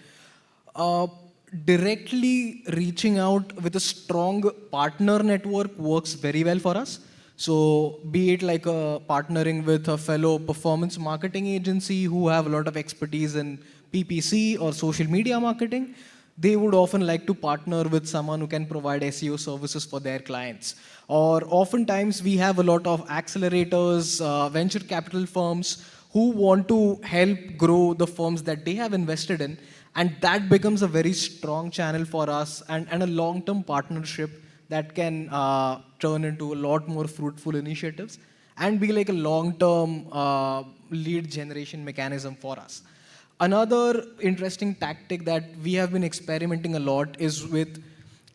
directly reaching out with a strong partner network works very well for us. So be it like partnering with a fellow performance marketing agency who have a lot of expertise in PPC or social media marketing, they would often like to partner with someone who can provide SEO services for their clients. Or oftentimes we have a lot of accelerators, venture capital firms who want to help grow the firms that they have invested in. And that becomes a very strong channel for us and a long-term partnership that can turn into a lot more fruitful initiatives and be like a long-term lead generation mechanism for us. Another interesting tactic that we have been experimenting a lot is with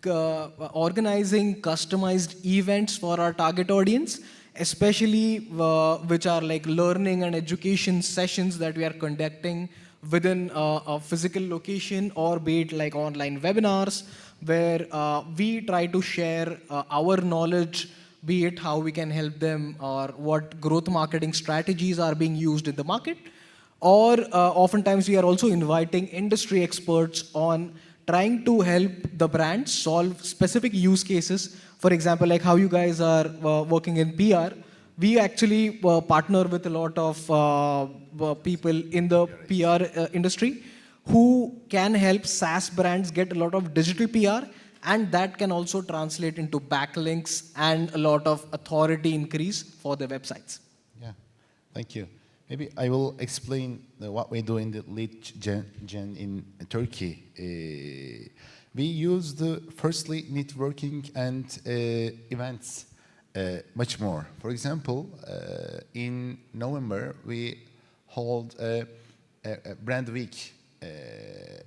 organizing customized events for our target audience, especially which are like learning and education sessions that we are conducting within a physical location, or be it like online webinars where we try to share our knowledge, be it how we can help them or what growth marketing strategies are being used in the market. Or oftentimes we are also inviting industry experts on trying to help the brands solve specific use cases. For example, like how you guys are working in PR, we actually partner with a lot of people in the PR industry who can help SaaS brands get a lot of digital PR, and that can also translate into backlinks and a lot of authority increase for their websites. Yeah, thank you. Maybe I will explain what we do in the lead gen in Turkey. We use firstly networking and events much more. For example, in November we hold a brand week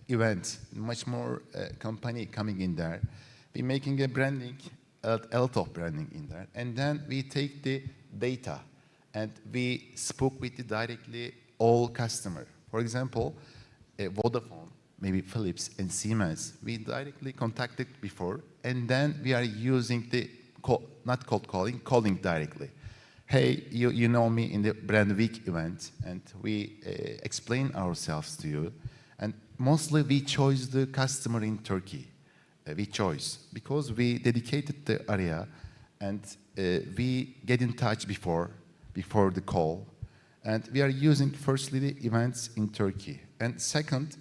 event, much more company coming in there. We're making a branding, a lot of branding in there. And then we take the data and we spoke with directly all customer. For example, Vodafone, maybe Philips and Siemens, we directly contacted before, and then we are using the, not cold calling, calling directly. Hey, you know me in the brand week event, and we explain ourselves to you. And mostly we chose the customer in Turkey. We chose because we dedicated the area, and we get in touch before the call. And we are using firstly the events in Turkey. And second,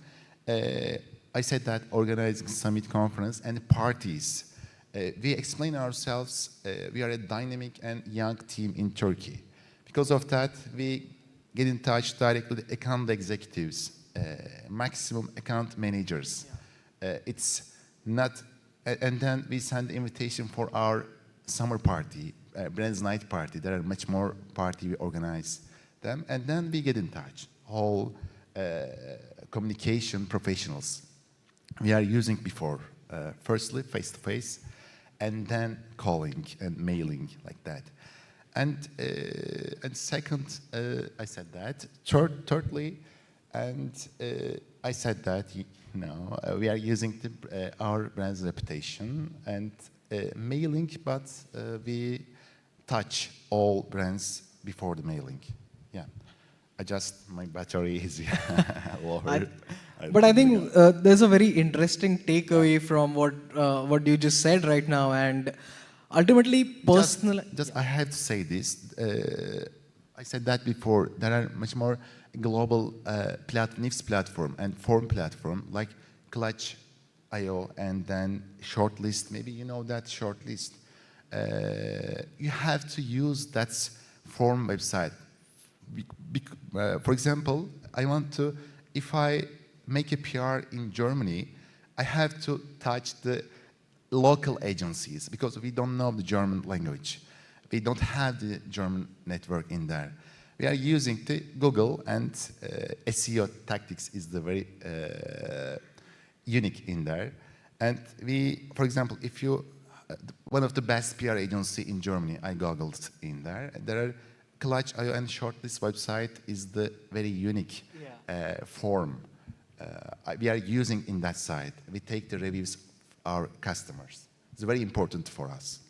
I said that organizing summit conference and parties. We explain ourselves, we are a dynamic and young team in Turkey. Because of that, we get in touch directly with account executives, maximum account managers. It's not And then we send invitation for our summer party, Brands Night party. There are much more party we organize them, and then we get in touch. Whole communication professionals we are using before. Firstly, face-to-face, and then calling and mailing like that. And second, I said that. Thirdly, and I said that we are using our brand's reputation and mailing, but we touch all brands before the mailing. Yeah, my battery is lower. But I think there's a very interesting takeaway from what you just said right now, and ultimately, personal. I have to say this. I said that before. There are much more global NIFS platform and form platform like Clutch.io and then Shortlist. Maybe you know that Shortlist. You have to use that form website. For example, I want to, if I make a PR in Germany, I have to touch the local agencies because we don't know the German language. We don't have the German network in there. We are using the Google, and SEO tactics is the very unique in there. And we, for example, if you, one of the best PR agency in Germany, I googled in there. There are Clutch.io and Shortlist website is the very unique form we are using in that site. We take the reviews of our customers. It's very important for us.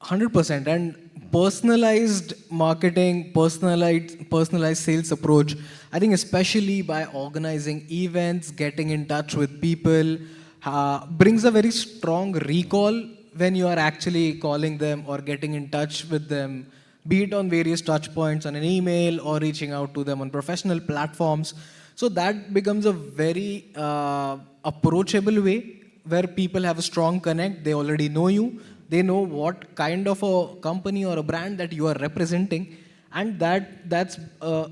100%. And personalized marketing, personalized sales approach, I think especially by organizing events, getting in touch with people, brings a very strong recall when you are actually calling them or getting in touch with them, be it on various touch points on an email or reaching out to them on professional platforms. So that becomes a very approachable way where people have a strong connect. They already know you. They know what kind of a company or a brand that you are representing, and that's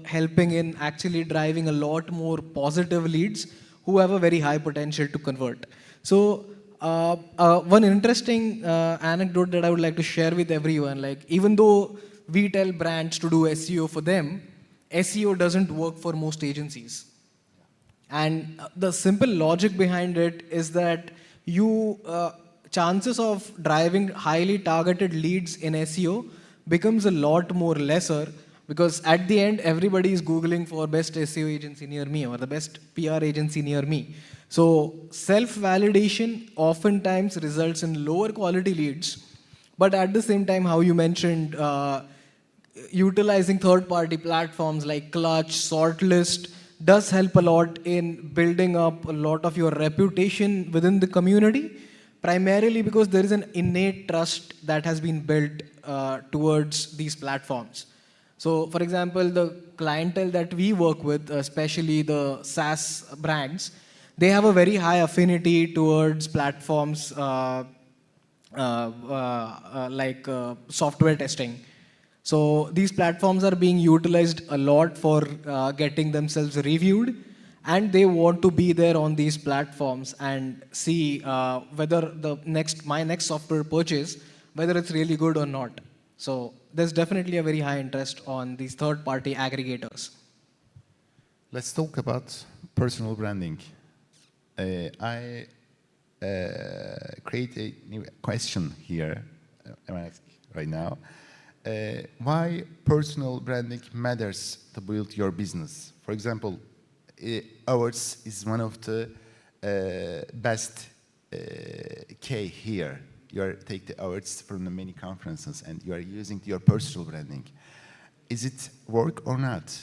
helping in actually driving a lot more positive leads who have a very high potential to convert. So one interesting anecdote that I would like to share with everyone, like even though we tell brands to do SEO for them, SEO doesn't work for most agencies. And the simple logic behind it is that chances of driving highly targeted leads in SEO becomes a lot more lesser, because at the end, everybody is Googling for best SEO agency near me or the best PR agency near me. So self-validation oftentimes results in lower quality leads, but at the same time, how you mentioned, utilizing third-party platforms like Clutch, Shortlist does help a lot in building up a lot of your reputation within the community, primarily because there is an innate trust that has been built towards these platforms. So, for example, the clientele that we work with, especially the SaaS brands, they have a very high affinity towards platforms like software testing. So these platforms are being utilized a lot for getting themselves reviewed, and they want to be there on these platforms and see whether my next software purchase, whether it's really good or not. So there's definitely a very high interest on these third-party aggregators. Let's talk about personal branding. I create a new question here. I'm asking right now. Why personal branding matters to build your business? For example, ours is one of the best case here. You take the awards from the many conferences and you are using your personal branding. Is it work or not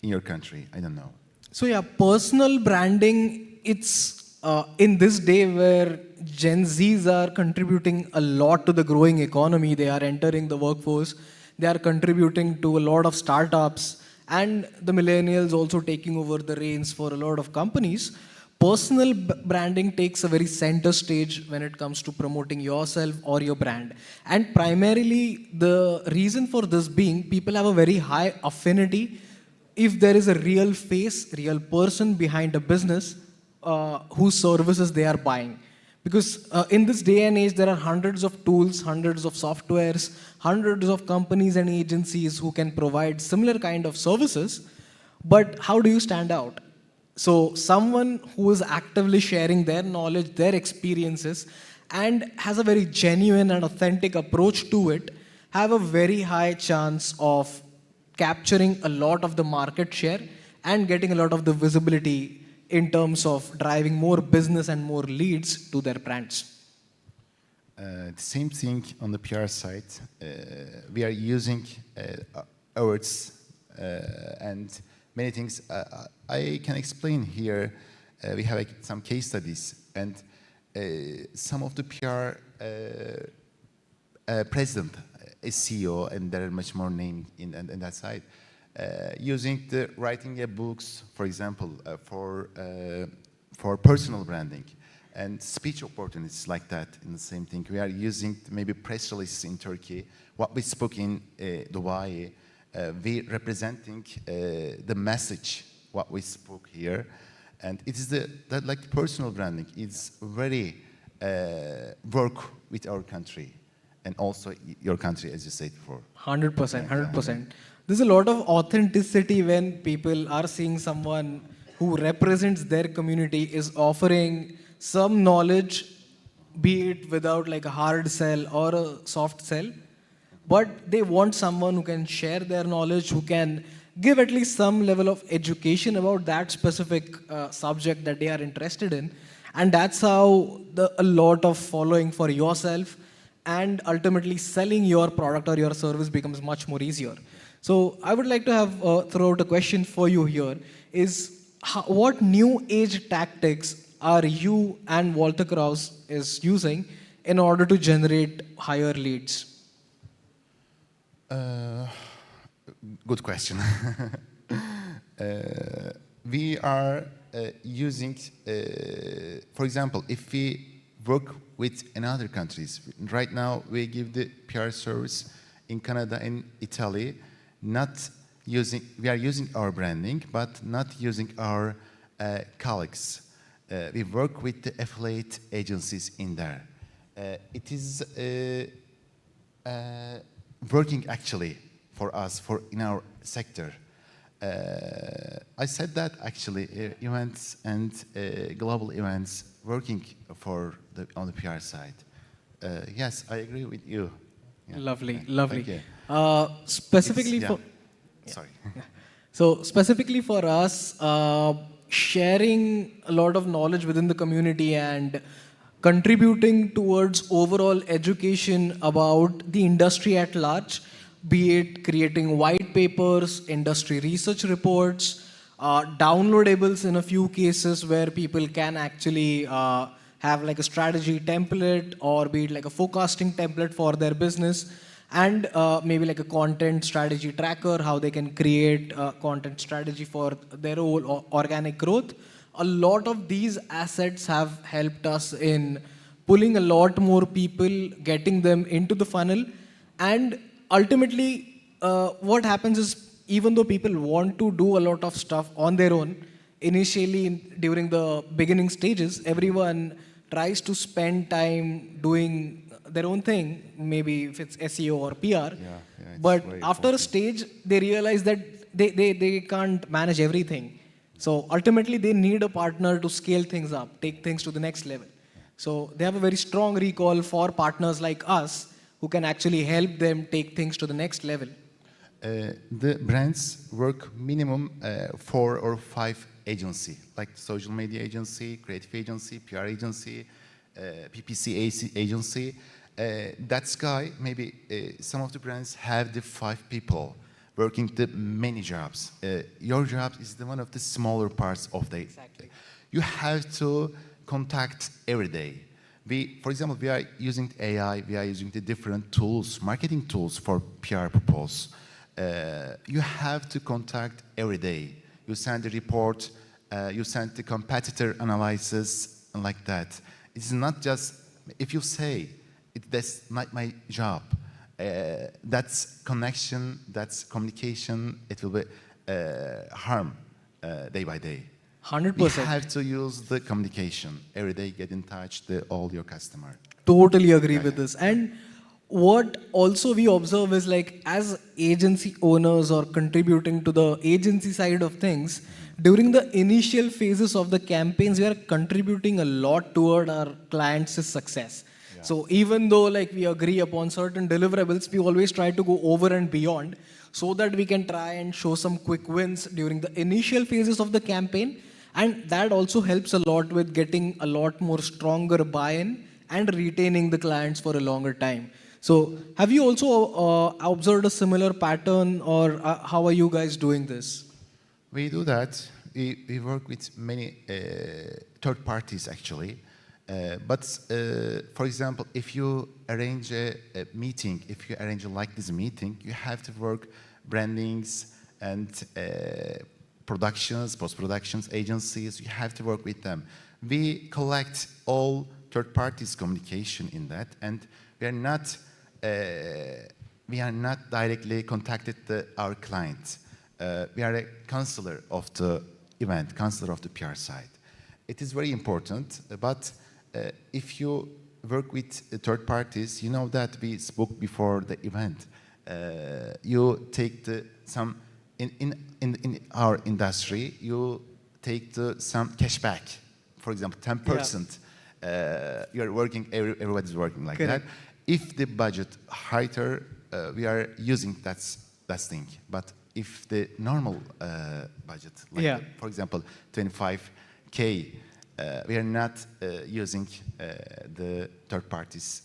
in your country? I don't know. So yeah, personal branding, it's in this day where Gen Zs are contributing a lot to the growing economy. They are entering the workforce. They are contributing to a lot of startups, and the millennials also taking over the reins for a lot of companies. Personal branding takes a very center stage when it comes to promoting yourself or your brand. And primarily, the reason for this being, people have a very high affinity if there is a real face, real person behind a business whose services they are buying. Because in this day and age, there are hundreds of tools, hundreds of softwares, hundreds of companies and agencies who can provide similar kind of services. But how do you stand out? So someone who is actively sharing their knowledge, their experiences, and has a very genuine and authentic approach to it, have a very high chance of capturing a lot of the market share and getting a lot of the visibility in terms of driving more business and more leads to their brands. The same thing on the PR side. We are using awards and many things. I can explain here. We have some case studies, and some of the PR president is CEO, and there are much more names in that side. Using the writing books, for example, for personal branding and speech opportunities like that. In the same thing, we are using maybe press releases in Turkey. What we spoke in Dubai, we representing the message what we spoke here, and it is that like personal branding. It's very work with our country and also your country, as you said before. 100%, 100%. There's a lot of authenticity when people are seeing someone who represents their community is offering some knowledge, be it without like a hard sell or a soft sell, but they want someone who can share their knowledge, who can give at least some level of education about that specific subject that they are interested in. And that's how a lot of following for yourself and ultimately selling your product or your service becomes much more easier. So I would like to have throw out a question for you here is what new age tactics are you and Walter Krauss is using in order to generate higher leads? Good question. We are using, for example, if we work with another countries, right now we give the PR service in Canada and Italy, we are using our branding, but not using our colleagues. We work with the affiliate agencies in there. It is working actually for us, in our sector. I said that actually events and global events working on the PR side. Yes, I agree with you. Yeah. Lovely, lovely. Okay. Specifically for sorry. So specifically for us, sharing a lot of knowledge within the community and contributing towards overall education about the industry at large, be it creating white papers, industry research reports, downloadables in a few cases where people can actually have like a strategy template or be it like a forecasting template for their business, and maybe like a content strategy tracker, how they can create a content strategy for their own organic growth. A lot of these assets have helped us in pulling a lot more people, getting them into the funnel, and ultimately what happens is even though people want to do a lot of stuff on their own, initially during the beginning stages, everyone tries to spend time doing their own thing, maybe if it's SEO or PR. But after a stage, they realize that they can't manage everything. So ultimately, they need a partner to scale things up, take things to the next level. So they have a very strong recall for partners like us who can actually help them take things to the next level. The brands work minimum 4 or 5 agency, like social media agency, creative agency, PR agency, PPC agency. That's why maybe some of the brands have the 5 people working the many jobs. Your job is one of the smaller parts of the. Exactly. You have to contact every day. For example, we are using AI. We are using the different tools, marketing tools for PR purpose. You have to contact every day. You send the report. You send the competitor analysis and like that. It's not just if you say that's not my job. That's connection, that's communication. It will be harm day by day. 100%. You have to use the communication every day, get in touch with all your customer. Totally agree with this. And what also we observe is like as agency owners or contributing to the agency side of things, during the initial phases of the campaigns, we are contributing a lot toward our clients' success. So even though like we agree upon certain deliverables, we always try to go over and beyond so that we can try and show some quick wins during the initial phases of the campaign. And that also helps a lot with getting a lot more stronger buy-in and retaining the clients for a longer time. So have you also observed a similar pattern, or how are you guys doing this? We do that. We work with many third parties actually. For example, if you arrange a meeting, if you arrange like this meeting, you have to work brandings and productions, post-productions, agencies, you have to work with them. We collect all third parties' communication in that, and we are not directly contacted our clients. We are a counselor of the event, counselor of the PR side. It is very important, but if you work with third parties, you know that we spoke before the event. You take some in our industry, you take some cashback. For example, 10%. You are working, everybody's working like that. If the budget higher, we are using that thing. But if the normal budget, like for example, 25K, we are not using the third parties'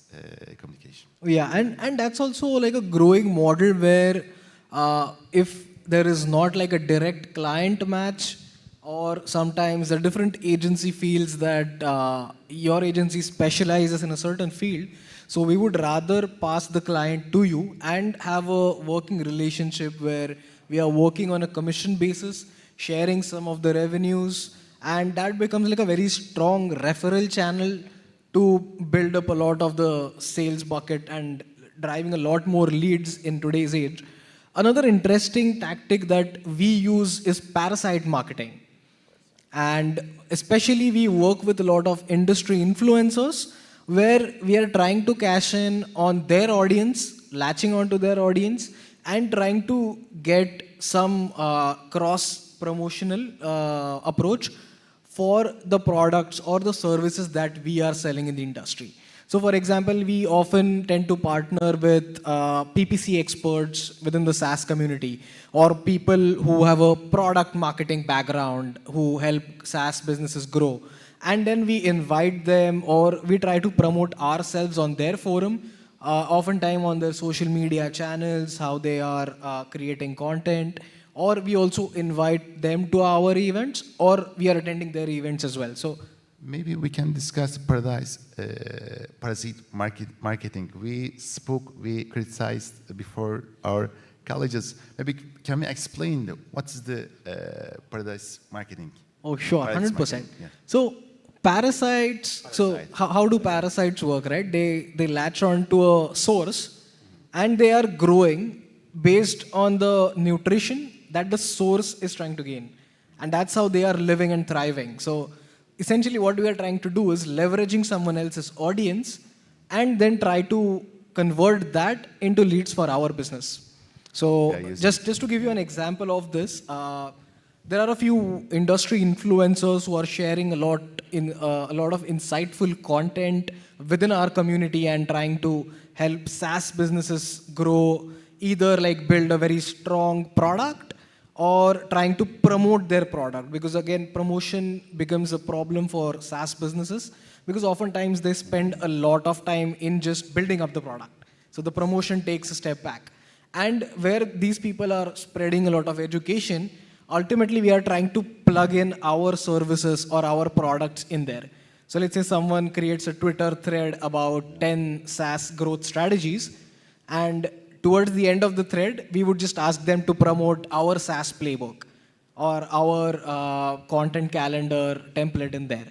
communication. Yeah, and that's also like a growing model where if there is not like a direct client match, or sometimes a different agency feels that your agency specializes in a certain field, so we would rather pass the client to you and have a working relationship where we are working on a commission basis, sharing some of the revenues, and that becomes like a very strong referral channel to build up a lot of the sales bucket and driving a lot more leads in today's age. Another interesting tactic that we use is parasite marketing. And especially we work with a lot of industry influencers where we are trying to cash in on their audience, latching onto their audience, and trying to get some cross-promotional approach for the products or the services that we are selling in the industry. So for example, we often tend to partner with PPC experts within the SaaS community, or people who have a product marketing background who help SaaS businesses grow. And then we invite them, or we try to promote ourselves on their forum, oftentimes on their social media channels, how they are creating content, or we also invite them to our events, or we are attending their events as well. So maybe we can discuss parasite marketing. We criticized before our colleges. Maybe can we explain what's the parasite marketing? Oh, sure, 100%. So parasites, how do parasites work, right? They latch on to a source and they are growing based on the nutrition that the source is trying to gain. And that's how they are living and thriving. So essentially what we are trying to do is leveraging someone else's audience and then try to convert that into leads for our business. So just to give you an example of this, there are a few industry influencers who are sharing a lot of insightful content within our community and trying to help SaaS businesses grow, either like build a very strong product or trying to promote their product. Because again, promotion becomes a problem for SaaS businesses because oftentimes they spend a lot of time in just building up the product. So the promotion takes a step back. And where these people are spreading a lot of education, ultimately we are trying to plug in our services or our products in there. So let's say someone creates a Twitter thread about 10 SaaS growth strategies, and towards the end of the thread, we would just ask them to promote our SaaS playbook or our content calendar template in there.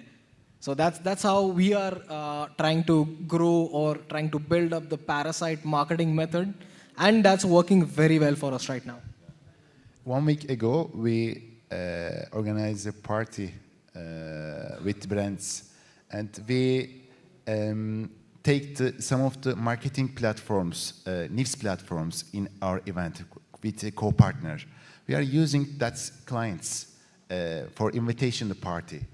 So that's how we are trying to grow or trying to build up the parasite marketing method. And that's working very well for us right now. 1 week ago, we organize a party with brands, and we take some of the marketing platforms, news platforms in our event with a co-partner. We are using that clients for invitation to party.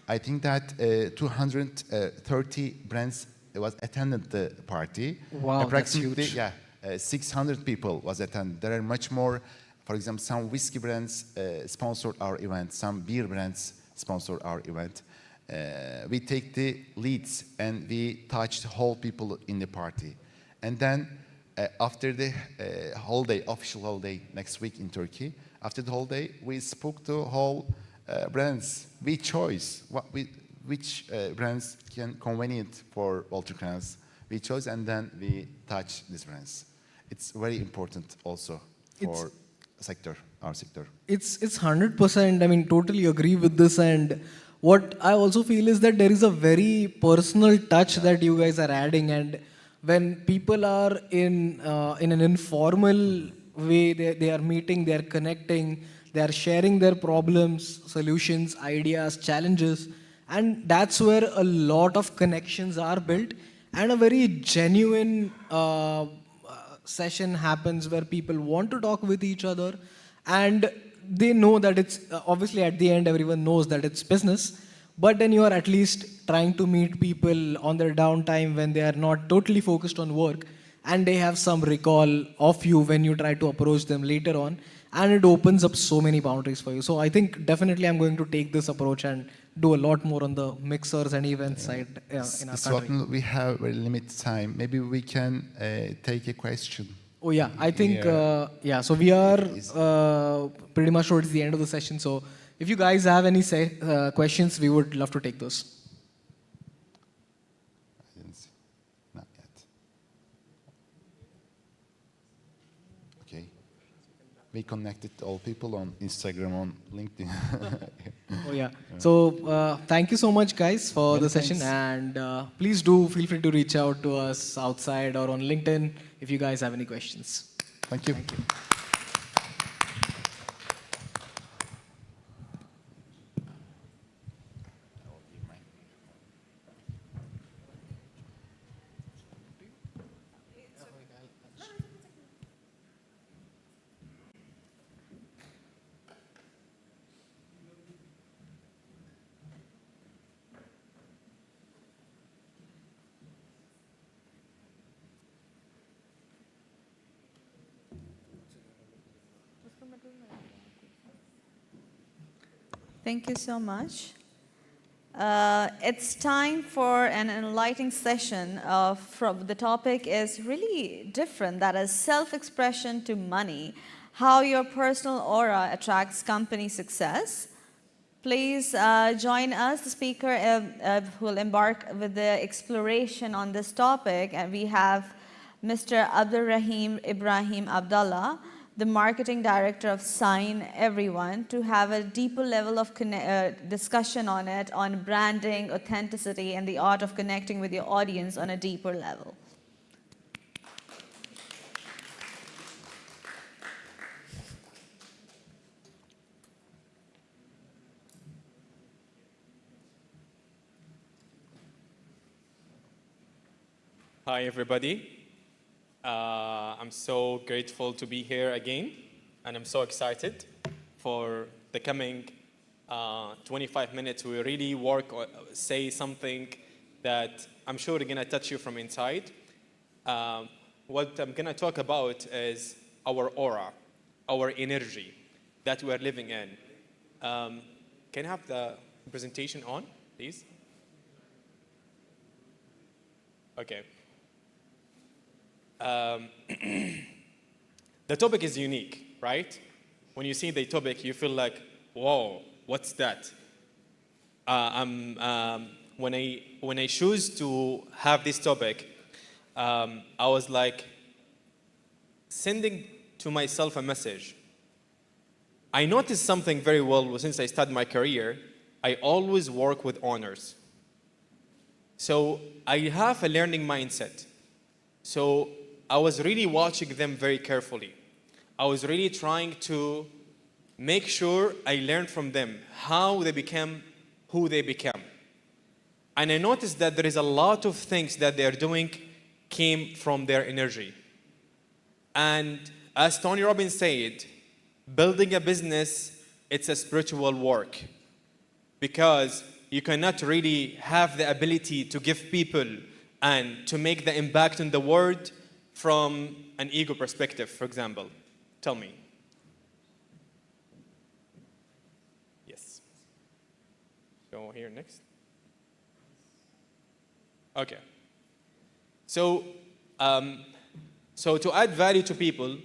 I think that 230 brands was attended the party. Wow, approximately, that's huge. yeah, 600 people was attended. There are much more. For example, some whiskey brands sponsored our event. Some beer brands sponsored our event. We take the leads and we touch the whole people in the party. And then after the holiday, official holiday next week in Turkey, after the holiday, we spoke to whole brands. We chose which brands can convenient for Walter Krantz. We chose and then we touch these brands. It's very important also for our sector. It's 100%. I mean, totally agree with this. And what I also feel is that there is a very personal touch that you guys are adding. And when people are in an informal way, they are meeting, they are connecting, they are sharing their problems, solutions, ideas, challenges. And that's where a lot of connections are built. And a very genuine session happens where people want to talk with each other, and they know that it's obviously at the end everyone knows that it's business, but then you are at least trying to meet people on their downtime when they are not totally focused on work, and they have some recall of you when you try to approach them later on, and it opens up so many boundaries for you. So I think definitely I'm going to take this approach and do a lot more on the mixers and events side in our country. We have very limited time. Maybe we can take a question. Oh yeah, I think, so we are pretty much towards the end of the session. So if you guys have any questions, we would love to take those. Not yet. Okay. We connected all people on Instagram, on LinkedIn. Oh yeah. So thank you so much, guys, for the session, and please do feel free to reach out to us outside or on LinkedIn if you guys have any questions. Thank you. Thank you. Thank you so much. It's time for an enlightening session. The topic is really different, that is self-expression to money, how your personal aura attracts company success. Please join us, the speaker who will embark with the exploration on this topic. And we have Mr. Abdurrahim Ibrahim Abdallah, the marketing director of Sign Everyone, to have a deeper level of discussion on it, on branding, authenticity, and the art of connecting with your audience on a deeper level. Hi, everybody. I'm so grateful to be here again, and I'm so excited for the coming 25 minutes. We really work or say something that I'm sure is going to touch you from inside. What I'm going to talk about is our aura, our energy that we are living in. Can I have the presentation on, please? Okay. The topic is unique, right? When you see the topic, you feel like, whoa, what's that? When I choose to have this topic, I was like sending to myself a message. I noticed something very well since I started my career. I always work with honors. So I have a learning mindset. So I was really watching them very carefully. I was really trying to make sure I learn from them how they became who they become. And I noticed that there is a lot of things that they are doing came from their energy. And as Tony Robbins said, building a business, it's a spiritual work, because you cannot really have the ability to give people and to make the impact in the world from an ego perspective, for example. Tell me. Yes. Go here next. Okay. So to add value to people,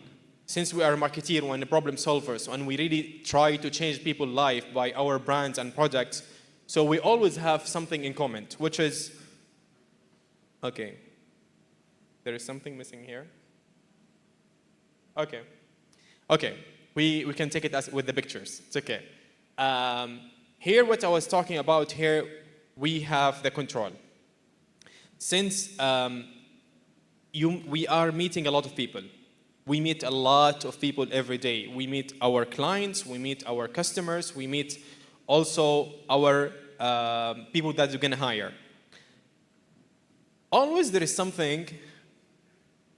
since we are a marketeer and problem solvers, and we really try to change people's life by our brands and products, so we always have something in common, which is, okay, there is something missing here. Okay, okay, we can take it as with the pictures. It's okay. Here, what I was talking about here, we have the control. Since we are meeting a lot of people. We meet a lot of people every day. We meet our clients, we meet our customers, we meet also our people that you're going to hire. Always there is something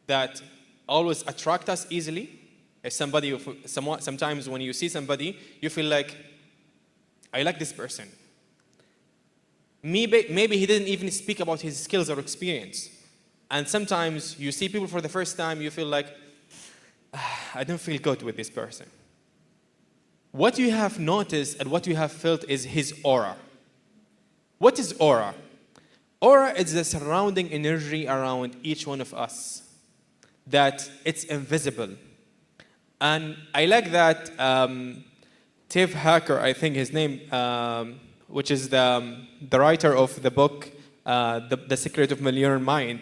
that always attracts us easily. If sometimes when you see somebody, you feel like, I like this person. Maybe he didn't even speak about his skills or experience. And sometimes you see people for the first time, you feel like, I don't feel good with this person. What you have noticed and what you have felt is his aura. What is aura? Aura is the surrounding energy around each one of us, that it's invisible. And I like that Tiff Hacker, I think his name, which is the writer of the book, The Secret of Millionaire Mind,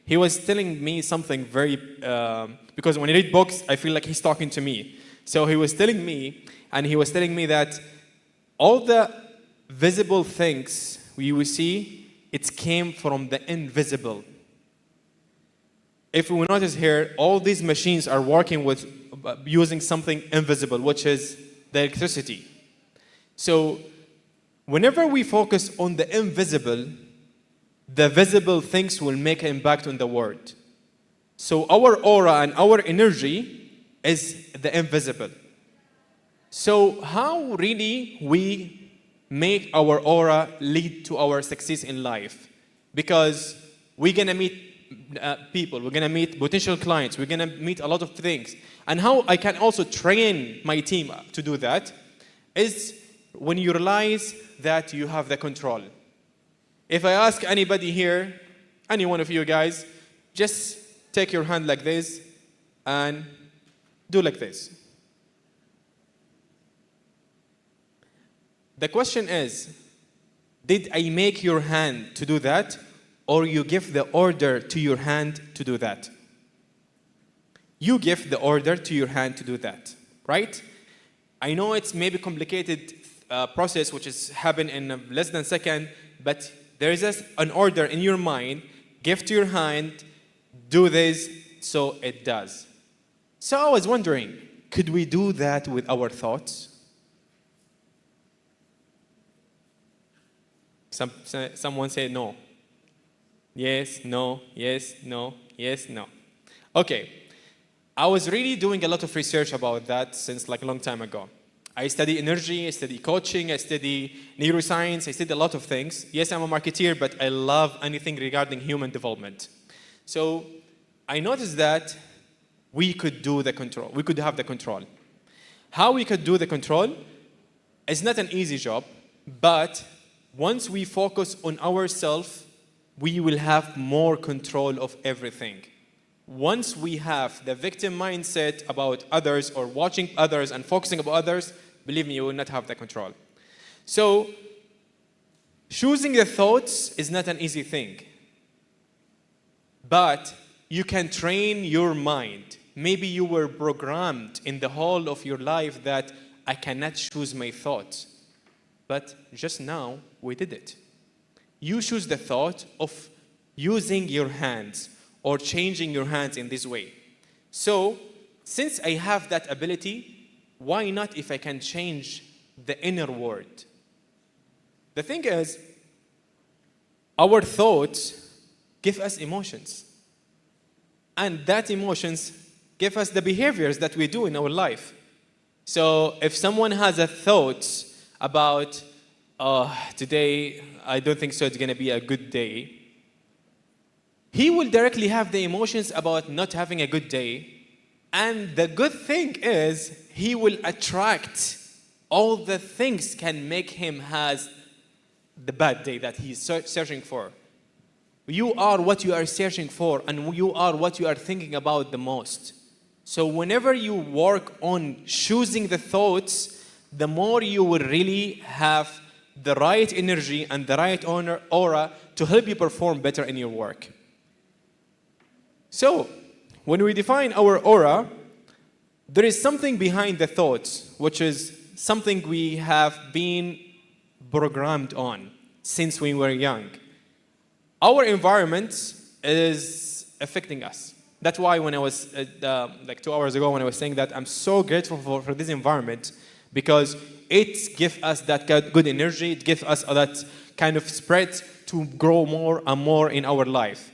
he was telling me something very, because when I read books, I feel like he's talking to me. So he was telling me that all the visible things we will see, it came from the invisible. If we notice here, all these machines are working with using something invisible, which is the electricity. So whenever we focus on the invisible, the visible things will make an impact on the world. So our aura and our energy is the invisible. So how really we make our aura lead to our success in life? Because we're gonna meet people, we're gonna meet potential clients, we're gonna meet a lot of things. And how I can also train my team to do that is when you realize that you have the control. If I ask anybody here, any one of you guys, just take your hand like this and do like this. The question is, did I make your hand to do that, or you give the order to your hand to do that? You give the order to your hand to do that, right? I know it's maybe complicated process which is happen in less than a second, but there is an order in your mind, give to your hand, do this, so it does. So I was wondering, could we do that with our thoughts? Someone say no. Yes, no, yes, no, yes, no. Okay, I was really doing a lot of research about that since like a long time ago. I study energy, I study coaching, I study neuroscience, I study a lot of things. Yes, I'm a marketeer, but I love anything regarding human development. So I noticed that we could do the control. We could have the control. How we could do the control is not an easy job, but once we focus on ourselves, we will have more control of everything. Once we have the victim mindset about others or watching others and focusing on others, believe me, you will not have the control. So, choosing the thoughts is not an easy thing. But you can train your mind. Maybe you were programmed in the whole of your life that I cannot choose my thoughts. But just now, we did it. You choose the thought of using your hands or changing your hands in this way. So, since I have that ability, why not if I can change the inner world? The thing is, our thoughts give us emotions. And that emotions give us the behaviors that we do in our life. So if someone has a thought about, today, I don't think so it's going to be a good day, he will directly have the emotions about not having a good day. And the good thing is, he will attract all the things can make him has the bad day that he's searching for. You are what you are searching for, and you are what you are thinking about the most. So whenever you work on choosing the thoughts, the more you will really have the right energy and the right aura to help you perform better in your work. So, when we define our aura, there is something behind the thoughts, which is something we have been programmed on since we were young. Our environment is affecting us. That's why when I was, like 2 hours ago, when I was saying that I'm so grateful for this environment, because it gives us that good energy, it gives us that kind of spread to grow more and more in our life.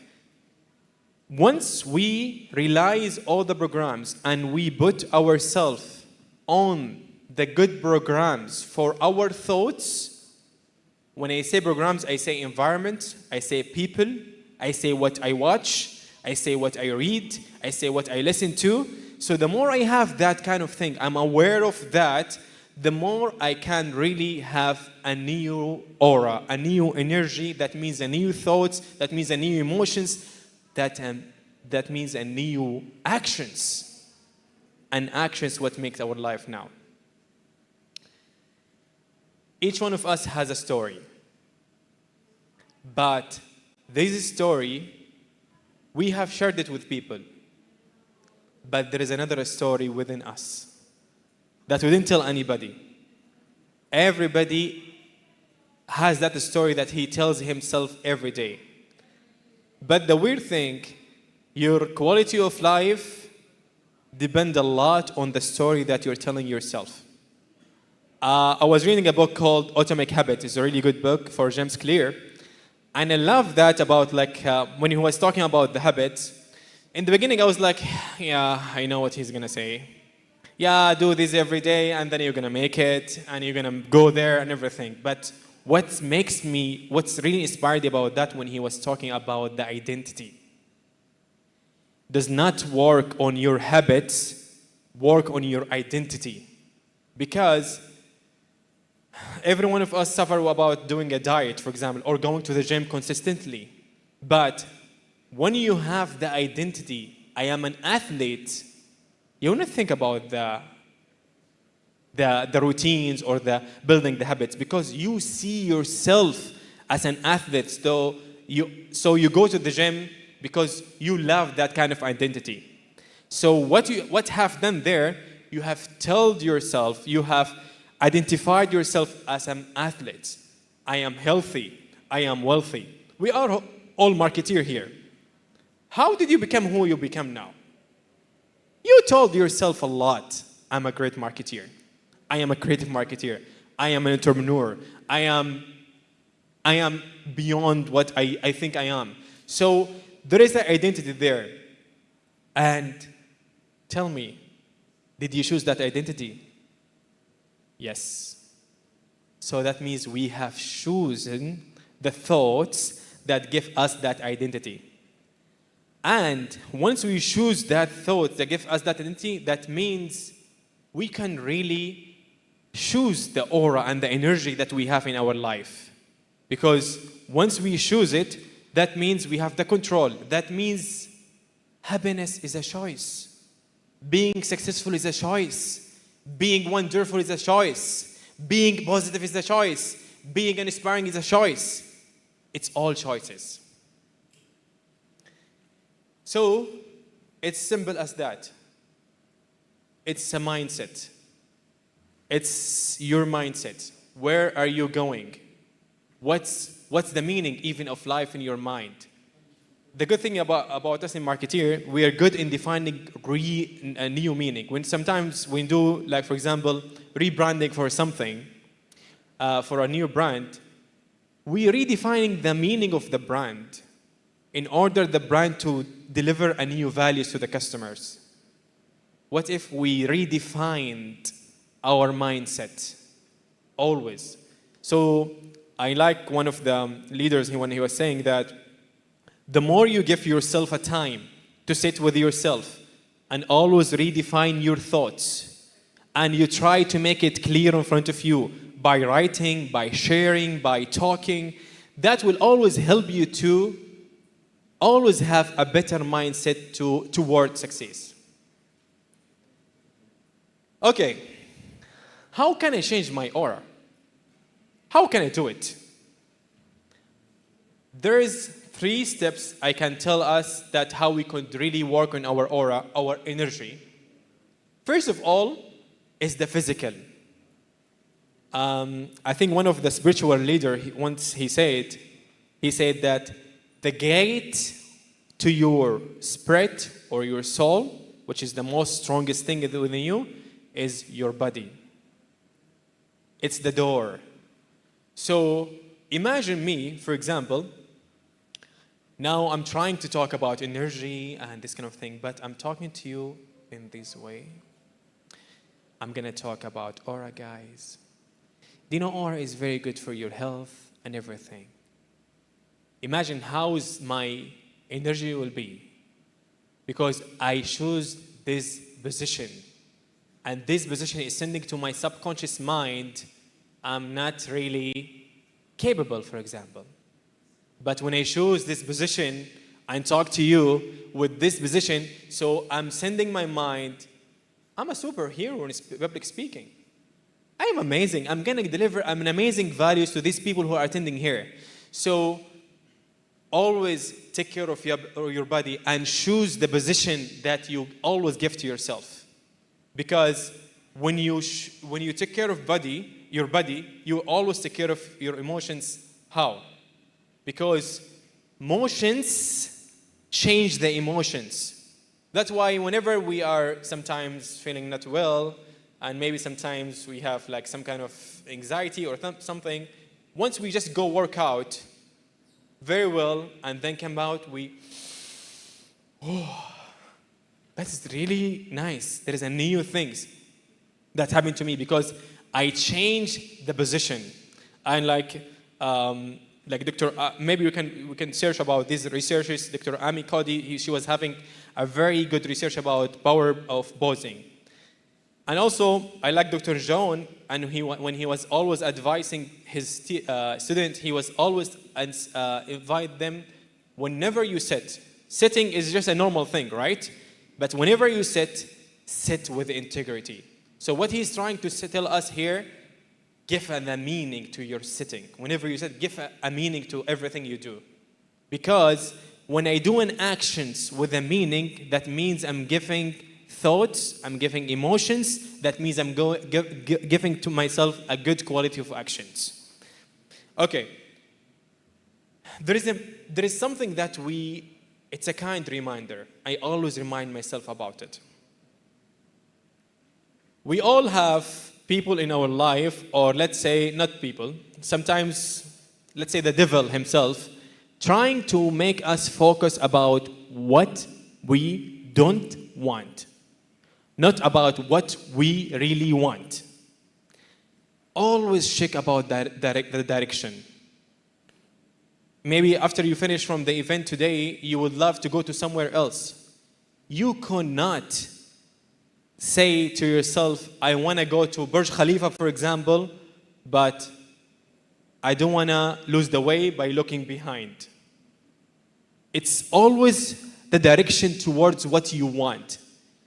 Once we realize all the programs and we put ourselves on the good programs for our thoughts, when I say programs, I say environment, I say people, I say what I watch, I say what I read, I say what I listen to. So the more I have that kind of thing, I'm aware of that, the more I can really have a new aura, a new energy, that means a new thoughts, that means a new emotions, that means a new actions. And actions what makes our life now. Each one of us has a story. But this story, we have shared it with people. But there is another story within us that we didn't tell anybody. Everybody has that story that he tells himself every day. But the weird thing, your quality of life depends a lot on the story that you're telling yourself. I was reading a book called Atomic Habits. It's a really good book for James Clear. And I love that about when he was talking about the habits. In the beginning, I was like, yeah, I know what he's going to say. Yeah, do this every day, and then you're going to make it, and you're going to go there and everything. But what's really inspired about that when he was talking about the identity. Does not work on your habits, work on your identity. Because every one of us suffer about doing a diet, for example, or going to the gym consistently. But when you have the identity, I am an athlete, you want to think about the routines or the building the habits, because you see yourself as an athlete. So you go to the gym because you love that kind of identity. So what have done there, you have told yourself, you have identified yourself as an athlete. I am healthy. I am wealthy. We are all marketeers here. How did you become who you become now? You told yourself a lot. I'm a great marketeer. I am a creative marketeer. I am an entrepreneur. I am beyond what I think I am. So there is an identity there. And tell me, did you choose that identity? Yes. So that means we have chosen the thoughts that give us that identity. And once we choose that thought that gives us that identity, that means we can really choose the aura and the energy that we have in our life. Because once we choose it, that means we have the control. That means happiness is a choice. Being successful is a choice. Being wonderful is a choice. Being positive is a choice. Being inspiring is a choice. It's all choices. So, it's simple as that. It's a mindset. It's your mindset. Where are you going? What's the meaning even of life in your mind? the good thing about us in Marketeer, we are good in defining a new meaning. When sometimes we do, like for example, rebranding for something, for a new brand, we are redefining the meaning of the brand in order the brand to deliver a new values to the customers. What if we redefined our mindset? Always. So I like one of the leaders when he was saying that the more you give yourself a time to sit with yourself and always redefine your thoughts, and you try to make it clear in front of you by writing, by sharing, by talking, that will always help you to always have a better mindset toward success. Okay, how can I change my aura? How can I do it? There is 3 steps I can tell us that how we could really work on our aura, our energy. First of all is the physical. I think one of the spiritual leaders once he said that the gate to your spirit or your soul, which is the most strongest thing within you, is your body. It's the door. So imagine me, for example. Now I'm trying to talk about energy and this kind of thing, but I'm talking to you in this way. I'm gonna talk about aura, guys. Do you know aura is very good for your health and everything? Imagine how my energy will be because I choose this position, and this position is sending to my subconscious mind I'm not really capable, for example. But when I choose this position and talk to you with this position, so I'm sending my mind, I'm a superhero in public speaking. I am amazing. I'm going to deliver an amazing values to these people who are attending here. So always take care of your body and choose the position that you always give to yourself. Because when you take care of your body, you always take care of your emotions. How? Because motions change the emotions. That's why whenever we are sometimes feeling not well, and maybe sometimes we have like some kind of anxiety or something, once we just go work out very well and then come out, that's really nice. There is a new things that happened to me because I changed the position. And like Dr. Maybe we can search about these researchers. Dr. Amy Cody, she was having a very good research about power of posing. And also, I like Dr. John, and when he was always advising his students, he was always invite them, whenever you sit. Sitting is just a normal thing, right? But whenever you sit with integrity. So what he's trying to tell us here, give a meaning to your sitting. Whenever you sit, give a meaning to everything you do. Because when I do an actions with a meaning, that means I'm giving thoughts, I'm giving emotions, that means I'm giving to myself a good quality of actions. Okay. There is something that it's a kind reminder. I always remind myself about it. We all have people in our life, or let's say not people, sometimes, let's say the devil himself, trying to make us focus about what we don't want, not about what we really want. Always check about the direction. Maybe after you finish from the event today, you would love to go to somewhere else. You cannot say to yourself, I want to go to Burj Khalifa, for example, but I don't want to lose the way by looking behind. It's always the direction towards what you want.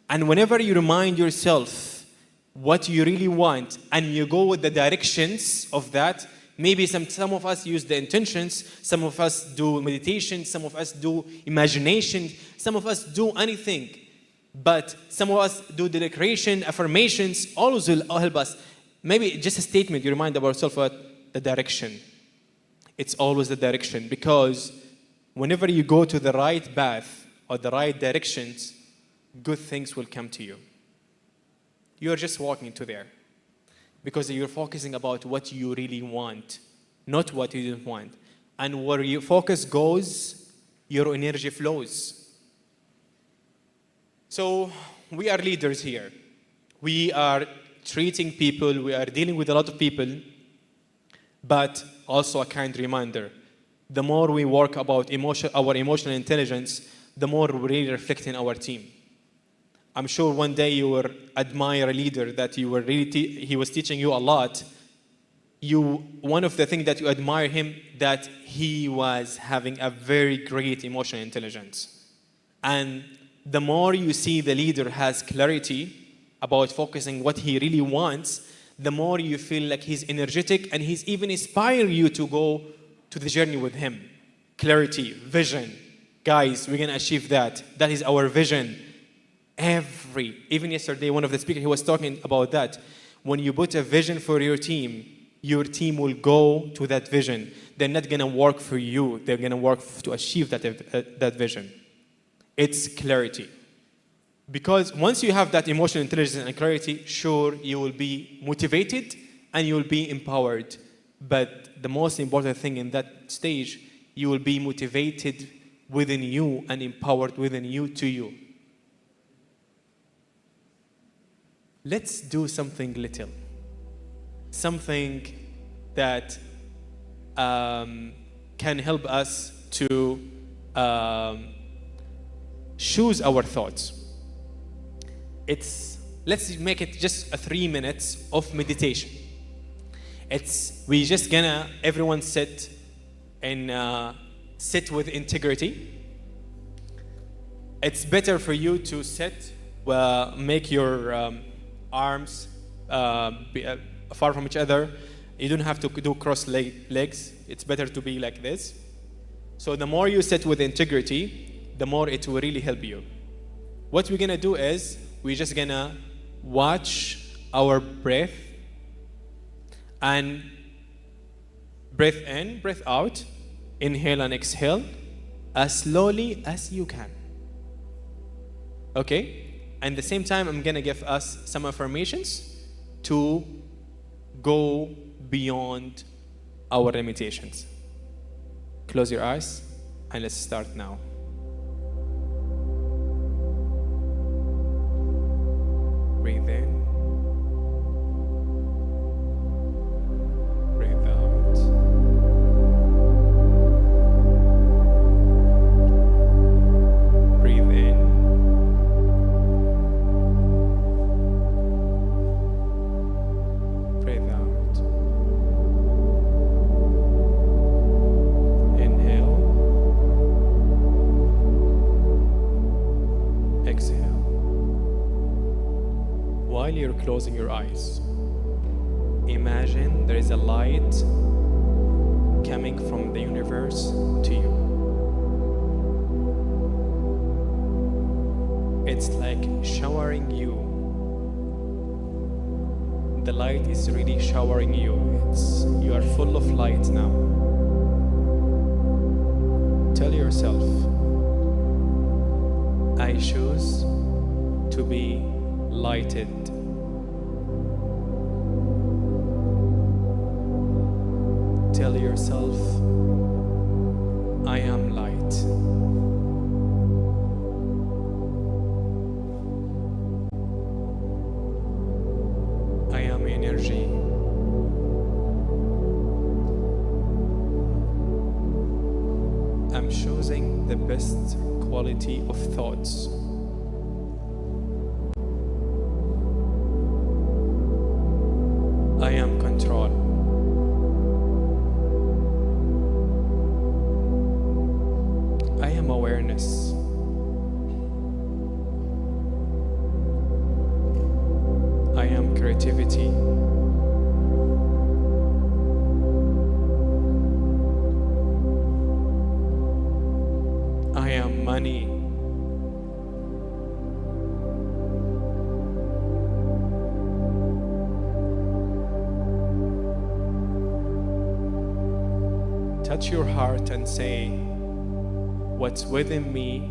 And whenever you remind yourself what you really want and you go with the directions of that, maybe some of us use the intentions, some of us do meditation, some of us do imagination, some of us do anything. But some of us do the declaration, affirmations, always will help us. Maybe just a statement, you remind ourselves what the direction. It's always the direction, because whenever you go to the right path or the right directions, good things will come to you. You're just walking to there because you're focusing about what you really want, not what you don't want. And where your focus goes, your energy flows. So we are leaders here. We are treating people, we are dealing with a lot of people, but also a kind reminder. The more we work about our emotional intelligence, the more we really reflect in our team. I'm sure one day you will admire a leader that you were really he was teaching you a lot. One of the things that you admire him, that he was having a very great emotional intelligence. And the more you see the leader has clarity about focusing what he really wants, the more you feel like he's energetic and he's even inspiring you to go to the journey with him. Clarity, vision. Guys, we're going to achieve that. That is our vision. Even yesterday, one of the speakers, he was talking about that. When you put a vision for your team will go to that vision. They're not going to work for you. They're going to work to achieve that vision. It's clarity. Because once you have that emotional intelligence and clarity, sure, you will be motivated and you will be empowered. But the most important thing in that stage, you will be motivated within you and empowered within you to you. Let's do something little. Something that can help us to choose our thoughts. Let's make it just 3 minutes of meditation. We just gonna everyone sit with integrity. It's better for you to sit, make your arms far from each other. You don't have to do cross legs. It's better to be like this. So the more you sit with integrity, the more it will really help you. What we're gonna do is we're just gonna watch our breath and breath in, breath out, inhale and exhale as slowly as you can. Okay? And at the same time, I'm gonna give us some affirmations to go beyond our limitations. Close your eyes and let's start now. Breathe in. Breathe out. Breathe in. Breathe out. Inhale. Exhale. While you're closing your eyes, imagine there is a light coming from the universe to you. It's like showering you. The light is really showering you. You are full of light now. Tell yourself, I choose to be lighted. Tell yourself, I am light. I am energy. I'm choosing the best quality of thoughts. I am control. I am awareness. I am creativity. I am money. Touch your heart and say, what's within me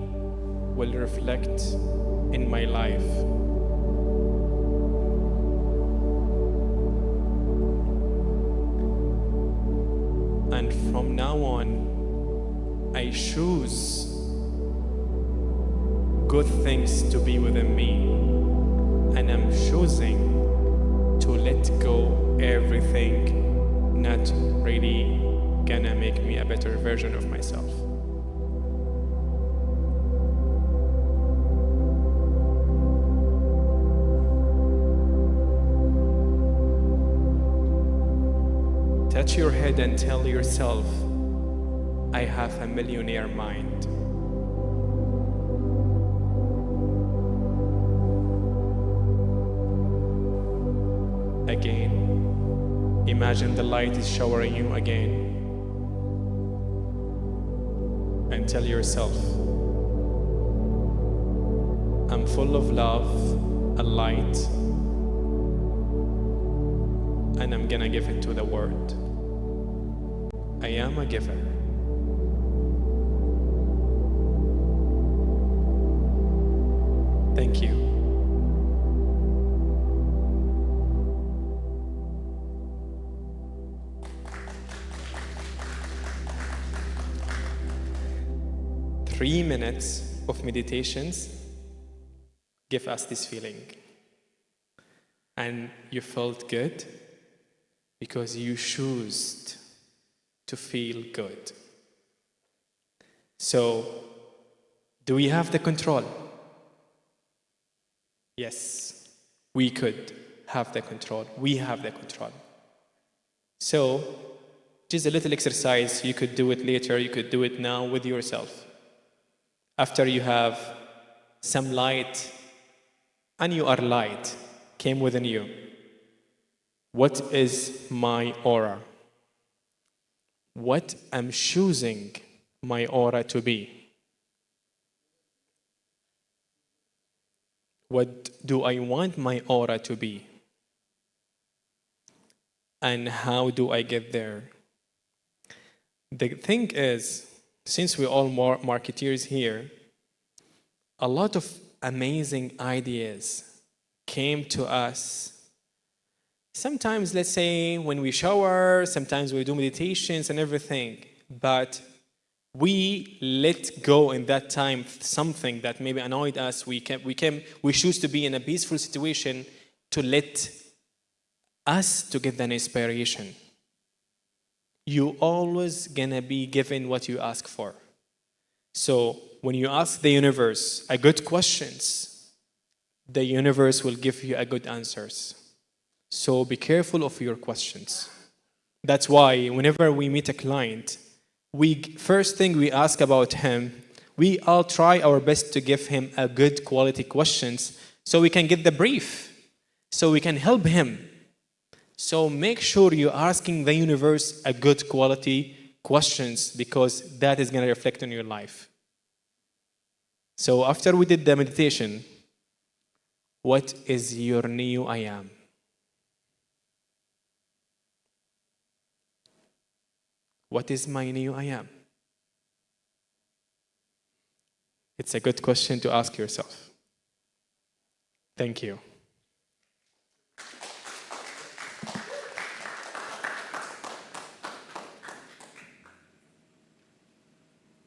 will reflect in my life. And from now on, I choose good things to be within me, and I'm choosing to let go everything not really gonna make me a better version of myself. Touch your head and tell yourself, I have a millionaire mind. Again, imagine the light is showering you again. And tell yourself, I'm full of love and light, and I'm gonna give it to the world. I am a giver. Thank you. Three minutes of meditations give us this feeling. And you felt good because you chose to feel good. So, do we have the control? Yes, we could have the control. We have the control. So, just a little exercise. You could do it later, you could do it now with yourself. After you have some light, and you are light, came within you. What is my aura? What I'm choosing my aura to be? What do I want my aura to be? And how do I get there? The thing is, since we're all marketeers here, a lot of amazing ideas came to us. Sometimes, let's say, when we shower, sometimes we do meditations and everything, but we let go in that time something that maybe annoyed us. We choose to be in a peaceful situation to let us to get that inspiration. You always gonna be given what you ask for. So when you ask the universe a good questions, the universe will give you a good answers. So be careful of your questions. That's why whenever we meet a client, first thing we ask about him, we all try our best to give him a good quality questions so we can get the brief, so we can help him. So make sure you're asking the universe a good quality questions, because that is going to reflect on your life. So after we did the meditation, what is your new I am? What is my new I am? It's a good question to ask yourself. Thank you.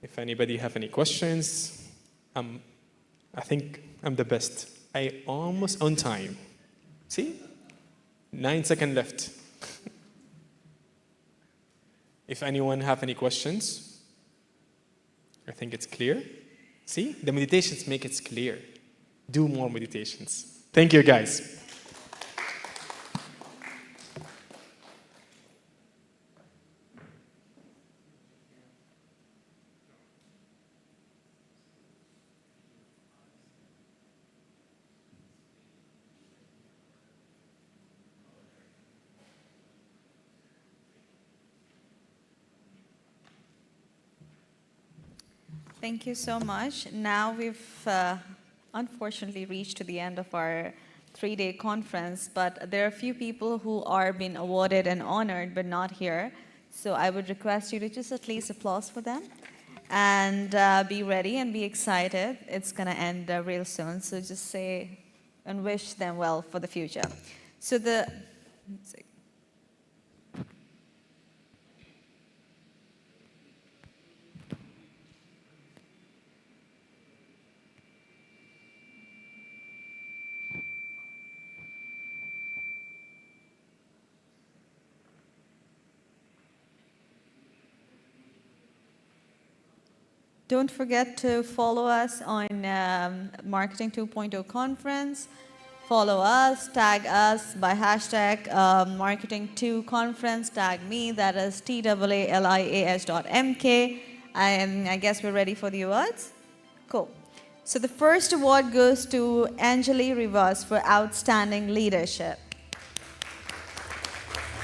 If anybody have any questions, I think I'm the best. I almost on time. See? 9 seconds left. If anyone have any questions, I think it's clear. See? The meditations make it clear. Do more meditations. Thank you, guys. Thank you so much. Now we've unfortunately reached to the end of our 3-day conference, but there are a few people who are being awarded and honored but not here. So I would request you to just at least applause for them. And be ready and be excited. It's going to end real soon. So just say and wish them well for the future. So let's see. Don't forget to follow us on Marketing 2.0 conference. Follow us, tag us by hashtag Marketing2Conference. Tag me, that is TAALIAS.MK. And I guess we're ready for the awards? Cool. So the first award goes to Anjali Rivas for Outstanding Leadership.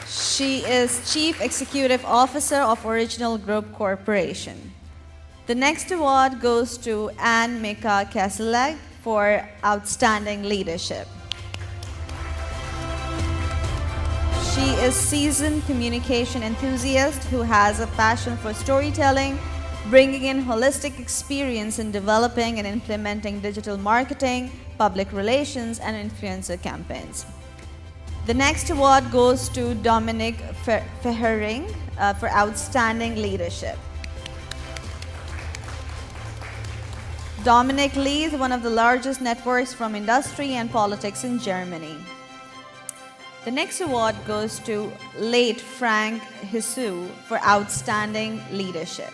She is Chief Executive Officer of Original Group Corporation. The next award goes to Anne Mika Kesseleg for Outstanding Leadership. She is seasoned communication enthusiast who has a passion for storytelling, bringing in holistic experience in developing and implementing digital marketing, public relations, and influencer campaigns. The next award goes to Dominic Fehering for Outstanding Leadership. Dominic leads one of the largest networks from industry and politics in Germany. The next award goes to late Frank Hisu for Outstanding Leadership.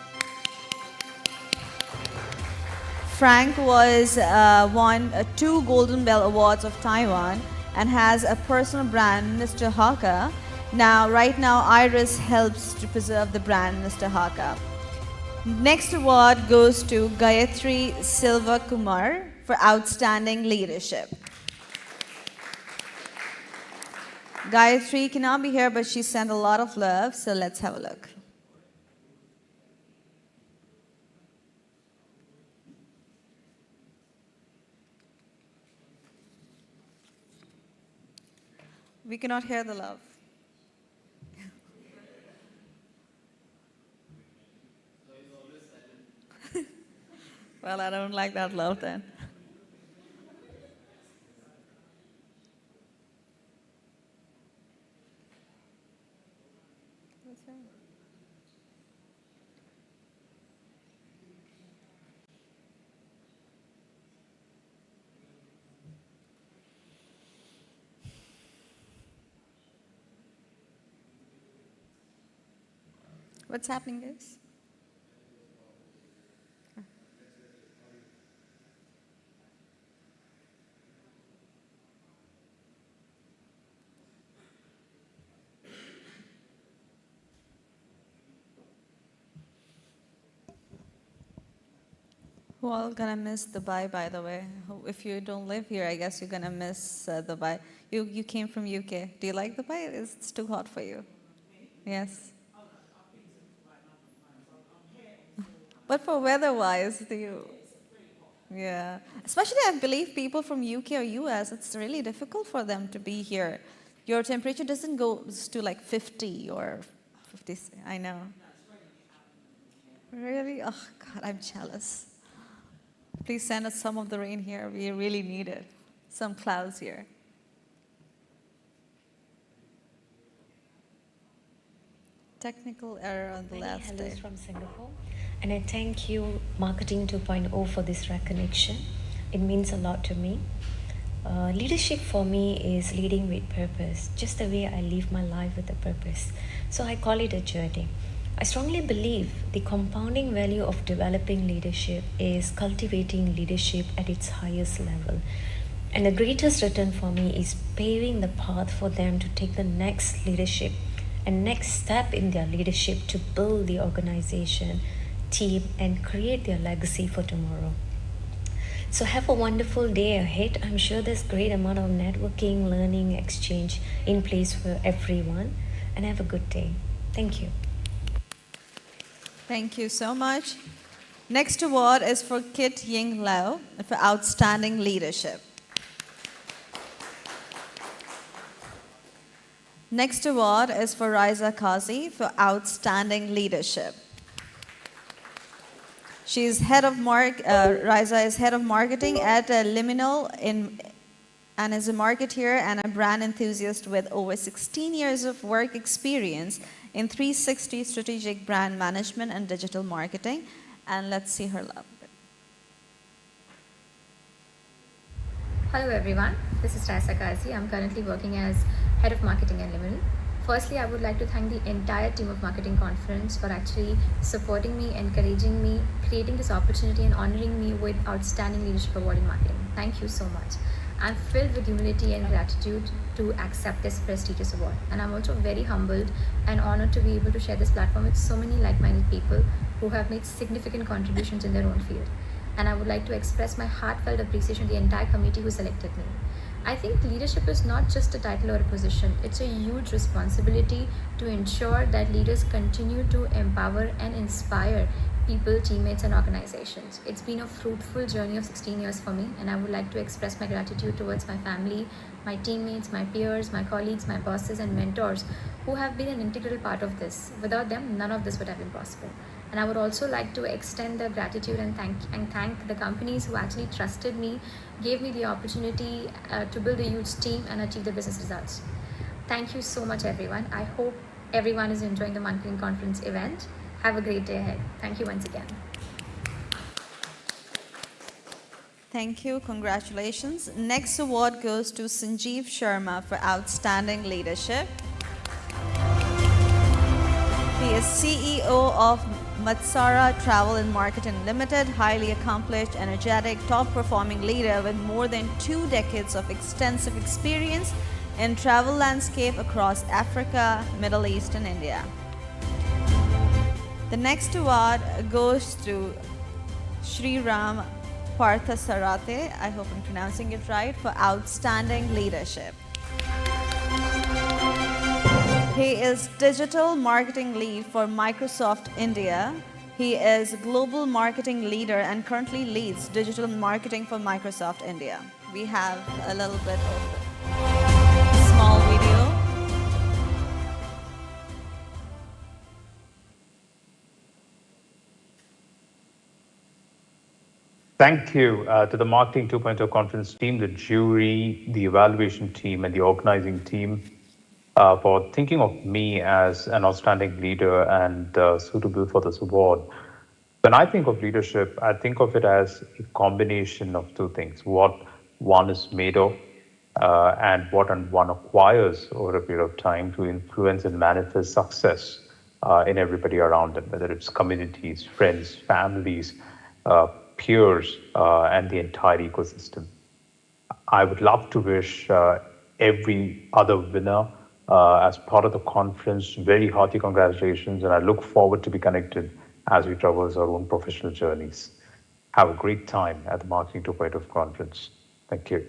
Frank won 2 Golden Bell Awards of Taiwan and has a personal brand, Mr. Haka. Right now, Iris helps to preserve the brand, Mr. Haka. Next award goes to Gayatri Silva Kumar for Outstanding Leadership. Gayatri cannot be here, but she sent a lot of love, so let's have a look. We cannot hear the love. Well, I don't like that love then. What's happening, guys? Who all gonna miss Dubai, by the way? If you don't live here, I guess you're gonna miss Dubai. You came from UK. Do you like Dubai? It's too hot for you. Yes. But for weather-wise, do you? Yeah. Especially, I believe people from UK or US, it's really difficult for them to be here. Your temperature doesn't go to like 50 or 50. I know. Really? Oh, God, I'm jealous. Please send us some of the rain here. We really need it. Some clouds here. Technical error on the last day. From Singapore, and I thank you, Marketing 2.0, for this recognition. It means a lot to me. Leadership for me is leading with purpose, just the way I live my life with a purpose. So I call it a journey. I strongly believe the compounding value of developing leadership is cultivating leadership at its highest level. And the greatest return for me is paving the path for them to take the next leadership and next step in their leadership to build the organization, team, and create their legacy for tomorrow. So have a wonderful day ahead. I'm sure there's great amount of networking, learning, exchange in place for everyone. And have a good day. Thank you. Thank you so much. Next award is for Kit Ying Lau for Outstanding Leadership. Next award is for Raisa Kazi for Outstanding Leadership. She is Riza is head of marketing at Liminal and is a marketeer and a brand enthusiast with over 16 years of work experience in 360 strategic brand management and digital marketing. And let's see her love. Hello everyone, this is Raisa Kazi. I'm currently working as Head of Marketing at Liminal. Firstly, I would like to thank the entire team of Marketing Conference for actually supporting me, encouraging me, creating this opportunity and honoring me with Outstanding Leadership Award in Marketing. Thank you so much. I'm filled with humility and gratitude to accept this prestigious award. And I'm also very humbled and honored to be able to share this platform with so many like-minded people who have made significant contributions in their own field. And I would like to express my heartfelt appreciation to the entire committee who selected me. I think leadership is not just a title or a position, it's a huge responsibility to ensure that leaders continue to empower and inspire people, teammates and organizations. It's been a fruitful journey of 16 years for me, and I would like to express my gratitude towards my family, my teammates, my peers, my colleagues, my bosses and mentors who have been an integral part of this. Without them, none of this would have been possible. And I would also like to extend the gratitude and thank the companies who actually trusted me, gave me the opportunity to build a huge team and achieve the business results. Thank you so much, everyone. I hope everyone is enjoying the Marketing Conference event. Have a great day ahead. Thank you once again. Thank you. Congratulations. Next award goes to Sanjeev Sharma for Outstanding Leadership. He is CEO of Matsara Travel and Marketing Limited, highly accomplished, energetic, top-performing leader with more than 2 decades of extensive experience in travel landscape across Africa, Middle East, and India. The next award goes to Shri Ram Parthasarate, I hope I'm pronouncing it right, for Outstanding Leadership. He is Digital Marketing Lead for Microsoft India. He is Global Marketing Leader and currently leads Digital Marketing for Microsoft India. We have a little bit of a small video. Thank you to the Marketing 2.0 conference team, the jury, the evaluation team, and the organizing team for thinking of me as an outstanding leader and suitable for this award. When I think of leadership, I think of it as a combination of 2 things: what one is made of and what one acquires over a period of time to influence and manifest success in everybody around them, whether it's communities, friends, families, peers, and the entire ecosystem. I would love to wish every other winner as part of the conference very hearty congratulations, and I look forward to be connected as we traverse our own professional journeys. Have a great time at the Marketing 2.0 conference. Thank you.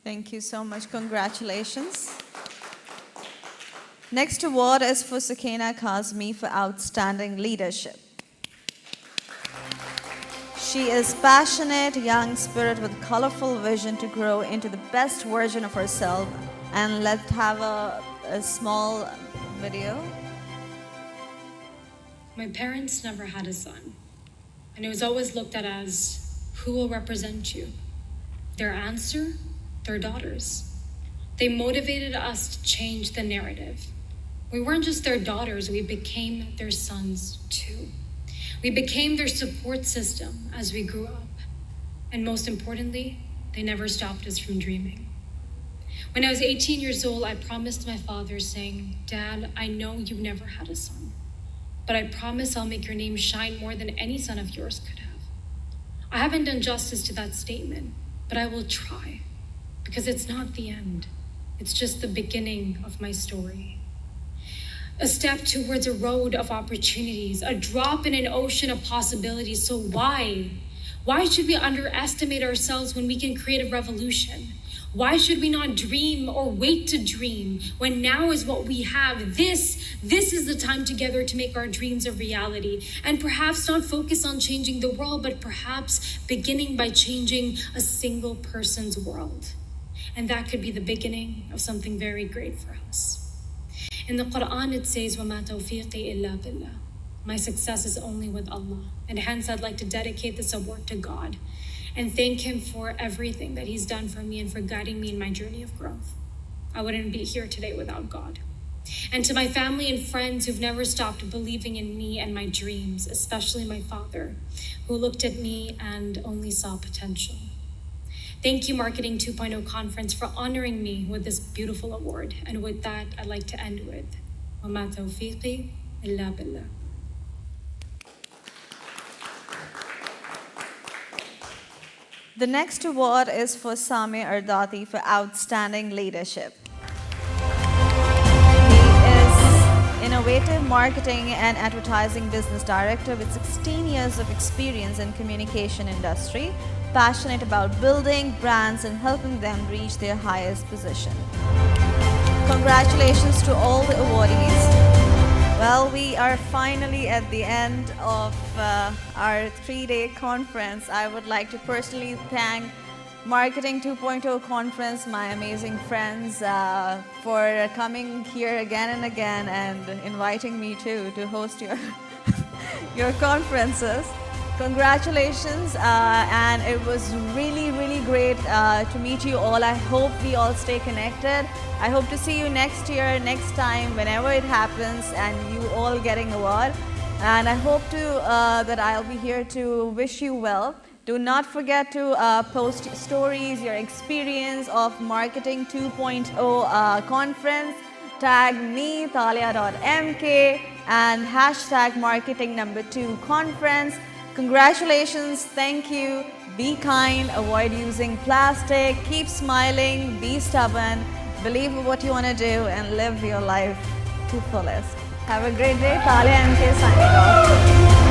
Thank you so much. Congratulations. Next award is for Sakina Kazmi for Outstanding Leadership. She is passionate, young spirit with colorful vision to grow into the best version of herself. And let's have a small video. My parents never had a son, and it was always looked at as, who will represent you? Their answer, their daughters. They motivated us to change the narrative. We weren't just their daughters, we became their sons too. We became their support system as we grew up. And most importantly, they never stopped us from dreaming. When I was 18 years old, I promised my father saying, Dad, I know you've never had a son, but I promise I'll make your name shine more than any son of yours could have. I haven't done justice to that statement, but I will try, because it's not the end. It's just the beginning of my story. A step towards a road of opportunities, a drop in an ocean of possibilities. So why? Why should we underestimate ourselves when we can create a revolution? Why should we not dream or wait to dream when now is what we have? This is the time together to make our dreams a reality, and perhaps not focus on changing the world, but perhaps beginning by changing a single person's world. And that could be the beginning of something very great for us. In the Quran, it says, وَمَا تَوْفِيقِي إِلَّا بِاللَّهِ. My success is only with Allah, and hence I'd like to dedicate this award to God and thank Him for everything that He's done for me and for guiding me in my journey of growth. I wouldn't be here today without God. And to my family and friends who've never stopped believing in me and my dreams, especially my father, who looked at me and only saw potential. Thank you, Marketing 2.0 Conference, for honoring me with this beautiful award. And with that, I'd like to end with, وَمَا تَوْفِيقِي إِلَّا بِاللَّهِ. The next award is for Sami Ardati for outstanding leadership. Innovative Marketing and Advertising Business Director with 16 years of experience in communication industry, passionate about building brands and helping them reach their highest position. Congratulations to all the awardees. Well, we are finally at the end of our 3-day conference. I would like to personally thank Marketing 2.0 Conference, my amazing friends, for coming here again and again and inviting me too to host your conferences. Congratulations, and it was really, really great to meet you all. I hope we all stay connected. I hope to see you next year, next time, whenever it happens, and you all getting award. And I hope that I'll be here to wish you well. Do not forget to post stories, your experience of Marketing 2.0 Conference. Tag me, thalia.mk, and hashtag Marketing2 Conference. Congratulations, thank you, be kind, avoid using plastic, keep smiling, be stubborn, believe in what you want to do, and live your life to fullest. Have a great day. Thalia MK signing off.